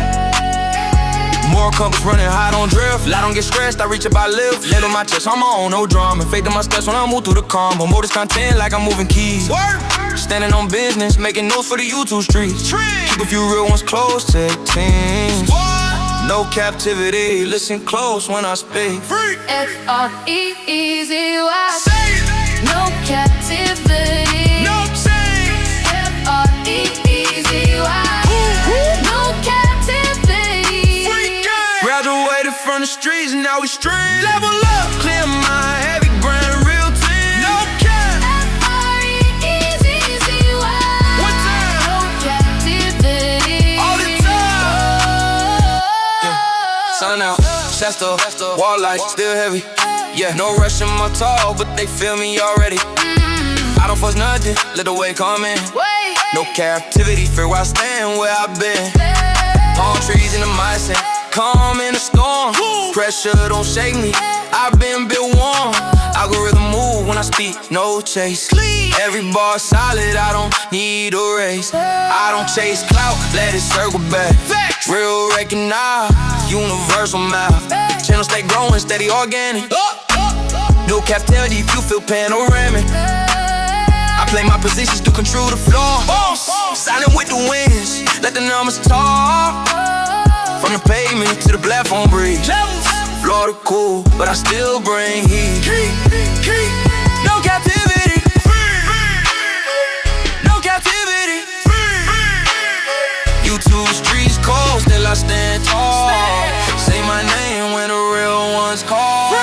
More compass running high, don't drift. I don't get stressed, I reach up, I live. Lid on my chest, I'm on, no drama. Faith in my steps when I move through the calm. But more this content like I'm moving keys. Standing on business, making notes for the YouTube streets. Keep a few real ones close to teams. No captivity, listen close when I speak. F-R-E-E-Z-Y. No captivity. No change. F-R-E-E-Z-Y. No captivity. Graduated from the streets and now we street. Level up, clear my heavy grind, real team. No cap. F-R-E-E-Z-Z-Y. One time. No captivity. All the time. Yeah. Sun out, Shasta, wall light, still heavy. Yeah, no rush in my talk, but they feel me already. I don't force nothing, let the way come in. No captivity, fear where I stand, where I've been. Palm trees in the mindset, calm in the storm. Pressure don't shake me, I've been built warm. Algorithm move when I speak, no chase. Every bar solid, I don't need a race. I don't chase clout, let it circle back. Real recognize, universal math. Channel stay growing, steady organic. No captivity if you feel panoramic. I play my positions to control the floor. Silent with the winds, let the numbers talk. From the pavement to the platform bridge. Florida cool, but I still bring heat. No captivity. No captivity. YouTube streets cold, still I stand tall. Say my name when the real ones call.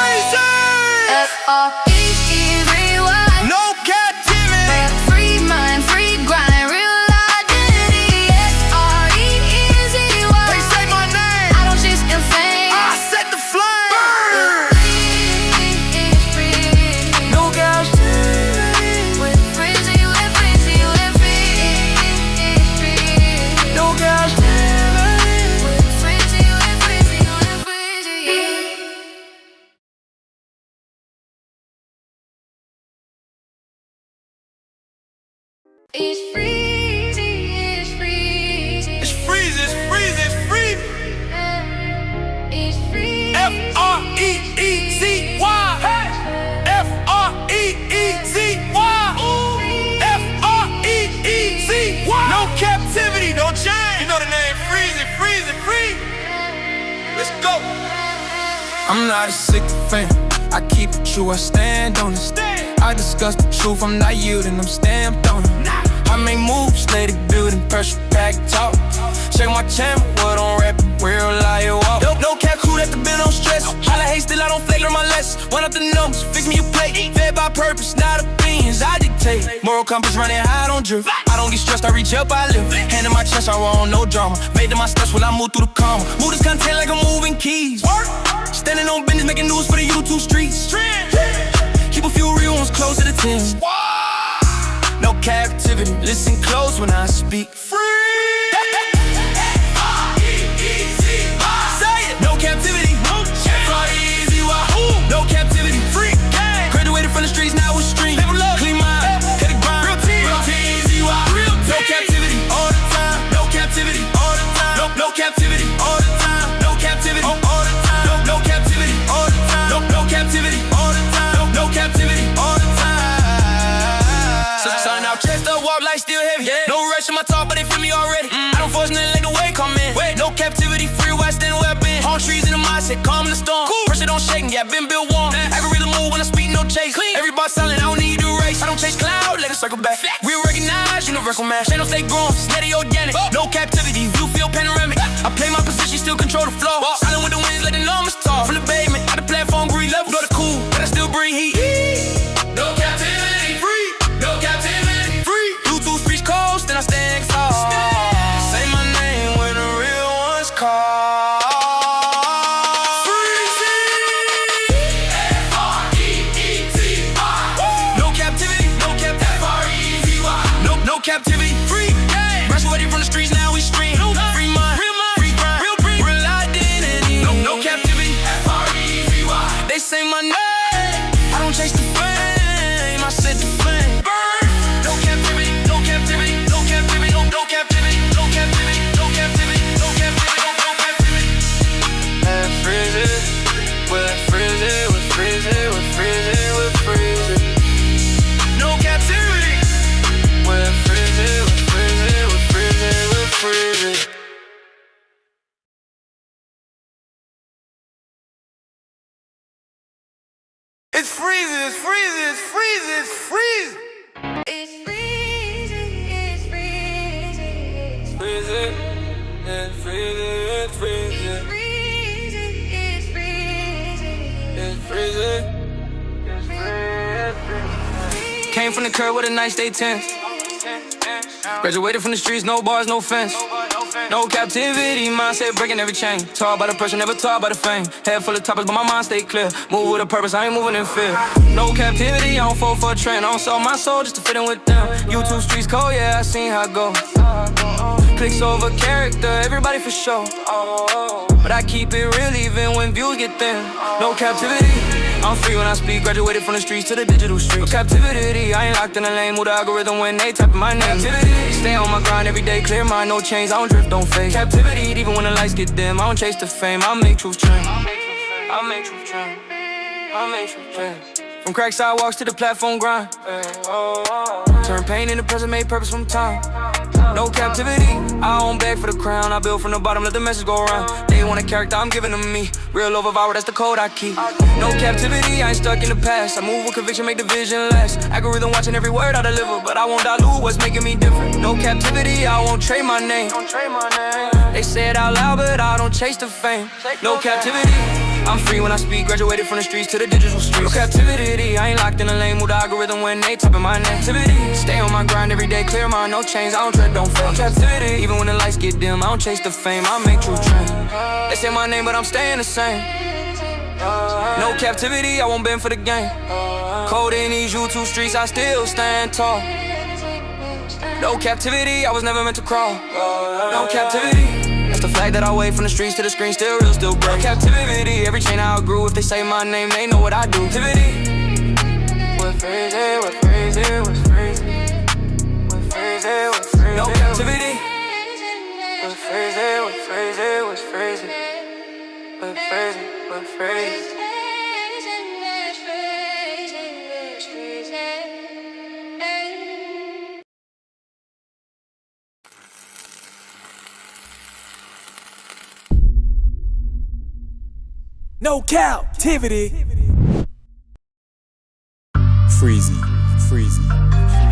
F-R-E-E-Z-Y. No captivity. Free mind, free grind, real identity. F-R-E-E-Z-Y. They say my name, I don't chase fame. I set the flame. Free is free. No go. I'm not a sycophant. I keep it true, I stand on it. I discuss the truth, I'm not yielding, I'm stamped on it. I make moves, lay the building, pressure pack talk. Check my channel, what on rap, real liar walk. No cap crew that the bill don't stress. Holla hate, still I don't fake, learn my lessons. One up the numbers, fix me a plate. Fed by purpose, not opinions, I dictate. Moral compass running high, I don't drift. I don't get stressed, I reach up, I live. Hand in my chest, I roll, no drama. Made to my steps while I move through the comma. Move this content like I'm moving keys. Standing on business, making news for the YouTube streets. Keep a few real ones close to the 10. No captivity, listen close when I speak. Free. No captivity, no captivity, free. Graduated from the streets, now it's stream. Clean mind, hit the grind. Real T-Z-Y. No captivity, all the time. No captivity, all the time. No captivity, all the time. No captivity, all the time. No captivity, all the time. No captivity, all the time. No captivity, all the time. So sun out, chest up, walk like still heavy. No rush in my talk, but they feel me already. I don't force nothing, like the way come in. No captivity, free, west and where I've been. Palm trees in the mindset, calm in the storm. Pressure don't shake, yeah, been built warm. Algorithm move when I speak, no chase. Everybody silent, I don't need to race. I don't chase cloud, let it circle back. Real recognize, universal match. Channel stay growing, steady organic. No captivity, view feel panoramic. I play my position, still control the flow. Silent with the winds, let the numbers talk. From the pavement, out the platform, green level. Go to cool, but I still breathe heat. No captivity, free. No captivity, free. YouTube speech coast, then I stand tall. Say my name when the real ones call. Captivity, free. Graduated from the streets, now we stream. Free mind, free grind, real identity. No captivity, F-R-E-Z-Y. They say my name, I don't chase the fame, I set the flame. Burn. No captivity, no captivity, no captivity, no captivity, no captivity, no captivity, no captivity, no captivity. And freeze it, we'll freeze it, we'll freeze it, we'll freeze it, we'll freeze it. No captivity. We'll freeze it, we'll freeze it, we'll freeze it, we'll freeze it. It's freezing, it's freezing, it's freezing, it's freezing. It's freezing, it's freezing, it's freezing. It's freezing, it's freezing. It's freezing, it's freezing. It's freezing, it's freezing. Came from the curb with a nice day tense. Graduated from the streets, no bars, no fence. No captivity, mindset breaking every chain. Taught by the pressure, never taught by the fame. Head full of topics, but my mind stay clear. Move with a purpose, I ain't moving in fear. No captivity, I don't fall for a trend. I don't sell my soul just to fit in with them. YouTube streets cold, yeah, I seen how it go. Clicks over character, everybody for sure. But I keep it real even when views get thin. No captivity, I'm free when I speak. Graduated from the streets to the digital streets. No captivity, I ain't locked in a lane. Move the algorithm when they type in my name. Captivity, stay on my grind every day. Clear mind, no chains. I don't drift, don't fade. Captivity, even when the lights get dim. I don't chase the fame. I make truth trend. I make truth trend. I make truth trend. From crack sidewalks to the platform grind. Turn pain into present, made purpose from time. No captivity, I don't beg for the crown. I build from the bottom, let the message go around. They want a character, I'm giving them me. Real over viral, that's the code I keep. No captivity, I ain't stuck in the past. I move with conviction, make the vision last. Algorithm watching every word I deliver, but I won't dilute what's making me different. No captivity, I won't trade my name. They say it out loud, but I don't chase the fame. No captivity, I'm free when I speak. Graduated from the streets to the digital streets. No captivity, I ain't locked in a lane. Move the algorithm when they type in my name. Captivity, stay on my grind every day. Clear mind, no chains. I don't tread, don't fade. Captivity, even when the lights get dim. I don't chase the fame, I make true trend. They say my name, but I'm staying the same. No captivity, I won't bend for the game. Cold in these YouTube streets, I still stand tall. No captivity, I was never meant to crawl. No captivity. That's the flag that I wave from the streets to the screen, still real, still break. Captivity, every chain I outgrew. If they say my name, they know what I do. Captivity. What phrase it, what phrase it, what phrase it, what phrase it, what phrase it. No captivity. What phrase it, what phrase it, what phrase it, what phrase it, what phrase it. No captivity. Freezy, freezy.